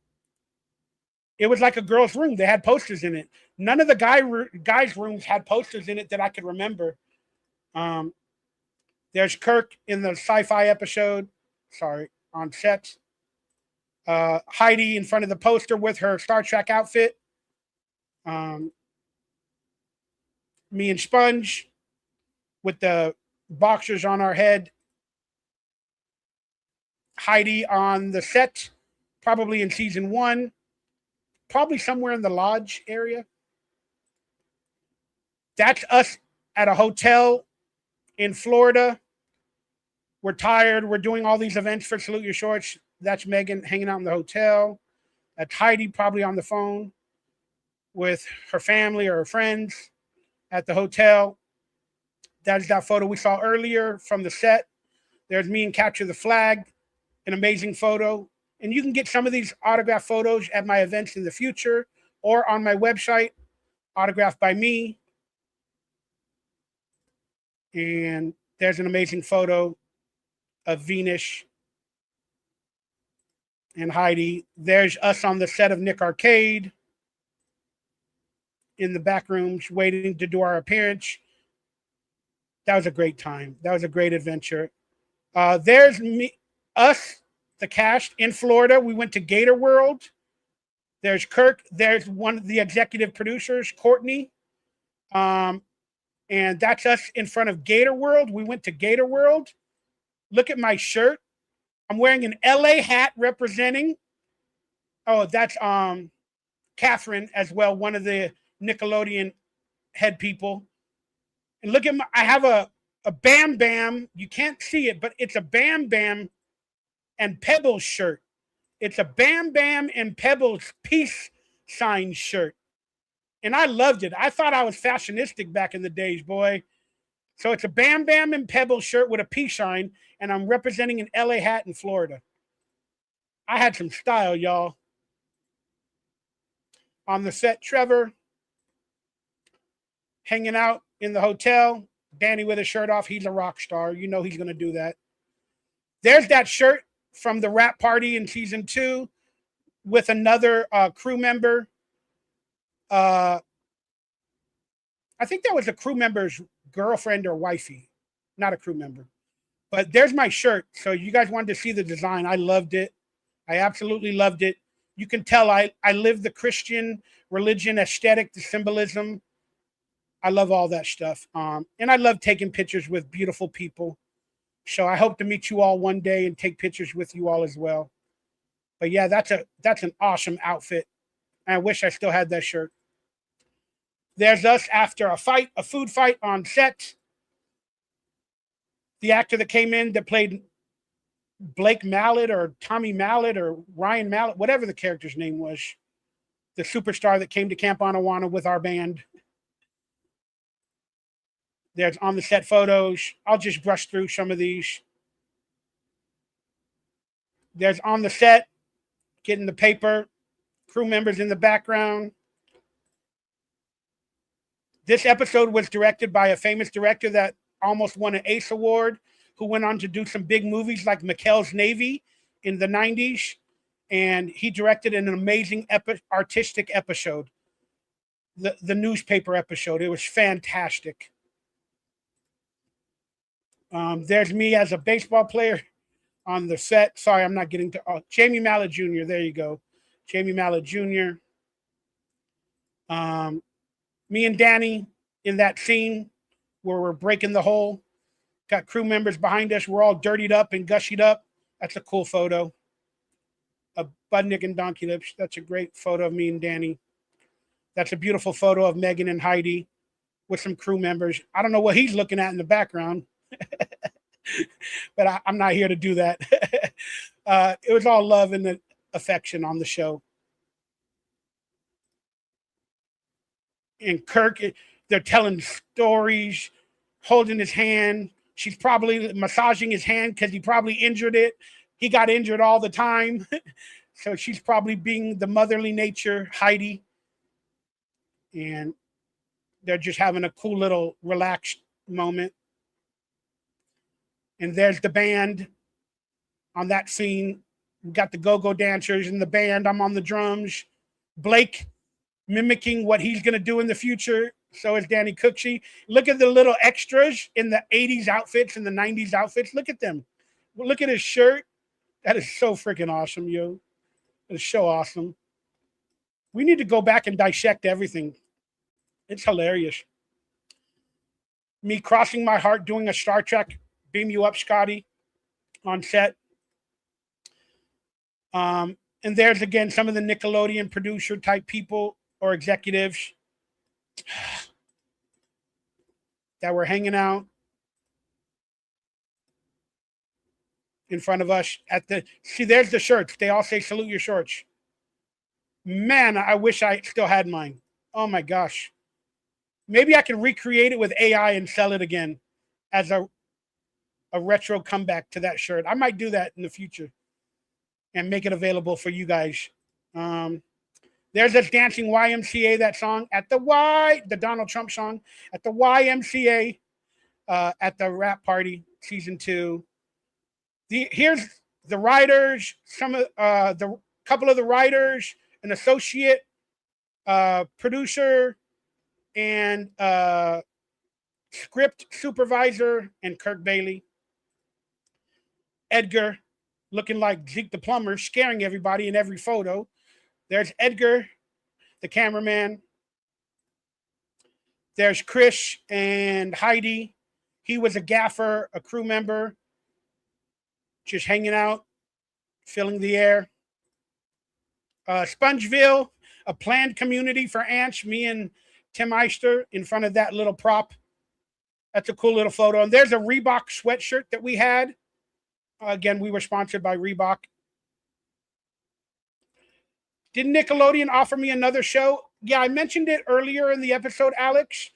It was like a girl's room. They had posters in it. None of the guys' rooms had posters in it that I could remember. There's Kirk in the sci-fi episode. Sorry, on set. Heidi in front of the poster with her Star Trek outfit. Me and Sponge with the boxers on our head. Heidi on the set, probably in season 1. Probably somewhere in the lodge area. That's us at a hotel in Florida. We're tired. We're doing all these events for Salute Your Shorts. That's Megan hanging out in the hotel. That's Heidi probably on the phone with her family or her friends at the hotel. That's that photo we saw earlier from the set. There's me and Capture the Flag, an amazing photo. And you can get some of these autographed photos at my events in the future or on my website, autographed by me. And there's an amazing photo of Venus and Heidi. There's us on the set of Nick Arcade in the back rooms waiting to do our appearance. That was a great time. That was a great adventure. There's us, the cast in Florida. We went to Gator World. There's Kirk. There's one of the executive producers, Courtney. And that's us in front of Gator World. We went to Gator World. Look at my shirt. I'm wearing an LA hat representing. Oh, that's Catherine as well, one of the Nickelodeon head people. And look at I have a Bam Bam. You can't see it, but it's a Bam Bam and Pebbles shirt. It's a Bam Bam and Pebbles peace sign shirt. And I loved it. I thought I was fashionistic back in the days, boy. So it's a Bam Bam and Pebbles shirt with a peace sign, and I'm representing an LA hat in Florida. I had some style, y'all. On the set, Trevor hanging out in the hotel. Danny with his shirt off. He's a rock star. You know he's going to do that. There's that shirt from the rap party in season 2 with another crew member. I think that was a crew member's girlfriend or wifey, not a crew member. But there's my shirt. So you guys wanted to see the design. I loved it. I absolutely loved it. You can tell I live the Christian religion aesthetic, the symbolism. I love all that stuff. And I love taking pictures with beautiful people. So I hope to meet you all one day and take pictures with you all as well. But yeah, that's an awesome outfit. And I wish I still had that shirt. There's us after a food fight on set. The actor that came in that played Blake Mallet or Tommy Mallet or Ryan Mallet, whatever the character's name was, the superstar that came to Camp Anawana with our band. There's on the set photos. I'll just brush through some of these. There's on the set, getting the paper, crew members in the background. This episode was directed by a famous director that almost won an ACE Award, who went on to do some big movies like McHale's Navy in the 90s. And he directed an amazing artistic episode, the newspaper episode. It was fantastic. There's me as a baseball player on the set. Sorry, I'm not getting to Jamie Mallet Jr. There you go. Jamie Mallet Jr. Me and Danny in that scene where we're breaking the hole. Got crew members behind us. We're all dirtied up and gushied up. That's a cool photo. Budnick and DonkeyLips. That's a great photo of me and Danny. That's a beautiful photo of Megan and Heidi with some crew members. I don't know what he's looking at in the background. But I'm not here to do that. It was all love and affection on the show. And Kirk, they're telling stories, holding his hand. She's probably massaging his hand because he probably injured it. He got injured all the time. So she's probably being the motherly nature, Heidi. And they're just having a cool little relaxed moment. And there's the band on that scene. We got the go-go dancers and the band. I'm on the drums. Blake mimicking what he's going to do in the future. So is Danny Cooksey. Look at the little extras in the 80s outfits and the 90s outfits. Look at them. Look at his shirt. That is so freaking awesome, yo. It's so awesome. We need to go back and dissect everything. It's hilarious. Me crossing my heart doing a Star Trek Beam You Up, Scotty, on set. And there's, again, some of the Nickelodeon producer type people or executives that were hanging out in front of us at the, see, there's the shirts. They all say salute your shorts. Man, I wish I still had mine. Oh my gosh. Maybe I can recreate it with AI and sell it again as a retro comeback to that shirt. I might do that in the future and make it available for you guys. There's this Dancing YMCA, that song at the Donald Trump song at the YMCA at the rap party, season 2. Here's the writers, some of the couple of the writers, an associate producer, and script supervisor, and Kirk Bailey. Edgar, looking like Zeke the plumber, scaring everybody in every photo. There's Edgar, the cameraman. There's Chris and Heidi. He was a gaffer, a crew member, just hanging out, filling the air. Spongeville, a planned community for ants, me and Tim Eister in front of that little prop. That's a cool little photo. And there's a Reebok sweatshirt that we had. Again, we were sponsored by Reebok. Did Nickelodeon offer me another show? Yeah, I mentioned it earlier in the episode, Alex.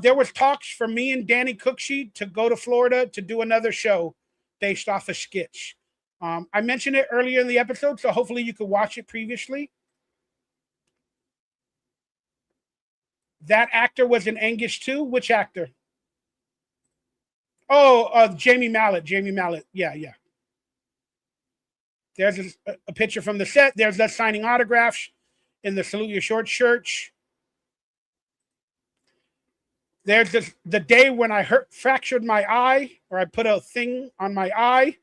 There was talks for me and Danny Cooksey to go to Florida to do another show based off of skits. I mentioned it earlier in the episode, so hopefully you could watch it previously. That actor was in Angus too. Which actor? Oh, Jamie Mallet. Jamie Mallet. Yeah, yeah. There's a picture from the set. There's us signing autographs in the Salute Your Short church. There's the day when I fractured my eye, or I put a thing on my eye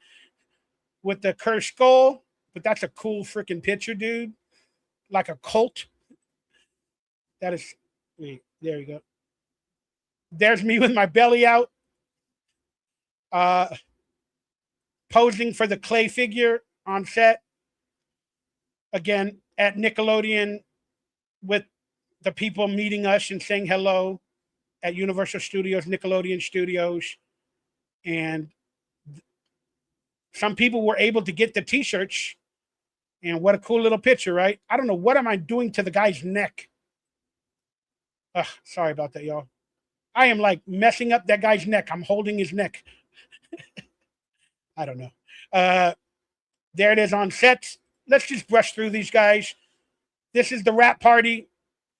with the cursed skull. But that's a cool freaking picture, dude. Like a cult. That is, wait, there you go. There's me with my belly out. Posing for the clay figure on set. Again, at Nickelodeon with the people meeting us and saying hello at Universal Studios, Nickelodeon Studios. And some people were able to get the t-shirts. And what a cool little picture, right? I don't know, what am I doing to the guy's neck? Ugh, sorry about that, y'all. I am like messing up that guy's neck. I'm holding his neck. I don't know. There it is on set. Let's just brush through these guys. This is the wrap party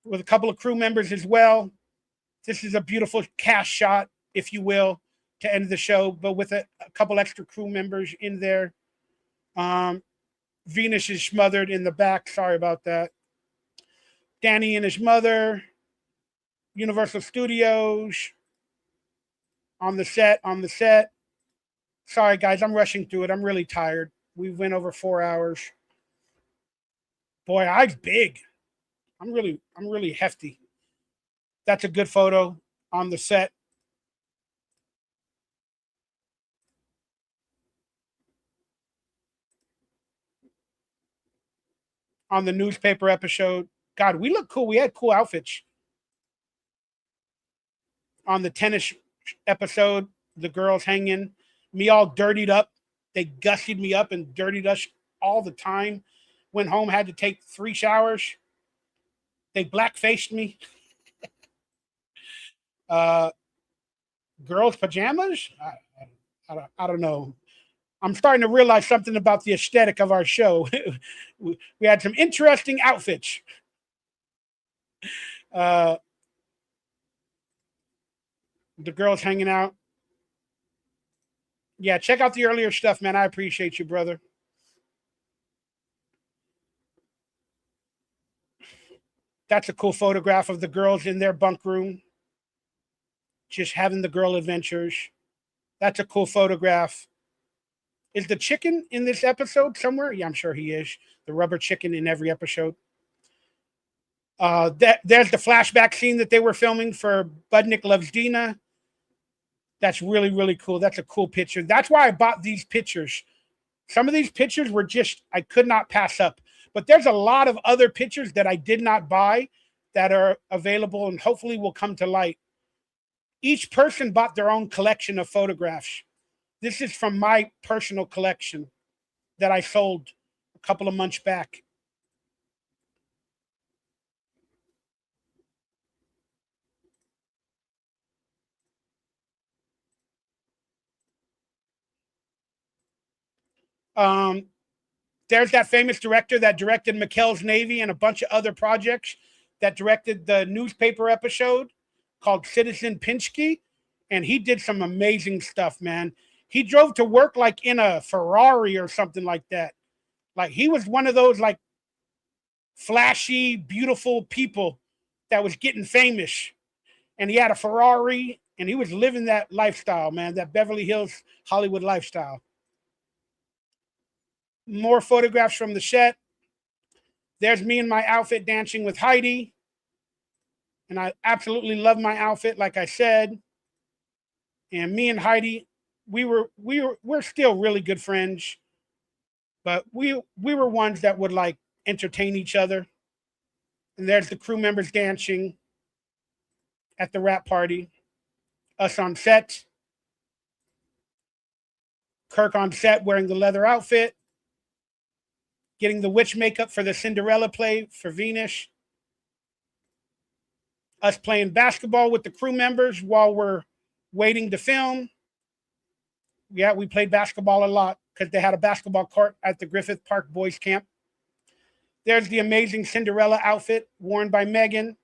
with a couple of crew members as well. This is a beautiful cast shot, if you will, to end the show, but with a couple extra crew members in there. Venus is smothered in the back. Sorry about that. Danny and his mother. Universal Studios. On the set. Sorry, guys, I'm rushing through it. I'm really tired. We went over 4 hours. Boy, I'm big. I'm really hefty. That's a good photo on the set. On the newspaper episode. God, we look cool. We had cool outfits. On the tennis episode, the girls hanging. Me all dirtied up. They gussied me up and dirtied us all the time. Went home, had to take 3 showers. They black-faced me. Girls' pajamas? I don't know. I'm starting to realize something about the aesthetic of our show. We had some interesting outfits. The girls hanging out. Yeah, check out the earlier stuff, man. I appreciate you, brother. That's a cool photograph of the girls in their bunk room. Just having the girl adventures. That's a cool photograph. Is the chicken in this episode somewhere? Yeah, I'm sure he is. The rubber chicken in every episode. There's the flashback scene that they were filming for Budnick Loves Dina. That's really, really cool. That's a cool picture. That's why I bought these pictures. Some of these pictures were just, I could not pass up. But there's a lot of other pictures that I did not buy that are available and hopefully will come to light. Each person bought their own collection of photographs. This is from my personal collection that I sold a couple of months back. There's that famous director that directed McHale's Navy and a bunch of other projects, that directed the newspaper episode called Citizen Pinsky. And he did some amazing stuff, man. He drove to work like in a Ferrari or something like that. Like he was one of those like flashy, beautiful people that was getting famous. And he had a Ferrari and he was living that lifestyle, man, that Beverly Hills Hollywood lifestyle. More photographs from the set. There's me in my outfit dancing with Heidi. And I absolutely love my outfit, like I said. And me and Heidi, we're still really good friends. But we were ones that would like entertain each other. And there's the crew members dancing at the wrap party. Us on set. Kirk on set wearing the leather outfit. getting the witch makeup for the Cinderella play for Venus. Us playing basketball with the crew members while we're waiting to film. Yeah, we played basketball a lot because they had a basketball court at the Griffith Park Boys Camp. There's the amazing Cinderella outfit worn by Megan.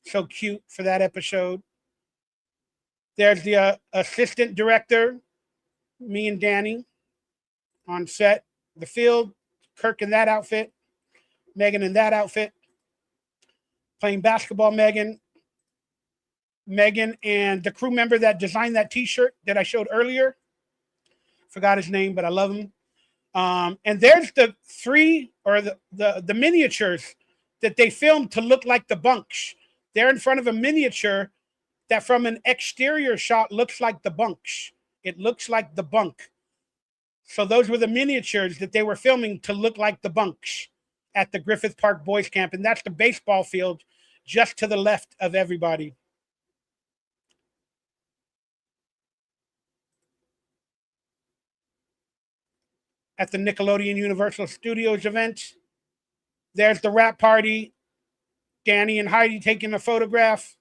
So cute for that episode. There's the assistant director, me and Danny on set. The field, Kirk in that outfit, Megan in that outfit. Playing basketball, Megan and the crew member that designed that t-shirt that I showed earlier. Forgot his name, but I love him. And there's the the miniatures that they filmed to look like the bunks. They're in front of a miniature that from an exterior shot looks like the bunks. It looks like the bunk. So those were the miniatures that they were filming to look like the bunks at the Griffith Park Boys Camp. And that's the baseball field just to the left of everybody. At the Nickelodeon Universal Studios event. There's the rap party. Danny and Heidi taking a photograph.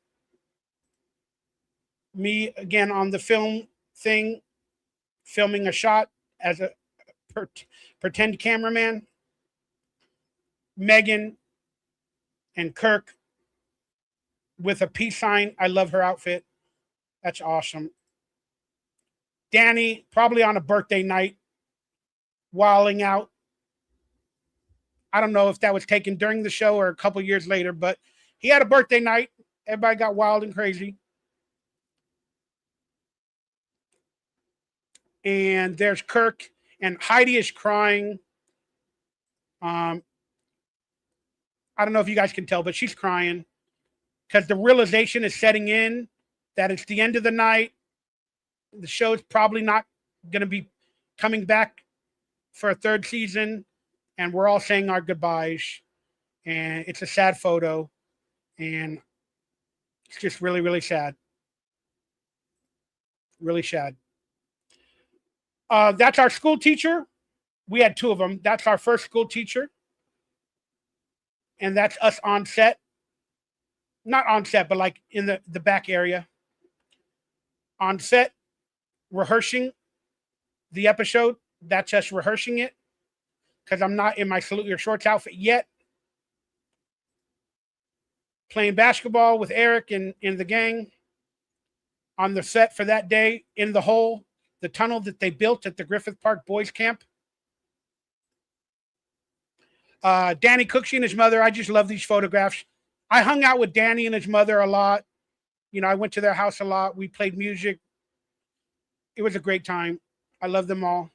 Me again on the film thing, filming a shot as a pretend cameraman. Megan and Kirk with a peace sign. I love her outfit. That's awesome. Danny, probably on a birthday night, wilding out. I don't know if that was taken during the show or a couple years later, but he had a birthday night. Everybody got wild and crazy. And there's Kirk, and Heidi is crying. I don't know if you guys can tell, but she's crying because the realization is setting in that it's the end of the night. The show's probably not going to be coming back for a third season, and we're all saying our goodbyes. And it's a sad photo, and it's just really, really sad. Really sad. That's our school teacher. We had two of them. That's our first school teacher. And that's us on set. Not on set, but like in the back area. On set, rehearsing the episode. That's us rehearsing it. Because I'm not in my Salute Your Shorts outfit yet. Playing basketball with Eric and the gang. On the set for that day. In the hole. The tunnel that they built at the Griffith Park Boys Camp. Danny Cooksey and his mother. I just love these photographs. I hung out with Danny and his mother a lot. You know, I went to their house a lot. We played music. It was a great time. I love them all.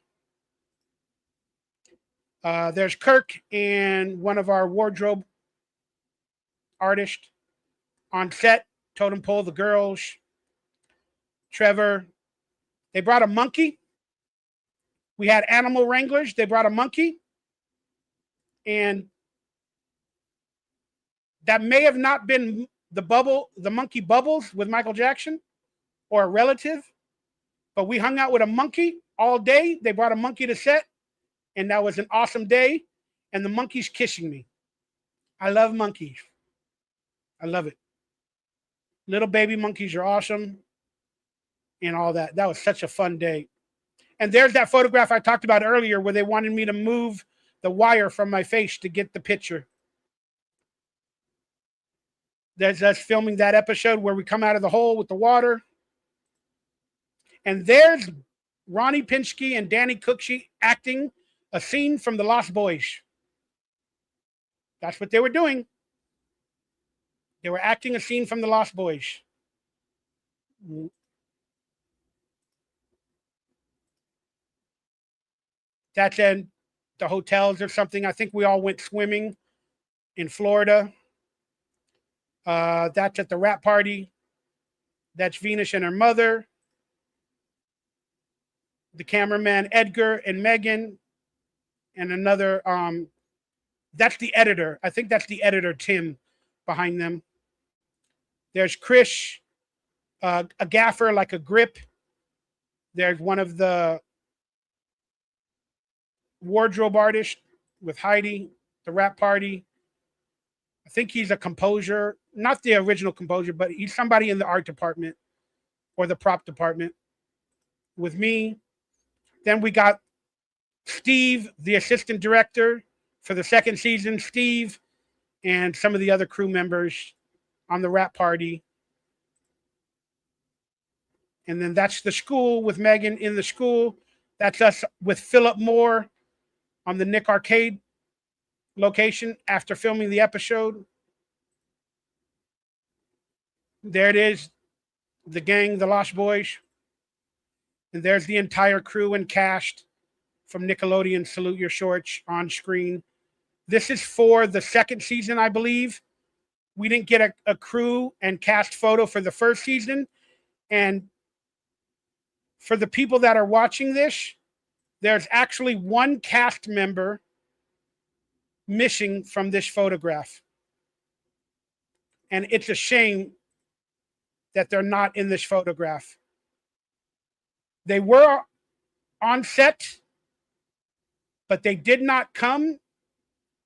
There's Kirk and one of our wardrobe artists on set. Totem Pole, the girls. Trevor. They brought a monkey. We had animal wranglers. They brought a monkey. And that may have not been the monkey Bubbles with Michael Jackson or a relative, but we hung out with a monkey all day. They brought a monkey to set, and that was an awesome day. And the monkey's kissing me. I love monkeys. I love it. Little baby monkeys are awesome and all that. That was such a fun day. And there's that photograph I talked about earlier where they wanted me to move the wire from my face to get the picture. There's us filming that episode where we come out of the hole with the water. And there's Ronnie Pinsky and Danny Cooksey acting a scene from The Lost Boys. That's what they were doing. They were acting a scene from The Lost Boys. That's in the hotels or something. I think we all went swimming in Florida. That's at the rap party. That's Venus and her mother. The cameraman, Edgar and Megan. And another, that's the editor. I think that's the editor, Tim, behind them. There's Chris, a gaffer, like a grip. There's one of the wardrobe artists with Heidi, the rap party. I think he's a composer, not the original composer, but he's somebody in the art department or the prop department with me. Then we got Steve, the assistant director for the second season, Steve, and some of the other crew members on the rap party. And then that's the school with Megan in the school. That's us with Philip Moore on the Nick Arcade location after filming the episode. There it is, the gang, the Lost Boys. And there's the entire crew and cast from Nickelodeon Salute Your Shorts on screen. This is for the second season, I believe. We didn't get a crew and cast photo for the first season. And for the people that are watching this, there's actually one cast member missing from this photograph. And it's a shame that they're not in this photograph. They were on set, but they did not come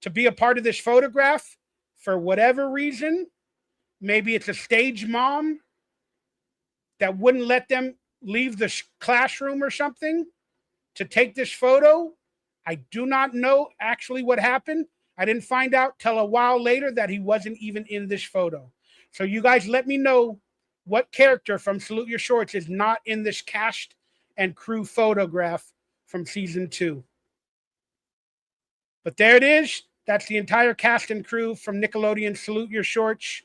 to be a part of this photograph for whatever reason. Maybe it's a stage mom that wouldn't let them leave the classroom or something to take this photo. I do not know actually what happened. I didn't find out till a while later that he wasn't even in this photo. So you guys let me know what character from Salute Your Shorts is not in this cast and crew photograph from season 2. But there it is. That's the entire cast and crew from Nickelodeon Salute Your Shorts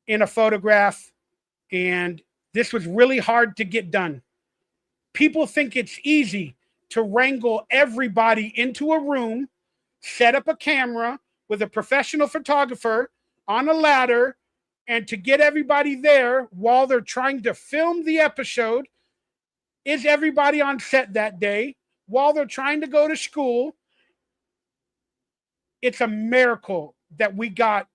in a photograph. And this was really hard to get done. People think it's easy to wrangle everybody into a room, set up a camera with a professional photographer on a ladder, and to get everybody there while they're trying to film the episode. Is everybody on set that day while they're trying to go to school? It's a miracle that we got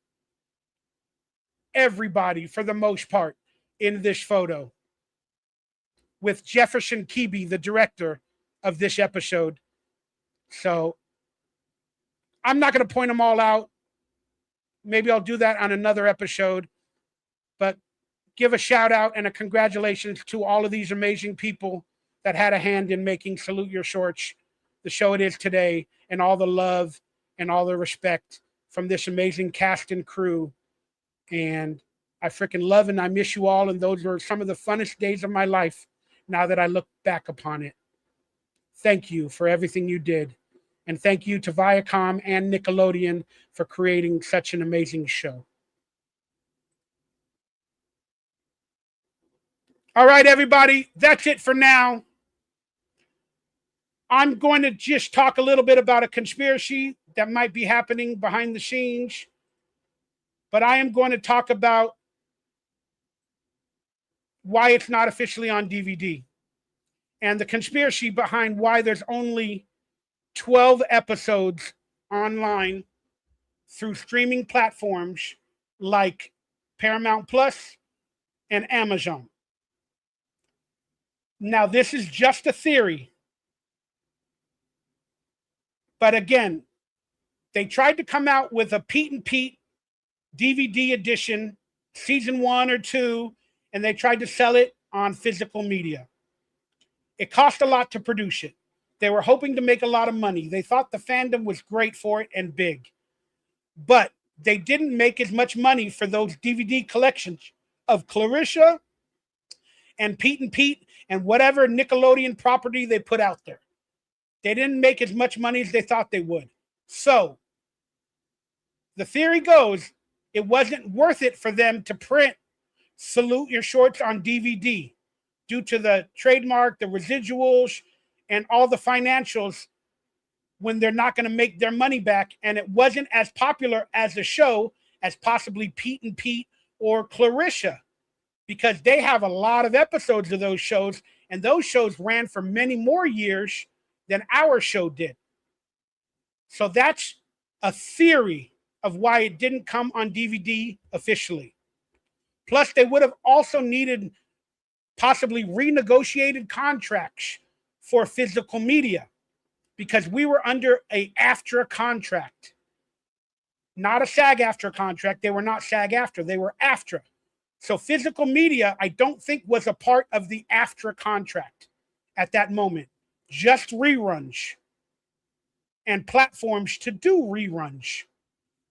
everybody, for the most part, in this photo. With Jefferson Keeby, the director of this episode. So I'm not going to point them all out. Maybe I'll do that on another episode. But give a shout out and a congratulations to all of these amazing people that had a hand in making Salute Your Shorts the show it is today, and all the love and all the respect from this amazing cast and crew. And I freaking love and I miss you all. And those were some of the funnest days of my life now that I look back upon it. Thank you for everything you did. And thank you to Viacom and Nickelodeon for creating such an amazing show. All right, everybody, that's it for now. I'm going to just talk a little bit about a conspiracy that might be happening behind the scenes. But I am going to talk about why it's not officially on DVD. And the conspiracy behind why there's only 12 episodes online through streaming platforms like Paramount Plus and Amazon. Now, this is just a theory. But again, they tried to come out with a Pete and Pete DVD edition, season 1 or 2, and they tried to sell it on physical media. It cost a lot to produce it. They were hoping to make a lot of money. They thought the fandom was great for it and big. But they didn't make as much money for those DVD collections of Clarissa and Pete and whatever Nickelodeon property they put out there. They didn't make as much money as they thought they would. So the theory goes, it wasn't worth it for them to print Salute Your Shorts on DVD due to the trademark, the residuals, and all the financials when they're not going to make their money back. And it wasn't as popular as a show as possibly Pete and Pete or Clarissa, because they have a lot of episodes of those shows, and those shows ran for many more years than our show did. So that's a theory of why it didn't come on DVD officially. Plus, they would have also needed possibly renegotiated contracts for physical media. because we were under a AFTRA contract, not a SAG-AFTRA contract. They were not SAG-AFTRA. They were AFTRA. So physical media, I don't think was a part of the AFTRA contract at that moment. Just reruns and platforms to do reruns.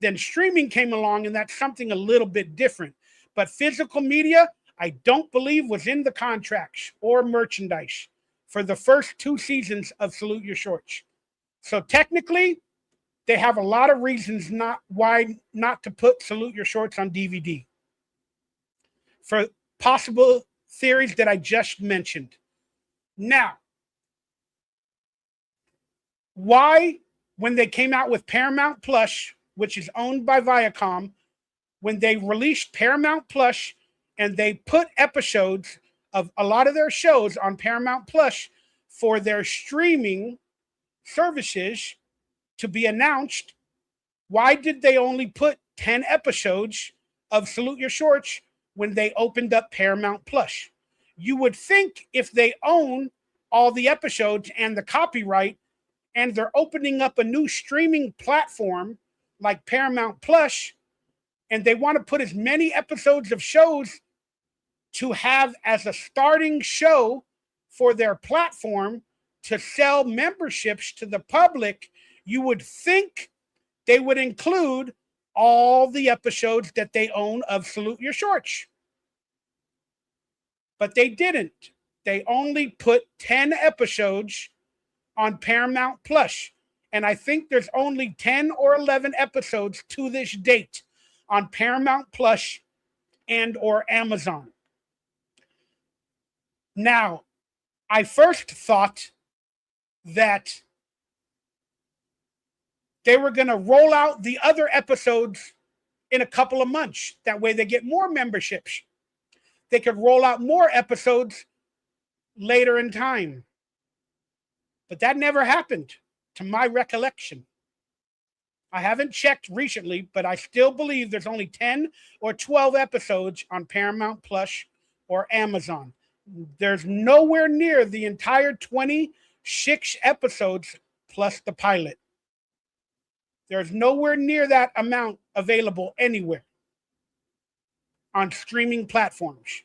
Then streaming came along, and that's something a little bit different. But physical media, I don't believe was in the contracts or merchandise for the first 2 seasons of Salute Your Shorts. So technically, they have a lot of reasons why not to put Salute Your Shorts on DVD. For possible theories that I just mentioned. Now, why, when they came out with Paramount Plus, which is owned by Viacom, when they released Paramount Plus and they put episodes of a lot of their shows on Paramount Plus for their streaming services to be announced, why did they only put 10 episodes of Salute Your Shorts when they opened up Paramount Plus? You would think if they own all the episodes and the copyright, and they're opening up a new streaming platform like Paramount Plus, and they want to put as many episodes of shows to have as a starting show for their platform to sell memberships to the public, you would think they would include all the episodes that they own of Salute Your Shorts. But they didn't. They only put 10 episodes on Paramount Plus. And I think there's only 10 or 11 episodes to this date on Paramount Plus and or Amazon. Now, I first thought that they were going to roll out the other episodes in a couple of months. That way they get more memberships. They could roll out more episodes later in time. But that never happened, to my recollection. I haven't checked recently, but I still believe there's only 10 or 12 episodes on Paramount Plus or Amazon. There's nowhere near the entire 26 episodes plus the pilot. There's nowhere near that amount available anywhere on streaming platforms.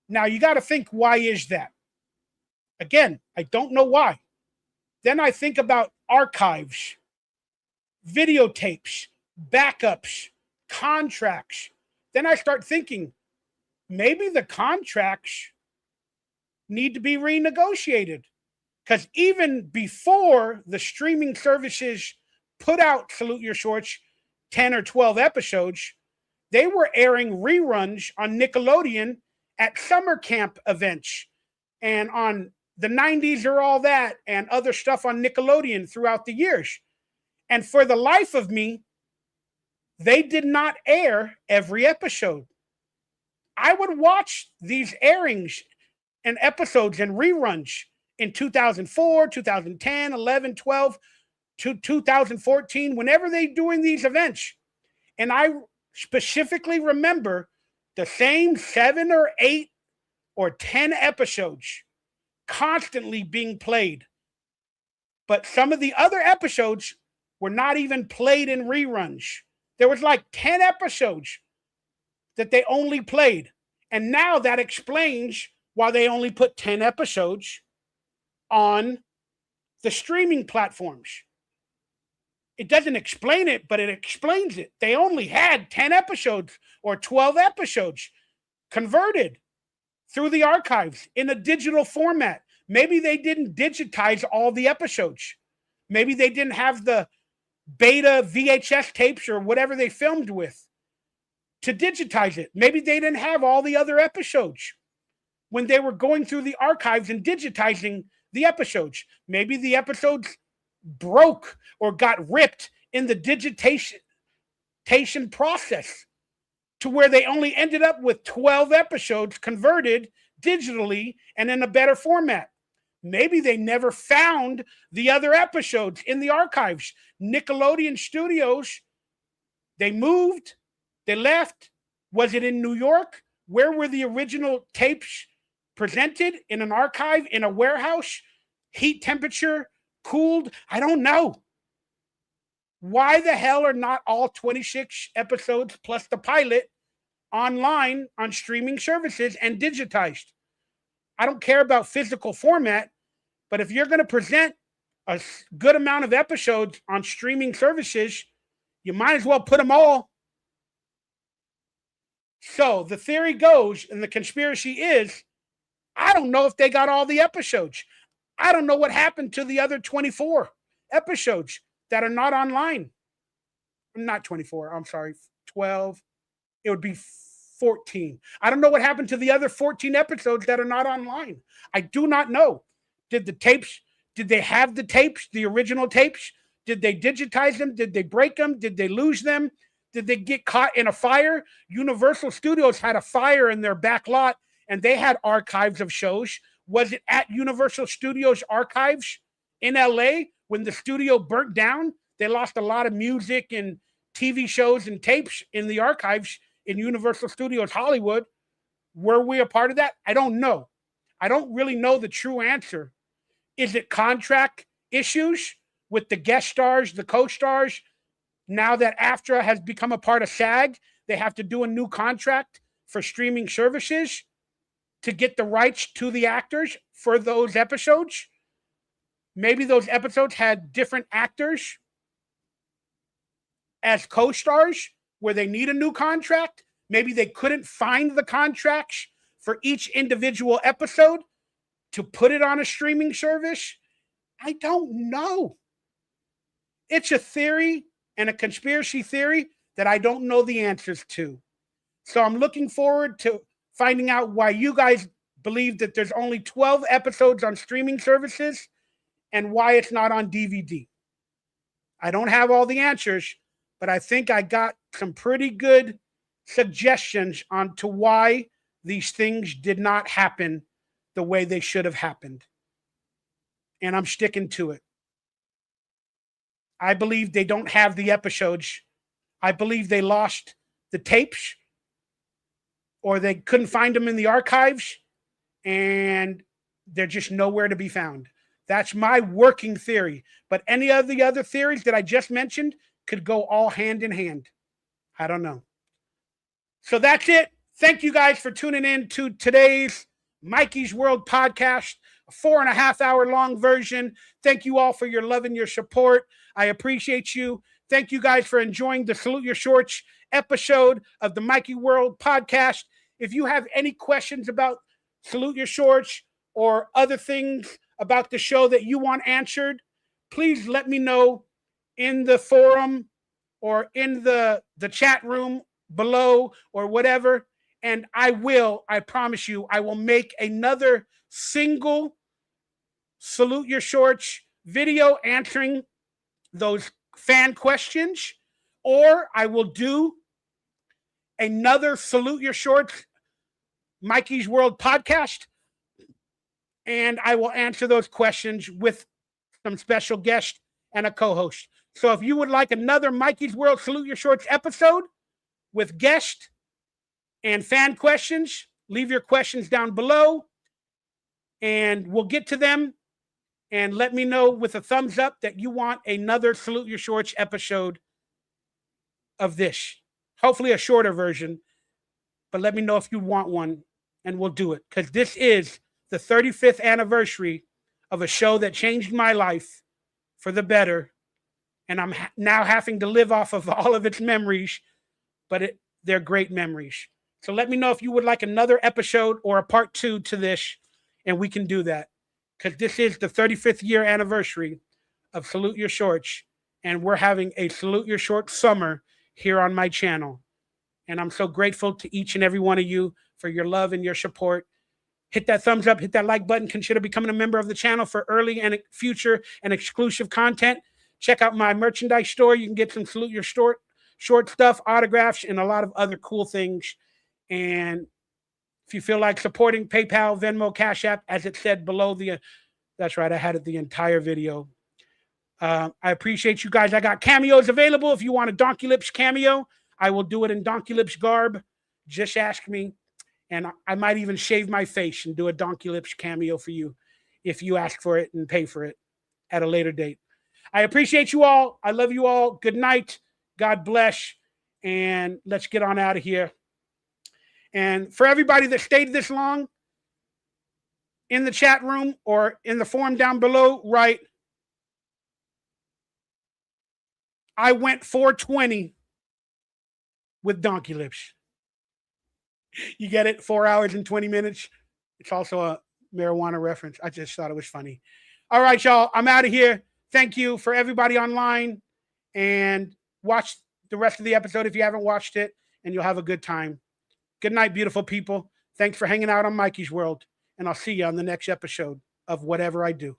Now, you got to think, why is that? Again, I don't know why. Then I think about archives, videotapes, backups, contracts. Then I start thinking, maybe the contracts need to be renegotiated. Because even before the streaming services put out Salute Your Shorts 10 or 12 episodes, they were airing reruns on Nickelodeon at summer camp events and on the 90s or all that and other stuff on Nickelodeon throughout the years. And for the life of me, they did not air every episode. I would watch these airings and episodes and reruns in 2004, 2010, 11, 12, to 2014, whenever they're doing these events. And I specifically remember the same 7 or 8 or 10 episodes constantly being played. But some of the other episodes were not even played in reruns. There was like 10 episodes that they only played. And now that explains why they only put 10 episodes on the streaming platforms. It doesn't explain it, but it explains it. They only had 10 episodes or 12 episodes converted through the archives in a digital format. Maybe they didn't digitize all the episodes. Maybe they didn't have the beta VHS tapes or whatever they filmed with to digitize it. Maybe they didn't have all the other episodes when they were going through the archives and digitizing the episodes. Maybe the episodes broke or got ripped in the digitation process to where they only ended up with 12 episodes converted digitally and in a better format. Maybe they never found the other episodes in the archives. Nickelodeon Studios, they moved, they left. Was it in New York? Where were the original tapes presented? In an archive, in a warehouse, heat temperature cooled. I don't know. Why the hell are not all 26 episodes plus the pilot online on streaming services and digitized? I don't care about physical format, but if you're going to present a good amount of episodes on streaming services, you might as well put them all. So the theory goes, and the conspiracy is, I don't know if they got all the episodes. I don't know what happened to the other 24 episodes that are not online. Not 24, I'm sorry, 12. It would be 14. I don't know what happened to the other 14 episodes that are not online. I do not know. Did they have the tapes, the original tapes? Did they digitize them? Did they break them? Did they lose them? Did they get caught in a fire? Universal Studios had a fire in their back lot, and they had archives of shows. Was it at Universal Studios archives in LA when the studio burnt down? They lost a lot of music and TV shows and tapes in the archives in Universal Studios Hollywood. Were we a part of that? I don't know. I don't really know the true answer. Is it contract issues with the guest stars, the co-stars? Now that AFTRA has become a part of SAG, they have to do a new contract for streaming services to get the rights to the actors for those episodes. Maybe those episodes had different actors as co-stars where they need a new contract. Maybe they couldn't find the contracts for each individual episode to put it on a streaming service. I don't know. It's a theory and a conspiracy theory that I don't know the answers to. So I'm looking forward to finding out why you guys believe that there's only 12 episodes on streaming services and why it's not on DVD. I don't have all the answers, but I think I got some pretty good suggestions on to why these things did not happen the way they should have happened. And I'm sticking to it. I believe they don't have the episodes. I believe they lost the tapes or they couldn't find them in the archives and they're just nowhere to be found. That's my working theory. But any of the other theories that I just mentioned could go all hand in hand. I don't know. So that's it. Thank you guys for tuning in to today's Mikey's World podcast, a 4.5 hour long version. Thank you all for your love and your support. I appreciate you. Thank you guys for enjoying the Salute Your Shorts episode of the Mikey World podcast. If you have any questions about Salute Your Shorts or other things about the show that you want answered, please let me know in the forum or in the chat room below or whatever. And I promise you, I will make another single Salute Your Shorts video answering those fan questions, or I will do another Salute Your Shorts Mikey's World podcast, and I will answer those questions with some special guests and a co-host. So if you would like another Mikey's World Salute Your Shorts episode with guests and fan questions, leave your questions down below and we'll get to them. And let me know with a thumbs up that you want another Salute Your Shorts episode of this. Hopefully a shorter version, but let me know if you want one and we'll do it. Because this is the 35th anniversary of a show that changed my life for the better. And I'm now having to live off of all of its memories, but they're great memories. So let me know if you would like another episode or a part 2 to this, and we can do that. Because this is the 35th year anniversary of Salute Your Shorts, and we're having a Salute Your Shorts summer here on my channel. And I'm so grateful to each and every one of you for your love and your support. Hit that thumbs up, hit that like button, consider becoming a member of the channel for early and future and exclusive content. Check out my merchandise store. You can get some Salute Your Short stuff, autographs, and a lot of other cool things. And if you feel like supporting, PayPal, Venmo, Cash App, as it said below that's right, I had it the entire video. I appreciate you guys. I got cameos available. If you want a DonkeyLips cameo, I will do it in DonkeyLips garb. Just ask me. And I might even shave my face and do a DonkeyLips cameo for you if you ask for it and pay for it. at a later date. I appreciate you all. I love you all. Good night. God bless. And let's get on out of here. And for everybody that stayed this long, in the chat room or in the forum down below, right? I went 420 with DonkeyLips. You get it? 4 hours and 20 minutes. It's also a marijuana reference. I just thought it was funny. All right, y'all. I'm out of here. Thank you for everybody online. And watch the rest of the episode if you haven't watched it, and you'll have a good time. Good night, beautiful people. Thanks for hanging out on Mikey's World. And I'll see you on the next episode of whatever I do.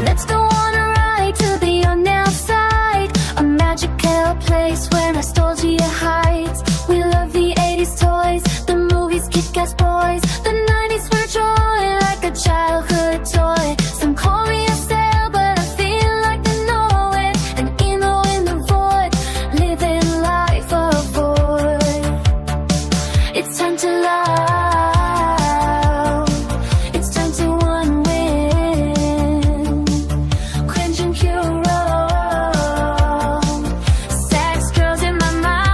Let's go on a ride to the unknown side, a magical place where nostalgia hides. We love the 80s toys, the movies, kick-ass boys. The 90s were joy, like a childhood toy. Some call me a sail, but I feel like I know it. An emo in the void, living life avoid. It's time to love. It's time to unwind. Quenching pure sex girls in my mind.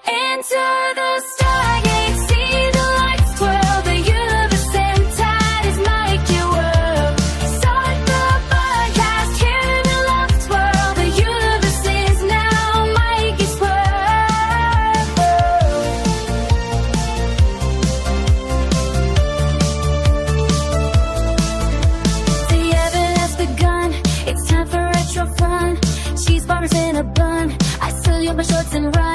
Enter the stargate, see the lights twirl. The universe and tide is Mikey World. Start the broadcast, hear the love twirl. The universe is now Mikey's World. The Avail has begun. It's time for retro fun. Cheese barbers in a bun. I salute my shorts and run.